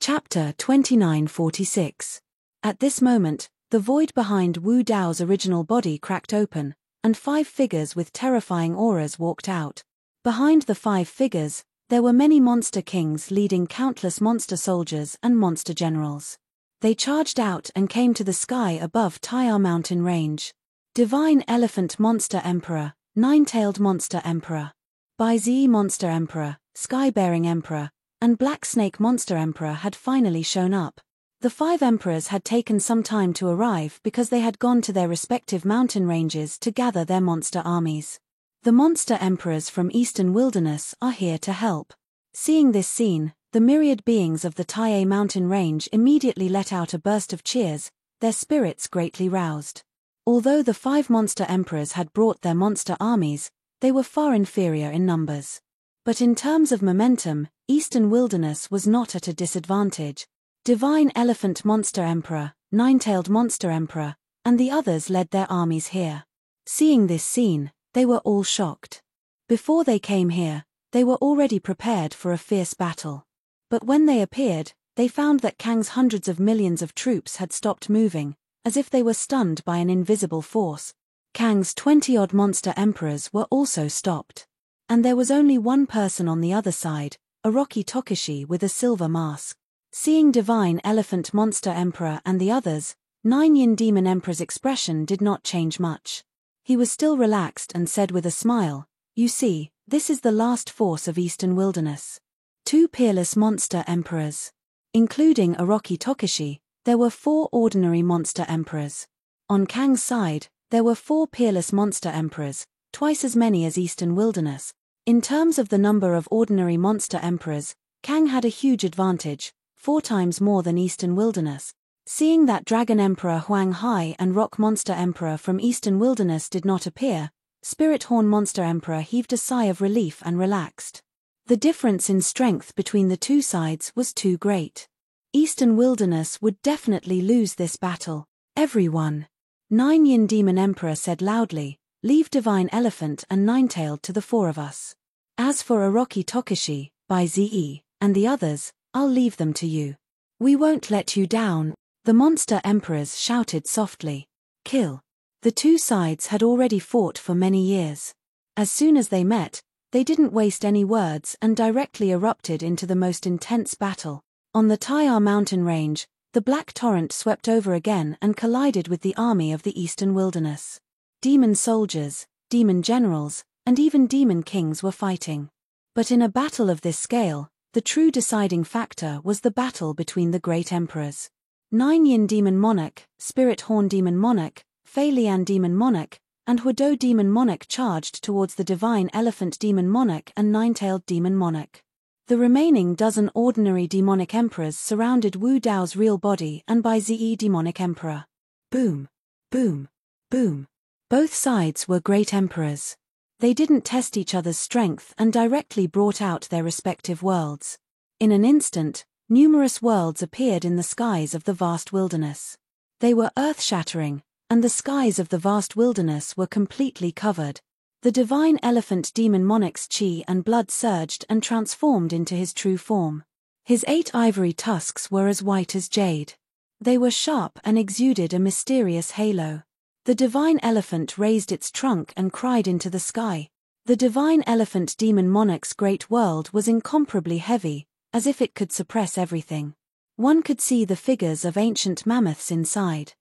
Chapter 2946. At this moment, the void behind Wu Dao's original body cracked open, and 5 figures with terrifying auras walked out. Behind the 5 figures, there were many monster kings leading countless monster soldiers and monster generals. They charged out and came to the sky above Tai'er mountain range. Divine Elephant Monster Emperor, Nine-Tailed Monster Emperor, Bai Zi Monster Emperor, Sky-Bearing Emperor, and Black Snake Monster Emperor had finally shown up. The 5 emperors had taken some time to arrive because they had gone to their respective mountain ranges to gather their monster armies. The monster emperors from Eastern Wilderness are here to help. Seeing this scene, the myriad beings of the Tai'er mountain range immediately let out a burst of cheers, their spirits greatly roused. Although the 5 monster emperors had brought their monster armies, they were far inferior in numbers. But in terms of momentum, Eastern Wilderness was not at a disadvantage. Divine Elephant Monster Emperor, Nine-Tailed Monster Emperor, and the others led their armies here. Seeing this scene, they were all shocked. Before they came here, they were already prepared for a fierce battle. But when they appeared, they found that Kang's hundreds of millions of troops had stopped moving, as if they were stunned by an invisible force. Kang's 20-odd monster emperors were also stopped. And there was only one person on the other side, Orochi Tokishi with a silver mask. Seeing Divine Elephant Monster Emperor and the others, Nine Yin Demon Emperor's expression did not change much. He was still relaxed and said with a smile, "You see, this is the last force of Eastern Wilderness. 2 peerless monster emperors." Including Orochi Tokishi, there were 4 ordinary monster emperors. On Kang's side, there were 4 peerless monster emperors, twice as many as Eastern Wilderness. In terms of the number of ordinary monster emperors, Kang had a huge advantage, 4 times more than Eastern Wilderness. Seeing that Dragon Emperor Huang Hai and Rock Monster Emperor from Eastern Wilderness did not appear, Spirit Horn Monster Emperor heaved a sigh of relief and relaxed. The difference in strength between the 2 sides was too great. Eastern Wilderness would definitely lose this battle. "Everyone," Nine Yin Demon Emperor said loudly, "leave Divine Elephant and Nine-Tailed to the 4 of us. As for Orochi Tokishi, Bai Zi, and the others, I'll leave them to you. We won't let you down." The monster emperors shouted softly, "Kill." The 2 sides had already fought for many years. As soon as they met, they didn't waste any words and directly erupted into the most intense battle. On the Tai'er mountain range, the Black Torrent swept over again and collided with the army of the Eastern Wilderness. Demon soldiers, demon generals, and even demon kings were fighting. But in a battle of this scale, the true deciding factor was the battle between the great emperors. Nine Yin Demon Monarch, Spirit Horn Demon Monarch, Fei Lian Demon Monarch, and Huado Demon Monarch charged towards the Divine Elephant Demon Monarch and Nine-Tailed Demon Monarch. The remaining dozen ordinary demonic emperors surrounded Wu Dao's real body and Bai Zi Demonic Emperor. Boom, boom, boom. Both sides were great emperors. They didn't test each other's strength and directly brought out their respective worlds. In an instant, numerous worlds appeared in the skies of the vast wilderness. They were earth-shattering, and the skies of the vast wilderness were completely covered. The Divine Elephant Demon Monarch's chi and blood surged and transformed into his true form. His 8 ivory tusks were as white as jade. They were sharp and exuded a mysterious halo. The Divine Elephant raised its trunk and cried into the sky. The Divine Elephant Demon Monarch's great world was incomparably heavy, as if it could suppress everything. One could see the figures of ancient mammoths inside.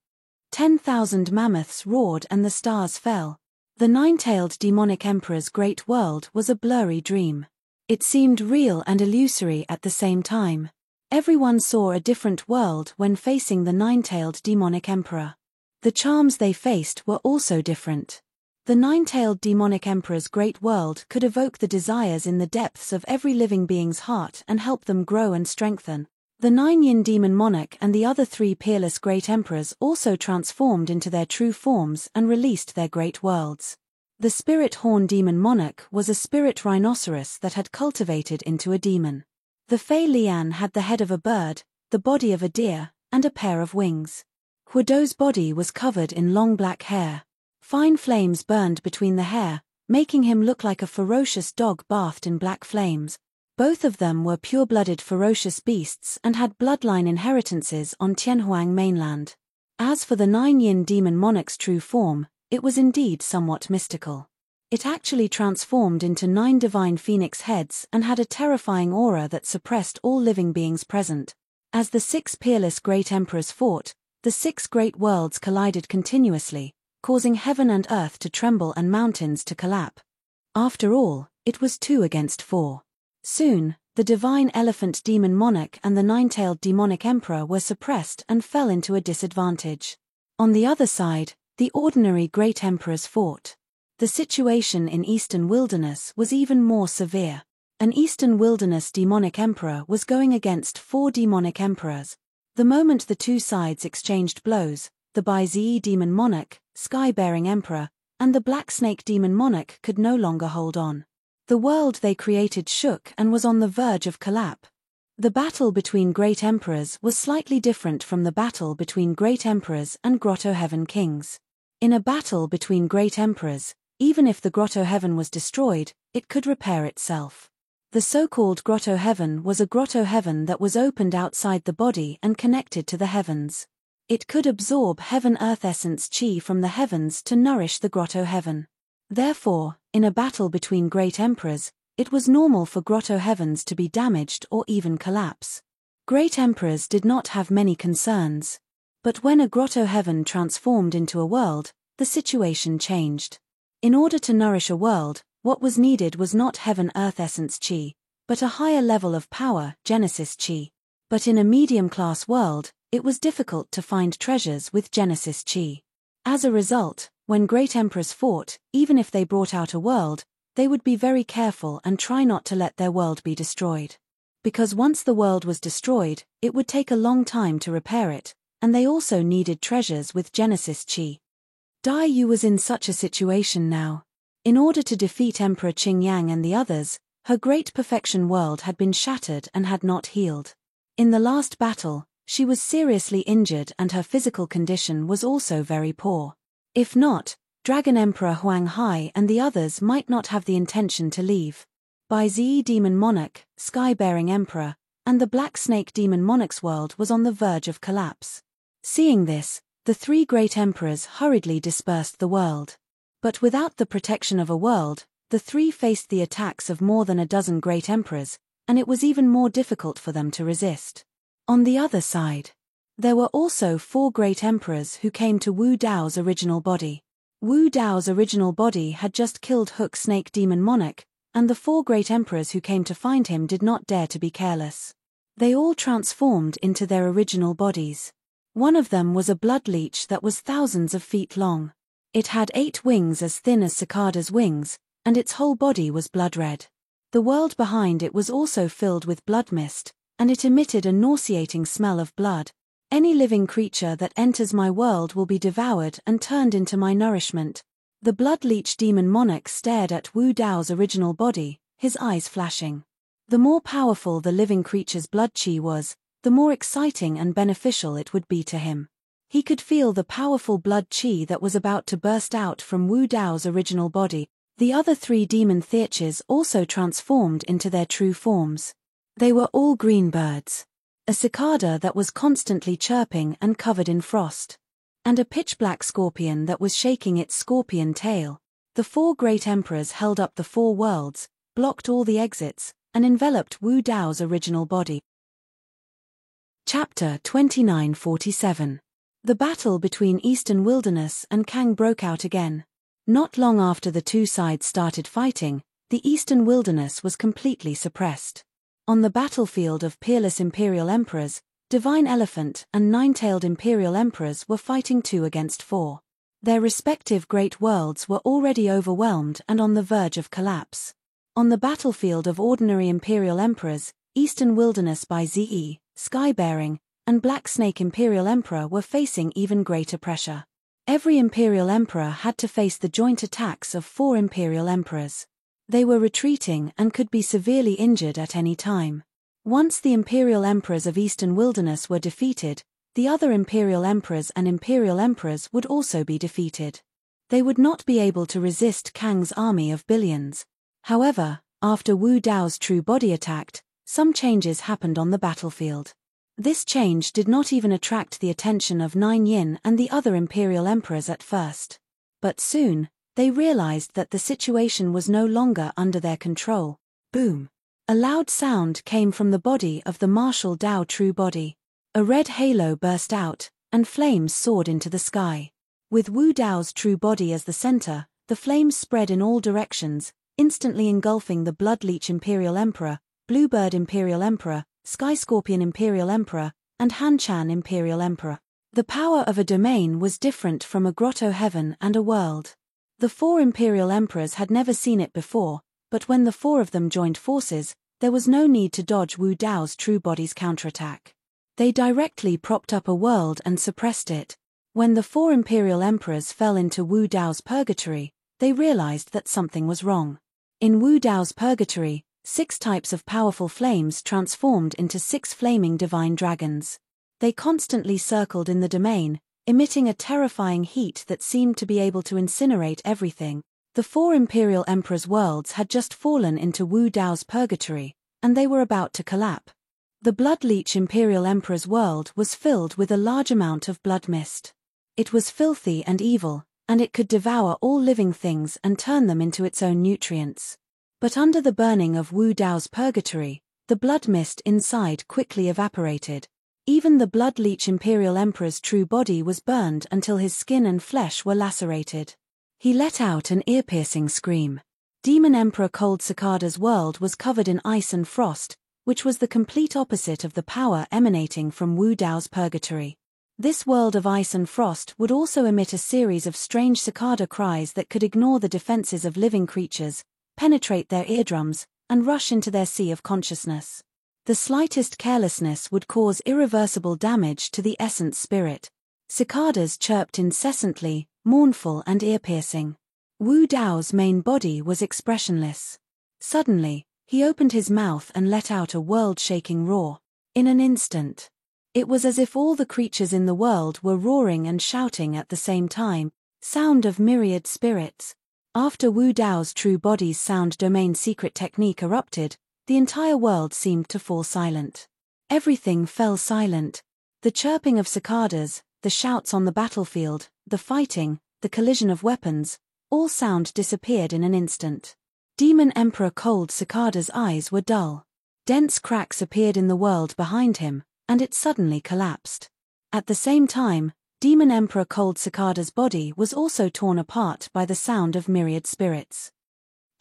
10,000 mammoths roared and the stars fell. The Nine-Tailed Demonic Emperor's great world was a blurry dream. It seemed real and illusory at the same time. Everyone saw a different world when facing the Nine-Tailed Demonic Emperor. The charms they faced were also different. The Nine-Tailed Demonic Emperor's great world could evoke the desires in the depths of every living being's heart and help them grow and strengthen. The Nine Yin Demon Monarch and the other 3 peerless great emperors also transformed into their true forms and released their great worlds. The Spirit Horn Demon Monarch was a spirit rhinoceros that had cultivated into a demon. The Fei Lian had the head of a bird, the body of a deer, and a pair of wings. Huado's body was covered in long black hair. Fine flames burned between the hair, making him look like a ferocious dog bathed in black flames. Both of them were pure-blooded ferocious beasts and had bloodline inheritances on Tianhuang mainland. As for the 9 Yin demon monarch's true form, it was indeed somewhat mystical. It actually transformed into 9 divine phoenix heads and had a terrifying aura that suppressed all living beings present. As the 6 peerless great emperors fought, the 6 great worlds collided continuously, causing heaven and earth to tremble and mountains to collapse. After all, it was 2 against 4. Soon, the divine elephant demon monarch and the 9-tailed demonic emperor were suppressed and fell into a disadvantage. On the other side, the ordinary great emperors fought. The situation in Eastern Wilderness was even more severe. An Eastern Wilderness demonic emperor was going against 4 demonic emperors. The moment the 2 sides exchanged blows, the Bai Zi demon monarch, sky-bearing emperor, and the black snake demon monarch could no longer hold on. The world they created shook and was on the verge of collapse. The battle between great emperors was slightly different from the battle between great emperors and Grotto Heaven kings. In a battle between great emperors, even if the Grotto Heaven was destroyed, it could repair itself. The so-called Grotto Heaven was a Grotto Heaven that was opened outside the body and connected to the heavens. It could absorb heaven-earth essence chi from the heavens to nourish the Grotto Heaven. Therefore, in a battle between great emperors, it was normal for Grotto Heavens to be damaged or even collapse. Great emperors did not have many concerns. But when a Grotto Heaven transformed into a world, the situation changed. In order to nourish a world, what was needed was not heaven-earth essence chi, but a higher level of power, Genesis chi. But in a medium-class world, it was difficult to find treasures with Genesis chi. As a result, when great emperors fought, even if they brought out a world, they would be very careful and try not to let their world be destroyed. Because once the world was destroyed, it would take a long time to repair it, and they also needed treasures with Genesis chi. Dai Yu was in such a situation now. In order to defeat Emperor Qing Yang and the others, her great perfection world had been shattered and had not healed. In the last battle, she was seriously injured and her physical condition was also very poor. If not, Dragon Emperor Huang Hai and the others might not have the intention to leave. Bai Zi Demon Monarch, Sky-bearing Emperor, and the Black Snake Demon Monarch's world was on the verge of collapse. Seeing this, the 3 great emperors hurriedly dispersed the world. But without the protection of a world, the 3 faced the attacks of more than a dozen great emperors, and it was even more difficult for them to resist. On the other side, there were also 4 great emperors who came to Wu Dao's original body. Wu Dao's original body had just killed Hook Snake Demon Monarch, and the 4 great emperors who came to find him did not dare to be careless. They all transformed into their original bodies. One of them was a blood leech that was thousands of feet long. It had 8 wings as thin as cicada's wings, and its whole body was blood red. The world behind it was also filled with blood mist, and it emitted a nauseating smell of blood. Any living creature that enters my world will be devoured and turned into my nourishment. The blood leech demon monarch stared at Wu Dao's original body, his eyes flashing. The more powerful the living creature's blood chi was, the more exciting and beneficial it would be to him. He could feel the powerful blood chi that was about to burst out from Wu Dao's original body. The other 3 demon theaches also transformed into their true forms. They were all green birds. A cicada that was constantly chirping and covered in frost. And a pitch-black scorpion that was shaking its scorpion tail. The 4 great emperors held up the 4 worlds, blocked all the exits, and enveloped Wu Dao's original body. Chapter 2947. The battle between Eastern Wilderness and Kang broke out again. Not long after the 2 sides started fighting, the Eastern Wilderness was completely suppressed. On the battlefield of peerless imperial emperors, Divine Elephant and 9-tailed imperial emperors were fighting 2 against 4. Their respective great worlds were already overwhelmed and on the verge of collapse. On the battlefield of ordinary imperial emperors, Eastern Wilderness Bai Zi, Sky-bearing, and Black Snake Imperial Emperor were facing even greater pressure. Every Imperial Emperor had to face the joint attacks of 4 Imperial Emperors. They were retreating and could be severely injured at any time. Once the Imperial Emperors of Eastern Wilderness were defeated, the other Imperial Emperors and Imperial Emperors would also be defeated. They would not be able to resist Kang's army of billions. However, After Wu Dao's true body attacked, some changes happened on the battlefield. This change did not even attract the attention of Nine Yin and the other imperial emperors at first. But soon, they realized that the situation was no longer under their control. Boom! A loud sound came from the body of the martial Dao true body. A red halo burst out, and flames soared into the sky. With Wu Dao's true body as the center, the flames spread in all directions, instantly engulfing the Bloodleech Imperial Emperor, Bluebird Imperial Emperor, Sky Scorpion Imperial Emperor, and Han Chan Imperial Emperor. The power of a domain was different from a grotto heaven and a world. The four Imperial Emperors had never seen it before, but when the four of them joined forces, there was no need to dodge Wu Dao's true body's counterattack. They directly propped up a world and suppressed it. When the four Imperial Emperors fell into Wu Dao's purgatory, they realized that something was wrong. In Wu Dao's purgatory, 6 types of powerful flames transformed into 6 flaming divine dragons. They constantly circled in the domain, emitting a terrifying heat that seemed to be able to incinerate everything. The four Imperial Emperors' worlds had just fallen into Wu Dao's purgatory, and they were about to collapse. The Bloodleech Imperial Emperor's world was filled with a large amount of blood mist. It was filthy and evil, and it could devour all living things and turn them into its own nutrients. But under the burning of Wu Dao's purgatory, the blood mist inside quickly evaporated. Even the Bloodleech Imperial Emperor's true body was burned until his skin and flesh were lacerated. He let out an ear-piercing scream. Demon Emperor Cold Cicada's world was covered in ice and frost, which was the complete opposite of the power emanating from Wu Dao's purgatory. This world of ice and frost would also emit a series of strange cicada cries that could ignore the defenses of living creatures, penetrate their eardrums, and rush into their sea of consciousness. The slightest carelessness would cause irreversible damage to the essence spirit. Cicadas chirped incessantly, mournful and ear-piercing. Wu Dao's main body was expressionless. Suddenly, he opened his mouth and let out a world-shaking roar. In an instant, it was as if all the creatures in the world were roaring and shouting at the same time, sound of myriad spirits. After Wu Dao's true body's sound domain secret technique erupted, the entire world seemed to fall silent. Everything fell silent. The chirping of cicadas, the shouts on the battlefield, the fighting, the collision of weapons, all sound disappeared in an instant. Demon Emperor Cold Cicada's eyes were dull. Dense cracks appeared in the world behind him, and it suddenly collapsed. At the same time, Demon Emperor Cold Cicada's body was also torn apart by the sound of myriad spirits.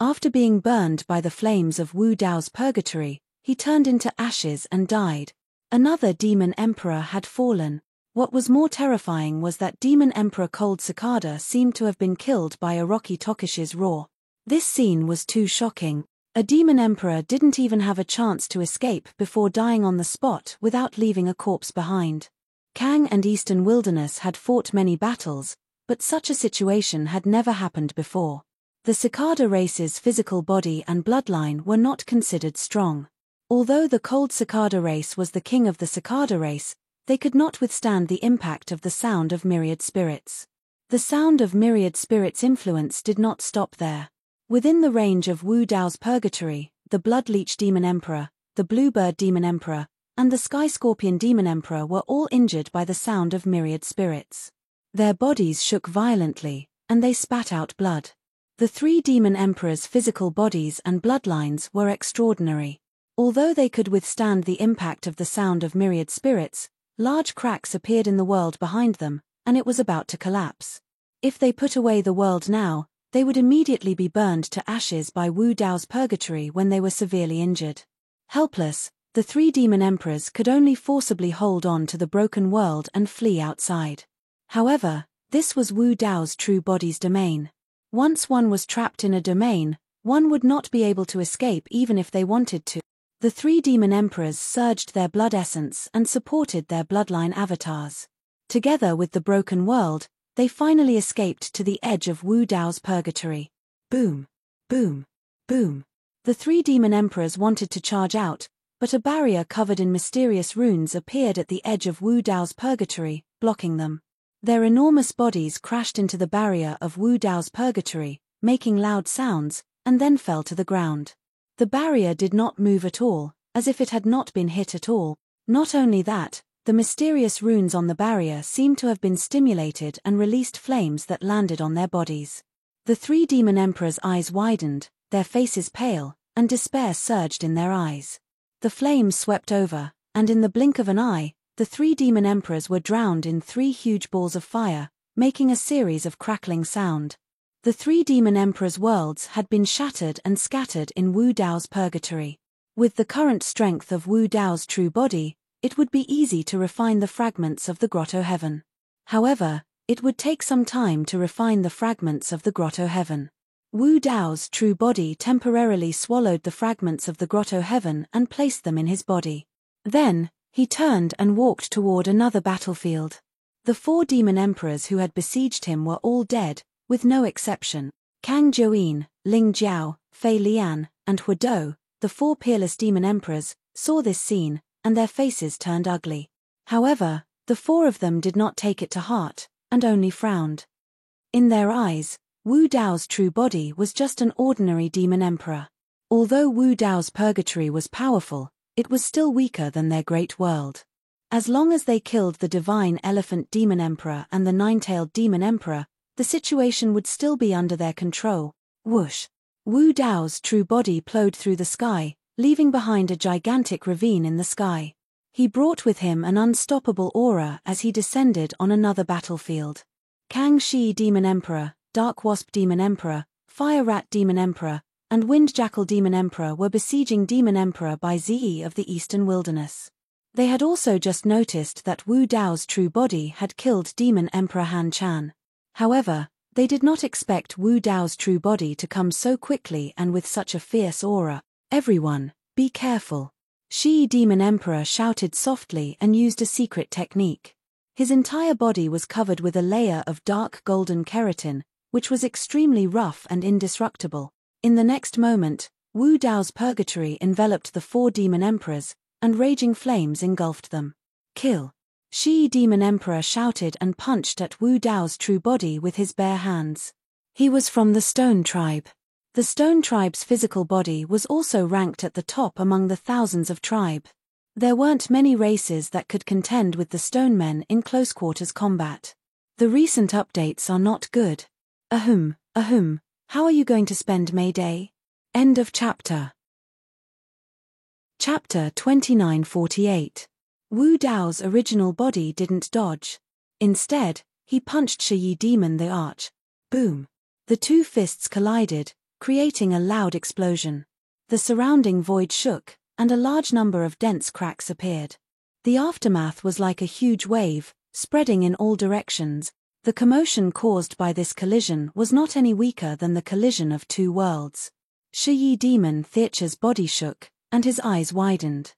After being burned by the flames of Wu Dao's purgatory, he turned into ashes and died. Another Demon Emperor had fallen. What was more terrifying was that Demon Emperor Cold Cicada seemed to have been killed by a Rocky Tokish's roar. This scene was too shocking. A Demon Emperor didn't even have a chance to escape before dying on the spot without leaving a corpse behind. Kang and Eastern Wilderness had fought many battles, but such a situation had never happened before. The cicada race's physical body and bloodline were not considered strong. Although the Cold Cicada race was the king of the cicada race, they could not withstand the impact of the sound of myriad spirits. The sound of myriad spirits' influence did not stop there. Within the range of Wu Dao's purgatory, the Bloodleech Demon Emperor, the Bluebird Demon Emperor, and the Sky Scorpion Demon Emperor were all injured by the sound of myriad spirits. Their bodies shook violently, and they spat out blood. The 3 Demon Emperors' physical bodies and bloodlines were extraordinary. Although they could withstand the impact of the sound of myriad spirits, large cracks appeared in the world behind them, and it was about to collapse. If they put away the world now, they would immediately be burned to ashes by Wu Dao's purgatory when they were severely injured. Helpless, the 3 Demon Emperors could only forcibly hold on to the broken world and flee outside. However, this was Wu Dao's true body's domain. Once one was trapped in a domain, one would not be able to escape even if they wanted to. The 3 Demon Emperors surged their blood essence and supported their bloodline avatars. Together with the broken world, they finally escaped to the edge of Wu Dao's purgatory. Boom! Boom! Boom! The 3 Demon Emperors wanted to charge out, but a barrier covered in mysterious runes appeared at the edge of Wu Dao's purgatory, blocking them. Their enormous bodies crashed into the barrier of Wu Dao's purgatory, making loud sounds, and then fell to the ground. The barrier did not move at all, as if it had not been hit at all. Not only that, the mysterious runes on the barrier seemed to have been stimulated and released flames that landed on their bodies. The three demon emperors' eyes widened, their faces pale, and despair surged in their eyes. The flames swept over, and in the blink of an eye, the three demon emperors were drowned in three huge balls of fire, making a series of crackling sound. The three demon emperors' worlds had been shattered and scattered in Wu Dao's purgatory. With the current strength of Wu Dao's true body, it would be easy to refine the fragments of the grotto heaven. However, it would take some time to refine the fragments of the grotto heaven. Wu Dao's true body temporarily swallowed the fragments of the grotto heaven and placed them in his body. Then, he turned and walked toward another battlefield. The four demon emperors who had besieged him were all dead, with no exception. Kang Zhouyin, Ling Jiao, Fei Lian, and Hu Dou, the four peerless demon emperors, saw this scene, and their faces turned ugly. However, the four of them did not take it to heart, and only frowned. In their eyes, Wu Dao's true body was just an ordinary demon emperor. Although Wu Dao's purgatory was powerful, it was still weaker than their great world. As long as they killed the divine elephant demon emperor and the nine-tailed demon emperor, the situation would still be under their control. Whoosh! Wu Dao's true body plowed through the sky, leaving behind a gigantic ravine in the sky. He brought with him an unstoppable aura as he descended on another battlefield. Kang Shi Demon Emperor, Dark Wasp Demon Emperor, Fire Rat Demon Emperor, and Wind Jackal Demon Emperor were besieging Demon Emperor Bai Zi of the Eastern Wilderness. They had also just noticed that Wu Dao's true body had killed Demon Emperor Han Chan. However, they did not expect Wu Dao's true body to come so quickly and with such a fierce aura. Everyone, be careful. Shi Demon Emperor shouted softly and used a secret technique. His entire body was covered with a layer of dark golden keratin, which was extremely rough and indestructible. In the next moment, Wu Dao's purgatory enveloped the four demon emperors, and raging flames engulfed them. Kill! Shi Demon Emperor shouted and punched at Wu Dao's true body with his bare hands. He was from the Stone Tribe. The Stone Tribe's physical body was also ranked at the top among the thousands of tribe. There weren't many races that could contend with the Stone Men in close-quarters combat. The recent updates are not good. Ahem. How are you going to spend May Day? End of chapter. Chapter 2948. Wu Dao's original body didn't dodge. Instead, he punched Shi Demon the Arch. Boom. The two fists collided, creating a loud explosion. The surrounding void shook, and a large number of dense cracks appeared. The aftermath was like a huge wave, spreading in all directions. The commotion caused by this collision was not any weaker than the collision of two worlds. Shi Demon Theacher's body shook, and his eyes widened.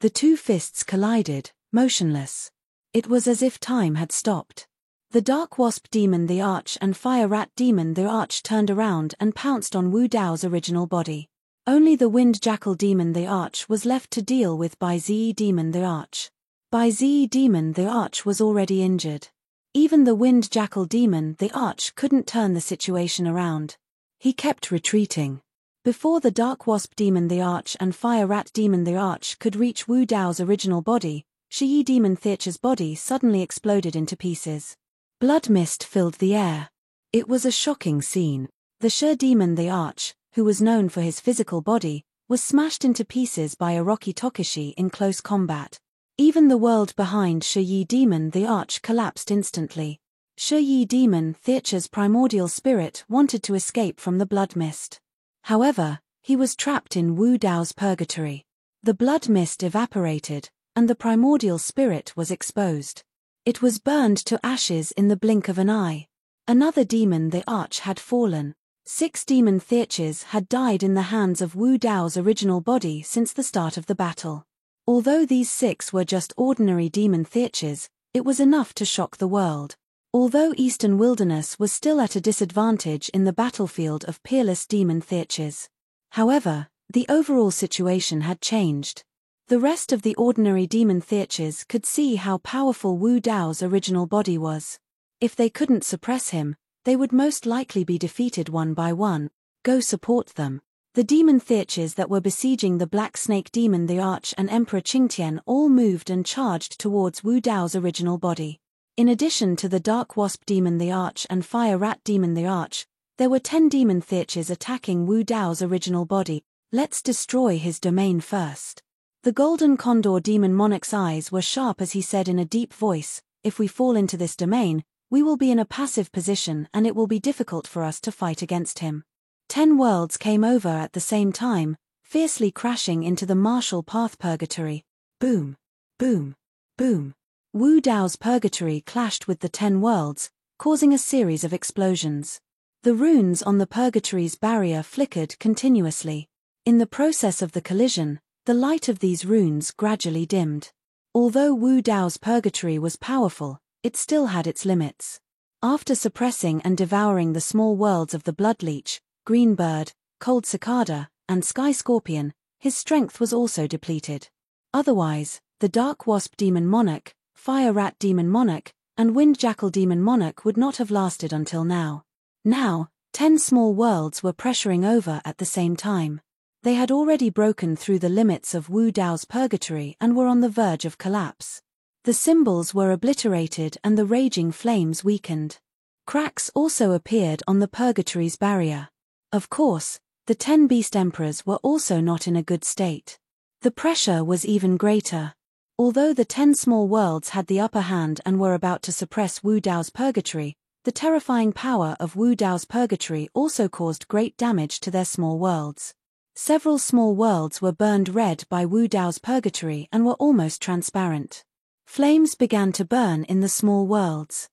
The two fists collided, motionless. It was as if time had stopped. The Dark Wasp Demon the Arch and Fire Rat Demon the Arch turned around and pounced on Wu Dao's original body. Only the Wind Jackal Demon the Arch was left to deal with Bai Zi Demon the Arch. Bai Zi Demon the Arch was already injured. Even the Wind Jackal Demon the Arch couldn't turn the situation around. He kept retreating. Before the Dark Wasp Demon the Arch and Fire Rat Demon the Arch could reach Wu Dao's original body, Shi Demon Theacher's body suddenly exploded into pieces. Blood mist filled the air. It was a shocking scene. The Shi Demon the Arch, who was known for his physical body, was smashed into pieces by Orochi Tokishi in close combat. Even the world behind Shi Demon the Arch collapsed instantly. Shi Demon Theacher's primordial spirit wanted to escape from the blood mist. However, he was trapped in Wu Dao's purgatory. The blood mist evaporated, and the primordial spirit was exposed. It was burned to ashes in the blink of an eye. Another demon the Arch had fallen. 6 demon Theaches had died in the hands of Wu Dao's original body since the start of the battle. Although these 6 were just ordinary demon Theaches, it was enough to shock the world. Although Eastern Wilderness was still at a disadvantage in the battlefield of peerless demon Theaches. However, the overall situation had changed. The rest of the ordinary demon Theaches could see how powerful Wu Dao's original body was. If they couldn't suppress him, they would most likely be defeated one by one. Go support them. The demon theurches that were besieging the Black Snake Demon the Arch and Emperor Qingtian all moved and charged towards Wu Dao's original body. In addition to the Dark Wasp Demon the Arch and Fire Rat Demon the Arch, there were 10 demon theurches attacking Wu Dao's original body. Let's destroy his domain first. The Golden Condor Demon Monarch's eyes were sharp as he said in a deep voice, if we fall into this domain, we will be in a passive position and it will be difficult for us to fight against him. 10 worlds came over at the same time, fiercely crashing into the martial path purgatory. Boom! Boom! Boom! Wu Dao's purgatory clashed with the 10 worlds, causing a series of explosions. The runes on the purgatory's barrier flickered continuously. In the process of the collision, the light of these runes gradually dimmed. Although Wu Dao's purgatory was powerful, it still had its limits. After suppressing and devouring the small worlds of the Bloodleech, Green Bird, Cold Cicada, and Sky Scorpion, his strength was also depleted. Otherwise, the Dark Wasp Demon Monarch, Fire Rat Demon Monarch, and Wind Jackal Demon Monarch would not have lasted until now. Now, 10 small worlds were pressuring over at the same time. They had already broken through the limits of Wu Dao's purgatory and were on the verge of collapse. The symbols were obliterated and the raging flames weakened. Cracks also appeared on the purgatory's barrier. Of course, the 10 Beast Emperors were also not in a good state. The pressure was even greater. Although the 10 small worlds had the upper hand and were about to suppress Wu Dao's purgatory, the terrifying power of Wu Dao's purgatory also caused great damage to their small worlds. Several small worlds were burned red by Wu Dao's purgatory and were almost transparent. Flames began to burn in the small worlds.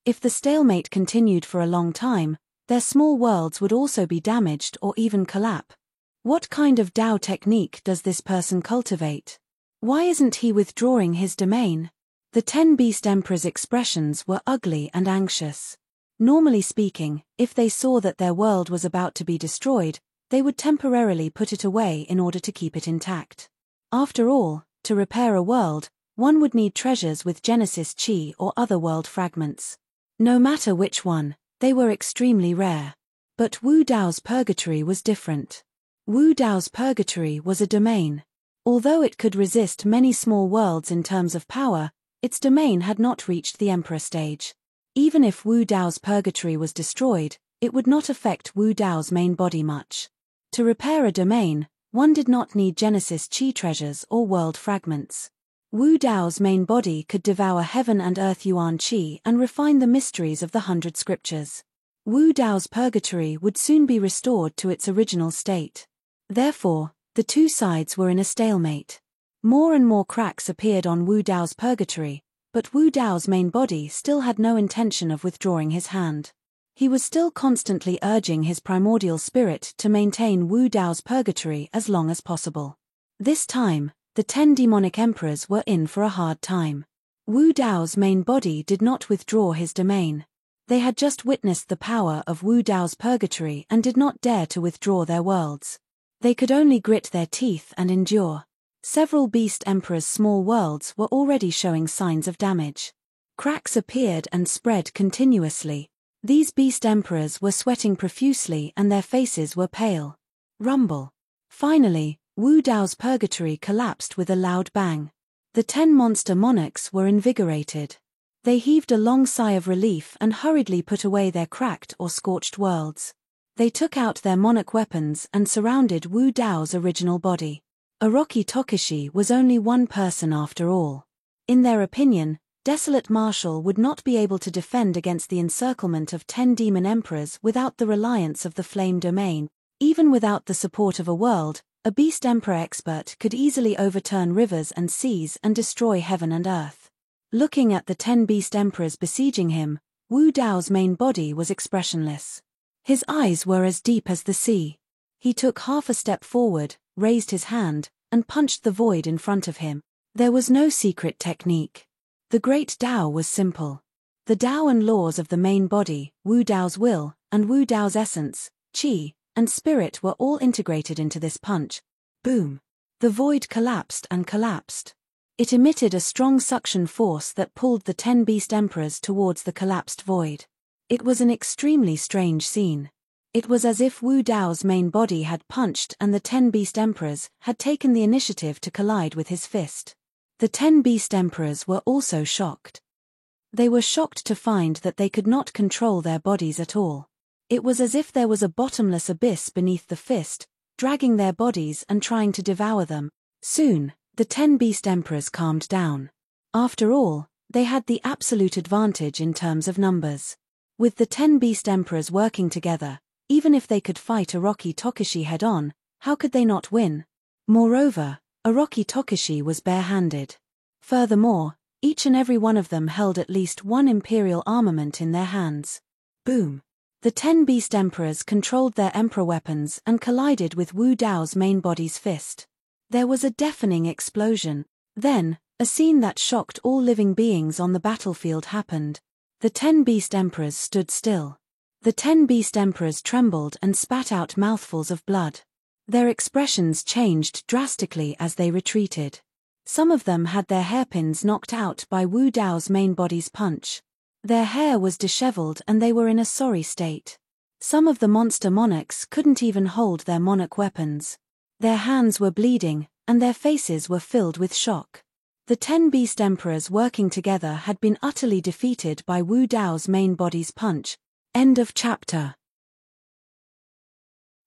If the stalemate continued for a long time, their small worlds would also be damaged or even collapse. What kind of Dao technique does this person cultivate? Why isn't he withdrawing his domain? The 10 Beast Emperors' expressions were ugly and anxious. Normally speaking, if they saw that their world was about to be destroyed, they would temporarily put it away in order to keep it intact. After all, to repair a world, one would need treasures with Genesis Chi or other world fragments. No matter which one, they were extremely rare. But Wu Dao's purgatory was different. Wu Dao's purgatory was a domain. Although it could resist many small worlds in terms of power, its domain had not reached the Emperor stage. Even if Wu Dao's purgatory was destroyed, it would not affect Wu Dao's main body much. To repair a domain, one did not need Genesis Chi treasures or world fragments. Wu Dao's main body could devour heaven and earth Yuan Qi and refine the mysteries of the 100 scriptures. Wu Dao's purgatory would soon be restored to its original state. Therefore, the two sides were in a stalemate. More and more cracks appeared on Wu Dao's purgatory, but Wu Dao's main body still had no intention of withdrawing his hand. He was still constantly urging his primordial spirit to maintain Wu Dao's purgatory as long as possible. This time, the 10 demonic emperors were in for a hard time. Wu Dao's main body did not withdraw his domain. They had just witnessed the power of Wu Dao's purgatory and did not dare to withdraw their worlds. They could only grit their teeth and endure. Several Beast Emperors' small worlds were already showing signs of damage. Cracks appeared and spread continuously. These Beast Emperors were sweating profusely and their faces were pale. Rumble. Finally, Wu Dao's purgatory collapsed with a loud bang. The 10 monster monarchs were invigorated. They heaved a long sigh of relief and hurriedly put away their cracked or scorched worlds. They took out their monarch weapons and surrounded Wu Dao's original body. Orochi Tokishi was only one person after all. In their opinion, Desolate Marshal would not be able to defend against the encirclement of 10 demon emperors without the reliance of the flame domain. Even without the support of a world, a Beast Emperor expert could easily overturn rivers and seas and destroy heaven and earth. Looking at the 10 Beast Emperors besieging him, Wu Dao's main body was expressionless. His eyes were as deep as the sea. He took half a step forward, raised his hand, and punched the void in front of him. There was no secret technique. The great Dao was simple. The Dao and laws of the main body, Wu Dao's will, and Wu Dao's essence, Qi, and spirit were all integrated into this punch. Boom! The void collapsed and collapsed. It emitted a strong suction force that pulled the 10 Beast Emperors towards the collapsed void. It was an extremely strange scene. It was as if Wu Dao's main body had punched and the 10 Beast Emperors had taken the initiative to collide with his fist. The 10 Beast Emperors were also shocked. They were shocked to find that they could not control their bodies at all. It was as if there was a bottomless abyss beneath the fist, dragging their bodies and trying to devour them. Soon, the 10 Beast Emperors calmed down. After all, they had the absolute advantage in terms of numbers. With the 10 Beast Emperors working together, even if they could fight Orochi Tokushi head-on, how could they not win? Moreover, Orochi Tokushi was bare-handed. Furthermore, each and every one of them held at least one imperial armament in their hands. Boom! The 10 Beast Emperors controlled their emperor weapons and collided with Wu Dao's main body's fist. There was a deafening explosion. Then, a scene that shocked all living beings on the battlefield happened. The 10 Beast Emperors stood still. The 10 Beast Emperors trembled and spat out mouthfuls of blood. Their expressions changed drastically as they retreated. Some of them had their hairpins knocked out by Wu Dao's main body's punch. Their hair was disheveled and they were in a sorry state. Some of the monster monarchs couldn't even hold their monarch weapons. Their hands were bleeding, and their faces were filled with shock. The 10 Beast Emperors working together had been utterly defeated by Wu Dao's main body's punch. End of chapter.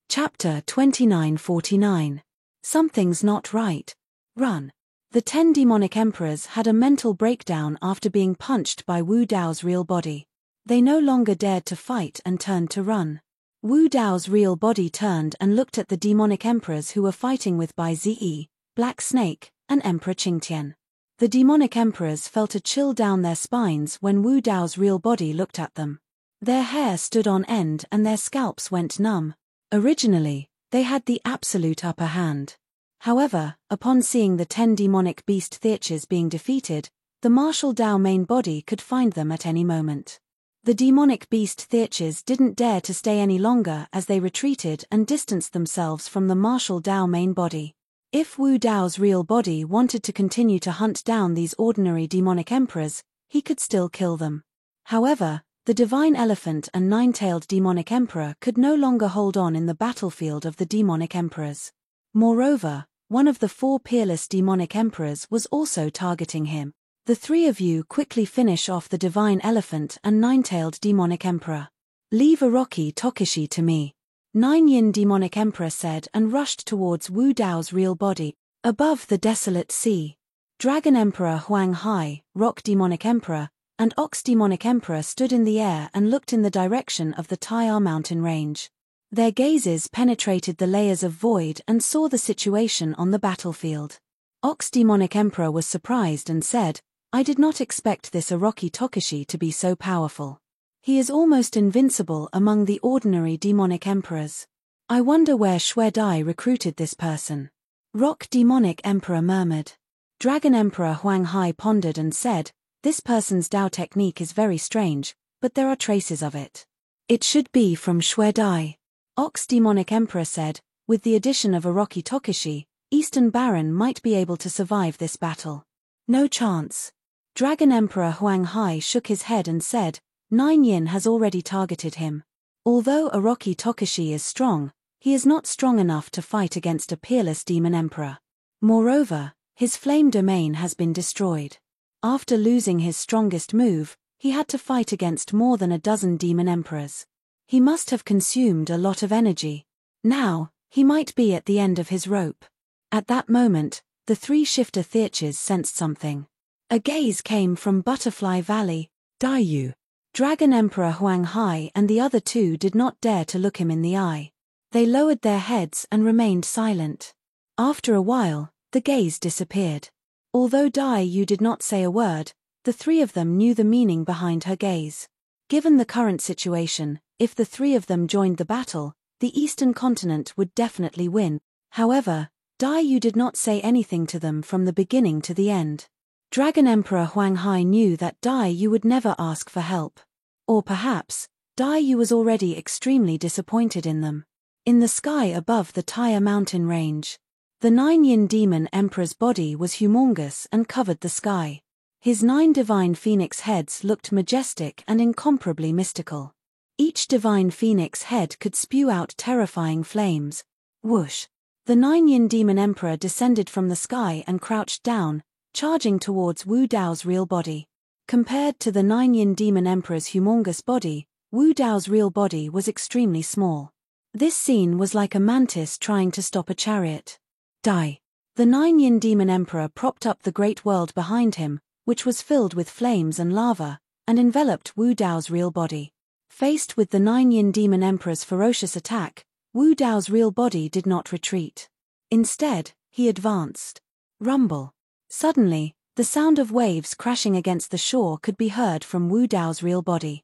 Chapter 2949. Something's not right. Run. The 10 demonic emperors had a mental breakdown after being punched by Wu Dao's real body. They no longer dared to fight and turned to run. Wu Dao's real body turned and looked at the demonic emperors who were fighting with Bai Ziyi, Black Snake, and Emperor Qingtian. The demonic emperors felt a chill down their spines when Wu Dao's real body looked at them. Their hair stood on end and their scalps went numb. Originally, they had the absolute upper hand. However, upon seeing the 10 demonic beast Theurches being defeated, the martial Dao main body could find them at any moment. The demonic beast Theurches didn't dare to stay any longer as they retreated and distanced themselves from the martial Dao main body. If Wu Dao's real body wanted to continue to hunt down these ordinary demonic emperors, he could still kill them. However, the divine elephant and nine-tailed demonic emperor could no longer hold on in the battlefield of the demonic emperors. Moreover, one of the 4 peerless demonic emperors was also targeting him. The 3 of you quickly finish off the divine elephant and nine-tailed demonic emperor. Leave Orochi Tokushi to me. 9 Yin demonic emperor said and rushed towards Wu Dao's real body. Above the desolate sea, Dragon Emperor Huang Hai, Rock demonic emperor, and Ox demonic emperor stood in the air and looked in the direction of the Tai'ar mountain range. Their gazes penetrated the layers of void and saw the situation on the battlefield. Ox demonic emperor was surprised and said, "I did not expect this Orochi Tokushi to be so powerful. He is almost invincible among the ordinary demonic emperors. I wonder where Xue Dai recruited this person." Rock demonic emperor murmured. Dragon Emperor Huang Hai pondered and said, "This person's Dao technique is very strange, but there are traces of it. It should be from Xue Dai." Ox demonic emperor said, "With the addition of Orochi Tokushi, Eastern Baron might be able to survive this battle." "No chance." Dragon Emperor Huang Hai shook his head and said, 9 Yin has already targeted him. Although Orochi Tokushi is strong, he is not strong enough to fight against a peerless demon emperor. Moreover, his flame domain has been destroyed. After losing his strongest move, he had to fight against more than a dozen demon emperors. He must have consumed a lot of energy. Now, he might be at the end of his rope. At that moment, the 3 shifter Theurches sensed something. A gaze came from Butterfly Valley. Daiyu. Dragon Emperor Huang Hai and the other 2 did not dare to look him in the eye. They lowered their heads and remained silent. After a while, the gaze disappeared. Although Daiyu did not say a word, the 3 of them knew the meaning behind her gaze. Given the current situation, if the 3 of them joined the battle, the Eastern continent would definitely win. However, Daiyu did not say anything to them from the beginning to the end. Dragon Emperor Huang Hai knew that Daiyu would never ask for help. Or perhaps, Daiyu was already extremely disappointed in them. In the sky above the Tai'ar mountain range, the 9 Yin demon emperor's body was humongous and covered the sky. His 9 divine phoenix heads looked majestic and incomparably mystical. Each divine phoenix head could spew out terrifying flames. Whoosh! The 9-yin demon emperor descended from the sky and crouched down, charging towards Wu Dao's real body. Compared to the 9-yin demon emperor's humongous body, Wu Dao's real body was extremely small. This scene was like a mantis trying to stop a chariot. Die! The 9-yin demon emperor propped up the great world behind him, which was filled with flames and lava, and enveloped Wu Dao's real body. Faced with the 9-yin demon emperor's ferocious attack, Wu Dao's real body did not retreat. Instead, he advanced. Rumble. Suddenly, the sound of waves crashing against the shore could be heard from Wu Dao's real body.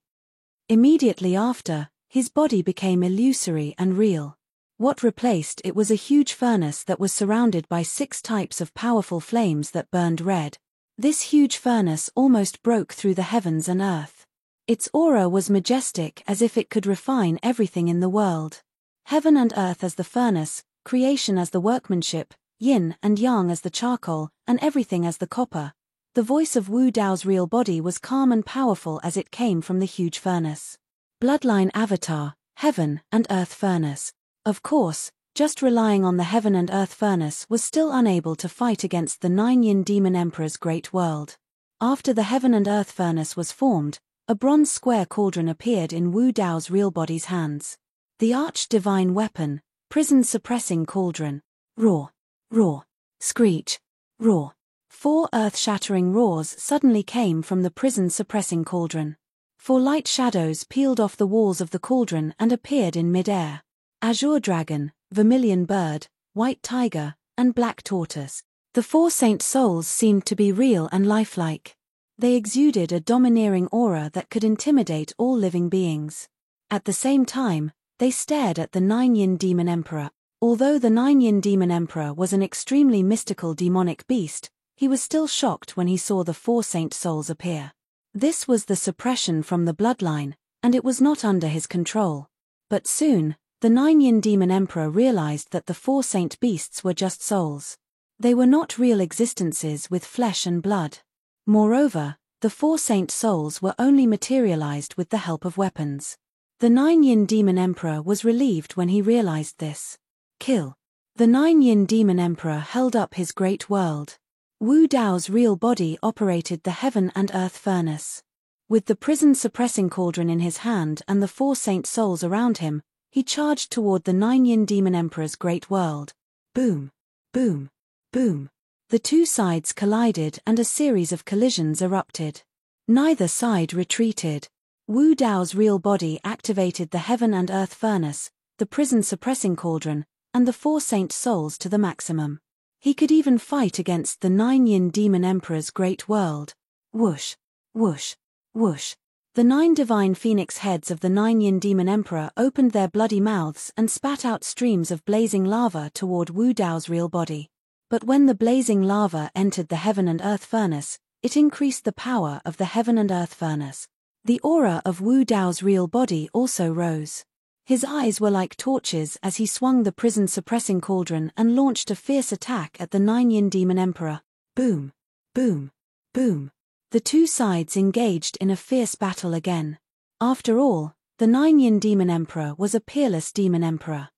Immediately after, his body became illusory and real. What replaced it was a huge furnace that was surrounded by 6 types of powerful flames that burned red. This huge furnace almost broke through the heavens and earth. Its aura was majestic, as if it could refine everything in the world. Heaven and earth as the furnace, creation as the workmanship, yin and yang as the charcoal, and everything as the copper. The voice of Wu Dao's real body was calm and powerful as it came from the huge furnace. Bloodline avatar, heaven and earth furnace. Of course, just relying on the heaven and earth furnace was still unable to fight against the 9-yin demon emperor's great world. After the heaven and earth furnace was formed, a bronze square cauldron appeared in Wu Dao's real body's hands. The arch-divine weapon, prison-suppressing cauldron. Roar, roar, screech, roar. 4 earth-shattering roars suddenly came from the prison-suppressing cauldron. 4 light shadows peeled off the walls of the cauldron and appeared in mid-air. Azure dragon, vermilion bird, white tiger, and black tortoise. The 4 saint souls seemed to be real and lifelike. They exuded a domineering aura that could intimidate all living beings. At the same time, they stared at the 9-yin demon emperor. Although the 9-yin demon emperor was an extremely mystical demonic beast, he was still shocked when he saw the 4 saint souls appear. This was the suppression from the bloodline, and it was not under his control. But soon, the 9-yin demon emperor realized that the 4 saint beasts were just souls. They were not real existences with flesh and blood. Moreover, the 4 saint souls were only materialized with the help of weapons. The 9-yin demon emperor was relieved when he realized this. Kill. The 9-yin demon emperor held up his great world. Wu Dao's real body operated the heaven and earth furnace. With the prison-suppressing cauldron in his hand and the 4 saint souls around him, he charged toward the 9-yin demon emperor's great world. Boom, boom, boom. The 2 sides collided and a series of collisions erupted. Neither side retreated. Wu Dao's real body activated the heaven and earth furnace, the prison-suppressing cauldron, and the 4 saint souls to the maximum. He could even fight against the 9-yin demon emperor's great world. Whoosh, whoosh, whoosh. The 9 divine phoenix heads of the 9-yin demon emperor opened their bloody mouths and spat out streams of blazing lava toward Wu Dao's real body. But when the blazing lava entered the heaven and earth furnace, it increased the power of the heaven and earth furnace. The aura of Wu Dao's real body also rose. His eyes were like torches as he swung the prison-suppressing cauldron and launched a fierce attack at the 9-yin demon emperor. Boom, boom, boom. The 2 sides engaged in a fierce battle again. After all, the 9-yin demon emperor was a peerless demon emperor.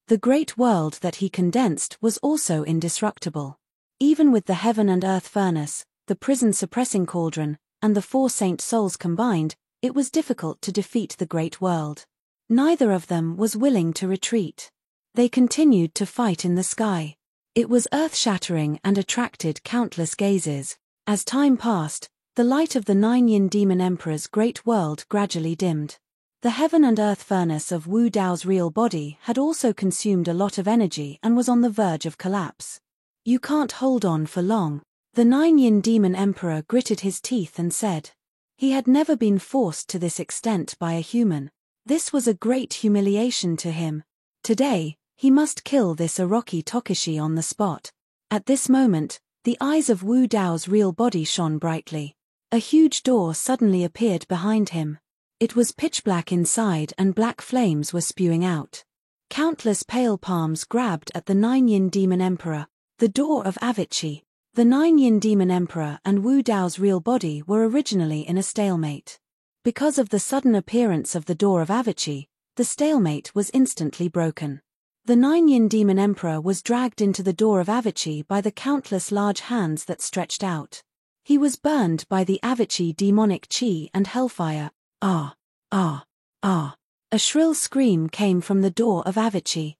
The great world that he condensed was also indestructible. Even with the heaven and earth furnace, the prison-suppressing cauldron, and the 4 saint souls combined, it was difficult to defeat the great world. Neither of them was willing to retreat. They continued to fight in the sky. It was earth-shattering and attracted countless gazes. As time passed, the light of the 9-yin demon emperor's great world gradually dimmed. The heaven and earth furnace of Wu Dao's real body had also consumed a lot of energy and was on the verge of collapse. You can't hold on for long. The 9-yin demon emperor gritted his teeth and said. He had never been forced to this extent by a human. This was a great humiliation to him. Today, he must kill this Orochi Tokishi on the spot. At this moment, the eyes of Wu Dao's real body shone brightly. A huge door suddenly appeared behind him. It was pitch black inside and black flames were spewing out. Countless pale palms grabbed at the 9-yin demon emperor. The door of Avicii. The 9-yin demon emperor and Wu Dao's real body were originally in a stalemate. Because of the sudden appearance of the door of Avici, the stalemate was instantly broken. The Nine-Yin Demon Emperor was dragged into the door of Avici by the countless large hands that stretched out. He was burned by the Avici demonic chi and hellfire. Ah! Ah! Ah! A shrill scream came from the door of Avici.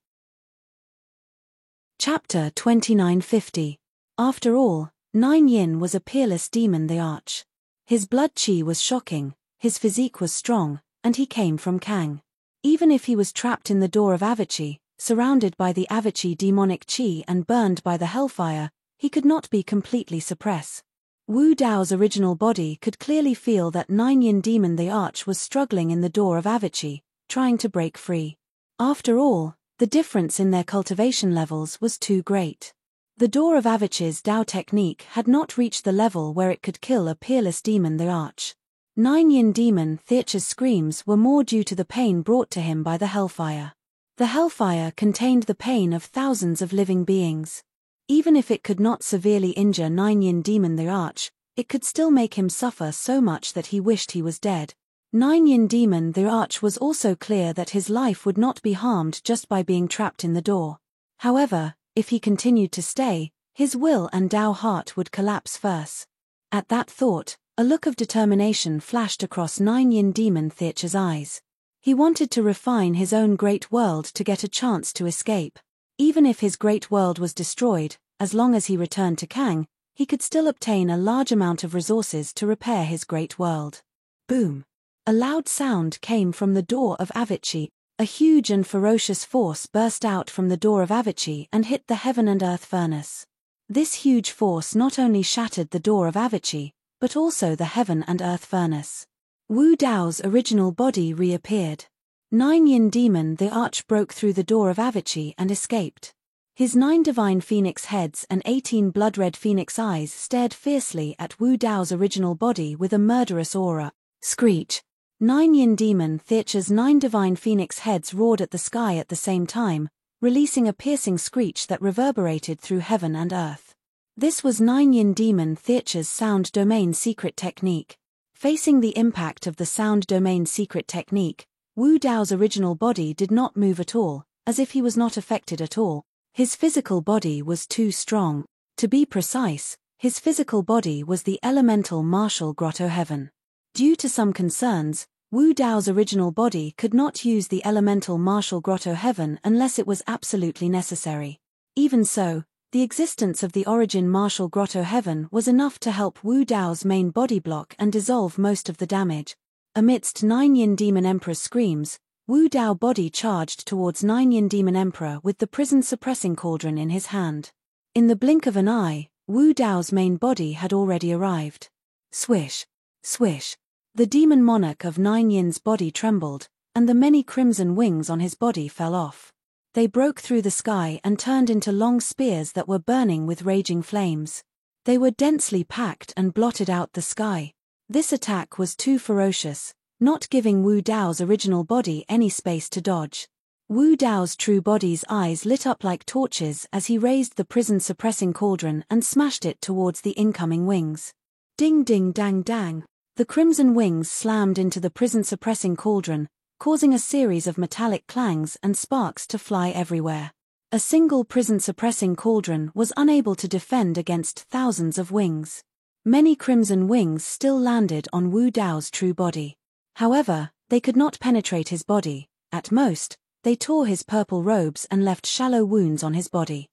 Chapter 2950. After all, Nine Yin was a peerless demon, the Arch. His blood chi was shocking, his physique was strong, and he came from Kang. Even if he was trapped in the door of Avici, surrounded by the Avici demonic chi and burned by the hellfire, he could not be completely suppressed. Wu Dao's original body could clearly feel that Nine-Yin Demon the Arch was struggling in the door of Avici, trying to break free. After all, the difference in their cultivation levels was too great. The door of Avici's Dao technique had not reached the level where it could kill a peerless demon the Arch. Nine-Yin Demon Theache's screams were more due to the pain brought to him by the hellfire. The hellfire contained the pain of thousands of living beings. Even if it could not severely injure Nine-Yin Demon the Arch, it could still make him suffer so much that he wished he was dead. Nine-Yin Demon the Arch was also clear that his life would not be harmed just by being trapped in the door. However, if he continued to stay, his will and Dao heart would collapse first. At that thought, a look of determination flashed across Nine-Yin Demon Theache's eyes. He wanted to refine his own great world to get a chance to escape. Even if his great world was destroyed, as long as he returned to Kang, he could still obtain a large amount of resources to repair his great world. Boom! A loud sound came from the door of Avici. A huge and ferocious force burst out from the door of Avici and hit the heaven and earth furnace. This huge force not only shattered the door of Avici, but also the heaven and earth furnace. Wu Dao's original body reappeared. Nine-Yin Demon the Arch broke through the door of Avici and escaped. His 9 divine phoenix heads and 18 blood-red phoenix eyes stared fiercely at Wu Dao's original body with a murderous aura. Screech! Nine-Yin Demon Theache's 9 divine phoenix heads roared at the sky at the same time, releasing a piercing screech that reverberated through heaven and earth. This was Nine-Yin Demon Theache's Sound Domain Secret Technique. Facing the impact of the Sound Domain Secret Technique, Wu Dao's original body did not move at all, as if he was not affected at all. His physical body was too strong. To be precise, his physical body was the elemental martial grotto heaven. Due to some concerns, Wu Dao's original body could not use the elemental martial grotto heaven unless it was absolutely necessary. Even so, the existence of the origin martial grotto heaven was enough to help Wu Dao's main body block and dissolve most of the damage. Amidst Nine-Yin Demon Emperor's screams, Wu Dao body charged towards Nine-Yin Demon Emperor with the prison suppressing cauldron in his hand. In the blink of an eye, Wu Dao's main body had already arrived. Swish! Swish! The demon monarch of Nine-Yin's body trembled, and the many crimson wings on his body fell off. They broke through the sky and turned into long spears that were burning with raging flames. They were densely packed and blotted out the sky. This attack was too ferocious, not giving Wu Dao's original body any space to dodge. Wu Dao's true body's eyes lit up like torches as he raised the prison-suppressing cauldron and smashed it towards the incoming wings. Ding ding dang dang. The crimson wings slammed into the prison-suppressing cauldron, causing a series of metallic clangs and sparks to fly everywhere. A single prison-suppressing cauldron was unable to defend against thousands of wings. Many crimson wings still landed on Wu Dao's true body. However, they could not penetrate his body. At most, they tore his purple robes and left shallow wounds on his body.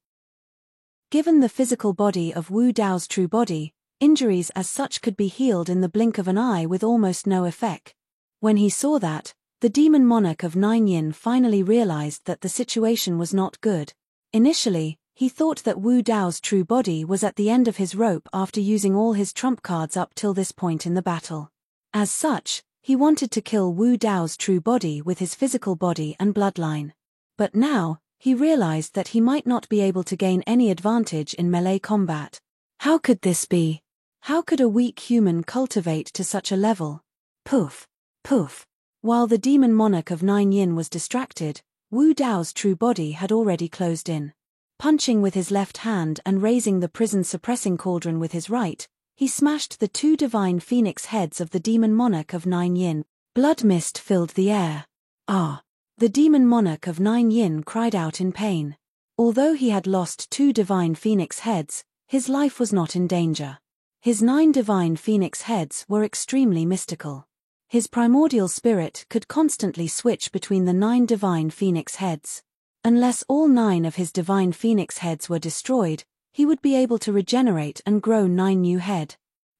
Given the physical body of Wu Dao's true body, injuries as such could be healed in the blink of an eye with almost no effect. When he saw that, the demon monarch of Nine-Yin finally realized that the situation was not good. Initially, he thought that Wu Dao's true body was at the end of his rope after using all his trump cards up till this point in the battle. As such, he wanted to kill Wu Dao's true body with his physical body and bloodline. But now, he realized that he might not be able to gain any advantage in melee combat. How could this be? How could a weak human cultivate to such a level? Poof! Poof! While the demon monarch of Nine-Yin was distracted, Wu Dao's true body had already closed in. Punching with his left hand and raising the prison-suppressing cauldron with his right, he smashed the 2 divine phoenix heads of the demon monarch of Nine Yin. Blood mist filled the air. Ah! The demon monarch of Nine Yin cried out in pain. Although he had lost 2 divine phoenix heads, his life was not in danger. His 9 divine phoenix heads were extremely mystical. His primordial spirit could constantly switch between the 9 divine phoenix heads. Unless all 9 of his divine phoenix heads were destroyed, he would be able to regenerate and grow 9 new head.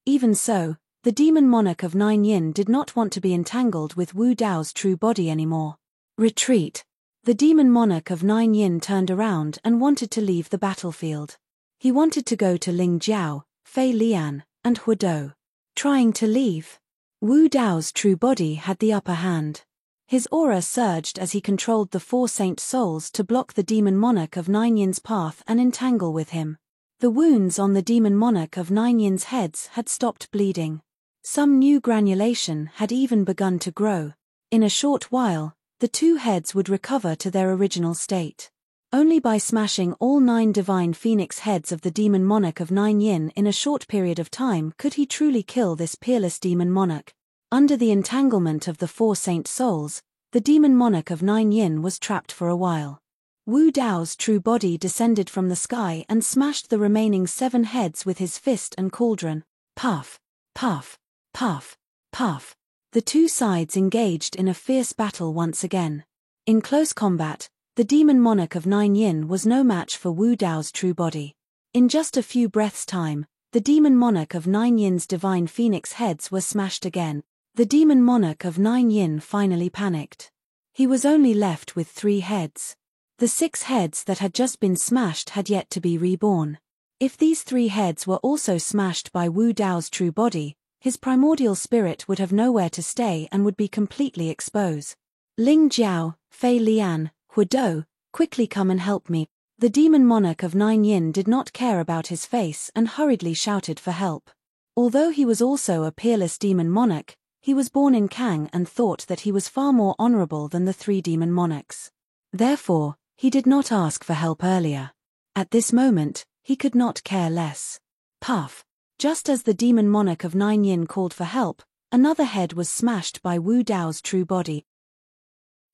Even so, the demon monarch of Nine Yin did not want to be entangled with Wu Dao's true body anymore. Retreat! The demon monarch of Nine Yin turned around and wanted to leave the battlefield. He wanted to go to Ling Jiao, Fei Lian, and Huodou. Trying to leave. Wu Dao's true body had the upper hand. His aura surged as he controlled the 4 saint souls to block the demon monarch of Nine Yin's path and entangle with him. The wounds on the demon monarch of Nine Yin's heads had stopped bleeding. Some new granulation had even begun to grow. In a short while, the 2 heads would recover to their original state. Only by smashing all 9 divine phoenix heads of the demon monarch of Nine Yin in a short period of time could he truly kill this peerless demon monarch. Under the entanglement of the 4 saint souls, the demon monarch of Nine Yin was trapped for a while. Wu Dao's true body descended from the sky and smashed the remaining 7 heads with his fist and cauldron. Puff, puff, puff, puff. The 2 sides engaged in a fierce battle once again. In close combat, the demon monarch of Nine Yin was no match for Wu Dao's true body. In just a few breaths' time, the demon monarch of Nine Yin's divine phoenix heads were smashed again. The demon monarch of Nine Yin finally panicked. He was only left with 3 heads. The 6 heads that had just been smashed had yet to be reborn. If these 3 heads were also smashed by Wu Dao's true body, his primordial spirit would have nowhere to stay and would be completely exposed. Ling Jiao, Fei Lian, Huodou, quickly come and help me. The demon monarch of Nine Yin did not care about his face and hurriedly shouted for help. Although he was also a peerless demon monarch, he was born in Kang and thought that he was far more honorable than the 3 demon monarchs. Therefore, he did not ask for help earlier. At this moment, he could not care less. Puff! Just as the demon monarch of Nine Yin called for help, another head was smashed by Wu Dao's true body.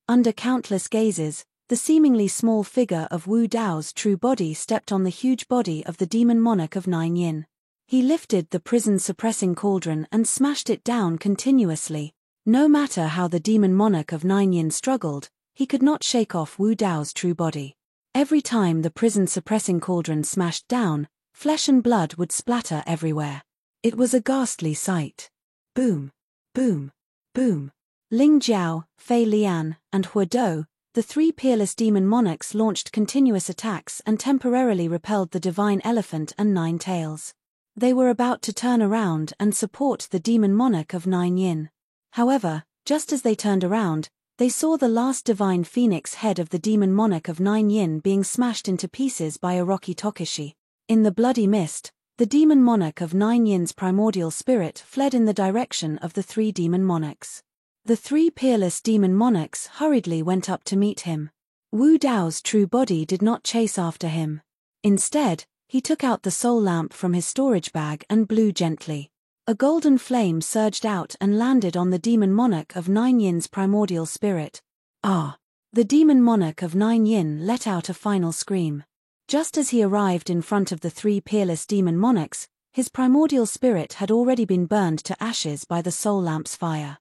Under countless gazes, the seemingly small figure of Wu Dao's true body stepped on the huge body of the demon monarch of Nine Yin. He lifted the prison-suppressing cauldron and smashed it down continuously. No matter how the demon monarch of Nine Yin struggled, he could not shake off Wu Dao's true body. Every time the prison-suppressing cauldron smashed down, flesh and blood would splatter everywhere. It was a ghastly sight. Boom, boom, boom. Ling Jiao, Fei Lian, and Huodou, the 3 peerless demon monarchs, launched continuous attacks and temporarily repelled the divine elephant and 9 tails. They were about to turn around and support the demon monarch of Nine Yin. However, just as they turned around, they saw the last divine phoenix head of the demon monarch of Nine Yin being smashed into pieces by Orochi Tokishi. In the bloody mist, the demon monarch of Nine Yin's primordial spirit fled in the direction of the 3 demon monarchs. The 3 peerless demon monarchs hurriedly went up to meet him. Wu Dao's true body did not chase after him. Instead, he took out the soul lamp from his storage bag and blew gently. A golden flame surged out and landed on the demon monarch of Nine Yin's primordial spirit. Ah! The demon monarch of Nine Yin let out a final scream. Just as he arrived in front of the 3 peerless demon monarchs, his primordial spirit had already been burned to ashes by the soul lamp's fire.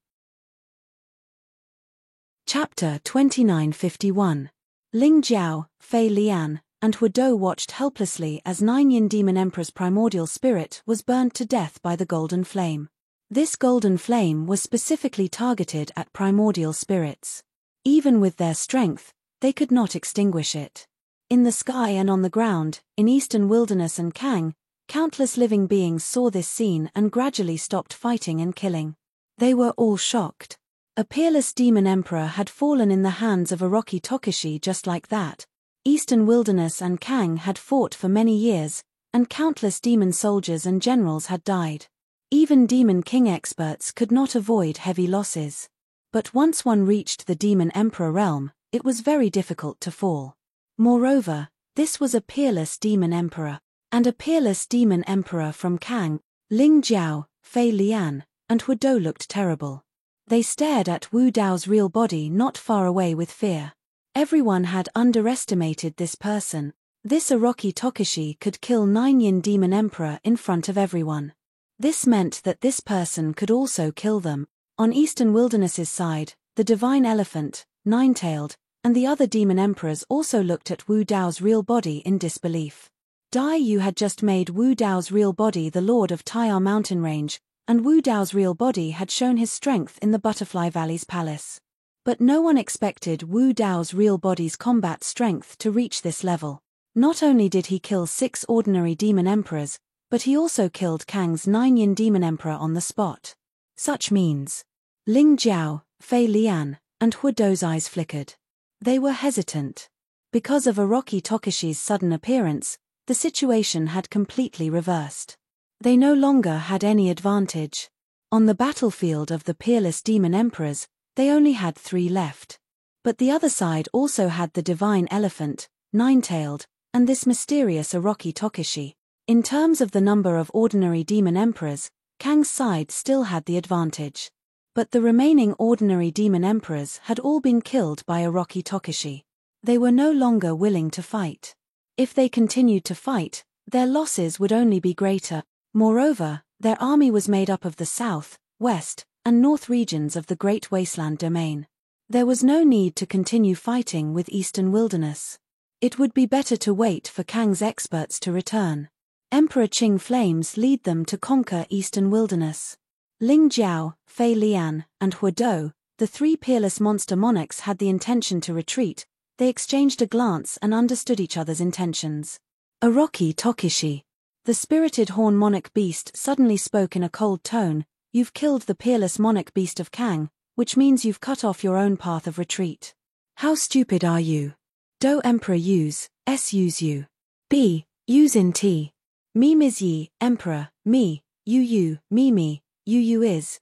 Chapter 2951. Ling Jiao, Fei Lian, and Huodou watched helplessly as Nine Yin Demon Emperor's primordial spirit was burnt to death by the golden flame. This golden flame was specifically targeted at primordial spirits. Even with their strength, they could not extinguish it. In the sky and on the ground, in Eastern Wilderness and Kang, countless living beings saw this scene and gradually stopped fighting and killing. They were all shocked. A peerless demon emperor had fallen in the hands of Orochi Tokishi just like that. Eastern Wilderness and Kang had fought for many years, and countless demon soldiers and generals had died. Even Demon King experts could not avoid heavy losses. But once one reached the Demon Emperor realm, it was very difficult to fall. Moreover, this was a peerless demon emperor, and a peerless demon emperor from Kang. Ling Jiao, Fei Lian, and Huidou looked terrible. They stared at Wu Dao's real body not far away with fear. Everyone had underestimated this person. This Orochi Tokushi could kill 9 Yin Demon Emperor in front of everyone. This meant that this person could also kill them. On Eastern Wilderness's side, the Divine Elephant, Nine-Tailed, and the other demon emperors also looked at Wu Dao's real body in disbelief. Dai Yu had just made Wu Dao's real body the lord of Tai'er mountain range, and Wu Dao's real body had shown his strength in the Butterfly Valley's palace. But no one expected Wu Dao's real body's combat strength to reach this level. Not only did he kill 6 ordinary demon emperors, but he also killed Kang's 9 Yin demon emperor on the spot. Such means. Ling Jiao, Fei Lian, and Huidou's eyes flickered. They were hesitant. Because of Orochi Tokushi's sudden appearance, the situation had completely reversed. They no longer had any advantage. On the battlefield of the peerless demon emperors, they only had 3 left. But the other side also had the Divine Elephant, Nine-Tailed, and this mysterious Orochi Tokushi. In terms of the number of ordinary demon emperors, Kang's side still had the advantage. But the remaining ordinary demon emperors had all been killed by Orochi Tokushi. They were no longer willing to fight. If they continued to fight, their losses would only be greater. Moreover, their army was made up of the south, west, and north regions of the Great Wasteland Domain. There was no need to continue fighting with Eastern Wilderness. It would be better to wait for Kang's experts to return. Emperor Qing Flames lead them to conquer Eastern Wilderness. Ling Jiao, Fei Lian, and Huidou, the 3 peerless monster monarchs, had the intention to retreat. They exchanged a glance and understood each other's intentions. Orochi Tokushi. The spirited horn monarch beast suddenly spoke in a cold tone. You've killed the peerless monarch beast of Kang, which means you've cut off your own path of retreat. How stupid are you? Do Emperor Use, S use you. B, use in T. Me is Yi, Emperor, me, you, me, you is,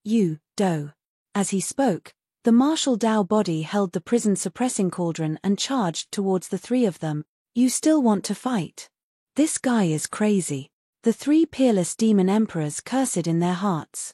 you, Do. As he spoke, the martial Dao body held the prison suppressing cauldron and charged towards the 3 of them. You still want to fight? This guy is crazy. The 3 peerless demon emperors cursed in their hearts.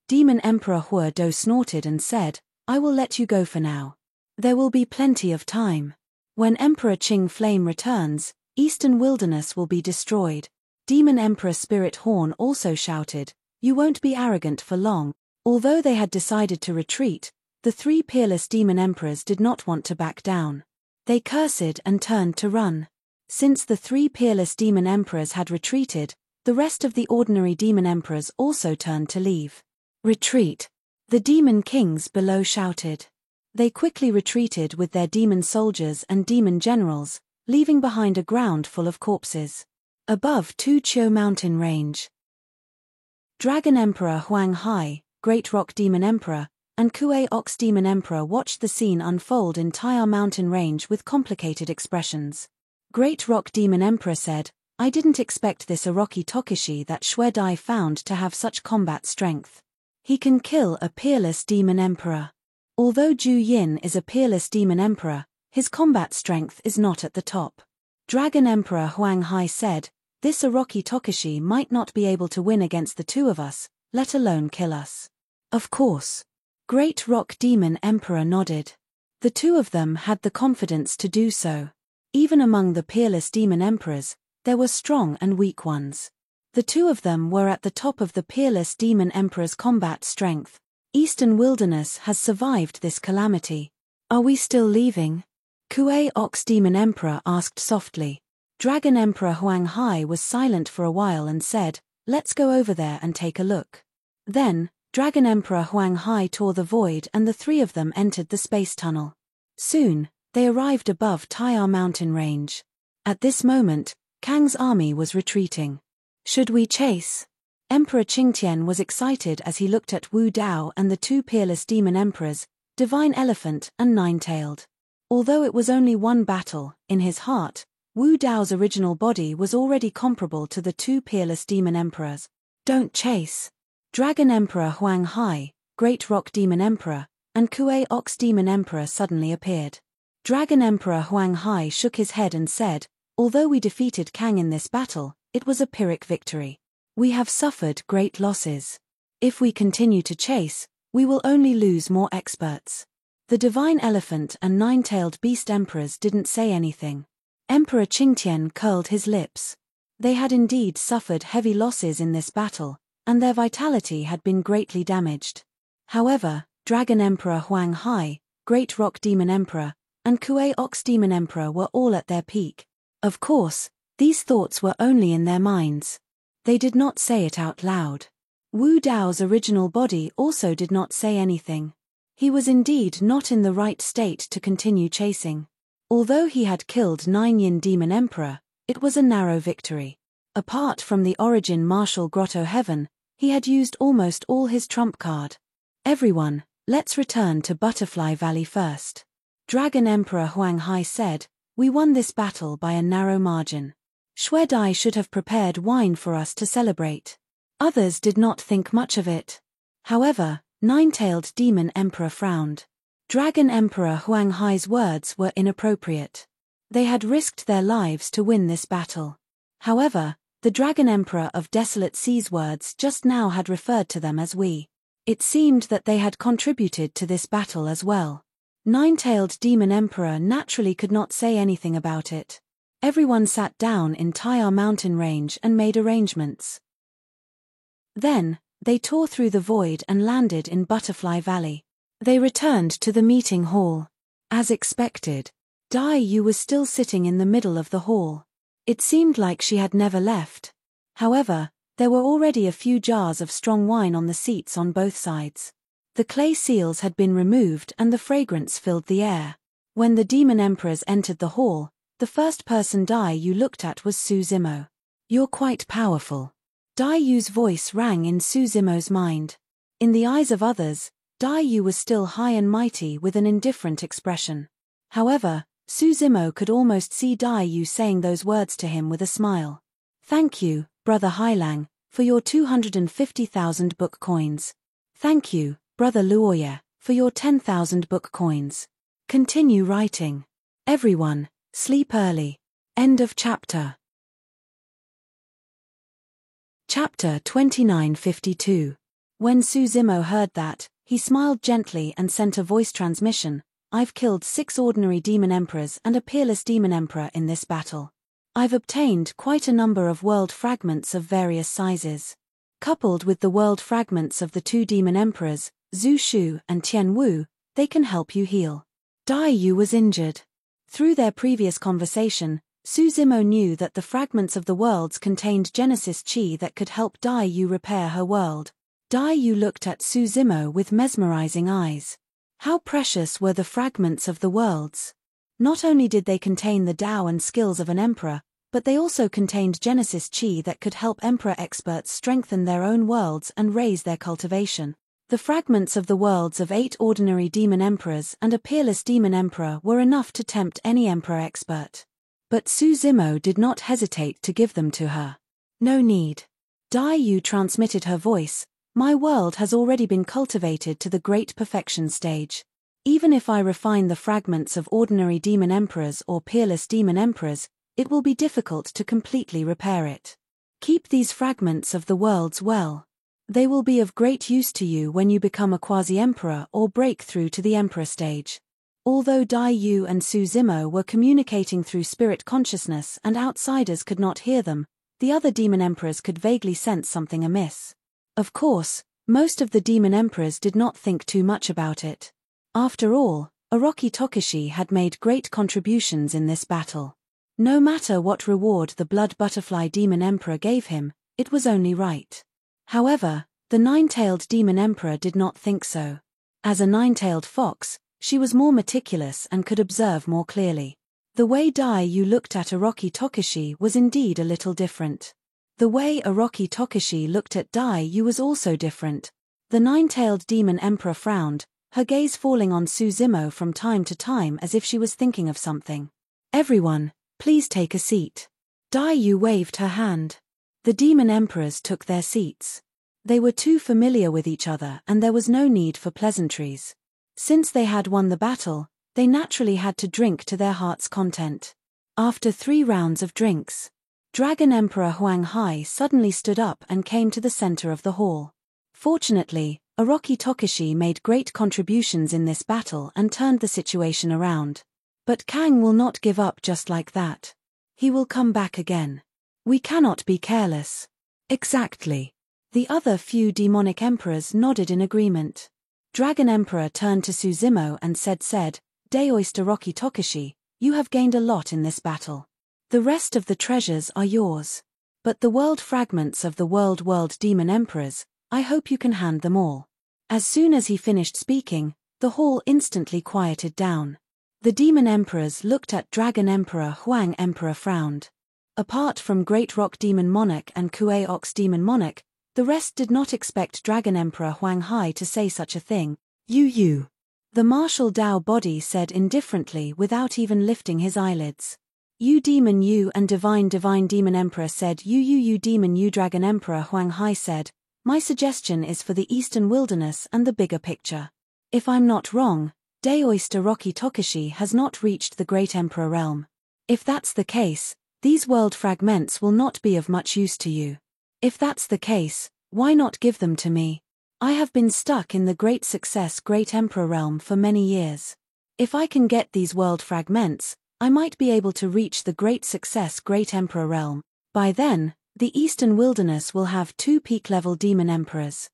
Demon Emperor Huidou snorted and said, I will let you go for now. There will be plenty of time. When Emperor Qing Flame returns, Eastern Wilderness will be destroyed. Demon Emperor Spirit Horn also shouted, you won't be arrogant for long. Although they had decided to retreat, the 3 peerless demon emperors did not want to back down. They cursed and turned to run. Since the 3 peerless demon emperors had retreated, the rest of the ordinary demon emperors also turned to leave. Retreat! The demon kings below shouted. They quickly retreated with their demon soldiers and demon generals, leaving behind a ground full of corpses. Above Tuqiu mountain range. Dragon Emperor Huang Hai, Great Rock Demon Emperor, and Kuei Ox Demon Emperor watched the scene unfold in Tai'er mountain range with complicated expressions. Great Rock Demon Emperor said, I didn't expect this Orochi Tokushi that Xue Dai found to have such combat strength. He can kill a peerless demon emperor. Although Zhu Yin is a peerless demon emperor, his combat strength is not at the top. Dragon Emperor Huang Hai said, this Orochi Tokushi might not be able to win against the 2 of us, let alone kill us. Of course. Great Rock Demon Emperor nodded. The 2 of them had the confidence to do so. Even among the peerless demon emperors, there were strong and weak ones. The 2 of them were at the top of the peerless demon emperor's combat strength. Eastern Wilderness has survived this calamity. Are we still leaving? Kuei Ox Demon Emperor asked softly. Dragon Emperor Huang Hai was silent for a while and said, let's go over there and take a look. Then, Dragon Emperor Huang Hai tore the void and the 3 of them entered the space tunnel. Soon, they arrived above Tai'er mountain range. At this moment, Kang's army was retreating. Should we chase? Emperor Qingtian was excited as he looked at Wu Dao and the 2 peerless demon emperors, Divine Elephant and Nine-Tailed. Although it was only one battle, in his heart, Wu Dao's original body was already comparable to the 2 peerless demon emperors. Don't chase. Dragon Emperor Huang Hai, Great Rock Demon Emperor, and Kuei Ox Demon Emperor suddenly appeared. Dragon Emperor Huang Hai shook his head and said, although we defeated Kang in this battle, it was a Pyrrhic victory. We have suffered great losses. If we continue to chase, we will only lose more experts. The divine elephant and nine-tailed beast emperors didn't say anything. Emperor Qingtian curled his lips. They had indeed suffered heavy losses in this battle, and their vitality had been greatly damaged. However, Dragon Emperor Huang Hai, Great Rock Demon Emperor, and Kuei Ox Demon Emperor were all at their peak. Of course, these thoughts were only in their minds. They did not say it out loud. Wu Dao's original body also did not say anything. He was indeed not in the right state to continue chasing. Although he had killed 9 Yin Demon Emperor, it was a narrow victory. Apart from the origin martial Grotto Heaven, he had used almost all his trump card. Everyone, let's return to Butterfly Valley first. Dragon Emperor Huang Hai said, we won this battle by a narrow margin. Xue Dai should have prepared wine for us to celebrate. Others did not think much of it. However, Nine-Tailed Demon Emperor frowned. Dragon Emperor Huang Hai's words were inappropriate. They had risked their lives to win this battle. However, the Dragon Emperor of Desolate Sea's words just now had referred to them as we. It seemed that they had contributed to this battle as well. Nine-Tailed Demon Emperor naturally could not say anything about it. Everyone sat down in Tayar mountain range and made arrangements. Then, they tore through the void and landed in Butterfly Valley. They returned to the meeting hall. As expected, Dai Yu was still sitting in the middle of the hall. It seemed like she had never left. However, there were already a few jars of strong wine on the seats on both sides. The clay seals had been removed and the fragrance filled the air. When the demon emperors entered the hall, the first person Dai Yu looked at was Su Zimo. You're quite powerful. Dai Yu's voice rang in Su Zimo's mind. In the eyes of others, Dai Yu was still high and mighty with an indifferent expression. However, Su Zimo could almost see Dai Yu saying those words to him with a smile. Thank you, Brother Hailang, for your 250,000 book coins. Thank you, Brother Luoye, for your 10,000 book coins. Continue writing. Everyone, sleep early. End of chapter. Chapter 2952. When Su Zimo heard that, he smiled gently and sent a voice transmission. I've killed 6 ordinary demon emperors and a peerless demon emperor in this battle. I've obtained quite a number of world fragments of various sizes. Coupled with the world fragments of the 2 demon emperors, Zhu Shu and Tian Wu, they can help you heal. Dai Yu was injured. Through their previous conversation, Su Zimo knew that the fragments of the worlds contained Genesis Qi that could help Dai Yu repair her world. Dai Yu looked at Su Zimo with mesmerizing eyes. How precious were the fragments of the worlds! Not only did they contain the Tao and skills of an emperor, but they also contained Genesis Qi that could help emperor experts strengthen their own worlds and raise their cultivation. The fragments of the worlds of 8 ordinary demon emperors and a peerless demon emperor were enough to tempt any emperor expert. But Su Zimo did not hesitate to give them to her. No need. Dai Yu transmitted her voice. My world has already been cultivated to the great perfection stage. Even if I refine the fragments of ordinary demon emperors or peerless demon emperors, it will be difficult to completely repair it. Keep these fragments of the worlds well. They will be of great use to you when you become a quasi-emperor or break through to the emperor stage. Although Dai Yu and Su Zimo were communicating through spirit consciousness and outsiders could not hear them, the other demon emperors could vaguely sense something amiss. Of course, most of the demon emperors did not think too much about it. After all, Orochi Tokishi had made great contributions in this battle. No matter what reward the Blood Butterfly Demon Emperor gave him, it was only right. However, the Nine-Tailed Demon Emperor did not think so. As a nine-tailed fox, she was more meticulous and could observe more clearly. The way Dai Yu looked at Orochi Tokishi was indeed a little different. The way Orochi Tokishi looked at Dai Yu was also different. The Nine-Tailed Demon Emperor frowned, her gaze falling on Su Zimo from time to time as if she was thinking of something. Everyone, please take a seat. Dai Yu waved her hand. The demon emperors took their seats. They were too familiar with each other and there was no need for pleasantries. Since they had won the battle, they naturally had to drink to their heart's content. After 3 rounds of drinks, Dragon Emperor Huang Hai suddenly stood up and came to the center of the hall. Fortunately, Orochi Tokishi made great contributions in this battle and turned the situation around. But Kang will not give up just like that. He will come back again. We cannot be careless. Exactly. The other few demonic emperors nodded in agreement. Dragon Emperor turned to Suzumo and said, Daoist Orochi Tokishi, you have gained a lot in this battle. The rest of the treasures are yours. But the world fragments of the world demon emperors, I hope you can hand them all. As soon as he finished speaking, the hall instantly quieted down. The demon emperors looked at Dragon Emperor Huang. Emperor frowned. Apart from Great Rock Demon Monarch and Kuei Ox Demon Monarch, the rest did not expect Dragon Emperor Huang Hai to say such a thing. You. The martial Dao body said indifferently without even lifting his eyelids. You demon you, and divine demon emperor said you demon you. Dragon Emperor Huang Hai said, my suggestion is for the Eastern Wilderness and the bigger picture. If I'm not wrong, Daoist Orochi Tokishi has not reached the Great Emperor realm. If that's the case, these world fragments will not be of much use to you. If that's the case, why not give them to me? I have been stuck in the Great Success Great Emperor realm for many years. If I can get these world fragments, I might be able to reach the Great Success Great Emperor realm. By then, the Eastern Wilderness will have 2 peak-level demon emperors.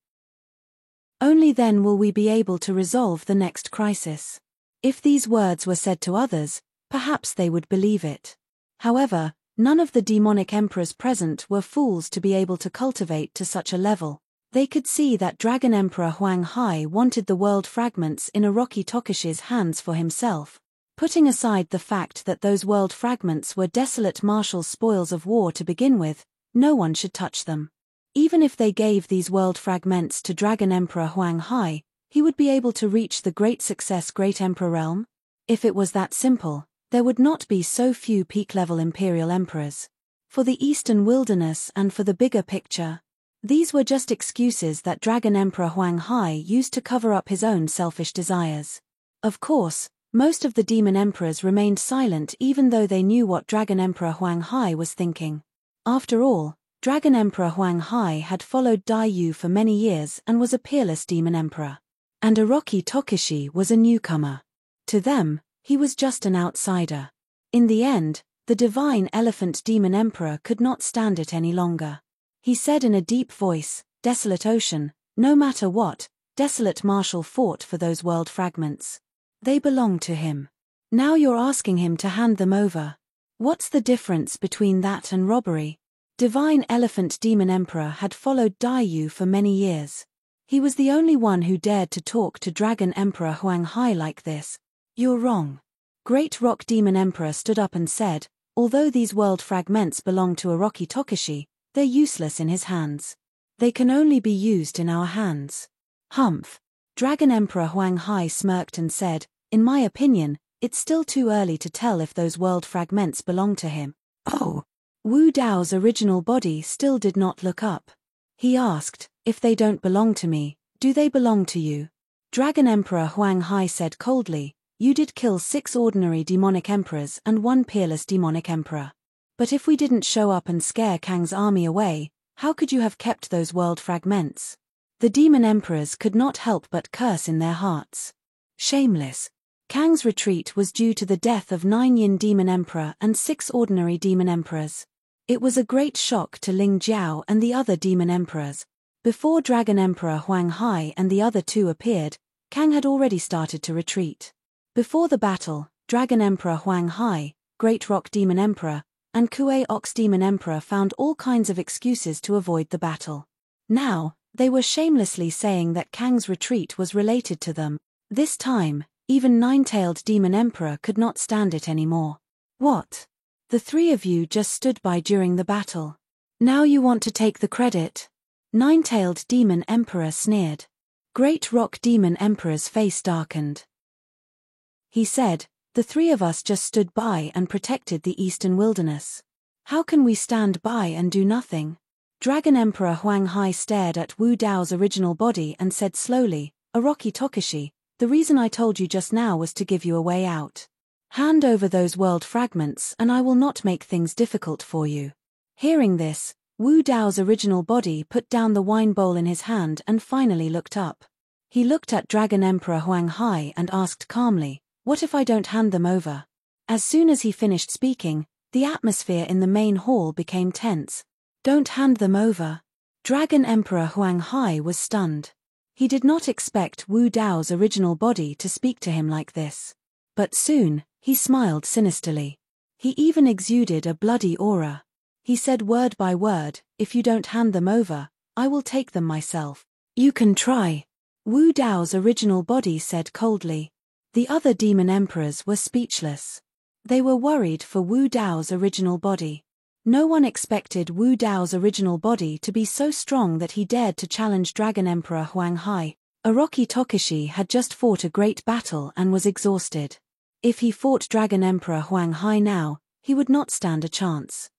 Only then will we be able to resolve the next crisis. If these words were said to others, perhaps they would believe it. However, none of the demonic emperors present were fools to be able to cultivate to such a level. They could see that Dragon Emperor Huang Hai wanted the world fragments in Orochi Tokishi's hands for himself. Putting aside the fact that those world fragments were desolate martial spoils of war to begin with, no one should touch them. Even if they gave these world fragments to Dragon Emperor Huang Hai, he would be able to reach the Great Success Great Emperor realm. If it was that simple, there would not be so few peak-level imperial emperors. For the Eastern Wilderness and for the bigger picture, these were just excuses that Dragon Emperor Huang Hai used to cover up his own selfish desires. Of course, most of the demon emperors remained silent even though they knew what Dragon Emperor Huang Hai was thinking. After all, Dragon Emperor Huang Hai had followed Dai Yu for many years and was a peerless demon emperor. And Orochi Tokishi was a newcomer. To them, he was just an outsider. In the end, the divine elephant demon emperor could not stand it any longer. He said in a deep voice, Desolate Ocean, no matter what, Desolate Marshal fought for those world fragments. They belong to him. Now you're asking him to hand them over. What's the difference between that and robbery? Divine Elephant Demon Emperor had followed Dai Yu for many years. He was the only one who dared to talk to Dragon Emperor Huang Hai like this. You're wrong. Great Rock Demon Emperor stood up and said, although these world fragments belong to Orochi Tokishi, they're useless in his hands. They can only be used in our hands. Humph. Dragon Emperor Huang Hai smirked and said, in my opinion, it's still too early to tell if those world fragments belong to him. Oh. Wu Dao's original body still did not look up. He asked, if they don't belong to me, do they belong to you? Dragon Emperor Huang Hai said coldly, you did kill 6 ordinary demonic emperors and 1 peerless demonic emperor. But if we didn't show up and scare Kang's army away, how could you have kept those world fragments? The demon emperors could not help but curse in their hearts. Shameless. Kang's retreat was due to the death of 9 Yin demon emperor and 6 ordinary demon emperors. It was a great shock to Ling Jiao and the other demon emperors. Before Dragon Emperor Huang Hai and the other 2 appeared, Kang had already started to retreat. Before the battle, Dragon Emperor Huang Hai, Great Rock Demon Emperor, and Kuei Ox Demon Emperor found all kinds of excuses to avoid the battle. Now, they were shamelessly saying that Kang's retreat was related to them. This time, even Nine-Tailed Demon Emperor could not stand it anymore. What? The 3 of you just stood by during the battle. Now you want to take the credit? Nine-Tailed Demon Emperor sneered. Great Rock Demon Emperor's face darkened. He said, the 3 of us just stood by and protected the Eastern Wilderness. How can we stand by and do nothing? Dragon Emperor Huang Hai stared at Wu Dao's original body and said slowly, Orochi Tokishi, the reason I told you just now was to give you a way out. Hand over those world fragments and I will not make things difficult for you. Hearing this, Wu Dao's original body put down the wine bowl in his hand and finally looked up. He looked at Dragon Emperor Huang Hai and asked calmly, "What if I don't hand them over?" As soon as he finished speaking, the atmosphere in the main hall became tense. "Don't hand them over." Dragon Emperor Huang Hai was stunned. He did not expect Wu Dao's original body to speak to him like this. But soon, he smiled sinisterly. He even exuded a bloody aura. He said word by word, "If you don't hand them over, I will take them myself." "You can try." Wu Dao's original body said coldly. The other demon emperors were speechless. They were worried for Wu Dao's original body. No one expected Wu Dao's original body to be so strong that he dared to challenge Dragon Emperor Huang Hai. Orochi Tokushi had just fought a great battle and was exhausted. If he fought Dragon Emperor Huang Hai now, he would not stand a chance.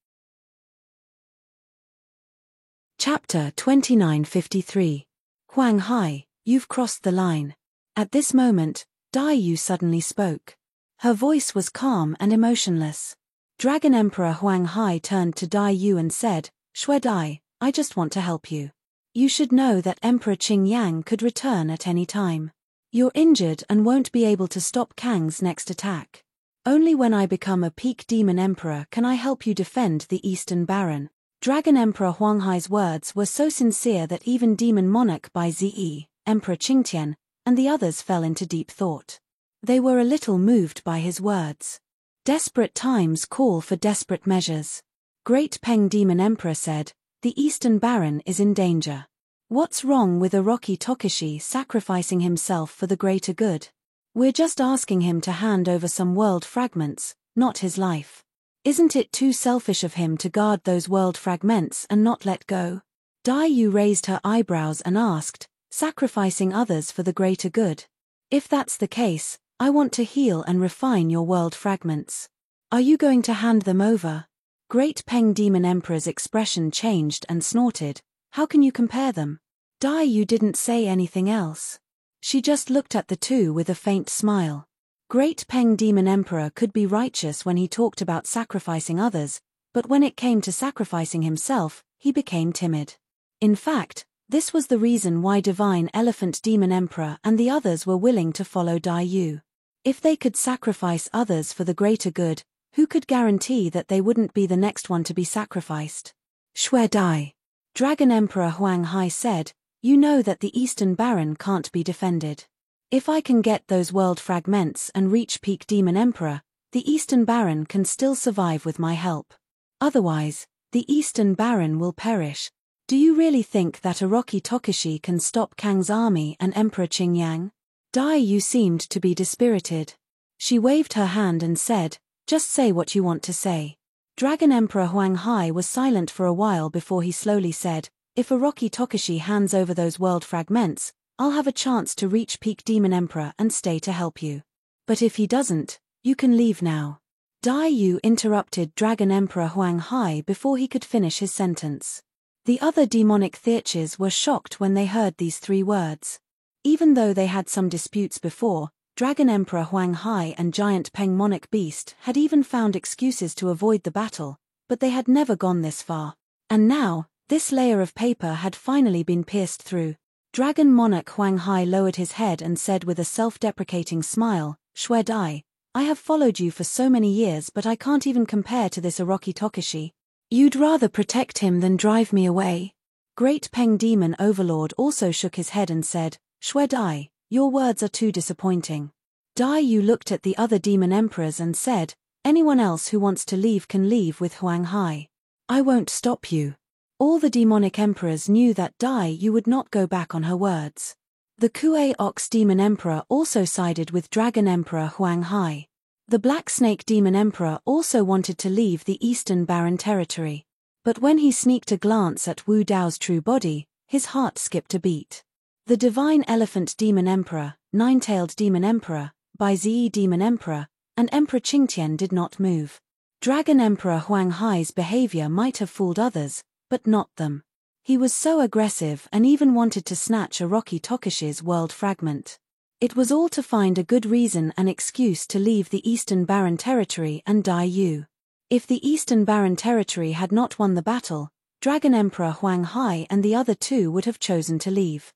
Chapter 2953. Huang Hai, you've crossed the line. At this moment, Dai Yu suddenly spoke. Her voice was calm and emotionless. Dragon Emperor Huang Hai turned to Dai Yu and said, "Shui Dai, I just want to help you. You should know that Emperor Qing Yang could return at any time. You're injured and won't be able to stop Kang's next attack. Only when I become a peak demon emperor can I help you defend the Eastern Baron." Dragon Emperor Huang Hai's words were so sincere that even Demon Monarch Bai Zi, Emperor Qingtian, and the others fell into deep thought. They were a little moved by his words. Desperate times call for desperate measures. Great Peng Demon Emperor said, "The Eastern Baron is in danger. What's wrong with Orochi Tokushi sacrificing himself for the greater good? We're just asking him to hand over some world fragments, not his life. Isn't it too selfish of him to guard those world fragments and not let go?" Dai Yu raised her eyebrows and asked, "Sacrificing others for the greater good? If that's the case, I want to heal and refine your world fragments. Are you going to hand them over?" Great Peng Demon Emperor's expression changed and snorted, "How can you compare them?" Dai Yu didn't say anything else. She just looked at the two with a faint smile. Great Peng Demon Emperor could be righteous when he talked about sacrificing others, but when it came to sacrificing himself, he became timid. In fact, this was the reason why Divine Elephant Demon Emperor and the others were willing to follow Dai Yu. If they could sacrifice others for the greater good, who could guarantee that they wouldn't be the next one to be sacrificed? "Shui Dai," Dragon Emperor Huang Hai said, "you know that the Eastern Baron can't be defended. If I can get those world fragments and reach peak Demon Emperor, the Eastern Baron can still survive with my help. Otherwise, the Eastern Baron will perish. Do you really think that Orochi Tokushi can stop Kang's army and Emperor Qing Yang?" Dai Yu seemed to be dispirited. She waved her hand and said, "Just say what you want to say." Dragon Emperor Huang Hai was silent for a while before he slowly said, "If Orochi Tokushi hands over those world fragments, I'll have a chance to reach peak Demon Emperor and stay to help you. But if he doesn't, you can leave now." Dai Yu interrupted Dragon Emperor Huang Hai before he could finish his sentence. The other demonic Theurges were shocked when they heard these three words. Even though they had some disputes before, Dragon Emperor Huang Hai and Giant Peng Monarch Beast had even found excuses to avoid the battle, but they had never gone this far. And now, this layer of paper had finally been pierced through. Dragon Monarch Huang Hai lowered his head and said with a self-deprecating smile, "Shui Dai, I have followed you for so many years, but I can't even compare to this Orochi Tokushi. You'd rather protect him than drive me away." Great Peng Demon Overlord also shook his head and said, "Shui Dai, your words are too disappointing." Dai Yu looked at the other demon emperors and said, "Anyone else who wants to leave can leave with Huang Hai. I won't stop you." All the demonic emperors knew that Dai Yu would not go back on her words. The Kuei Ox Demon Emperor also sided with Dragon Emperor Huang Hai. The Black Snake Demon Emperor also wanted to leave the Eastern Baron territory. But when he sneaked a glance at Wu Dao's true body, his heart skipped a beat. The Divine Elephant Demon Emperor, Nine-Tailed Demon Emperor, Bai Zi Demon Emperor, and Emperor Qingtian did not move. Dragon Emperor Huang Hai's behavior might have fooled others, but not them. He was so aggressive and even wanted to snatch Orochi Tokushi's world fragment. It was all to find a good reason and excuse to leave the Eastern Baron territory and Dai Yu. If the Eastern Barren Territory had not won the battle, Dragon Emperor Huang Hai and the other two would have chosen to leave.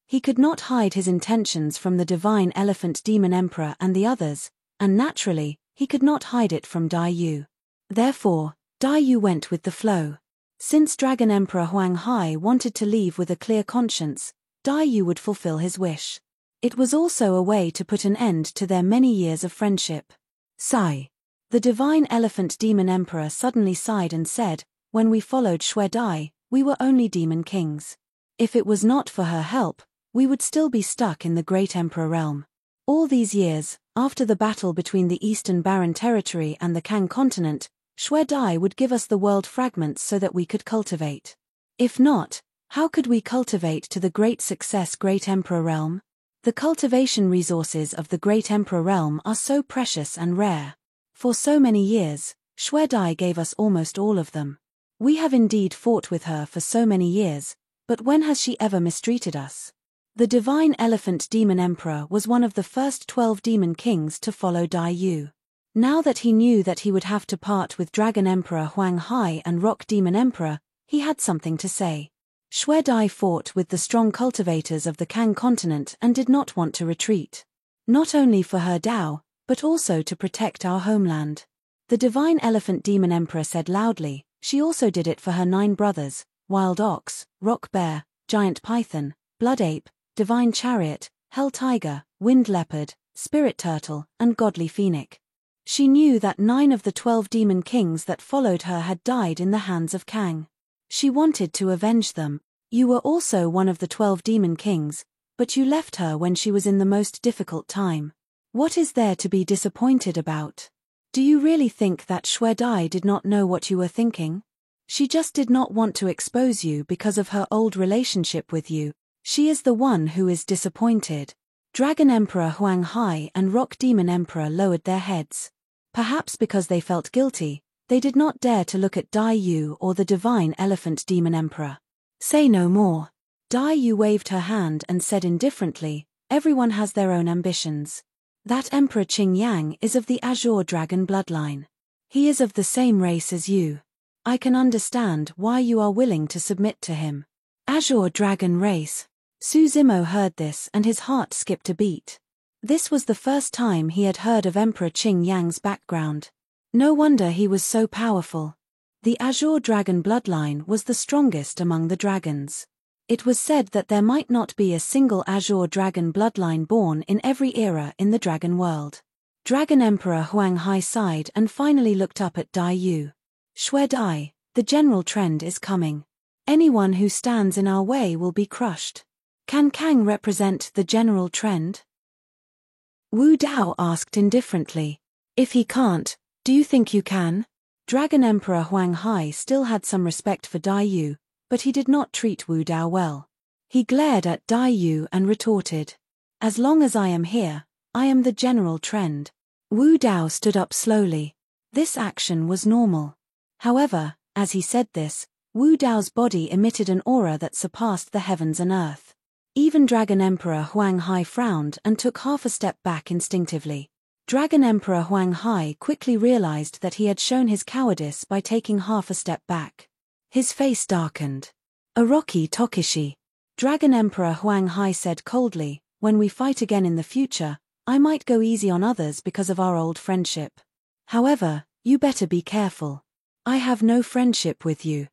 He could not hide his intentions from the Divine Elephant Demon Emperor and the others, and naturally, he could not hide it from Dai Yu. Therefore, Dai Yu went with the flow. Since Dragon Emperor Huang Hai wanted to leave with a clear conscience, Dai Yu would fulfill his wish. It was also a way to put an end to their many years of friendship. Sigh. The Divine Elephant Demon Emperor suddenly sighed and said, "When we followed Xue Dai, we were only demon kings. If it was not for her help, we would still be stuck in the Great Emperor realm. All these years, after the battle between the Eastern Barren Territory and the Kang continent, Xue Dai would give us the world fragments so that we could cultivate. If not, how could we cultivate to the great success Great Emperor realm? The cultivation resources of the Great Emperor realm are so precious and rare. For so many years, Xue Dai gave us almost all of them. We have indeed fought with her for so many years, but when has she ever mistreated us?" The Divine Elephant Demon Emperor was one of the first 12 demon kings to follow Dai Yu. Now that he knew that he would have to part with Dragon Emperor Huang Hai and Rock Demon Emperor, he had something to say. Xue Dai fought with the strong cultivators of the Kang continent and did not want to retreat. Not only for her Dao, but also to protect our homeland. The Divine Elephant Demon Emperor said loudly, she also did it for her 9 brothers, Wild Ox, Rock Bear, Giant Python, Blood Ape, Divine Chariot, Hell Tiger, Wind Leopard, Spirit Turtle, and Godly Phoenix. She knew that 9 of the 12 demon kings that followed her had died in the hands of Kang. She wanted to avenge them. "You were also one of the 12 demon kings, but you left her when she was in the most difficult time. What is there to be disappointed about? Do you really think that Xue Dai did not know what you were thinking? She just did not want to expose you because of her old relationship with you. She is the one who is disappointed." Dragon Emperor Huang Hai and Rock Demon Emperor lowered their heads. Perhaps because they felt guilty, they did not dare to look at Dai Yu or the Divine Elephant Demon Emperor. "Say no more." Dai Yu waved her hand and said indifferently, "Everyone has their own ambitions. That Emperor Qing Yang is of the Azure Dragon bloodline. He is of the same race as you. I can understand why you are willing to submit to him." Azure Dragon race. Su Zimo heard this and his heart skipped a beat. This was the first time he had heard of Emperor Qing Yang's background. No wonder he was so powerful. The Azure Dragon bloodline was the strongest among the dragons. It was said that there might not be a single Azure Dragon bloodline born in every era in the dragon world. Dragon Emperor Huang Hai sighed and finally looked up at Dai Yu. "Xue Dai, the general trend is coming. Anyone who stands in our way will be crushed. Can Kang represent the general trend?" Wu Dao asked indifferently. "If he can't, do you think you can?" Dragon Emperor Huang Hai still had some respect for Dai Yu, but he did not treat Wu Dao well. He glared at Dai Yu and retorted, "As long as I am here, I am the general trend." Wu Dao stood up slowly. This action was normal. However, as he said this, Wu Dao's body emitted an aura that surpassed the heavens and earth. Even Dragon Emperor Huang Hai frowned and took half a step back instinctively. Dragon Emperor Huang Hai quickly realized that he had shown his cowardice by taking half a step back. His face darkened. "Orochi Tokishi." Dragon Emperor Huang Hai said coldly, "When we fight again in the future, I might go easy on others because of our old friendship. However, you better be careful. I have no friendship with you."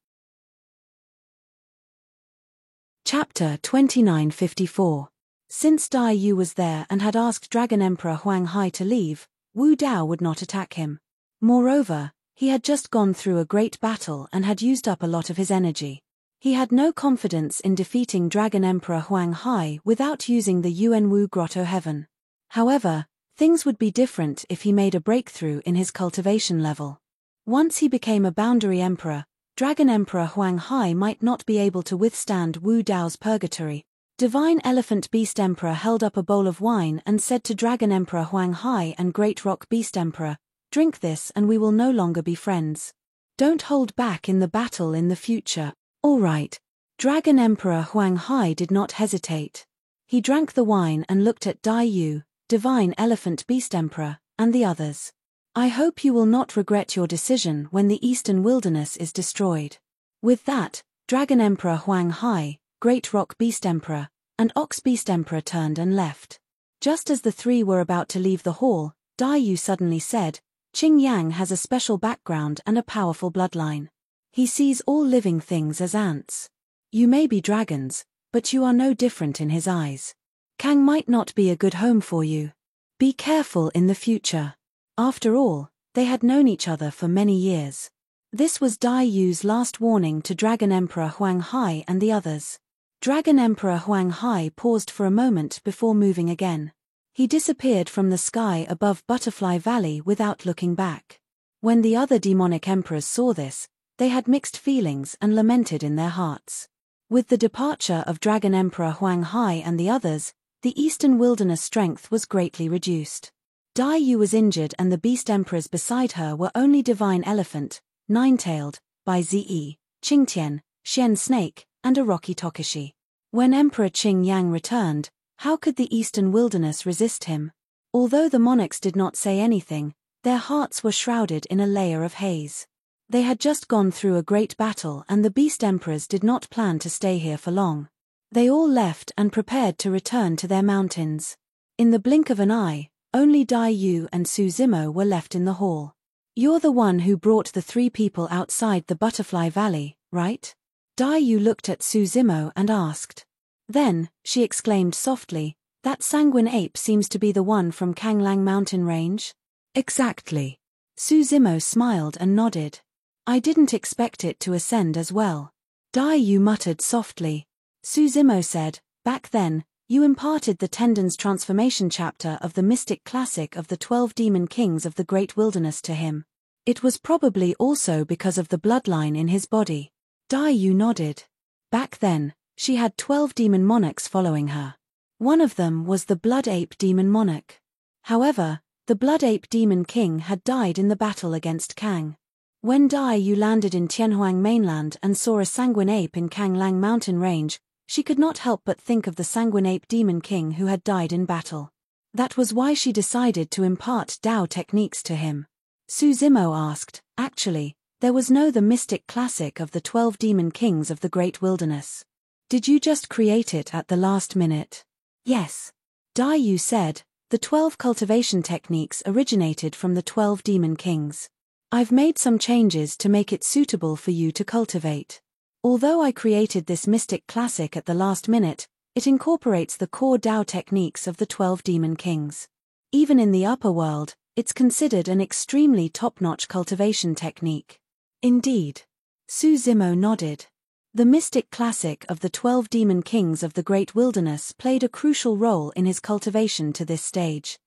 Chapter 2954. Since Dai Yu was there and had asked Dragon Emperor Huang Hai to leave, Wu Dao would not attack him. Moreover, he had just gone through a great battle and had used up a lot of his energy. He had no confidence in defeating Dragon Emperor Huang Hai without using the Yuanwu Grotto Heaven. However, things would be different if he made a breakthrough in his cultivation level. Once he became a boundary emperor, Dragon Emperor Huang Hai might not be able to withstand Wu Dao's purgatory. Divine Elephant Beast Emperor held up a bowl of wine and said to Dragon Emperor Huang Hai and Great Rock Beast Emperor, "Drink this and we will no longer be friends. Don't hold back in the battle in the future." "All right." Dragon Emperor Huang Hai did not hesitate. He drank the wine and looked at Dai Yu, Divine Elephant Beast Emperor, and the others. I hope you will not regret your decision when the Eastern Wilderness is destroyed. With that, Dragon Emperor Huang Hai, Great Rock Beast Emperor, and Ox Beast Emperor turned and left. Just as the three were about to leave the hall, Dai Yu suddenly said, Qing Yang has a special background and a powerful bloodline. He sees all living things as ants. You may be dragons, but you are no different in his eyes. Kang might not be a good home for you. Be careful in the future. After all, they had known each other for many years. This was Dai Yu's last warning to Dragon Emperor Huang Hai and the others. Dragon Emperor Huang Hai paused for a moment before moving again. He disappeared from the sky above Butterfly Valley without looking back. When the other demonic emperors saw this, they had mixed feelings and lamented in their hearts. With the departure of Dragon Emperor Huang Hai and the others, the Eastern Wilderness strength was greatly reduced. Dai Yu was injured and the beast emperors beside her were only Divine Elephant, Nine-Tailed, Bai Zi, Qingtian, Xian Snake, and Orochi Tokishi. When Emperor Qing Yang returned, how could the Eastern Wilderness resist him? Although the monarchs did not say anything, their hearts were shrouded in a layer of haze. They had just gone through a great battle and the beast emperors did not plan to stay here for long. They all left and prepared to return to their mountains. In the blink of an eye, only Dai Yu and Su Zimo were left in the hall. You're the one who brought the three people outside the Butterfly Valley, right? Dai Yu looked at Su Zimo and asked. Then, she exclaimed softly, that sanguine ape seems to be the one from Kanglang Mountain Range? Exactly. Su Zimo smiled and nodded. I didn't expect it to ascend as well. Dai Yu muttered softly. Su Zimo said, back then, you imparted the Tendon's transformation chapter of the mystic classic of the 12 demon kings of the Great Wilderness to him. It was probably also because of the bloodline in his body. Dai Yu nodded. Back then, she had 12 demon monarchs following her. One of them was the Blood Ape Demon Monarch. However, the Blood Ape Demon King had died in the battle against Kang. When Dai Yu landed in Tianhuang mainland and saw a sanguine ape in Kanglang Mountain Range, she could not help but think of the sanguine ape demon king who had died in battle. That was why she decided to impart Dao techniques to him. Su Zimo asked, actually, there was no the mystic classic of the 12 demon kings of the Great Wilderness. Did you just create it at the last minute? Yes. Dai Yu said, the 12 cultivation techniques originated from the 12 demon kings. I've made some changes to make it suitable for you to cultivate. Although I created this mystic classic at the last minute, it incorporates the core Dao techniques of the 12 demon kings. Even in the upper world, it's considered an extremely top-notch cultivation technique. Indeed. Su Zimo nodded. The mystic classic of the 12 demon kings of the Great Wilderness played a crucial role in his cultivation to this stage.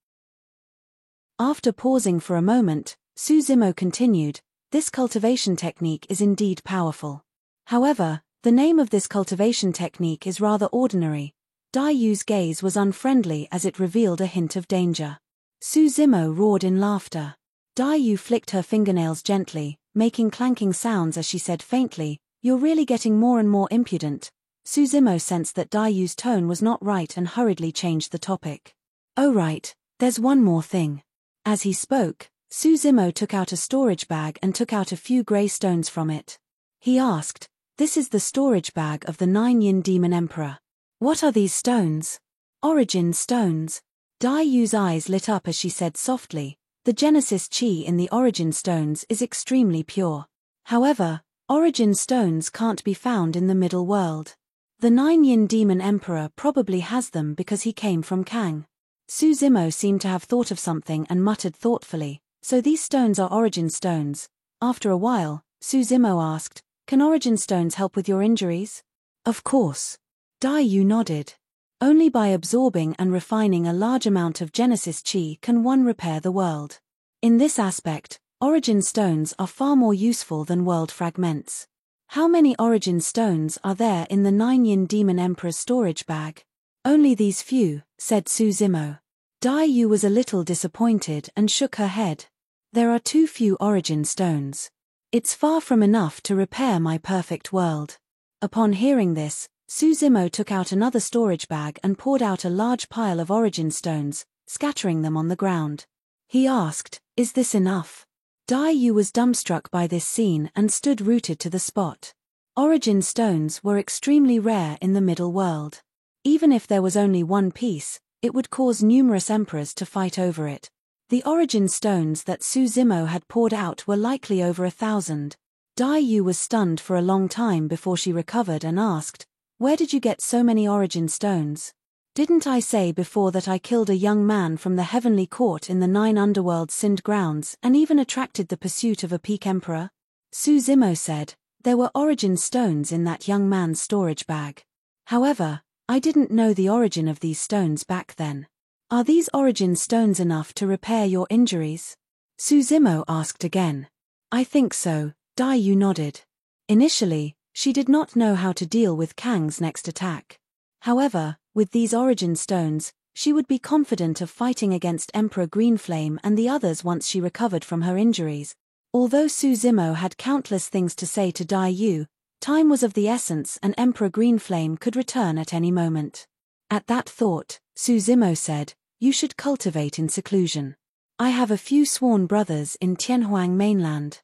After pausing for a moment, Su Zimo continued, this cultivation technique is indeed powerful. However, the name of this cultivation technique is rather ordinary. Dai Yu's gaze was unfriendly as it revealed a hint of danger. Su Zimo roared in laughter. Dai Yu flicked her fingernails gently, making clanking sounds as she said faintly, you're really getting more and more impudent. Su Zimo sensed that Dai Yu's tone was not right and hurriedly changed the topic. Oh right, there's one more thing. As he spoke, Su Zimo took out a storage bag and took out a few grey stones from it. He asked, this is the storage bag of the 9 Yin Demon Emperor. What are these stones? Origin stones. Dai Yu's eyes lit up as she said softly, the Genesis Chi in the Origin stones is extremely pure. However, Origin stones can't be found in the middle world. The 9 Yin Demon Emperor probably has them because he came from Kang. Su Zimo seemed to have thought of something and muttered thoughtfully, so these stones are Origin stones. After a while, Su Zimo asked, can Origin stones help with your injuries? Of course. Dai Yu nodded. Only by absorbing and refining a large amount of Genesis Chi can one repair the world. In this aspect, Origin stones are far more useful than world fragments. How many Origin stones are there in the 9 Yin Demon Emperor's storage bag? Only these few, said Su Zimo. Dai Yu was a little disappointed and shook her head. There are too few Origin stones. It's far from enough to repair my perfect world. Upon hearing this, Su Zimo took out another storage bag and poured out a large pile of Origin stones, scattering them on the ground. He asked, Is this enough? Dai Yu was dumbstruck by this scene and stood rooted to the spot. Origin stones were extremely rare in the middle world. Even if there was only one piece, it would cause numerous emperors to fight over it. The origin stones that Su Zimo had poured out were likely over 1,000. Dai Yu was stunned for a long time before she recovered and asked, "Where did you get so many origin stones? Didn't I say before that I killed a young man from the heavenly court in the 9 underworld Sind grounds and even attracted the pursuit of a peak emperor?" Su Zimo said, "There were origin stones in that young man's storage bag. However, I didn't know the origin of these stones back then. Are these origin stones enough to repair your injuries?" Su Zimo asked again. "I think so," Dai Yu nodded. Initially, she did not know how to deal with Kang's next attack. However, with these origin stones, she would be confident of fighting against Emperor Greenflame and the others once she recovered from her injuries. Although Su Zimo had countless things to say to Dai Yu, time was of the essence and Emperor Greenflame could return at any moment. At that thought, Su Zimo said, "You should cultivate in seclusion. I have a few sworn brothers in Tianhuang mainland.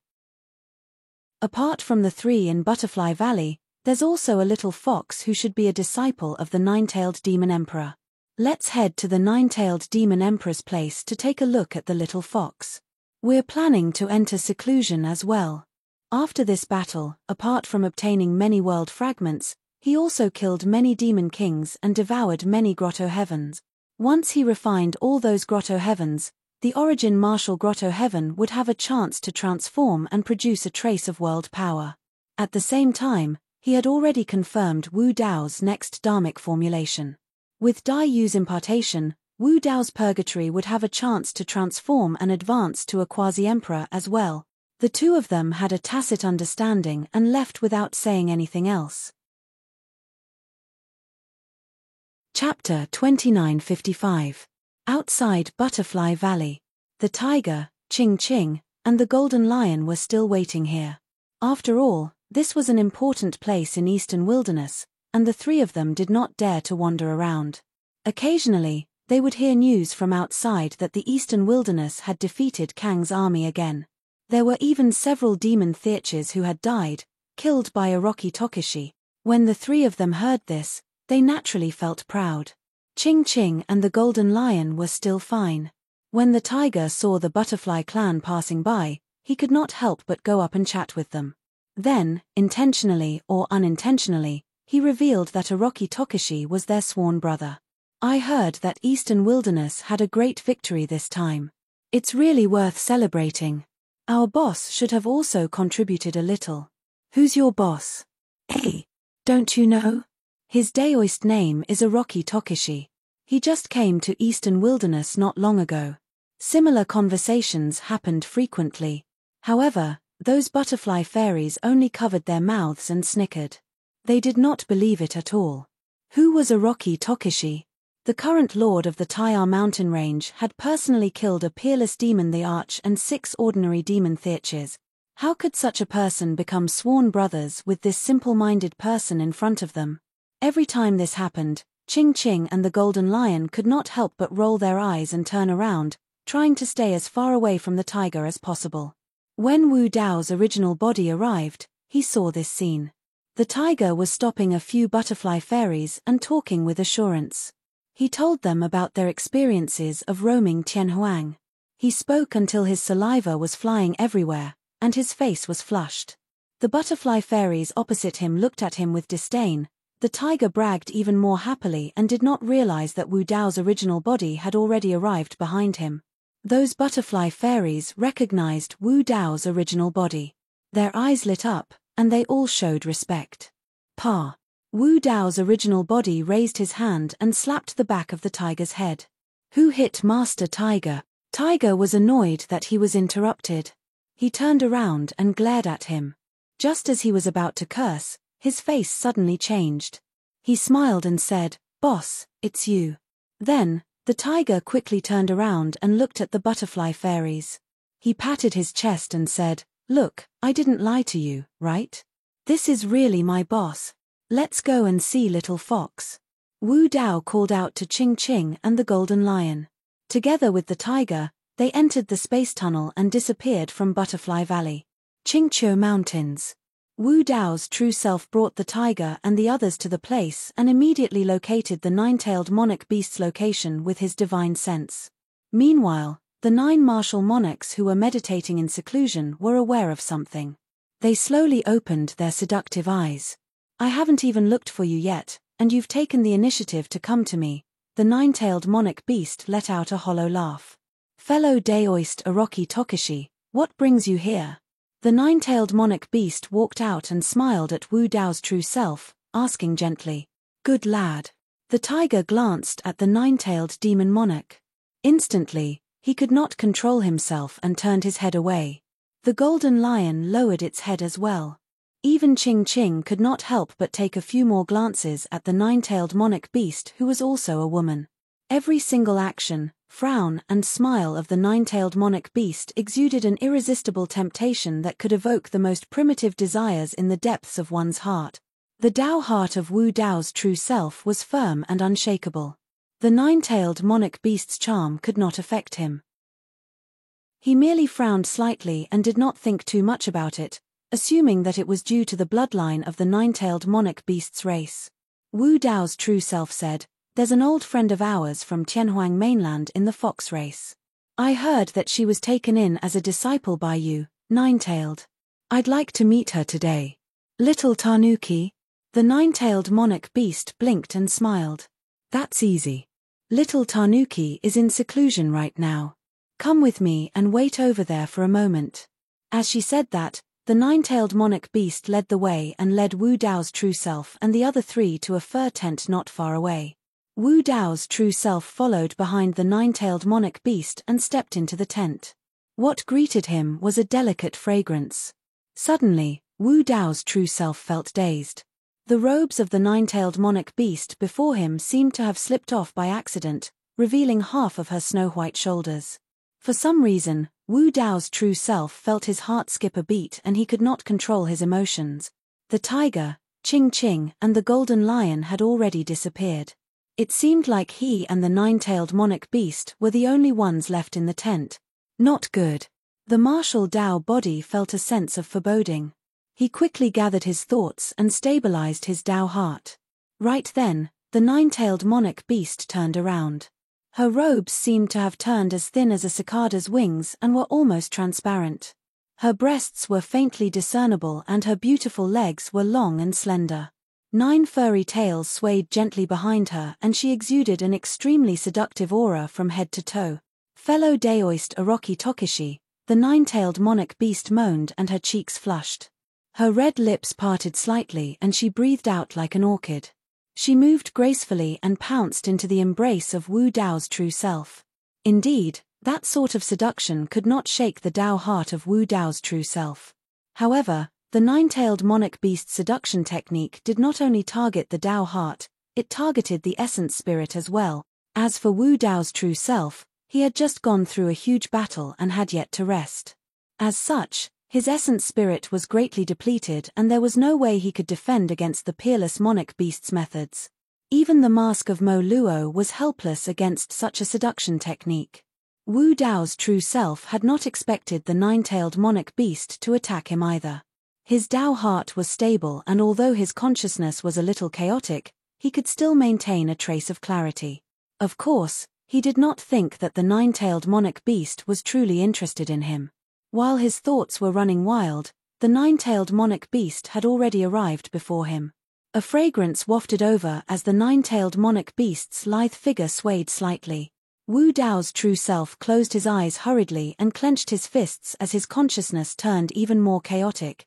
Apart from the 3 in Butterfly Valley, there's also a little fox who should be a disciple of the Nine-Tailed Demon Emperor. Let's head to the Nine-Tailed Demon Emperor's place to take a look at the little fox. We're planning to enter seclusion as well." After this battle, apart from obtaining many world fragments, he also killed many demon kings and devoured many grotto heavens. Once he refined all those grotto heavens, the origin martial grotto heaven would have a chance to transform and produce a trace of world power. At the same time, he had already confirmed Wu Dao's next dharmic formulation. With Dai Yu's impartation, Wu Dao's purgatory would have a chance to transform and advance to a quasi-emperor as well. The two of them had a tacit understanding and left without saying anything else. Chapter 2955. Outside Butterfly Valley. The tiger, Ching Ching, and the golden lion were still waiting here. After all, this was an important place in Eastern Wilderness, and the 3 of them did not dare to wander around. Occasionally, they would hear news from outside that the Eastern Wilderness had defeated Kang's army again. There were even several demon Theurges who had died, killed by Orochi Tokishi. When the 3 of them heard this, they naturally felt proud. Ching Ching and the golden lion were still fine. When the tiger saw the butterfly clan passing by, he could not help but go up and chat with them. Then, intentionally or unintentionally, he revealed that Orochi Tokishi was their sworn brother. "I heard that Eastern Wilderness had a great victory this time. It's really worth celebrating. Our boss should have also contributed a little." "Who's your boss?" "Hey, don't you know? His Daoist name is Orochi Tokishi. He just came to Eastern Wilderness not long ago." Similar conversations happened frequently. However, those butterfly fairies only covered their mouths and snickered. They did not believe it at all. Who was Orochi Tokishi? The current lord of the Taiar mountain range had personally killed a peerless demon the Arch and 6 ordinary demon Theurges. How could such a person become sworn brothers with this simple-minded person in front of them? Every time this happened, Ching Ching and the golden lion could not help but roll their eyes and turn around, trying to stay as far away from the tiger as possible. When Wu Dao's original body arrived, he saw this scene. The tiger was stopping a few butterfly fairies and talking with assurance. He told them about their experiences of roaming Tianhuang. He spoke until his saliva was flying everywhere, and his face was flushed. The butterfly fairies opposite him looked at him with disdain. The tiger bragged even more happily and did not realize that Wu Dao's original body had already arrived behind him. Those butterfly fairies recognized Wu Dao's original body. Their eyes lit up, and they all showed respect. "Pa." Wu Dao's original body raised his hand and slapped the back of the tiger's head. "Who hit Master Tiger?" Tiger was annoyed that he was interrupted. He turned around and glared at him. Just as he was about to curse, his face suddenly changed. He smiled and said, "Boss, it's you." Then, the tiger quickly turned around and looked at the butterfly fairies. He patted his chest and said, "Look, I didn't lie to you, right? This is really my boss. Let's go and see Little Fox." Wu Dao called out to Ching Ching and the golden lion. Together with the tiger, They entered the space tunnel and disappeared from Butterfly Valley. Qingqiu Mountains. Wu Dao's true self brought the tiger and the others to the place and immediately located the nine-tailed monarch beast's location with his divine sense. Meanwhile, the 9 martial monarchs who were meditating in seclusion were aware of something. They slowly opened their seductive eyes. "I haven't even looked for you yet, and you've taken the initiative to come to me." The nine-tailed monarch beast let out a hollow laugh. "Fellow Daoist Orochi Tokishi, what brings you here?" The nine-tailed monarch beast walked out and smiled at Wu Dao's true self, asking gently, "Good lad." The tiger glanced at the nine-tailed demon monarch. Instantly, he could not control himself and turned his head away. The golden lion lowered its head as well. Even Qing could not help but take a few more glances at the nine-tailed monarch beast, who was also a woman. Every single action, frown and smile of the nine-tailed monarch beast exuded an irresistible temptation that could evoke the most primitive desires in the depths of one's heart. The Dao heart of Wu Dao's true self was firm and unshakable. The nine-tailed monarch beast's charm could not affect him. He merely frowned slightly and did not think too much about it, assuming that it was due to the bloodline of the nine-tailed monarch beast's race. Wu Dao's true self said, "There's an old friend of ours from Tianhuang mainland in the fox race. I heard that she was taken in as a disciple by you, nine-tailed. I'd like to meet her today." "Little Tanuki?" The nine-tailed monarch beast blinked and smiled. "That's easy. Little Tanuki is in seclusion right now. Come with me and wait over there for a moment." As she said that, the nine-tailed monarch beast led the way and led Wu Dao's true self and the other 3 to a fur tent not far away. Wu Dao's true self followed behind the nine-tailed monarch beast and stepped into the tent. What greeted him was a delicate fragrance. Suddenly, Wu Dao's true self felt dazed. The robes of the nine-tailed monarch beast before him seemed to have slipped off by accident, revealing half of her snow-white shoulders. For some reason, Wu Dao's true self felt his heart skip a beat and he could not control his emotions. The tiger, Qing, and the golden lion had already disappeared. It seemed like he and the nine-tailed monarch beast were the only ones left in the tent. Not good. The martial Dao body felt a sense of foreboding. He quickly gathered his thoughts and stabilized his Dao heart. Right then, the nine-tailed monarch beast turned around. Her robes seemed to have turned as thin as a cicada's wings and were almost transparent. Her breasts were faintly discernible and her beautiful legs were long and slender. 9 furry tails swayed gently behind her and she exuded an extremely seductive aura from head to toe. "Fellow Daoist Orochi Tokishi," the nine-tailed monarch beast moaned and her cheeks flushed. Her red lips parted slightly and she breathed out like an orchid. She moved gracefully and pounced into the embrace of Wu Dao's true self. Indeed, that sort of seduction could not shake the Dao heart of Wu Dao's true self. However, the nine-tailed monarch beast's seduction technique did not only target the Dao heart, it targeted the essence spirit as well. As for Wu Dao's true self, he had just gone through a huge battle and had yet to rest. As such, his essence spirit was greatly depleted and there was no way he could defend against the peerless monarch beast's methods. Even the mask of Mo Luo was helpless against such a seduction technique. Wu Dao's true self had not expected the nine-tailed monarch beast to attack him either. His Dao heart was stable and although his consciousness was a little chaotic, he could still maintain a trace of clarity. Of course, he did not think that the nine-tailed monarch beast was truly interested in him. While his thoughts were running wild, the nine-tailed monarch beast had already arrived before him. A fragrance wafted over as the nine-tailed monarch beast's lithe figure swayed slightly. Wu Dao's true self closed his eyes hurriedly and clenched his fists as his consciousness turned even more chaotic.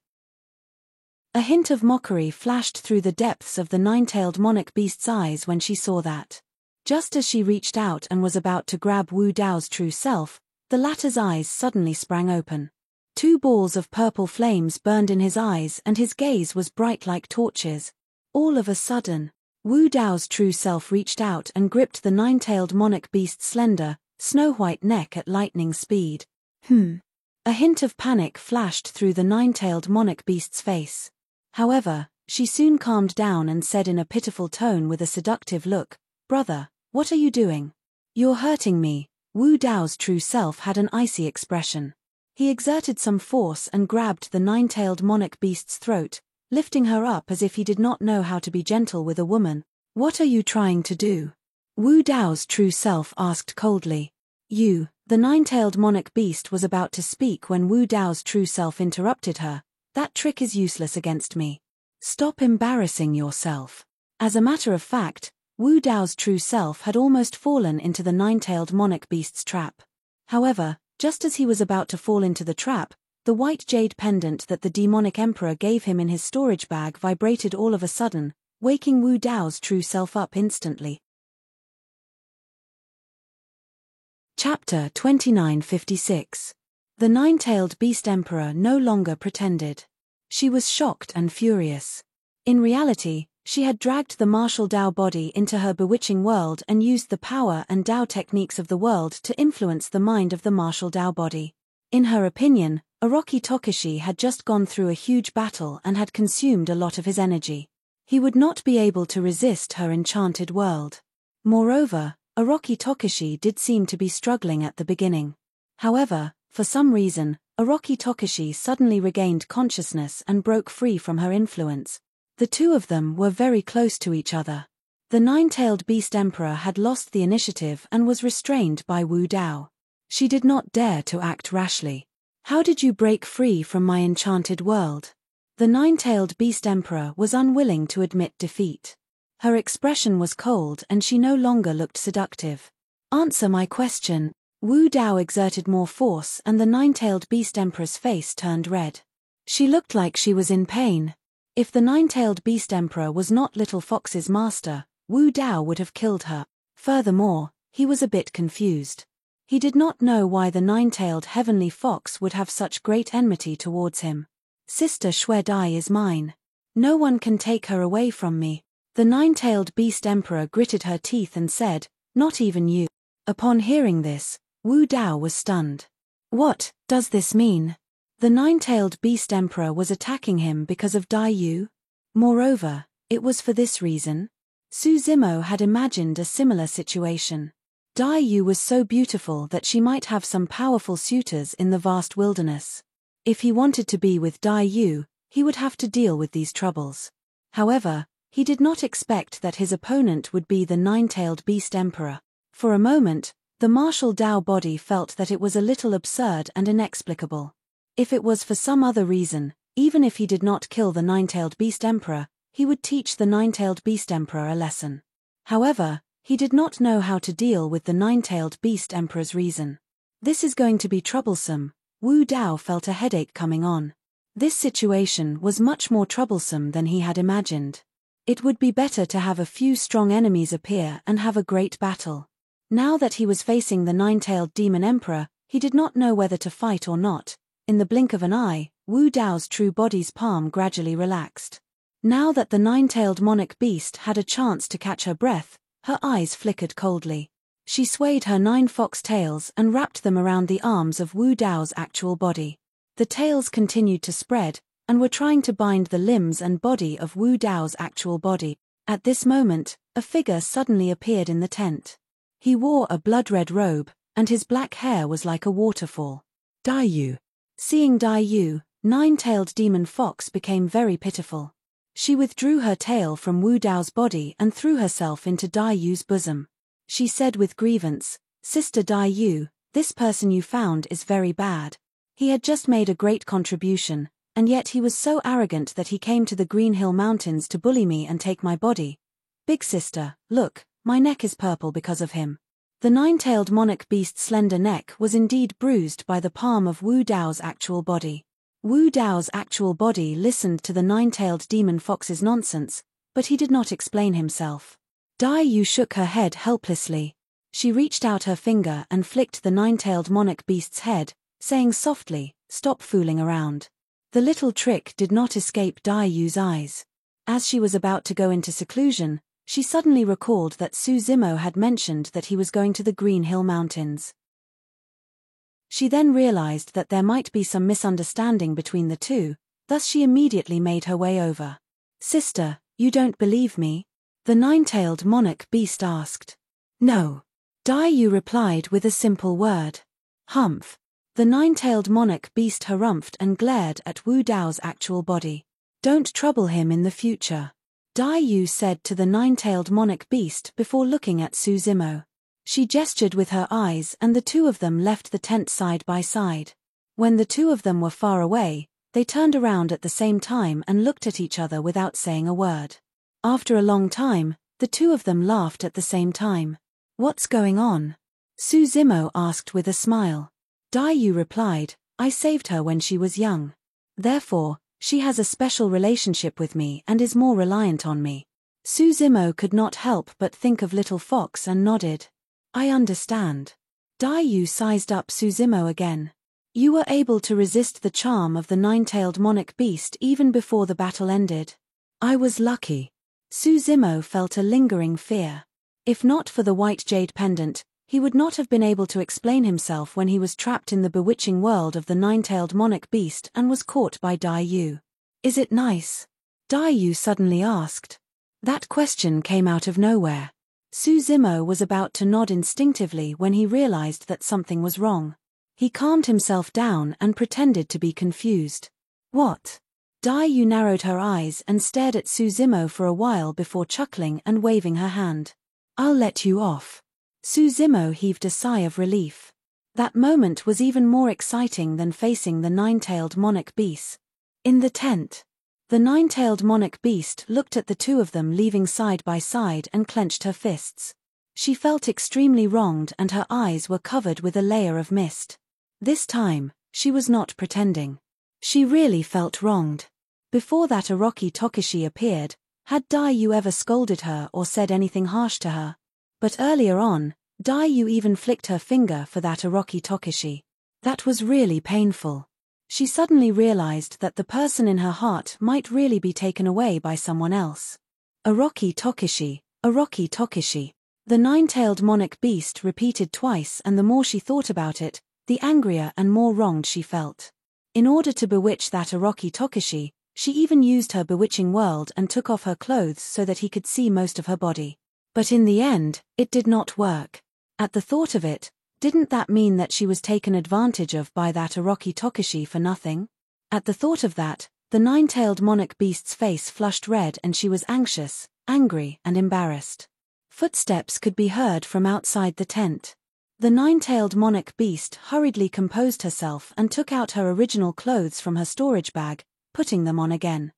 A hint of mockery flashed through the depths of the nine-tailed monarch beast's eyes when she saw that. Just as she reached out and was about to grab Wu Dao's true self, the latter's eyes suddenly sprang open. 2 balls of purple flames burned in his eyes and his gaze was bright like torches. All of a sudden, Wu Dao's true self reached out and gripped the nine-tailed monarch beast's slender, snow-white neck at lightning speed. A hint of panic flashed through the nine-tailed monarch beast's face. However, she soon calmed down and said in a pitiful tone with a seductive look, "Brother, what are you doing? You're hurting me." Wu Dao's true self had an icy expression. He exerted some force and grabbed the nine-tailed monarch beast's throat, lifting her up as if he did not know how to be gentle with a woman. "What are you trying to do?" Wu Dao's true self asked coldly. The nine-tailed monarch beast was about to speak when Wu Dao's true self interrupted her. "That trick is useless against me. Stop embarrassing yourself." As a matter of fact, Wu Dao's true self had almost fallen into the nine-tailed monarch beast's trap. However, just as he was about to fall into the trap, the white jade pendant that the demonic emperor gave him in his storage bag vibrated all of a sudden, waking Wu Dao's true self up instantly. Chapter 2956. The nine-tailed beast emperor no longer pretended. She was shocked and furious. In reality, she had dragged the martial Dao body into her bewitching world and used the power and Dao techniques of the world to influence the mind of the martial Dao body. In her opinion, Orochi Tokushi had just gone through a huge battle and had consumed a lot of his energy. He would not be able to resist her enchanted world. Moreover, Orochi Tokushi did seem to be struggling at the beginning. However, for some reason, Orochi Tokushi suddenly regained consciousness and broke free from her influence. The two of them were very close to each other. The nine-tailed beast emperor had lost the initiative and was restrained by Wu Dao. She did not dare to act rashly. "How did you break free from my enchanted world?" The nine-tailed beast emperor was unwilling to admit defeat. Her expression was cold and she no longer looked seductive. "Answer my question." Wu Dao exerted more force and the nine-tailed beast emperor's face turned red. She looked like she was in pain. If the nine-tailed beast emperor was not Little Fox's master, Wu Dao would have killed her. Furthermore, he was a bit confused. He did not know why the nine-tailed heavenly fox would have such great enmity towards him. "Sister Xue Dai is mine. No one can take her away from me." The nine-tailed beast emperor gritted her teeth and said, "Not even you." Upon hearing this, Wu Dao was stunned. What does this mean? The nine-tailed beast emperor was attacking him because of Dai Yu? Moreover, it was for this reason. Su Zimo had imagined a similar situation. Dai Yu was so beautiful that she might have some powerful suitors in the vast wilderness. If he wanted to be with Dai Yu, he would have to deal with these troubles. However, he did not expect that his opponent would be the nine-tailed beast emperor. For a moment, the martial Dao body felt that it was a little absurd and inexplicable. If it was for some other reason, even if he did not kill the nine-tailed beast emperor, he would teach the nine-tailed beast emperor a lesson. However, he did not know how to deal with the nine-tailed beast emperor's reason. This is going to be troublesome. Wu Dao felt a headache coming on. This situation was much more troublesome than he had imagined. It would be better to have a few strong enemies appear and have a great battle. Now that he was facing the nine-tailed demon emperor, he did not know whether to fight or not. In the blink of an eye, Wu Dao's true body's palm gradually relaxed. Now that the nine-tailed monarch beast had a chance to catch her breath, her eyes flickered coldly. She swayed her 9 fox tails and wrapped them around the arms of Wu Dao's actual body. The tails continued to spread, and were trying to bind the limbs and body of Wu Dao's actual body. At this moment, a figure suddenly appeared in the tent. He wore a blood-red robe, and his black hair was like a waterfall. Dai Yu. Seeing Dai Yu, nine-tailed demon fox became very pitiful. She withdrew her tail from Wu Dao's body and threw herself into Dai Yu's bosom. She said with grievance, "Sister Dai Yu, this person you found is very bad. He had just made a great contribution, and yet he was so arrogant that he came to the Green Hill Mountains to bully me and take my body. Big sister, look, my neck is purple because of him." The nine-tailed monarch beast's slender neck was indeed bruised by the palm of Wu Dao's actual body. Wu Dao's actual body listened to the nine-tailed demon fox's nonsense, but he did not explain himself. Dai Yu shook her head helplessly. She reached out her finger and flicked the nine-tailed monarch beast's head, saying softly, "Stop fooling around." The little trick did not escape Dai Yu's eyes. As she was about to go into seclusion, she suddenly recalled that Su Zimo had mentioned that he was going to the Green Hill Mountains. She then realized that there might be some misunderstanding between the two, thus she immediately made her way over. "Sister, you don't believe me?" the nine-tailed monarch beast asked. "No. Dai Yu replied with a simple word. Humph. The nine-tailed monarch beast harumphed and glared at Wu Dao's actual body. Don't trouble him in the future, Dai Yu said to the nine-tailed monarch beast before looking at Su Zimo. She gestured with her eyes and the two of them left the tent side by side. When the two of them were far away, they turned around at the same time and looked at each other without saying a word. After a long time, the two of them laughed at the same time. What's going on? Su Zimo asked with a smile. Dai Yu replied, I saved her when she was young. Therefore, she has a special relationship with me and is more reliant on me. Su Zimo could not help but think of Little Fox and nodded. I understand. Dai Yu sized up Su Zimo again. You were able to resist the charm of the nine-tailed monarch beast even before the battle ended. I was lucky. Su Zimo felt a lingering fear. If not for the white jade pendant, he would not have been able to explain himself when he was trapped in the bewitching world of the nine-tailed monarch beast and was caught by Dai Yu. Is it nice? Dai Yu suddenly asked. That question came out of nowhere. Su Zimo was about to nod instinctively when he realized that something was wrong. He calmed himself down and pretended to be confused. What? Dai Yu narrowed her eyes and stared at Su Zimo for a while before chuckling and waving her hand. I'll let you off. Su Zimo heaved a sigh of relief. That moment was even more exciting than facing the nine-tailed monarch beast. In the tent, the nine-tailed monarch beast looked at the two of them leaving side by side and clenched her fists. She felt extremely wronged and her eyes were covered with a layer of mist. This time, she was not pretending. She really felt wronged. Before that Orochi Tokishi appeared, had Dai Yu ever scolded her or said anything harsh to her? But earlier on, Dai Yu even flicked her finger for that Orochi Tokishi. That was really painful. She suddenly realized that the person in her heart might really be taken away by someone else. Orochi Tokishi, Orochi Tokishi. The nine-tailed monarch beast repeated twice, and the more she thought about it, the angrier and more wronged she felt. In order to bewitch that Orochi Tokishi, she even used her bewitching world and took off her clothes so that he could see most of her body. But in the end, it did not work. At the thought of it, didn't that mean that she was taken advantage of by that Orochi Tokishi for nothing? At the thought of that, the nine-tailed monarch beast's face flushed red and she was anxious, angry and embarrassed. Footsteps could be heard from outside the tent. The nine-tailed monarch beast hurriedly composed herself and took out her original clothes from her storage bag, putting them on again.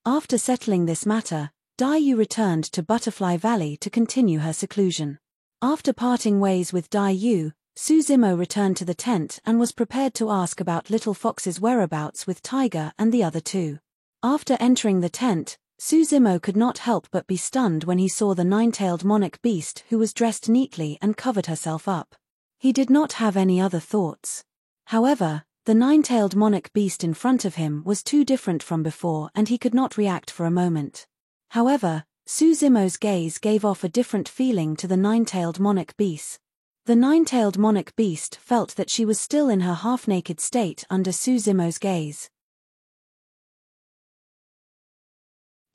After settling this matter, Dai Yu returned to Butterfly Valley to continue her seclusion. After parting ways with Dai Yu, Su Zimo returned to the tent and was prepared to ask about Little Fox's whereabouts with Tiger and the other two. After entering the tent, Su Zimo could not help but be stunned when he saw the nine-tailed monarch beast who was dressed neatly and covered herself up. He did not have any other thoughts. However, the nine-tailed monarch beast in front of him was too different from before and he could not react for a moment. However, Su Zimo's gaze gave off a different feeling to the nine-tailed monarch beast. The nine-tailed monarch beast felt that she was still in her half-naked state under Su Zimo's gaze.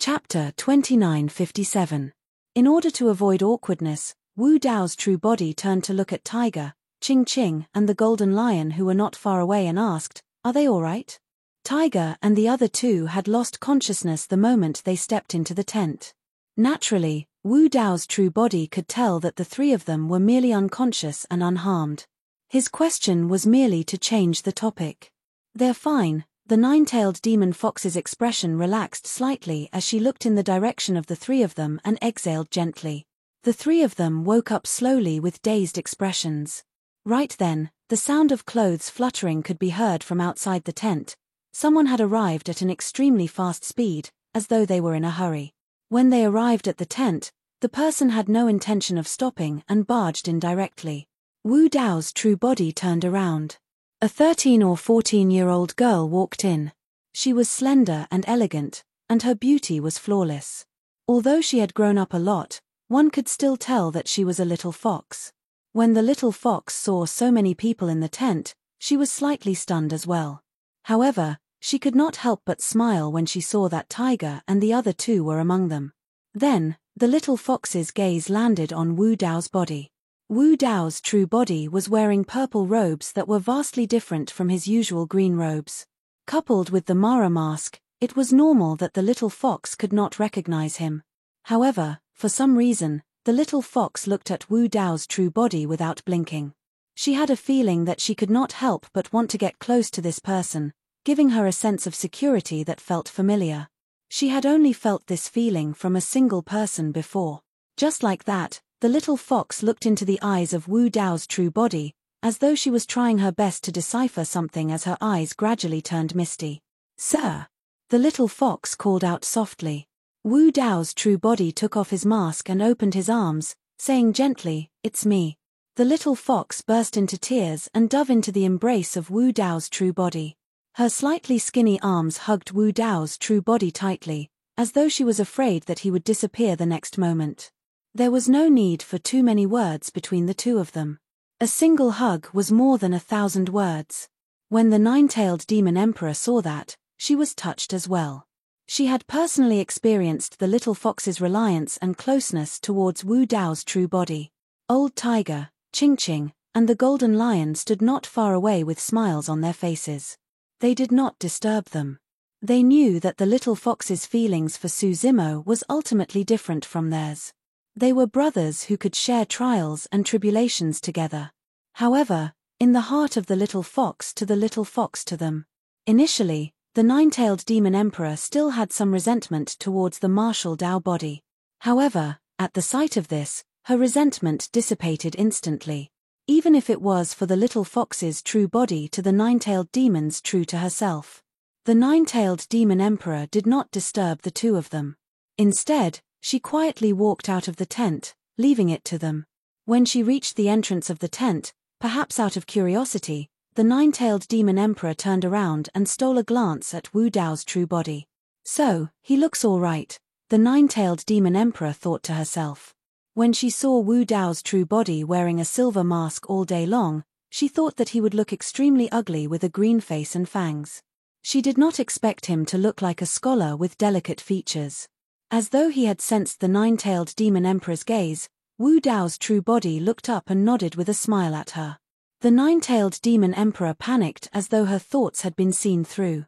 Chapter 2957. In order to avoid awkwardness, Wu Dao's true body turned to look at Tiger, Ching Ching and the golden lion who were not far away and asked, "Are they all right?" Tiger and the other two had lost consciousness the moment they stepped into the tent. Naturally, Wu Dao's true body could tell that the three of them were merely unconscious and unharmed. His question was merely to change the topic. "They're fine." The nine-tailed demon fox's expression relaxed slightly as she looked in the direction of the three of them and exhaled gently. The three of them woke up slowly with dazed expressions. Right then, the sound of clothes fluttering could be heard from outside the tent. Someone had arrived at an extremely fast speed, as though they were in a hurry. When they arrived at the tent, the person had no intention of stopping and barged in directly. Wu Dao's true body turned around. A 13 or 14-year-old girl walked in. She was slender and elegant, and her beauty was flawless. Although she had grown up a lot, one could still tell that she was a little fox. When the little fox saw so many people in the tent, she was slightly stunned as well. However, she could not help but smile when she saw that Tiger and the other two were among them. Then, The little fox's gaze landed on Wu Dao's body. Wu Dao's true body was wearing purple robes that were vastly different from his usual green robes. Coupled with the Mara mask, it was normal that the little fox could not recognize him. However, for some reason, the little fox looked at Wu Dao's true body without blinking. She had a feeling that she could not help but want to get close to this person, giving her a sense of security that felt familiar. She had only felt this feeling from a single person before. Just like that, the little fox looked into the eyes of Wu Dao's true body, as though she was trying her best to decipher something as her eyes gradually turned misty. "Sir!" the little fox called out softly. Wu Dao's true body took off his mask and opened his arms, saying gently, "It's me." The little fox burst into tears and dove into the embrace of Wu Dao's true body. Her slightly skinny arms hugged Wu Dao's true body tightly, as though she was afraid that he would disappear the next moment. There was no need for too many words between the two of them. A single hug was more than 1,000 words. When the nine-tailed demon emperor saw that, she was touched as well. She had personally experienced the little fox's reliance and closeness towards Wu Dao's true body. Old Tiger, Ching Ching, and the Golden Lion stood not far away with smiles on their faces. They did not disturb them. They knew that the little fox's feelings for Su Zimo was ultimately different from theirs. They were brothers who could share trials and tribulations together. However, in the heart of the little fox to them. Initially, the nine-tailed demon emperor still had some resentment towards the martial Dao body. However, at the sight of this, her resentment dissipated instantly. Even if it was for the little fox's true body to the nine-tailed demon's true to herself. The nine-tailed demon emperor did not disturb the two of them. Instead, she quietly walked out of the tent, leaving it to them. When she reached the entrance of the tent, perhaps out of curiosity, the nine-tailed demon emperor turned around and stole a glance at Wu Dao's true body. "So, he looks all right," the nine-tailed demon emperor thought to herself. When she saw Wu Dao's true body wearing a silver mask all day long, she thought that he would look extremely ugly with a green face and fangs. She did not expect him to look like a scholar with delicate features. As though he had sensed the nine-tailed demon emperor's gaze, Wu Dao's true body looked up and nodded with a smile at her. The nine-tailed demon emperor panicked as though her thoughts had been seen through.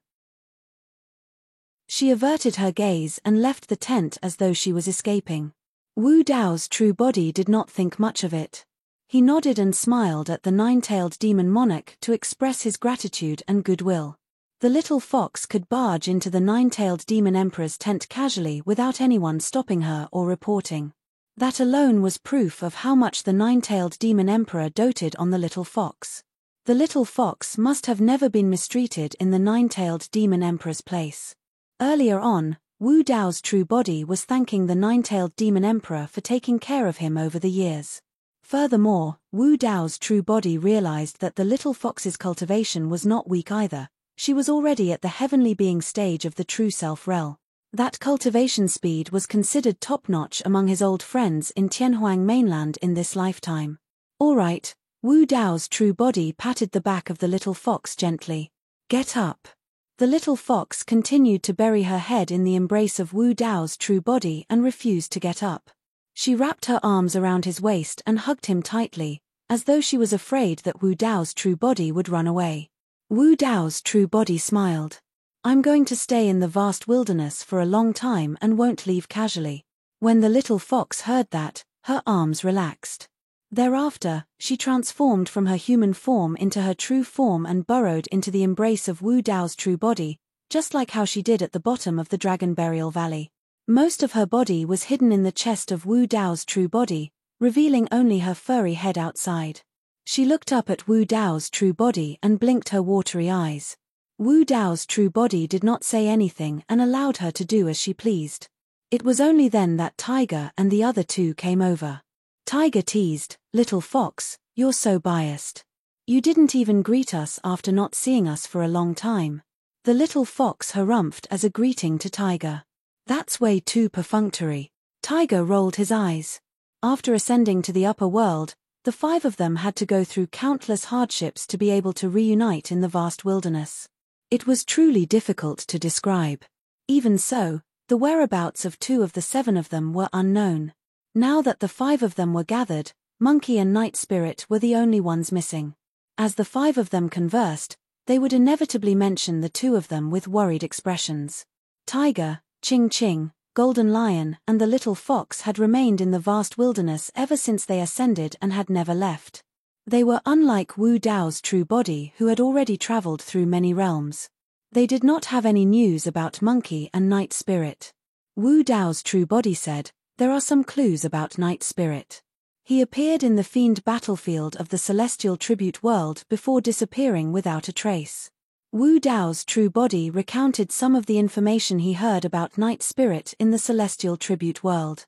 She averted her gaze and left the tent as though she was escaping. Wu Dao's true body did not think much of it. He nodded and smiled at the nine-tailed demon monarch to express his gratitude and goodwill. The little fox could barge into the nine-tailed demon emperor's tent casually without anyone stopping her or reporting. That alone was proof of how much the nine-tailed demon emperor doted on the little fox. The little fox must have never been mistreated in the nine-tailed demon emperor's place. Earlier on, Wu Dao's true body was thanking the nine-tailed demon emperor for taking care of him over the years. Furthermore, Wu Dao's true body realized that the little fox's cultivation was not weak either. She was already at the heavenly being stage of the true self realm. That cultivation speed was considered top-notch among his old friends in Tianhuang mainland in this lifetime. "All right," Wu Dao's true body patted the back of the little fox gently. "Get up." The little fox continued to bury her head in the embrace of Wu Dao's true body and refused to get up. She wrapped her arms around his waist and hugged him tightly, as though she was afraid that Wu Dao's true body would run away. Wu Dao's true body smiled. "I'm going to stay in the vast wilderness for a long time and won't leave casually." When the little fox heard that, her arms relaxed. Thereafter, she transformed from her human form into her true form and burrowed into the embrace of Wu Dao's true body, just like how she did at the bottom of the Dragon Burial Valley. Most of her body was hidden in the chest of Wu Dao's true body, revealing only her furry head outside. She looked up at Wu Dao's true body and blinked her watery eyes. Wu Dao's true body did not say anything and allowed her to do as she pleased. It was only then that Tiger and the other two came over. Tiger teased, "Little fox, you're so biased. You didn't even greet us after not seeing us for a long time." The little fox harumphed as a greeting to Tiger. "That's way too perfunctory." Tiger rolled his eyes. After ascending to the upper world, the five of them had to go through countless hardships to be able to reunite in the vast wilderness. It was truly difficult to describe. Even so, The whereabouts of 2 of the 7 of them were unknown. Now that the 5 of them were gathered, Monkey and Night Spirit were the only ones missing. As the 5 of them conversed, they would inevitably mention the 2 of them with worried expressions. Tiger, Ching Ching, Golden Lion, and the little fox had remained in the vast wilderness ever since they ascended and had never left. They were unlike Wu Dao's true body, who had already traveled through many realms. They did not have any news about Monkey and Night Spirit. Wu Dao's true body said, "There are some clues about Night Spirit. He appeared in the fiend battlefield of the celestial tribute world before disappearing without a trace." Wu Dao's true body recounted some of the information he heard about Night Spirit in the celestial tribute world.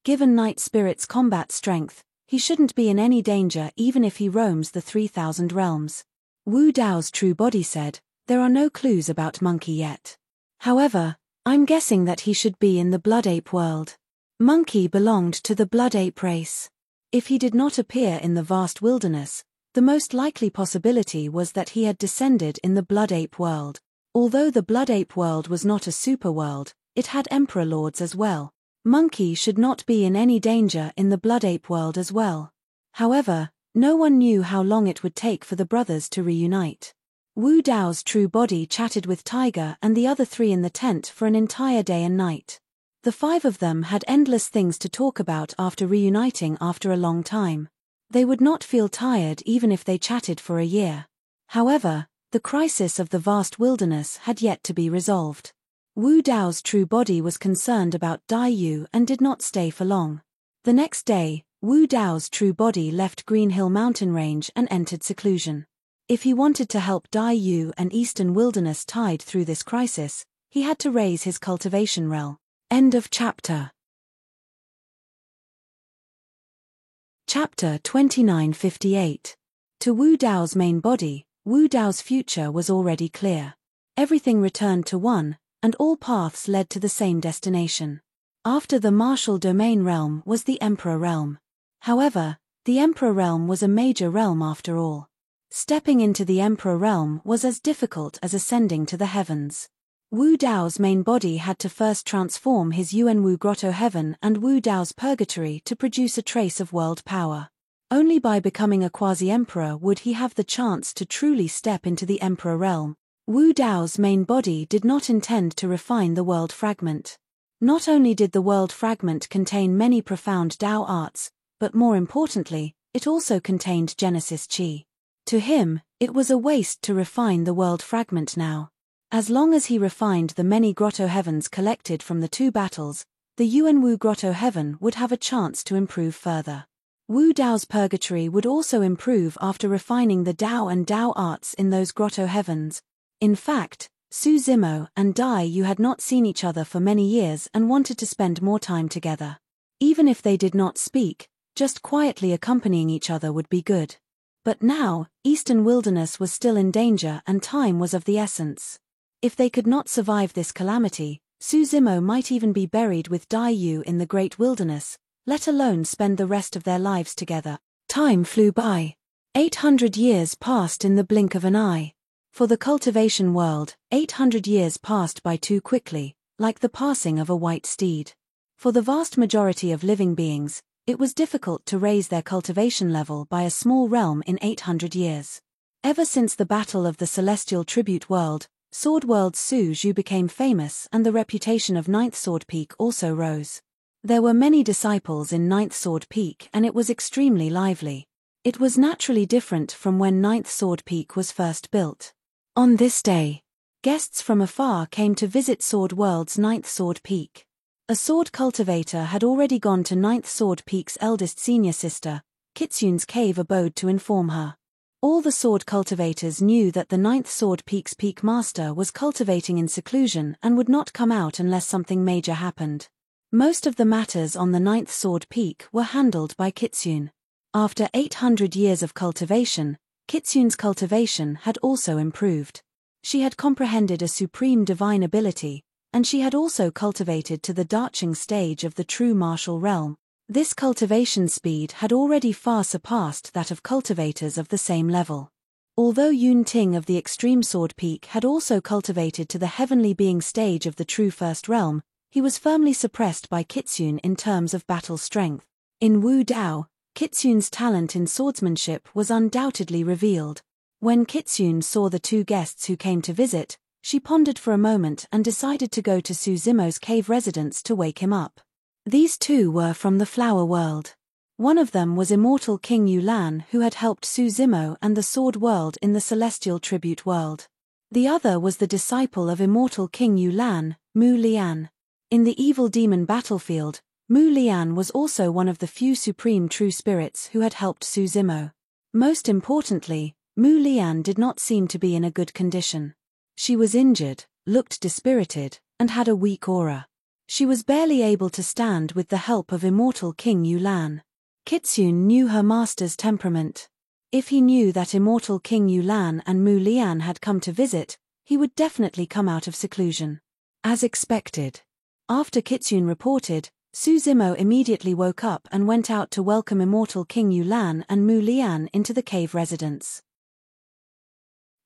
Given Night Spirit's combat strength, he shouldn't be in any danger even if he roams the 3,000 realms. Wu Dao's true body said, "There are no clues about Monkey yet. However, I'm guessing that he should be in the Blood Ape world. Monkey belonged to the Blood Ape race. If he did not appear in the vast wilderness, the most likely possibility was that he had descended in the Blood Ape world. Although the Blood Ape world was not a super world, it had Emperor Lords as well. Monkey should not be in any danger in the Blood Ape world as well. However, no one knew how long it would take for the brothers to reunite. Wu Dao's true body chatted with Tiger and the other 3 in the tent for an entire day and night. The 5 of them had endless things to talk about after reuniting after a long time. They would not feel tired even if they chatted for a year. However, the crisis of the vast wilderness had yet to be resolved. Wu Dao's true body was concerned about Dai Yu and did not stay for long. The next day, Wu Dao's true body left Green Hill Mountain Range and entered seclusion. If he wanted to help Dai Yu and Eastern Wilderness tide through this crisis, he had to raise his cultivation realm. End of chapter. Chapter 2958. To Wu Dao's main body, Wu Dao's future was already clear. Everything returned to one, and all paths led to the same destination. After the Martial Domain realm was the Emperor realm. However, the Emperor realm was a major realm after all. Stepping into the Emperor realm was as difficult as ascending to the heavens. Wu Dao's main body had to first transform his Yuanwu Grotto Heaven and Wu Dao's Purgatory to produce a trace of world power. Only by becoming a quasi-emperor would he have the chance to truly step into the Emperor realm. Wu Dao's main body did not intend to refine the world fragment. Not only did the world fragment contain many profound Dao arts, but more importantly, it also contained Genesis Qi. To him, it was a waste to refine the world fragment now. As long as he refined the many Grotto Heavens collected from the 2 battles, the Yuanwu Grotto Heaven would have a chance to improve further. Wu Dao's Purgatory would also improve after refining the Dao and Dao arts in those Grotto Heavens. In fact, Su Zimo and Dai Yu had not seen each other for many years and wanted to spend more time together. Even if they did not speak, just quietly accompanying each other would be good. But now, Eastern Wilderness was still in danger and time was of the essence. If they could not survive this calamity, Su Zimo might even be buried with Dai Yu in the Great Wilderness, let alone spend the rest of their lives together. Time flew by. 800 years passed in the blink of an eye. For the cultivation world, 800 years passed by too quickly, like the passing of a white steed. For the vast majority of living beings, it was difficult to raise their cultivation level by a small realm in 800 years. Ever since the battle of the celestial tribute world, Sword World Su Zhu became famous and the reputation of Ninth Sword Peak also rose. There were many disciples in Ninth Sword Peak and it was extremely lively. It was naturally different from when Ninth Sword Peak was first built. On this day, guests from afar came to visit Sword World's Ninth Sword Peak. A sword cultivator had already gone to Ninth Sword Peak's eldest senior sister, Kitsune's cave abode to inform her. All the sword cultivators knew that the Ninth Sword Peak's peak master was cultivating in seclusion and would not come out unless something major happened. Most of the matters on the Ninth Sword Peak were handled by Kitsune. After 800 years of cultivation, Kitsune's cultivation had also improved. She had comprehended a supreme divine ability, and she had also cultivated to the Darching stage of the true martial realm. This cultivation speed had already far surpassed that of cultivators of the same level. Although Yun Ting of the Extreme Sword Peak had also cultivated to the heavenly being stage of the true First Realm, he was firmly suppressed by Kitsune in terms of battle strength. In Wu Dao, Kitsune's talent in swordsmanship was undoubtedly revealed. When Kitsune saw the two guests who came to visit, she pondered for a moment and decided to go to Su Zimo's cave residence to wake him up. These two were from the flower world. One of them was immortal King Yulan, who had helped Su Zimo and the sword world in the celestial tribute world. The other was the disciple of immortal King Yulan, Mu Lian. In the evil demon battlefield, Mu Lian was also one of the few supreme true spirits who had helped Su Zimo. Most importantly, Mu Lian did not seem to be in a good condition. She was injured, looked dispirited, and had a weak aura. She was barely able to stand with the help of immortal King Yulan. Kitsune knew her master's temperament. If he knew that immortal King Yulan and Mu Lian had come to visit, he would definitely come out of seclusion. As expected. After Kitsune reported, Su Zimo immediately woke up and went out to welcome immortal King Yulan and Mu Lian into the cave residence.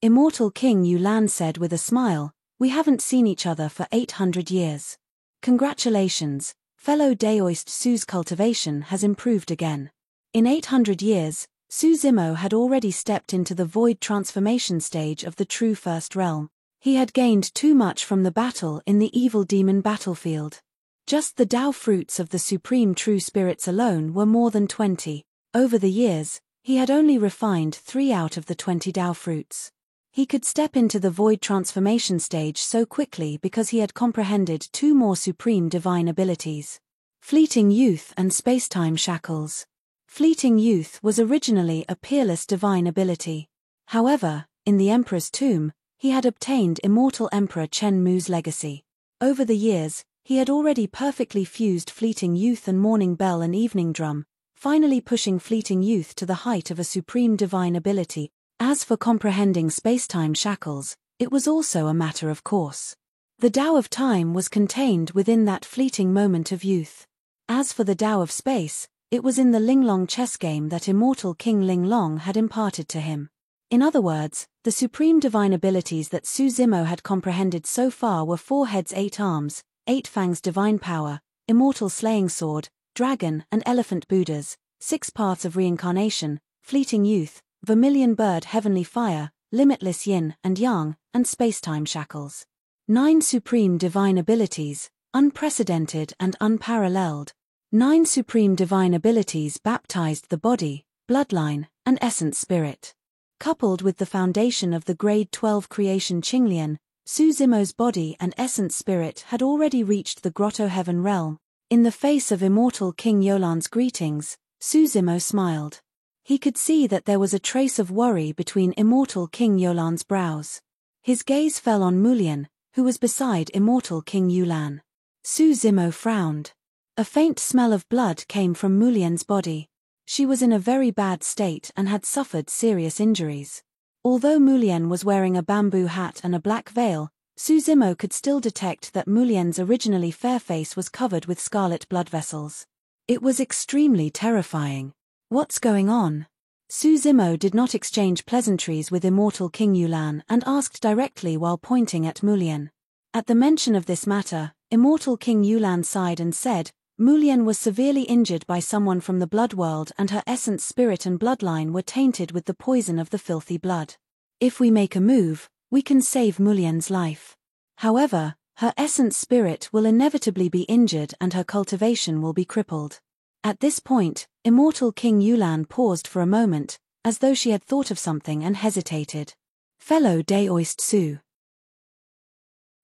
Immortal King Yulan said with a smile, "We haven't seen each other for 800 years. Congratulations, fellow Daoist Su's cultivation has improved again." In 800 years, Su Zimo had already stepped into the void transformation stage of the true First Realm. He had gained too much from the battle in the evil demon battlefield. Just the Dao fruits of the supreme true spirits alone were more than 20. Over the years, he had only refined 3 out of the 20 Dao fruits. He could step into the void transformation stage so quickly because he had comprehended 2 more supreme divine abilities. Fleeting Youth and Spacetime Shackles. Fleeting Youth was originally a peerless divine ability. However, in the Emperor's Tomb, he had obtained Immortal Emperor Chen Mu's legacy. Over the years, he had already perfectly fused Fleeting Youth and Morning Bell and Evening Drum, finally pushing Fleeting Youth to the height of a supreme divine ability. As for comprehending spacetime shackles, it was also a matter of course. The Tao of time was contained within that fleeting moment of youth. As for the Tao of space, it was in the Linglong chess game that immortal King Linglong had imparted to him. In other words, the supreme divine abilities that Su Zimo had comprehended so far were 4 heads 8 arms, 8 fangs divine power, immortal slaying sword, dragon and elephant Buddhas, 6 paths of reincarnation, fleeting youth, vermilion bird heavenly fire, limitless yin and yang, and spacetime shackles. 9 supreme divine abilities, unprecedented and unparalleled. 9 supreme divine abilities baptized the body, bloodline, and essence spirit. Coupled with the foundation of the grade 12 creation Qinglian, Su Zimo's body and essence spirit had already reached the Grotto Heaven realm. In the face of immortal King Yolan's greetings, Su Zimo smiled. He could see that there was a trace of worry between immortal King Yolan's brows. His gaze fell on Mulian, who was beside immortal King Yulan. Su Zimo frowned. A faint smell of blood came from Mulian's body. She was in a very bad state and had suffered serious injuries. Although Mulian was wearing a bamboo hat and a black veil, Su Zimo could still detect that Mulian's originally fair face was covered with scarlet blood vessels. It was extremely terrifying. What's going on? Su Zimo did not exchange pleasantries with immortal King Yulan and asked directly while pointing at Mulian. At the mention of this matter, immortal King Yulan sighed and said, Mulian was severely injured by someone from the blood world and her essence spirit and bloodline were tainted with the poison of the filthy blood. If we make a move, we can save Mulian's life. However, her essence spirit will inevitably be injured and her cultivation will be crippled. At this point, immortal King Yulan paused for a moment, as though she had thought of something and hesitated. Fellow Daoist Su.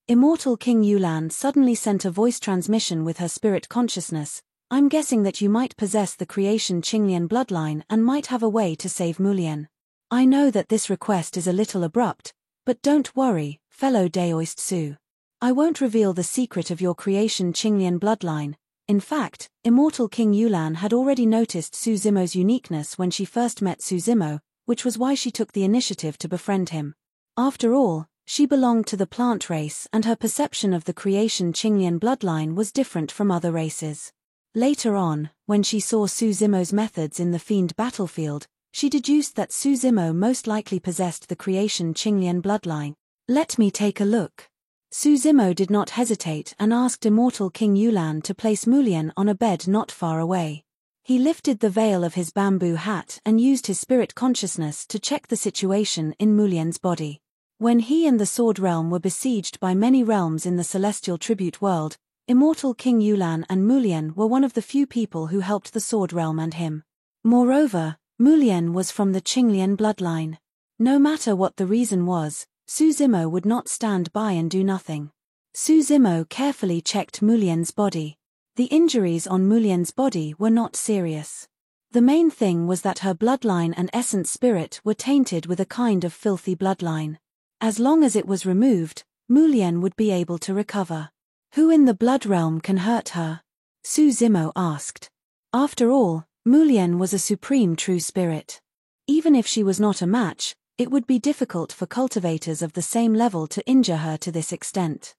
Immortal King Yulan suddenly sent a voice transmission with her spirit consciousness. I'm guessing that you might possess the creation Qinglian bloodline and might have a way to save Mulian. I know that this request is a little abrupt, but don't worry, fellow Daoist Su. I won't reveal the secret of your creation Qinglian bloodline. In fact, immortal King Yulan had already noticed Su Zimo's uniqueness when she first met Su Zimo, which was why she took the initiative to befriend him. After all, she belonged to the plant race and her perception of the creation Qinglian bloodline was different from other races. Later on, when she saw Su Zimo's methods in the fiend battlefield, she deduced that Su Zimo most likely possessed the creation Qinglian bloodline. "Let me take a look." Su Zimo did not hesitate and asked immortal King Yulan to place Mu Lian on a bed not far away. He lifted the veil of his bamboo hat and used his spirit consciousness to check the situation in Mu Lian's body. When he and the Sword Realm were besieged by many realms in the celestial tribute world, immortal King Yulan and Mu Lian were one of the few people who helped the Sword Realm and him. Moreover, Mu Lian was from the Qinglian bloodline. No matter what the reason was, Su Zimo would not stand by and do nothing. Su Zimo carefully checked Mu Lian's body. The injuries on Mu Lian's body were not serious. The main thing was that her bloodline and essence spirit were tainted with a kind of filthy bloodline. As long as it was removed, Mu Lian would be able to recover. "Who in the blood realm can hurt her?" Su Zimo asked. After all, Mu Lian was a supreme true spirit. Even if she was not a match, it would be difficult for cultivators of the same level to injure her to this extent.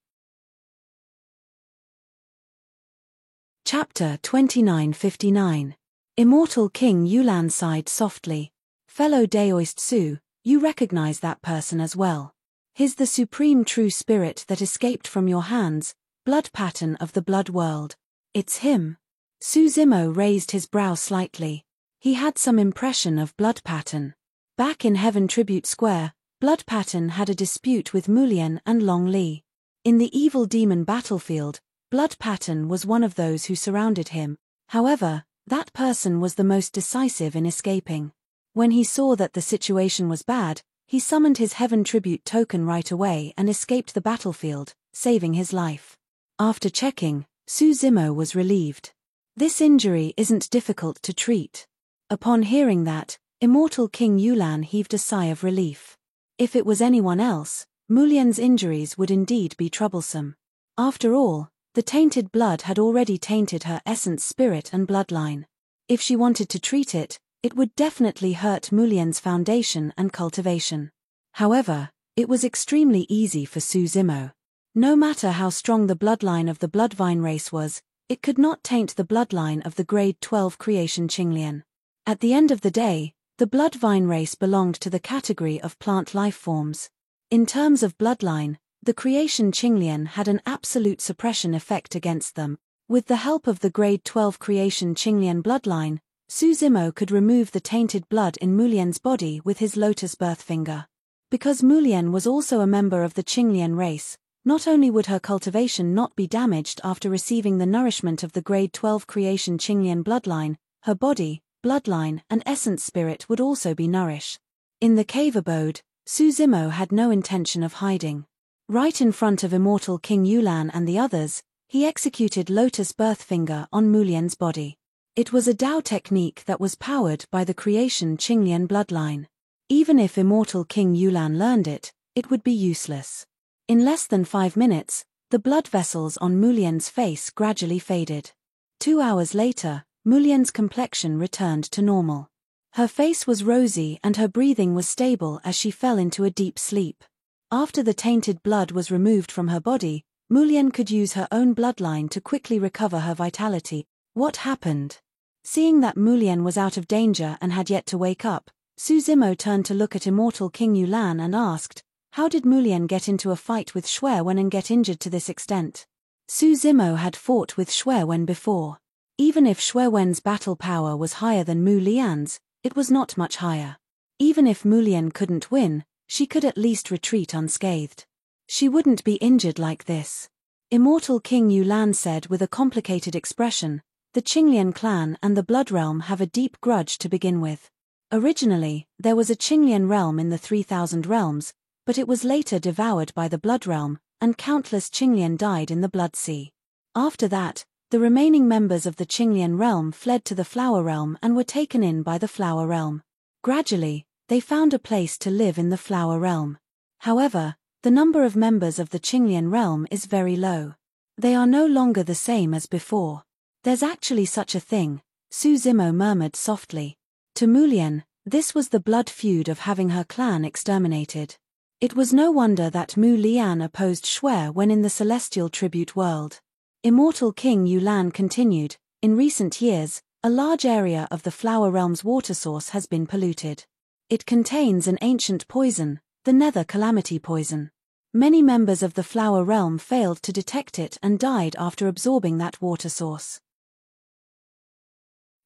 Chapter 2959. Immortal King Yulan sighed softly. "Fellow Daoist Su, you recognize that person as well. He's the supreme true spirit that escaped from your hands, blood pattern of the blood world. It's him." Su Zimo raised his brow slightly. He had some impression of blood pattern. Back in Heaven Tribute Square, blood pattern had a dispute with Mu Lian and Long Li. In the evil demon battlefield, blood pattern was one of those who surrounded him. However, that person was the most decisive in escaping. When he saw that the situation was bad, he summoned his Heaven Tribute token right away and escaped the battlefield, saving his life. After checking, Su Zimo was relieved. This injury isn't difficult to treat. Upon hearing that, immortal King Yulan heaved a sigh of relief. If it was anyone else, Mu Lian's injuries would indeed be troublesome. After all, the tainted blood had already tainted her essence spirit and bloodline. If she wanted to treat it, it would definitely hurt Mu Lian's foundation and cultivation. However, it was extremely easy for Su Zimo. No matter how strong the bloodline of the Bloodvine race was, it could not taint the bloodline of the grade 12 creation Qinglian. At the end of the day, the Bloodvine race belonged to the category of plant life forms. In terms of bloodline, the creation Qinglian had an absolute suppression effect against them. With the help of the grade 12 creation Qinglian bloodline, Su Zimo could remove the tainted blood in Mu Lian's body with his lotus birth finger. Because Mu Lian was also a member of the Qinglian race, not only would her cultivation not be damaged after receiving the nourishment of the grade 12 creation Qinglian bloodline, her body, bloodline and essence spirit would also be nourished. In the cave abode, Su Zimo had no intention of hiding. Right in front of immortal King Yulan and the others, he executed Lotus Birth Finger on Mu Lian's body. It was a Dao technique that was powered by the creation Qinglian bloodline. Even if immortal King Yulan learned it, it would be useless. In less than 5 minutes, the blood vessels on Mu Lian's face gradually faded. 2 hours later, Mu Lian's complexion returned to normal. Her face was rosy and her breathing was stable as she fell into a deep sleep. After the tainted blood was removed from her body, Mu Lian could use her own bloodline to quickly recover her vitality. What happened? Seeing that Mu Lian was out of danger and had yet to wake up, Su Zimo turned to look at immortal King Yulan and asked, "How did Mu Lian get into a fight with Xue Wen and get injured to this extent?" Su Zimo had fought with Xue Wen before. Even if Xue Wen's battle power was higher than Mu Lian's, it was not much higher. Even if Mu Lian couldn't win, she could at least retreat unscathed. She wouldn't be injured like this. Immortal King Yulan said with a complicated expression, "The Qinglian clan and the Blood Realm have a deep grudge to begin with. Originally, there was a Qinglian realm in the 3000 realms, but it was later devoured by the Blood Realm, and countless Qinglian died in the Blood Sea. After that, the remaining members of the Qinglian realm fled to the Flower Realm and were taken in by the Flower Realm. Gradually, they found a place to live in the Flower Realm. However, the number of members of the Qinglian realm is very low. They are no longer the same as before. There's actually such a thing," Su Zimo murmured softly. To Mu Lian, this was the blood feud of having her clan exterminated. It was no wonder that Mu Lian opposed Xue when in the celestial tribute world. Immortal King Yulan continued, "In recent years, A large area of the Flower Realm's water source has been polluted. It contains an ancient poison, the Nether Calamity poison. Many members of the Flower Realm failed to detect it and died after absorbing that water source.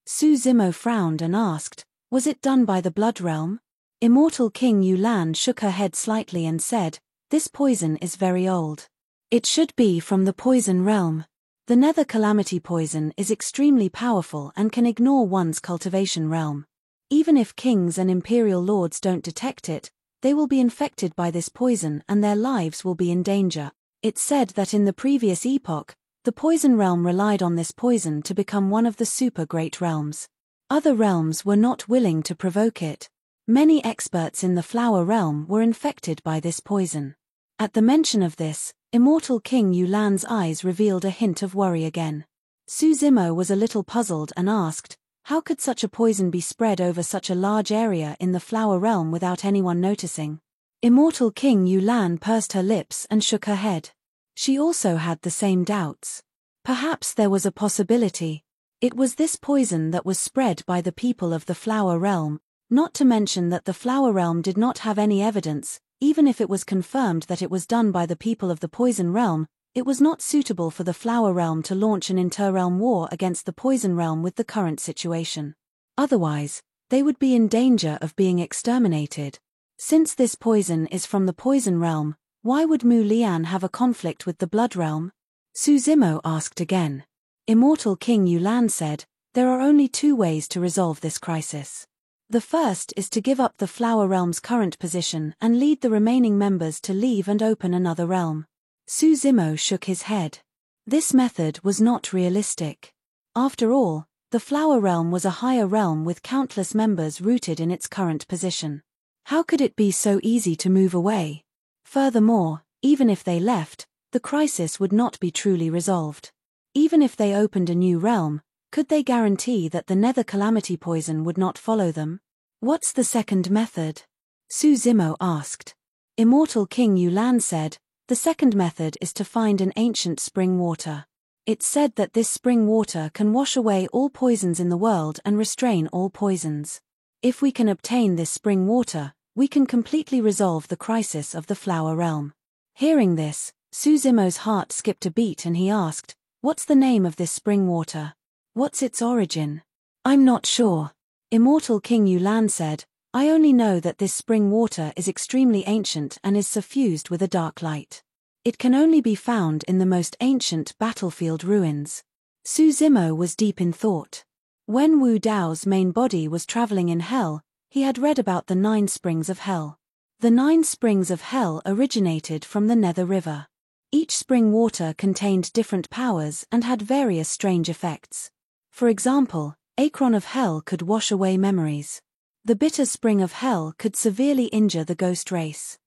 Su Zimo frowned and asked, "Was it done by the Blood Realm?" Immortal King Yulan shook her head slightly and said, "This poison is very old. It should be from the Poison Realm. The Nether Calamity poison is extremely powerful and can ignore one's cultivation realm. Even if kings and imperial lords don't detect it, they will be infected by this poison and their lives will be in danger." It's said that in the previous epoch, the Poison Realm relied on this poison to become one of the super great realms. Other realms were not willing to provoke it. Many experts in the Flower Realm were infected by this poison. At the mention of this, Immortal King Yulan's eyes revealed a hint of worry again. Su Zimo was a little puzzled and asked, how could such a poison be spread over such a large area in the Flower Realm without anyone noticing? Immortal King Yulan pursed her lips and shook her head. She also had the same doubts. Perhaps there was a possibility. It was this poison that was spread by the people of the Flower Realm, not to mention that the Flower Realm did not have any evidence. Even if it was confirmed that it was done by the people of the Poison Realm, it was not suitable for the Flower Realm to launch an inter-realm war against the Poison Realm with the current situation. Otherwise, they would be in danger of being exterminated. Since this poison is from the Poison Realm, why would Mu Lian have a conflict with the Blood Realm? Su Zimo asked again. Immortal King Yulan said, there are only two ways to resolve this crisis. The first is to give up the Flower Realm's current position and lead the remaining members to leave and open another realm. Su Zimo shook his head. This method was not realistic. After all, the Flower Realm was a higher realm with countless members rooted in its current position. How could it be so easy to move away? Furthermore, even if they left, the crisis would not be truly resolved. Even if they opened a new realm, could they guarantee that the Nether Calamity poison would not follow them? What's the second method? Su Zimo asked. Immortal King Yulan said, the second method is to find an ancient spring water. It's said that this spring water can wash away all poisons in the world and restrain all poisons. If we can obtain this spring water, we can completely resolve the crisis of the Flower Realm. Hearing this, Su Zimo's heart skipped a beat and he asked, what's the name of this spring water? What's its origin? I'm not sure. Immortal King Yulan said, I only know that this spring water is extremely ancient and is suffused with a dark light. It can only be found in the most ancient battlefield ruins. Su Zimo was deep in thought. When Wu Dao's main body was traveling in Hell, he had read about the 9 springs of Hell. The 9 springs of Hell originated from the Nether River. Each spring water contained different powers and had various strange effects. For example, Akron of Hell could wash away memories. The Bitter Spring of Hell could severely injure the ghost race.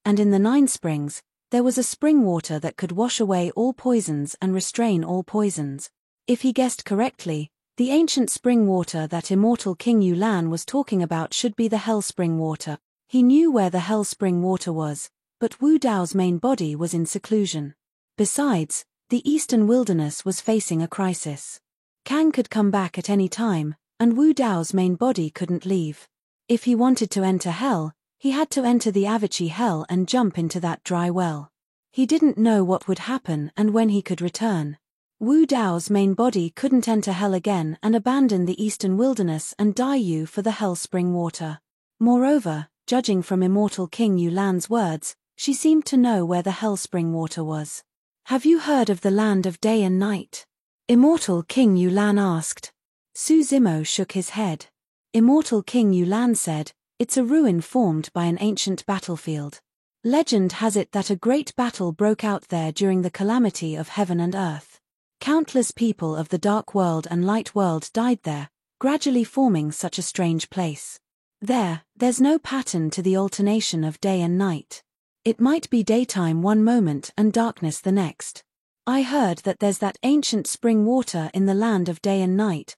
And in the 9 springs, there was a spring water that could wash away all poisons and restrain all poisons. If he guessed correctly, the ancient spring water that Immortal King Yulan was talking about should be the Hell Spring water. He knew where the Hell Spring water was, but Wu Dao's main body was in seclusion. Besides, the Eastern Wilderness was facing a crisis. Kang could come back at any time, and Wu Dao's main body couldn't leave. If he wanted to enter Hell, he had to enter the Avici Hell and jump into that dry well. He didn't know what would happen and when he could return. Wu Dao's main body couldn't enter Hell again and abandon the Eastern Wilderness and die you for the Hell Spring water. Moreover, judging from Immortal King Yulan's words, she seemed to know where the Hell Spring water was. Have you heard of the land of day and night? Immortal King Yulan asked. Su Zimo shook his head. Immortal King Yulan said, it's a ruin formed by an ancient battlefield. Legend has it that a great battle broke out there during the calamity of heaven and earth. Countless people of the dark world and light world died there, gradually forming such a strange place. There's no pattern to the alternation of day and night. It might be daytime one moment and darkness the next. I heard that there's that ancient spring water in the land of day and night.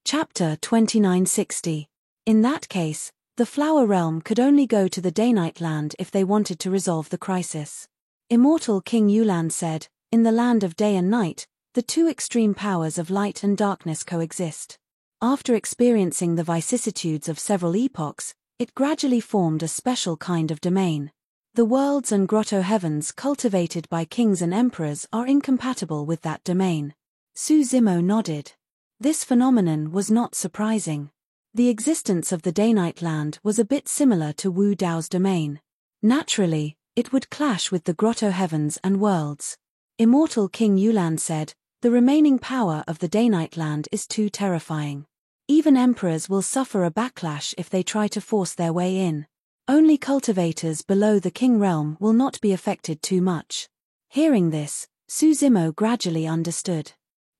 Chapter 2960. In that case, the Flower Realm could only go to the Day-Night land if they wanted to resolve the crisis. Immortal King Yulan said, In the land of day and night, the two extreme powers of light and darkness coexist. After experiencing the vicissitudes of several epochs, it gradually formed a special kind of domain. The worlds and grotto heavens cultivated by kings and emperors are incompatible with that domain. Su Zimo nodded. This phenomenon was not surprising. The existence of the day-night land was a bit similar to Wu Dao's domain. Naturally, it would clash with the grotto heavens and worlds. Immortal King Yulan said, "The remaining power of the day-night land is too terrifying. Even emperors will suffer a backlash if they try to force their way in. Only cultivators below the king realm will not be affected too much." Hearing this, Su Zimo gradually understood.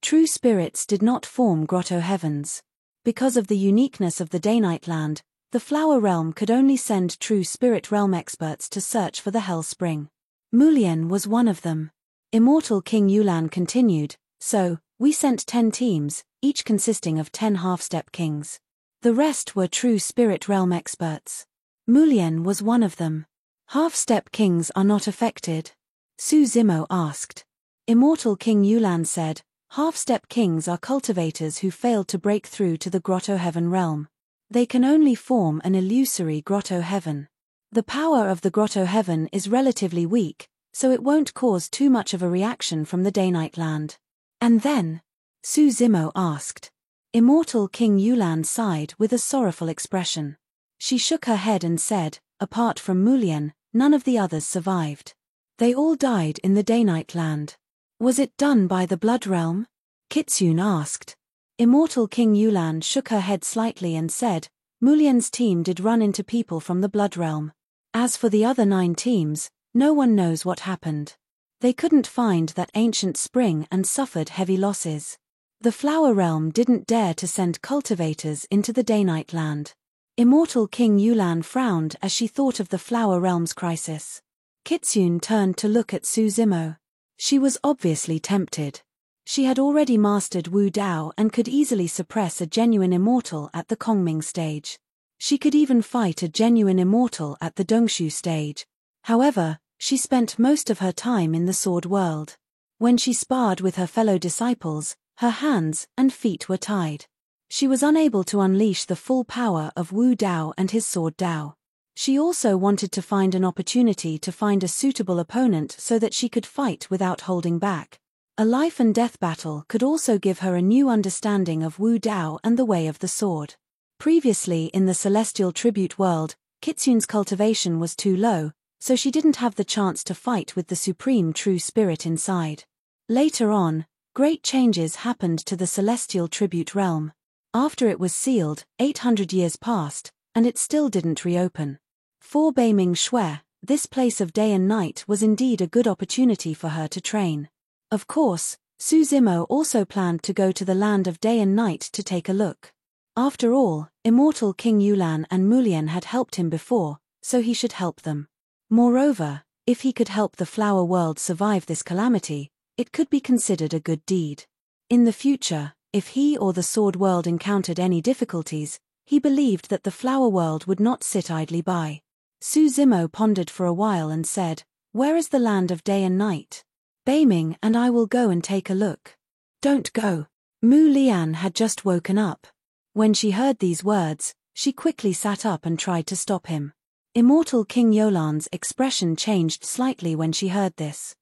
True spirits did not form grotto heavens. Because of the uniqueness of the day-night land, the flower realm could only send true spirit realm experts to search for the Hell Spring. Mulien was one of them. Immortal King Yulan continued, "So, we sent 10 teams, each consisting of 10 half-step kings. The rest were true spirit realm experts. Mulien was one of them. Half-step kings are not affected?" Su Zimo asked. Immortal King Yulan said, "Half-step kings are cultivators who failed to break through to the grotto heaven realm. They can only form an illusory grotto heaven. The power of the grotto heaven is relatively weak, so it won't cause too much of a reaction from the day-night land." "And then?" Su Zimo asked. Immortal King Yulan sighed with a sorrowful expression. She shook her head and said, "Apart from Mulien, none of the others survived. They all died in the day-night land." "Was it done by the blood realm?" Kitsune asked. Immortal King Yulan shook her head slightly and said, "Mulien's team did run into people from the blood realm. As for the other 9 teams, no one knows what happened. They couldn't find that ancient spring and suffered heavy losses. The flower realm didn't dare to send cultivators into the day-night land." Immortal King Yulan frowned as she thought of the flower realm's crisis. Kitsune turned to look at Su Zimo. She was obviously tempted. She had already mastered Wu Dao and could easily suppress a genuine immortal at the Kongming stage. She could even fight a genuine immortal at the Dongshu stage. However, she spent most of her time in the sword world. When she sparred with her fellow disciples, her hands and feet were tied. She was unable to unleash the full power of Wu Dao and his sword Dao. She also wanted to find an opportunity to find a suitable opponent so that she could fight without holding back. A life and death battle could also give her a new understanding of Wu Dao and the way of the sword. Previously in the celestial tribute world, Kitsune's cultivation was too low, so she didn't have the chance to fight with the supreme true spirit inside. Later on, great changes happened to the celestial tribute realm. After it was sealed, 800 years passed, and it still didn't reopen. For Beiming Shui, this place of day and night was indeed a good opportunity for her to train. Of course, Su Zimo also planned to go to the land of day and night to take a look. After all, Immortal King Yulan and Mulien had helped him before, so he should help them. Moreover, if he could help the flower world survive this calamity, it could be considered a good deed. In the future, if he or the sword world encountered any difficulties, he believed that the flower world would not sit idly by. Su Zimo pondered for a while and said, "Where is the land of day and night? Beiming and I will go and take a look." "Don't go." Mu Lian had just woken up. When she heard these words, she quickly sat up and tried to stop him. Immortal King Yolan's expression changed slightly when she heard this.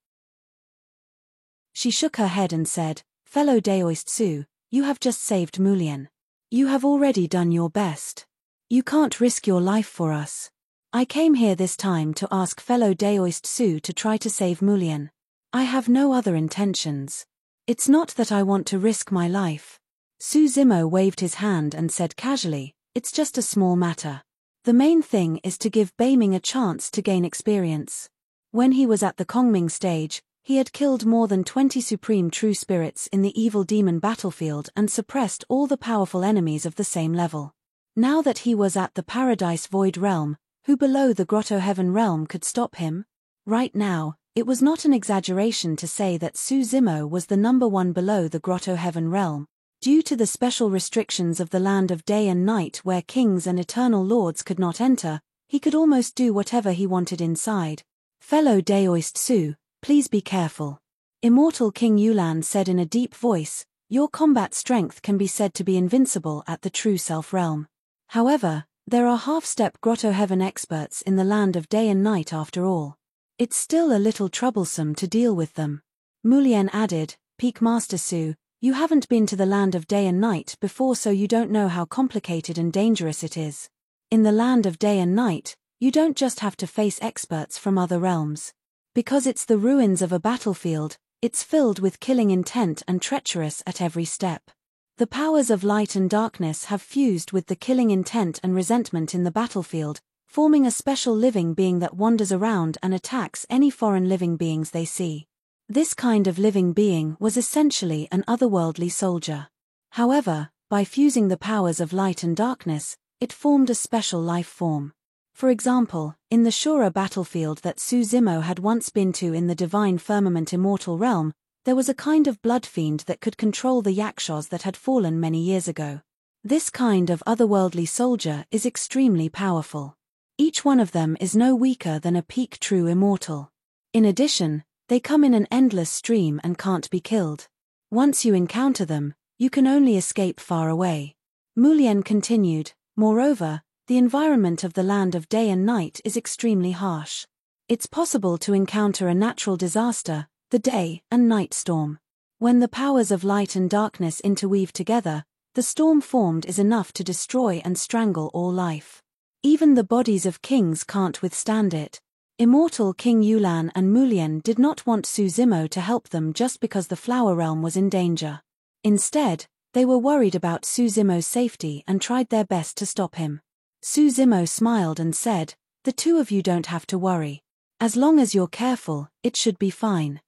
She shook her head and said, "Fellow Daoist Su, you have just saved Mulien. You have already done your best. You can't risk your life for us. I came here this time to ask fellow Daoist Su to try to save Mulien. I have no other intentions. It's not that I want to risk my life." Su Zimo waved his hand and said casually, "It's just a small matter. The main thing is to give Beiming a chance to gain experience." When he was at the Kongming stage, he had killed more than 20 supreme true spirits in the evil demon battlefield and suppressed all the powerful enemies of the same level. Now that he was at the Paradise Void realm, who below the Grotto Heaven realm could stop him? Right now, it was not an exaggeration to say that Su Zimo was the number 1 below the Grotto Heaven realm. Due to the special restrictions of the land of day and night where kings and eternal lords could not enter, he could almost do whatever he wanted inside. "Fellow Daoist Su, please be careful. Immortal King Yulan said in a deep voice, "Your combat strength can be said to be invincible at the True Self realm. However, there are half-step grotto heaven experts in the land of day and night after all. It's still a little troublesome to deal with them." Mulien added, "Peak Master Su, you haven't been to the land of day and night before, so you don't know how complicated and dangerous it is. In the land of day and night, you don't just have to face experts from other realms. Because it's the ruins of a battlefield, it's filled with killing intent and treacherous at every step. The powers of light and darkness have fused with the killing intent and resentment in the battlefield, forming a special living being that wanders around and attacks any foreign living beings they see. This kind of living being was essentially an otherworldly soldier. However, by fusing the powers of light and darkness, it formed a special life form. For example, in the Shura battlefield that Su Zimo had once been to in the Divine Firmament Immortal Realm, there was a kind of blood fiend that could control the Yakshas that had fallen many years ago. This kind of otherworldly soldier is extremely powerful. Each one of them is no weaker than a peak true immortal. In addition, they come in an endless stream and can't be killed. Once you encounter them, you can only escape far away. Mulien continued, "Moreover, the environment of the land of day and night is extremely harsh. It's possible to encounter a natural disaster, the day and night storm. When the powers of light and darkness interweave together, the storm formed is enough to destroy and strangle all life. Even the bodies of kings can't withstand it." Immortal King Yulan and Mulien did not want Su Zimo to help them just because the Flower Realm was in danger. Instead, they were worried about Su Zimo's safety and tried their best to stop him. Su Zimo smiled and said, "The two of you don't have to worry. As long as you're careful, it should be fine."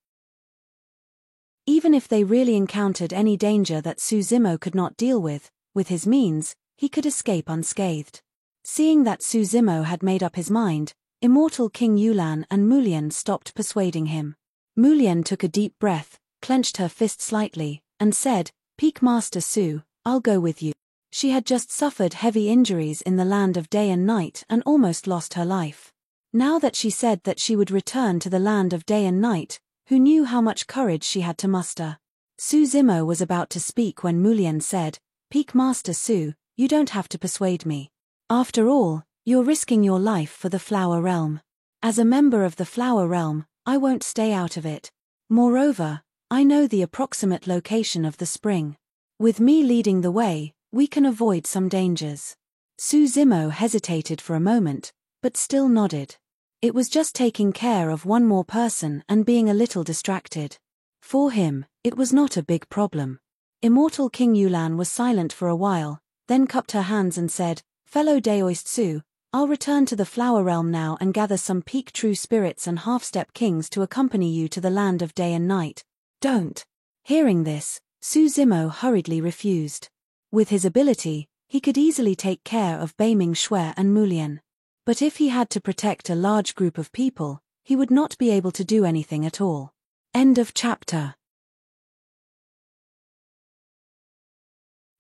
Even if they really encountered any danger that Su Zimo could not deal with his means, he could escape unscathed. Seeing that Su Zimo had made up his mind, Immortal King Yulan and Mulien stopped persuading him. Mulien took a deep breath, clenched her fist slightly, and said, "Peak Master Su, I'll go with you." She had just suffered heavy injuries in the land of day and night and almost lost her life. Now that she said that she would return to the land of day and night, who knew how much courage she had to muster? Su Zimo was about to speak when Mulien said, "Peak Master Su, you don't have to persuade me. After all, you're risking your life for the Flower Realm. As a member of the Flower Realm, I won't stay out of it. Moreover, I know the approximate location of the spring. With me leading the way, we can avoid some dangers." Su Zimo hesitated for a moment, but still nodded. It was just taking care of one more person and being a little distracted. For him, it was not a big problem. Immortal King Yulan was silent for a while, then cupped her hands and said, "Fellow Daoist Su, I'll return to the Flower Realm now and gather some peak true spirits and half-step kings to accompany you to the land of day and night." "Don't." Hearing this, Su Zimo hurriedly refused. With his ability, he could easily take care of Beiming Shui and Mulien. But if he had to protect a large group of people, he would not be able to do anything at all. End of chapter.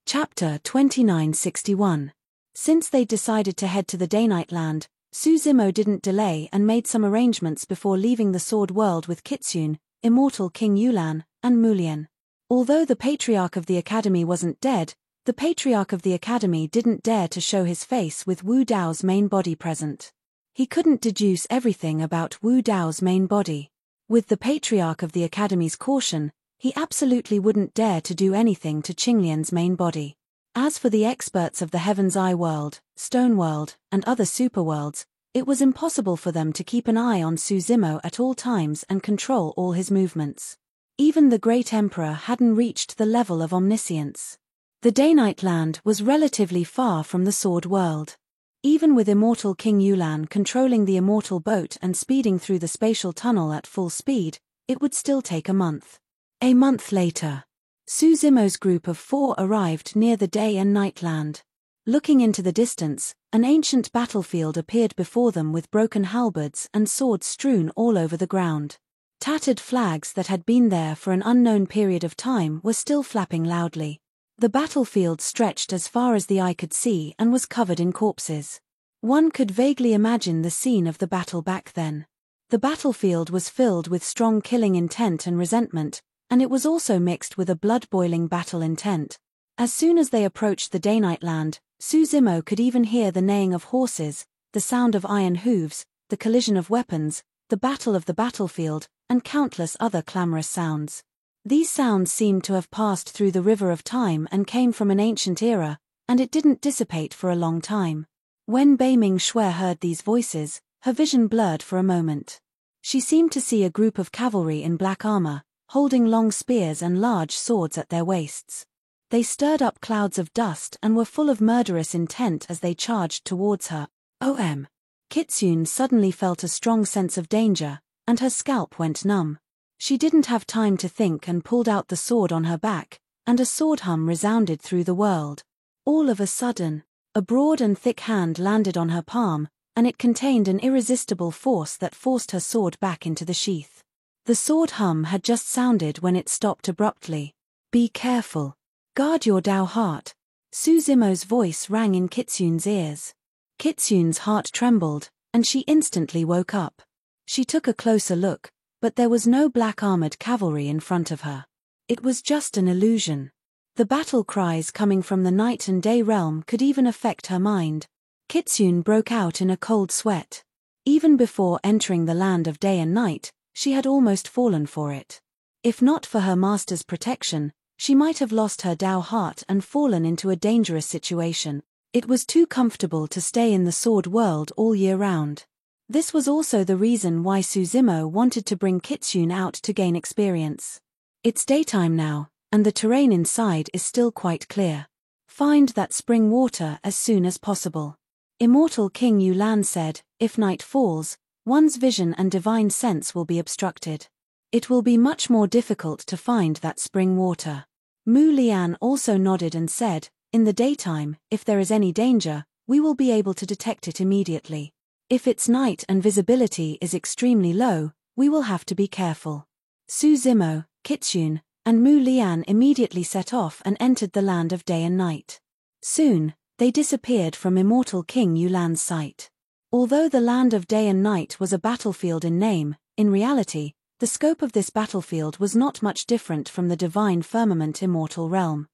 Chapter 2961. Since they decided to head to the Day-Night Land, Su Zimo didn't delay and made some arrangements before leaving the Sword World with Kitsune, Immortal King Yulan, and Mulien. Although the Patriarch of the Academy wasn't dead, the Patriarch of the Academy didn't dare to show his face with Wu Dao's main body present. He couldn't deduce everything about Wu Dao's main body. With the Patriarch of the Academy's caution, he absolutely wouldn't dare to do anything to Qinglian's main body. As for the experts of the Heaven's Eye World, Stone World, and other superworlds, it was impossible for them to keep an eye on Su Zimo at all times and control all his movements. Even the Great Emperor hadn't reached the level of omniscience. The Day-Night Land was relatively far from the Sword World. Even with Immortal King Yulan controlling the immortal boat and speeding through the spatial tunnel at full speed, it would still take a month. A month later, Su Zimo's group of 4 arrived near the Day and Night Land. Looking into the distance, an ancient battlefield appeared before them with broken halberds and swords strewn all over the ground. Tattered flags that had been there for an unknown period of time were still flapping loudly. The battlefield stretched as far as the eye could see and was covered in corpses. One could vaguely imagine the scene of the battle back then. The battlefield was filled with strong killing intent and resentment, and it was also mixed with a blood-boiling battle intent. As soon as they approached the Daenite land, Su Zimo could even hear the neighing of horses, the sound of iron hooves, the collision of weapons, the battle of the battlefield, and countless other clamorous sounds. These sounds seemed to have passed through the river of time and came from an ancient era, and it didn't dissipate for a long time. When Bei Ming Shui heard these voices, her vision blurred for a moment. She seemed to see a group of cavalry in black armor, holding long spears and large swords at their waists. They stirred up clouds of dust and were full of murderous intent as they charged towards her. Kitsune suddenly felt a strong sense of danger, and her scalp went numb. She didn't have time to think and pulled out the sword on her back, and a sword hum resounded through the world. All of a sudden, a broad and thick hand landed on her palm, and it contained an irresistible force that forced her sword back into the sheath. The sword hum had just sounded when it stopped abruptly. "Be careful. Guard your Dao heart." Su Zimo's voice rang in Kitsune's ears. Kitsune's heart trembled, and she instantly woke up. She took a closer look, but there was no black-armored cavalry in front of her. It was just an illusion. The battle cries coming from the night and day realm could even affect her mind. Kitsune broke out in a cold sweat. Even before entering the land of day and night, she had almost fallen for it. If not for her master's protection, she might have lost her Dao heart and fallen into a dangerous situation. It was too comfortable to stay in the sword world all year round. This was also the reason why Su Zimo wanted to bring Kitsune out to gain experience. It's daytime now, and the terrain inside is still quite clear. Find that spring water as soon as possible. Immortal King Yulan said, if night falls, one's vision and divine sense will be obstructed. It will be much more difficult to find that spring water. Mu Lian also nodded and said, in the daytime, if there is any danger, we will be able to detect it immediately. If it's night and visibility is extremely low, we will have to be careful. Su Zimo, Kitsune, and Mu Lian immediately set off and entered the land of day and night. Soon, they disappeared from Immortal King Yulan's sight. Although the land of day and night was a battlefield in name, in reality, the scope of this battlefield was not much different from the divine firmament immortal realm.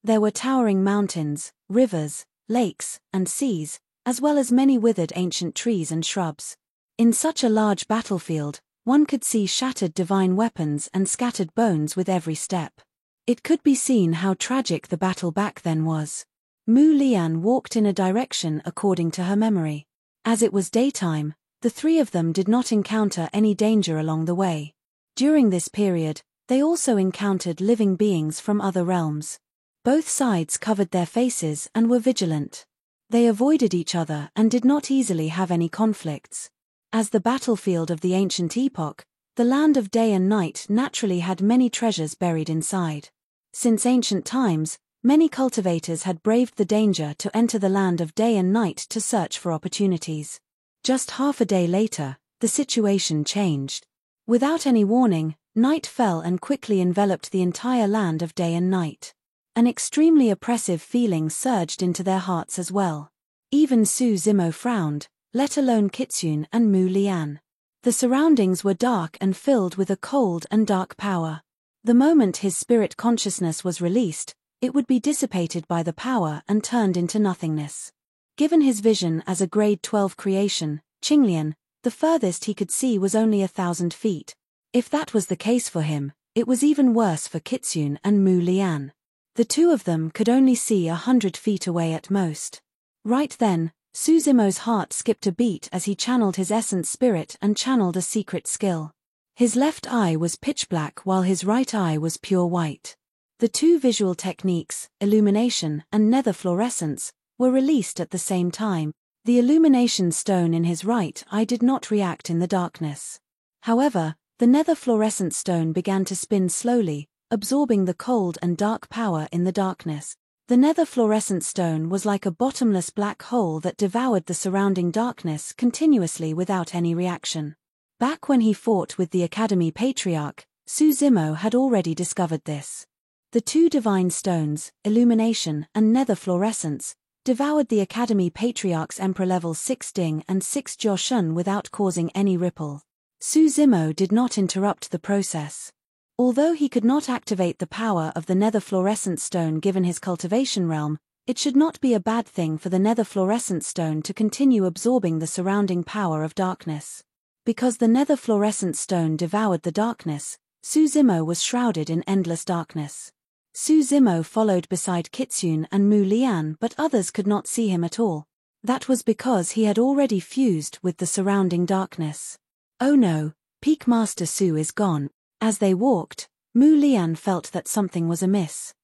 There were towering mountains, rivers, lakes, and seas, as well as many withered ancient trees and shrubs. In such a large battlefield, one could see shattered divine weapons and scattered bones with every step. It could be seen how tragic the battle back then was. Mu Lian walked in a direction according to her memory. As it was daytime, the three of them did not encounter any danger along the way. During this period, they also encountered living beings from other realms. Both sides covered their faces and were vigilant. They avoided each other and did not easily have any conflicts. As the battlefield of the ancient epoch, the land of day and night naturally had many treasures buried inside. Since ancient times, many cultivators had braved the danger to enter the land of day and night to search for opportunities. Just half a day later, the situation changed. Without any warning, night fell and quickly enveloped the entire land of day and night. An extremely oppressive feeling surged into their hearts as well. Even Su Zimo frowned, let alone Kitsune and Mu Lian. The surroundings were dark and filled with a cold and dark power. The moment his spirit consciousness was released, it would be dissipated by the power and turned into nothingness. Given his vision as a grade 12 creation, Qinglian, the furthest he could see was only 1,000 feet. If that was the case for him, it was even worse for Kitsune and Mu Lian. The two of them could only see 100 feet away at most. Right then, Su Zimo's heart skipped a beat as he channeled his essence spirit and channeled a secret skill. His left eye was pitch black while his right eye was pure white. The two visual techniques, illumination and nether fluorescence, were released at the same time. The illumination stone in his right eye did not react in the darkness. However, the nether fluorescent stone began to spin slowly, absorbing the cold and dark power in the darkness. The nether fluorescent stone was like a bottomless black hole that devoured the surrounding darkness continuously without any reaction. Back when he fought with the Academy Patriarch, Su Zimo had already discovered this. The two divine stones, illumination and nether fluorescence, devoured the Academy Patriarch's Emperor level 6 Ding and 6 Joshun without causing any ripple. Su Zimo did not interrupt the process. Although he could not activate the power of the Nether Fluorescent Stone given his cultivation realm, it should not be a bad thing for the Nether Fluorescent Stone to continue absorbing the surrounding power of darkness. Because the Nether Fluorescent Stone devoured the darkness, Su Zimo was shrouded in endless darkness. Su Zimo followed beside Kitsune and Mu Lian, but others could not see him at all. That was because he had already fused with the surrounding darkness. Oh no, Peak Master Su is gone. As they walked, Mu Lian felt that something was amiss.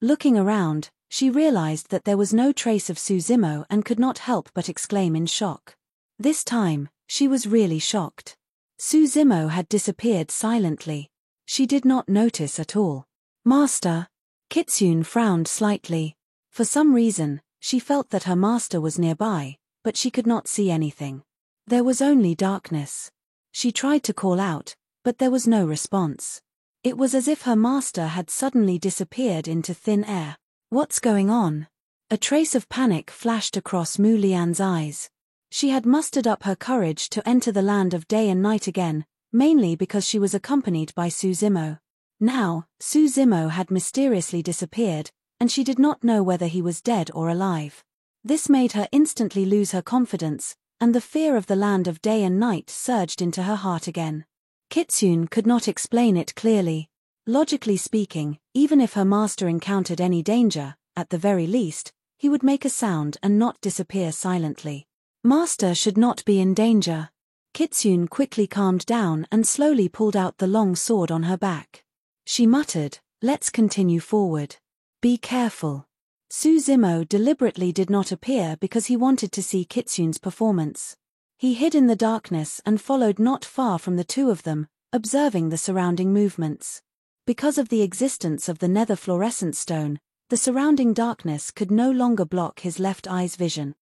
Looking around, she realized that there was no trace of Su Zimo and could not help but exclaim in shock. This time, she was really shocked. Su Zimo had disappeared silently. She did not notice at all. Master! Kitsune frowned slightly. For some reason, she felt that her master was nearby, but she could not see anything. There was only darkness. She tried to call out, but there was no response. It was as if her master had suddenly disappeared into thin air. What's going on? A trace of panic flashed across Mu Lian's eyes. She had mustered up her courage to enter the land of day and night again, mainly because she was accompanied by Su Zimo. Now, Su Zimo had mysteriously disappeared, and she did not know whether he was dead or alive. This made her instantly lose her confidence, and the fear of the land of day and night surged into her heart again. Kitsune could not explain it clearly. Logically speaking, even if her master encountered any danger, at the very least, he would make a sound and not disappear silently. Master should not be in danger. Kitsune quickly calmed down and slowly pulled out the long sword on her back. She muttered, "Let's continue forward. Be careful." Su Zimo deliberately did not appear because he wanted to see Kitsune's performance. He hid in the darkness and followed not far from the two of them, observing the surrounding movements. Because of the existence of the Nether Fluorescent Stone, the surrounding darkness could no longer block his left eye's vision.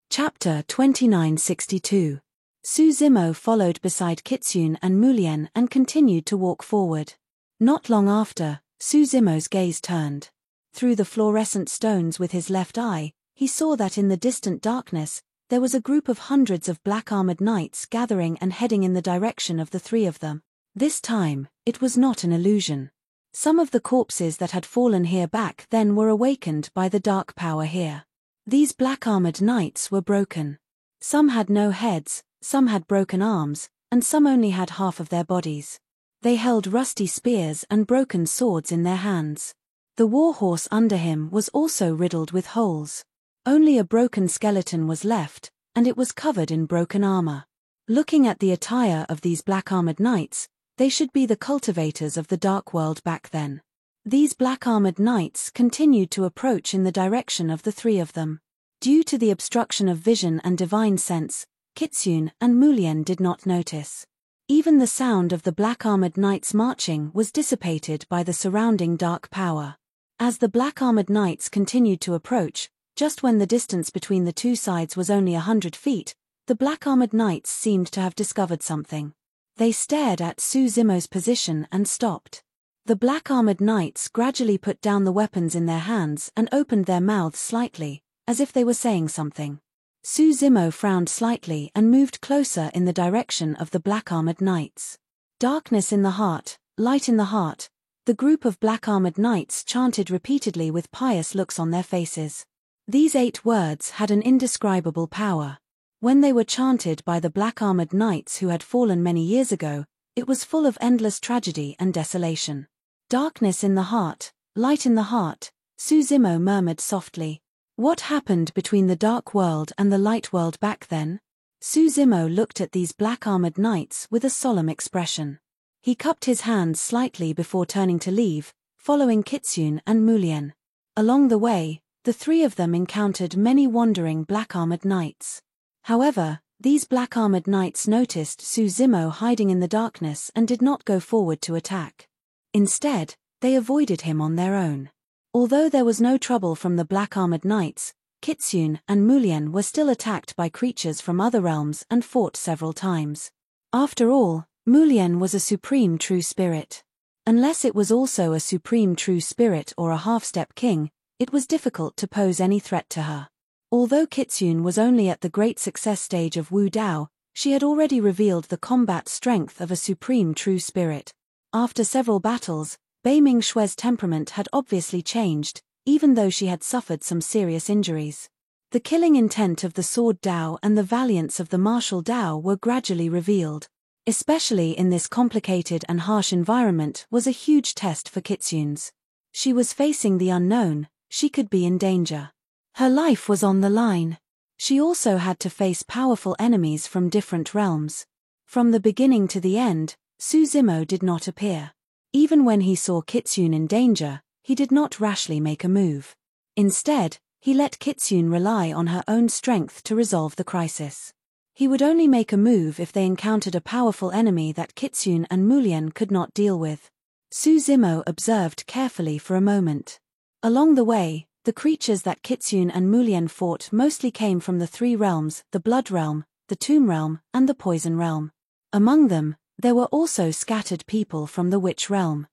Chapter 2962. Su Zimo followed beside Kitsune and Mu Lian and continued to walk forward. Not long after, Su Zimo's gaze turned. Through the fluorescent stones with his left eye, he saw that in the distant darkness, there was a group of hundreds of black-armored knights gathering and heading in the direction of the three of them. This time, it was not an illusion. Some of the corpses that had fallen here back then were awakened by the dark power here. These black-armored knights were broken. Some had no heads, some had broken arms, and some only had half of their bodies. They held rusty spears and broken swords in their hands. The warhorse under him was also riddled with holes. Only a broken skeleton was left, and it was covered in broken armor. Looking at the attire of these black-armored knights, they should be the cultivators of the Dark World back then. These black-armored knights continued to approach in the direction of the three of them. Due to the obstruction of vision and divine sense, Kitsune and Mu Lian did not notice. Even the sound of the black-armored knights marching was dissipated by the surrounding dark power. As the black-armored knights continued to approach, just when the distance between the two sides was only 100 feet, the black-armored knights seemed to have discovered something. They stared at Su Zimo's position and stopped. The black-armored knights gradually put down the weapons in their hands and opened their mouths slightly, as if they were saying something. Su Zimo frowned slightly and moved closer in the direction of the black-armored knights. Darkness in the heart, light in the heart, the group of black-armored knights chanted repeatedly with pious looks on their faces. These 8 words had an indescribable power. When they were chanted by the black-armored knights who had fallen many years ago, it was full of endless tragedy and desolation. Darkness in the heart, light in the heart, Su Zimo murmured softly. What happened between the dark world and the light world back then? Su Zimo looked at these black-armored knights with a solemn expression. He cupped his hands slightly before turning to leave, following Kitsune and Mu Lian. Along the way, the three of them encountered many wandering black-armored knights. However, these black-armored knights noticed Su Zimo hiding in the darkness and did not go forward to attack. Instead, they avoided him on their own. Although there was no trouble from the black-armored knights, Kitsune and Mu Lian were still attacked by creatures from other realms and fought several times. After all, Mu Lian was a supreme true spirit. Unless it was also a supreme true spirit or a half-step king, it was difficult to pose any threat to her. Although Kitsune was only at the great success stage of Wu Dao, she had already revealed the combat strength of a supreme true spirit. After several battles, Bei Ming Xue's temperament had obviously changed, even though she had suffered some serious injuries. The killing intent of the Sword Dao and the valiance of the Martial Dao were gradually revealed. Especially in this complicated and harsh environment was a huge test for Kitsune's. She was facing the unknown, she could be in danger. Her life was on the line. She also had to face powerful enemies from different realms. From the beginning to the end, Su Zimo did not appear. Even when he saw Kitsune in danger, he did not rashly make a move. Instead, he let Kitsune rely on her own strength to resolve the crisis. He would only make a move if they encountered a powerful enemy that Kitsune and Mulian could not deal with. Su Zimo observed carefully for a moment. Along the way, the creatures that Kitsune and Mulian fought mostly came from the three realms, the Blood Realm, the Tomb Realm, and the Poison Realm. Among them, there were also scattered people from the Witch Realm.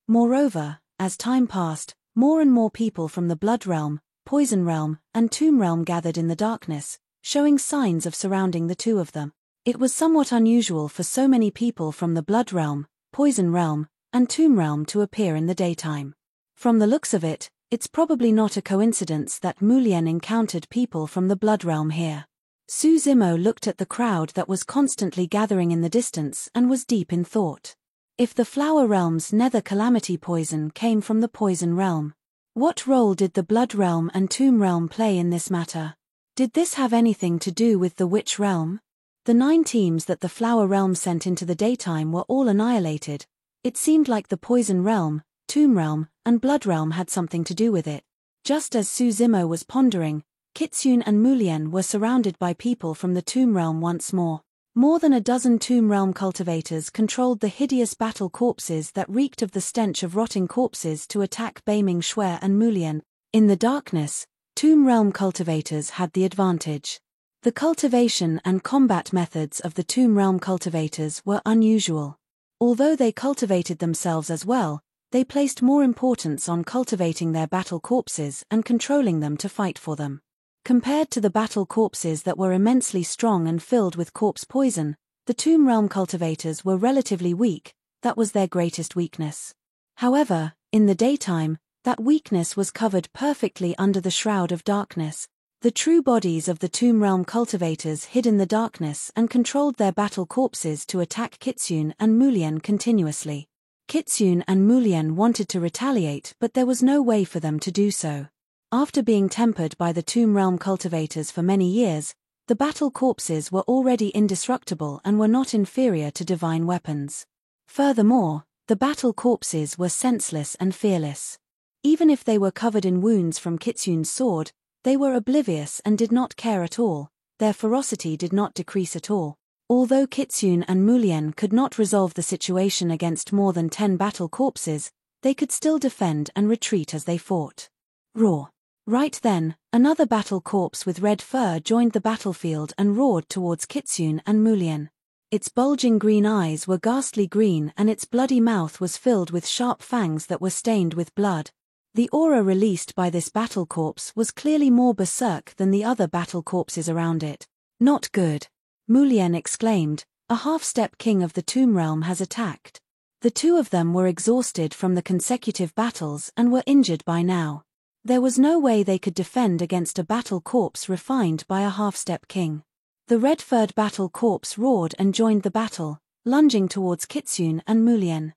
Moreover, as time passed, more and more people from the Blood Realm, Poison Realm, and Tomb Realm gathered in the darkness, showing signs of surrounding the two of them. It was somewhat unusual for so many people from the Blood Realm, Poison Realm, and Tomb Realm to appear in the daytime. From the looks of it, it's probably not a coincidence that Mulian encountered people from the Blood Realm here. Su Zimo looked at the crowd that was constantly gathering in the distance and was deep in thought. If the Flower Realm's nether calamity poison came from the Poison Realm, what role did the Blood Realm and Tomb Realm play in this matter? Did this have anything to do with the Witch Realm? The 9 teams that the Flower Realm sent into the daytime were all annihilated. It seemed like the Poison Realm, Tomb Realm, and Blood Realm had something to do with it. Just as Su Zimo was pondering, Kitsune and Mulian were surrounded by people from the Tomb Realm once more. More than a dozen Tomb Realm cultivators controlled the hideous battle corpses that reeked of the stench of rotting corpses to attack Bei Ming Xue and Mulian. In the darkness, Tomb Realm cultivators had the advantage. The cultivation and combat methods of the Tomb Realm cultivators were unusual. Although they cultivated themselves as well, they placed more importance on cultivating their battle corpses and controlling them to fight for them. Compared to the battle corpses that were immensely strong and filled with corpse poison, the Tomb Realm cultivators were relatively weak. That was their greatest weakness. However, in the daytime, that weakness was covered perfectly under the shroud of darkness. The true bodies of the Tomb Realm cultivators hid in the darkness and controlled their battle corpses to attack Kitsune and Mulian continuously. Kitsune and Mulian wanted to retaliate, but there was no way for them to do so. After being tempered by the Tomb Realm cultivators for many years, the battle corpses were already indestructible and were not inferior to divine weapons. Furthermore, the battle corpses were senseless and fearless. Even if they were covered in wounds from Kitsune's sword, they were oblivious and did not care at all. Their ferocity did not decrease at all. Although Kitsune and Mulian could not resolve the situation against more than 10 battle corpses, they could still defend and retreat as they fought. Roar. Right then, another battle corpse with red fur joined the battlefield and roared towards Kitsune and Mulian. Its bulging green eyes were ghastly green and its bloody mouth was filled with sharp fangs that were stained with blood. The aura released by this battle corpse was clearly more berserk than the other battle corpses around it. Not good. Mulian exclaimed, a half-step king of the Tomb Realm has attacked. The two of them were exhausted from the consecutive battles and were injured by now. There was no way they could defend against a battle corpse refined by a half-step king. The red-furred battle corpse roared and joined the battle, lunging towards Kitsune and Mulian.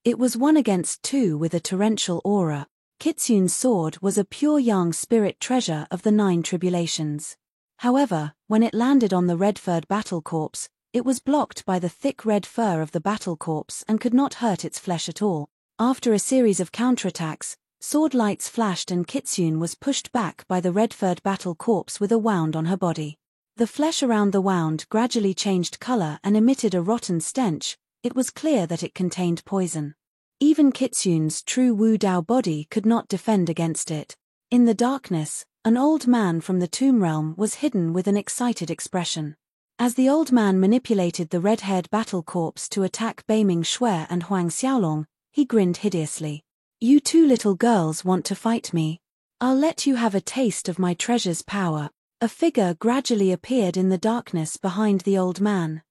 It was 1 against 2 with a torrential aura. Kitsune's sword was a pure young spirit treasure of the 9 tribulations. However, when it landed on the red-furred battle corpse, it was blocked by the thick red fur of the battle corpse and could not hurt its flesh at all. After a series of counterattacks, sword lights flashed and Kitsune was pushed back by the red-furred battle corpse with a wound on her body. The flesh around the wound gradually changed color and emitted a rotten stench. It was clear that it contained poison. Even Kitsune's true Wu Dao body could not defend against it. In the darkness, an old man from the Tomb Realm was hidden with an excited expression. As the old man manipulated the red-haired battle corpse to attack Beiming Shui and Huang Xiaolong, he grinned hideously. "You two little girls want to fight me? I'll let you have a taste of my treasure's power." A figure gradually appeared in the darkness behind the old man.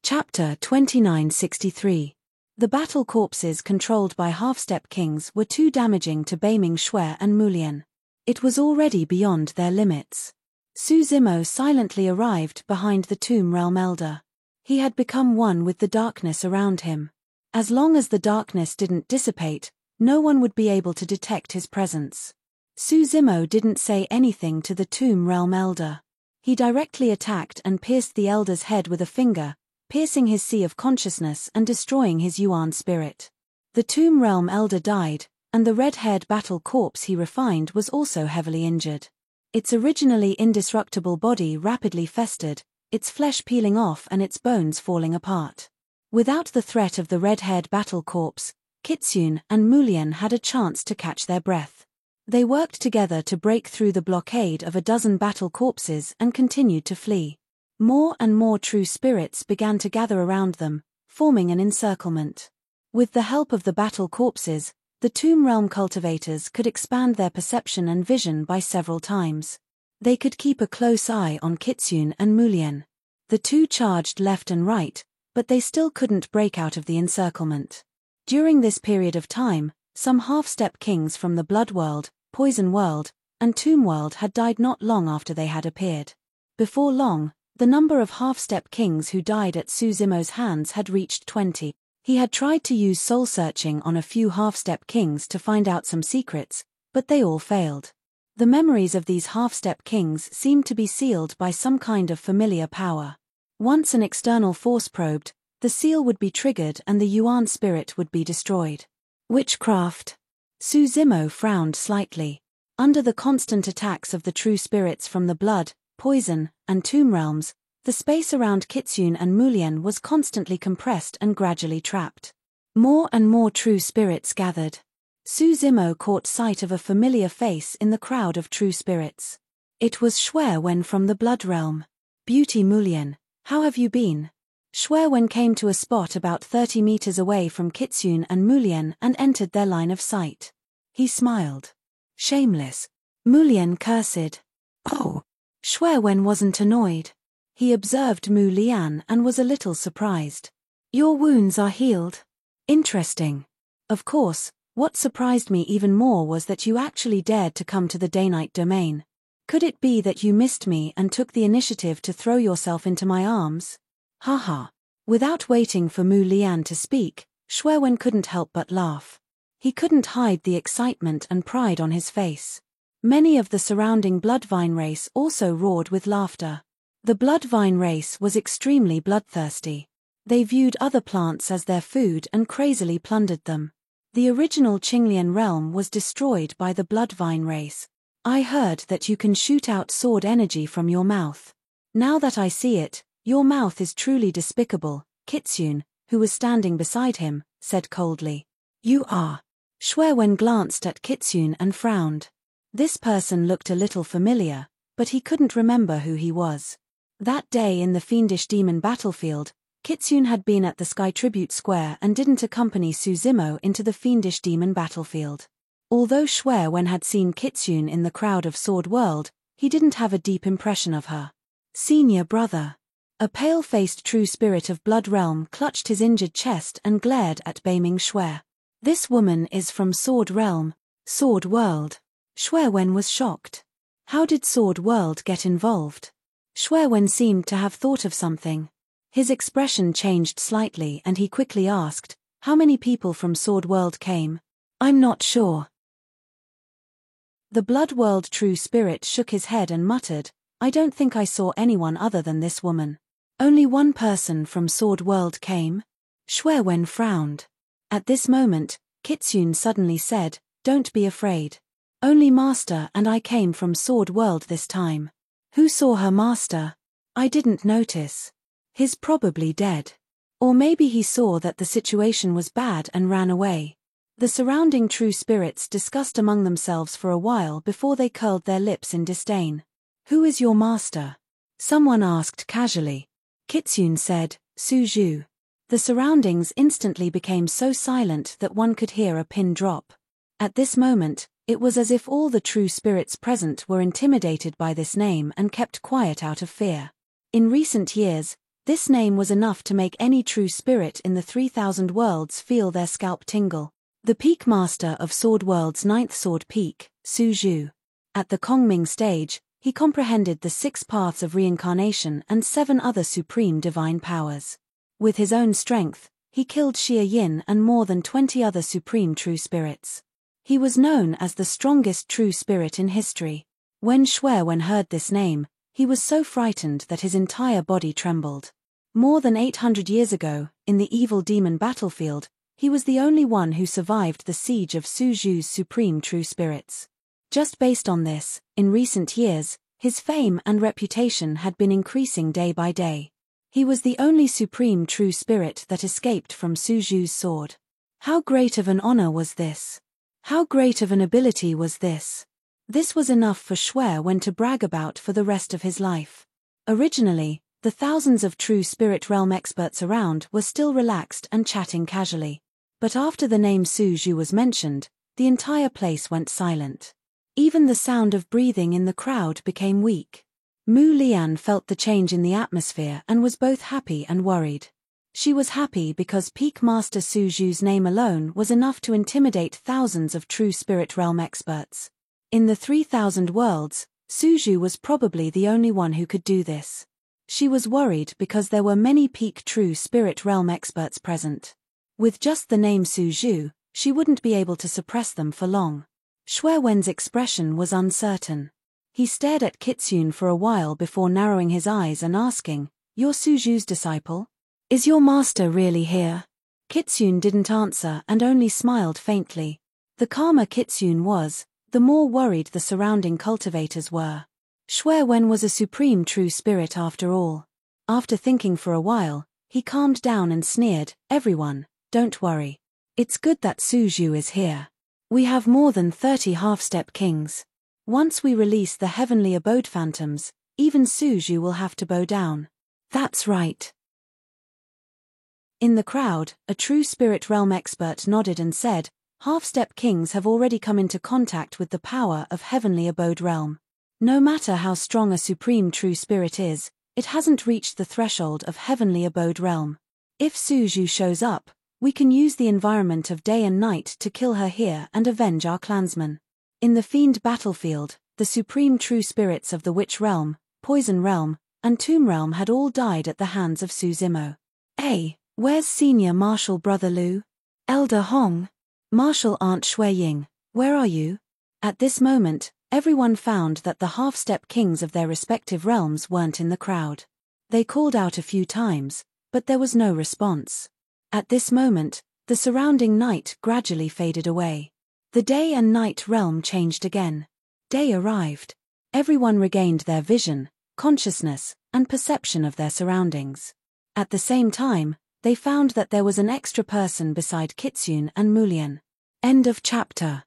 Chapter 2963. The battle corpses controlled by half-step kings were too damaging to Beiming Shui and Mulian. It was already beyond their limits. Su Zimo silently arrived behind the Tomb Realm Elder. He had become one with the darkness around him. As long as the darkness didn't dissipate, no one would be able to detect his presence. Su Zimo didn't say anything to the Tomb Realm Elder. He directly attacked and pierced the Elder's head with a finger, piercing his sea of consciousness and destroying his Yuan spirit. The Tomb Realm Elder died, and the red-haired battle corpse he refined was also heavily injured. Its originally indestructible body rapidly festered, its flesh peeling off and its bones falling apart. Without the threat of the red-haired battle corpse, Kitsune and Mulian had a chance to catch their breath. They worked together to break through the blockade of a dozen battle corpses and continued to flee. More and more true spirits began to gather around them, forming an encirclement. With the help of the battle corpses, the Tomb Realm cultivators could expand their perception and vision by several times. They could keep a close eye on Kitsune and Mulian. The two charged left and right, but they still couldn't break out of the encirclement. During this period of time, some half-step kings from the Blood World, Poison World, and Tomb World had died not long after they had appeared. Before long, the number of half-step kings who died at Su Zimo's hands had reached 20. He had tried to use soul-searching on a few half-step kings to find out some secrets, but they all failed. The memories of these half-step kings seemed to be sealed by some kind of familiar power. Once an external force probed, the seal would be triggered and the Yuan spirit would be destroyed. Witchcraft. Su Zimo frowned slightly. Under the constant attacks of the true spirits from the Blood, Poison, and Tomb Realms, the space around Kitsune and Mulian was constantly compressed and gradually trapped. More and more true spirits gathered. Su Zimo caught sight of a familiar face in the crowd of true spirits. It was Shui Wen from the Blood Realm. "Beauty Mulian, how have you been?" Shui Wen came to a spot about 30 meters away from Kitsune and Mulian and entered their line of sight. He smiled. "Shameless." Mulian cursed. "Oh." Shui Wen wasn't annoyed. He observed Mu Lian and was a little surprised. "Your wounds are healed. Interesting." Of course, what surprised me even more was that you actually dared to come to the Daynite domain. Could it be that you missed me and took the initiative to throw yourself into my arms? Haha. Without waiting for Mu Lian to speak, Shui Wen couldn't help but laugh. He couldn't hide the excitement and pride on his face. Many of the surrounding Bloodvine race also roared with laughter. The Bloodvine race was extremely bloodthirsty. They viewed other plants as their food and crazily plundered them. The original Qinglian realm was destroyed by the Bloodvine race. "I heard that you can shoot out sword energy from your mouth. Now that I see it, your mouth is truly despicable," Kitsune, who was standing beside him, said coldly. "You are." Shui Wen glanced at Kitsune and frowned. This person looked a little familiar, but he couldn't remember who he was. That day in the Fiendish Demon battlefield, Kitsune had been at the Sky Tribute Square and didn't accompany Su Zimo into the Fiendish Demon battlefield. Although Shui Wen had seen Kitsune in the crowd of Sword World, he didn't have a deep impression of her. "Senior brother." A pale-faced true spirit of Blood Realm clutched his injured chest and glared at Beiming Shui. "This woman is from Sword Realm, Sword World." Shui Wen was shocked. How did Sword World get involved? Shui Wen seemed to have thought of something. His expression changed slightly and he quickly asked, "How many people from Sword World came?" "I'm not sure." The Blood World true spirit shook his head and muttered, "I don't think I saw anyone other than this woman." "Only one person from Sword World came?" Shui Wen frowned. At this moment, Kitsune suddenly said, "Don't be afraid. Only Master and I came from Sword World this time." "Who saw her master?" "I didn't notice. He's probably dead. Or maybe he saw that the situation was bad and ran away." The surrounding true spirits discussed among themselves for a while before they curled their lips in disdain. Who is your master? Someone asked casually. Kitsune said, Su Zhu. The surroundings instantly became so silent that one could hear a pin drop. At this moment, it was as if all the true spirits present were intimidated by this name and kept quiet out of fear. In recent years, this name was enough to make any true spirit in the 3,000 worlds feel their scalp tingle. The Peak Master of Sword World's 9th Sword Peak, Su Zhu. At the Kongming stage, he comprehended the 6 paths of reincarnation and 7 other supreme divine powers. With his own strength, he killed Xie Yin and more than 20 other supreme true spirits. He was known as the strongest true spirit in history. When Xue Wen heard this name, he was so frightened that his entire body trembled. More than 800 years ago, in the evil demon battlefield, he was the only one who survived the siege of Su Zhu's supreme true spirits. Just based on this, in recent years, his fame and reputation had been increasing day by day. He was the only supreme true spirit that escaped from Su Zhu's sword. How great of an honor was this? How great of an ability was this? This was enough for Xue Wen to brag about for the rest of his life. Originally, the thousands of true spirit realm experts around were still relaxed and chatting casually. But after the name Su Zhu was mentioned, the entire place went silent. Even the sound of breathing in the crowd became weak. Mu Lian felt the change in the atmosphere and was both happy and worried. She was happy because Peak Master Su Zhu's name alone was enough to intimidate thousands of true spirit realm experts. In the 3,000 worlds, Su Zhu was probably the only one who could do this. She was worried because there were many peak true spirit realm experts present. With just the name Su Zhu, she wouldn't be able to suppress them for long. Xue Wen's expression was uncertain. He stared at Kitsune for a while before narrowing his eyes and asking, "You're Su Zhu's disciple? Is your master really here?" Kitsune didn't answer and only smiled faintly. The calmer Kitsune was, the more worried the surrounding cultivators were. Xue Wen was a supreme true spirit after all. After thinking for a while, he calmed down and sneered, "Everyone, don't worry. It's good that Su Zhu is here. We have more than 30 half-step kings. Once we release the heavenly abode phantoms, even Su Zhu will have to bow down." "That's right." In the crowd, a true spirit realm expert nodded and said, "Half-step kings have already come into contact with the power of heavenly abode realm. No matter how strong a supreme true spirit is, it hasn't reached the threshold of heavenly abode realm. If Su Zhu shows up, we can use the environment of day and night to kill her here and avenge our clansmen." In the fiend battlefield, the supreme true spirits of the witch realm, poison realm, and tomb realm had all died at the hands of Su Zimo. "Hey, where's senior Marshal Brother Lu? Elder Hong? Marshal Aunt Shui Ying, where are you?" At this moment, everyone found that the half-step kings of their respective realms weren't in the crowd. They called out a few times, but there was no response. At this moment, the surrounding night gradually faded away. The day and night realm changed again. Day arrived. Everyone regained their vision, consciousness, and perception of their surroundings. At the same time, they found that there was an extra person beside Kitsune and Mu Lian. End of chapter.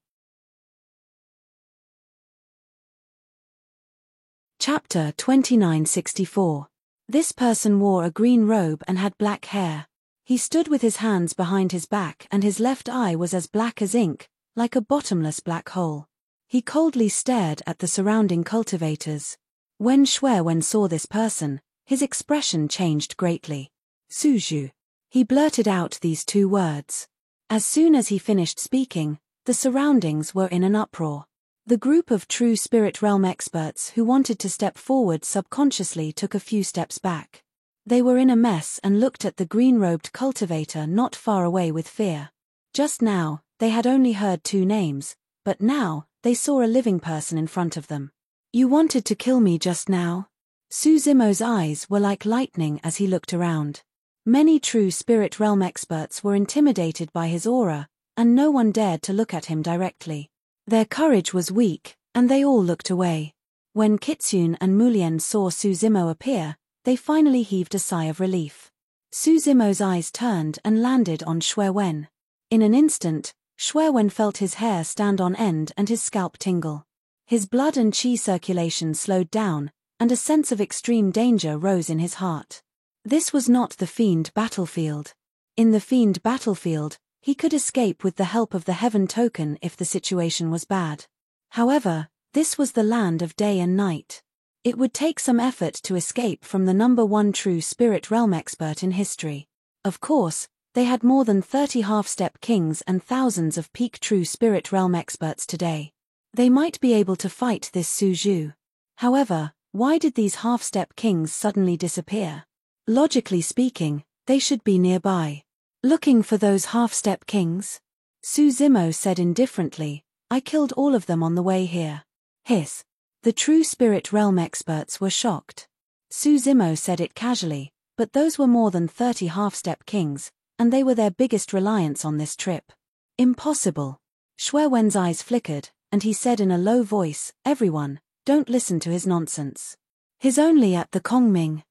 Chapter 2964. This person wore a green robe and had black hair. He stood with his hands behind his back and his left eye was as black as ink, like a bottomless black hole. He coldly stared at the surrounding cultivators. When Xue Wen saw this person, his expression changed greatly. "Su Zhu." He blurted out these 2 words. As soon as he finished speaking, the surroundings were in an uproar. The group of true spirit realm experts who wanted to step forward subconsciously took a few steps back. They were in a mess and looked at the green-robed cultivator not far away with fear. Just now, they had only heard 2 names, but now, they saw a living person in front of them. "You wanted to kill me just now?" Su Zimo's eyes were like lightning as he looked around. Many true spirit realm experts were intimidated by his aura, and no one dared to look at him directly. Their courage was weak, and they all looked away. When Kitsune and Mu Lian saw Su Zimo appear, they finally heaved a sigh of relief. Su Zimo's eyes turned and landed on Xue Wen. In an instant, Xue Wen felt his hair stand on end and his scalp tingle. His blood and qi circulation slowed down, and a sense of extreme danger rose in his heart. This was not the Fiend battlefield. In the Fiend battlefield, he could escape with the help of the Heaven Token if the situation was bad. However, this was the land of day and night. It would take some effort to escape from the #1 true spirit realm expert in history. Of course, they had more than 30 half-step kings and thousands of peak true spirit realm experts today. They might be able to fight this Su Zhu. However, why did these half-step kings suddenly disappear? Logically speaking, they should be nearby. Looking for those half-step kings? Su Zimo said indifferently, I killed all of them on the way here. Hiss. The true spirit realm experts were shocked. Su Zimo said it casually, but those were more than 30 half-step kings, and they were their biggest reliance on this trip. Impossible. Shui Wen's eyes flickered, and he said in a low voice, everyone, don't listen to his nonsense. He's only at the Kongming.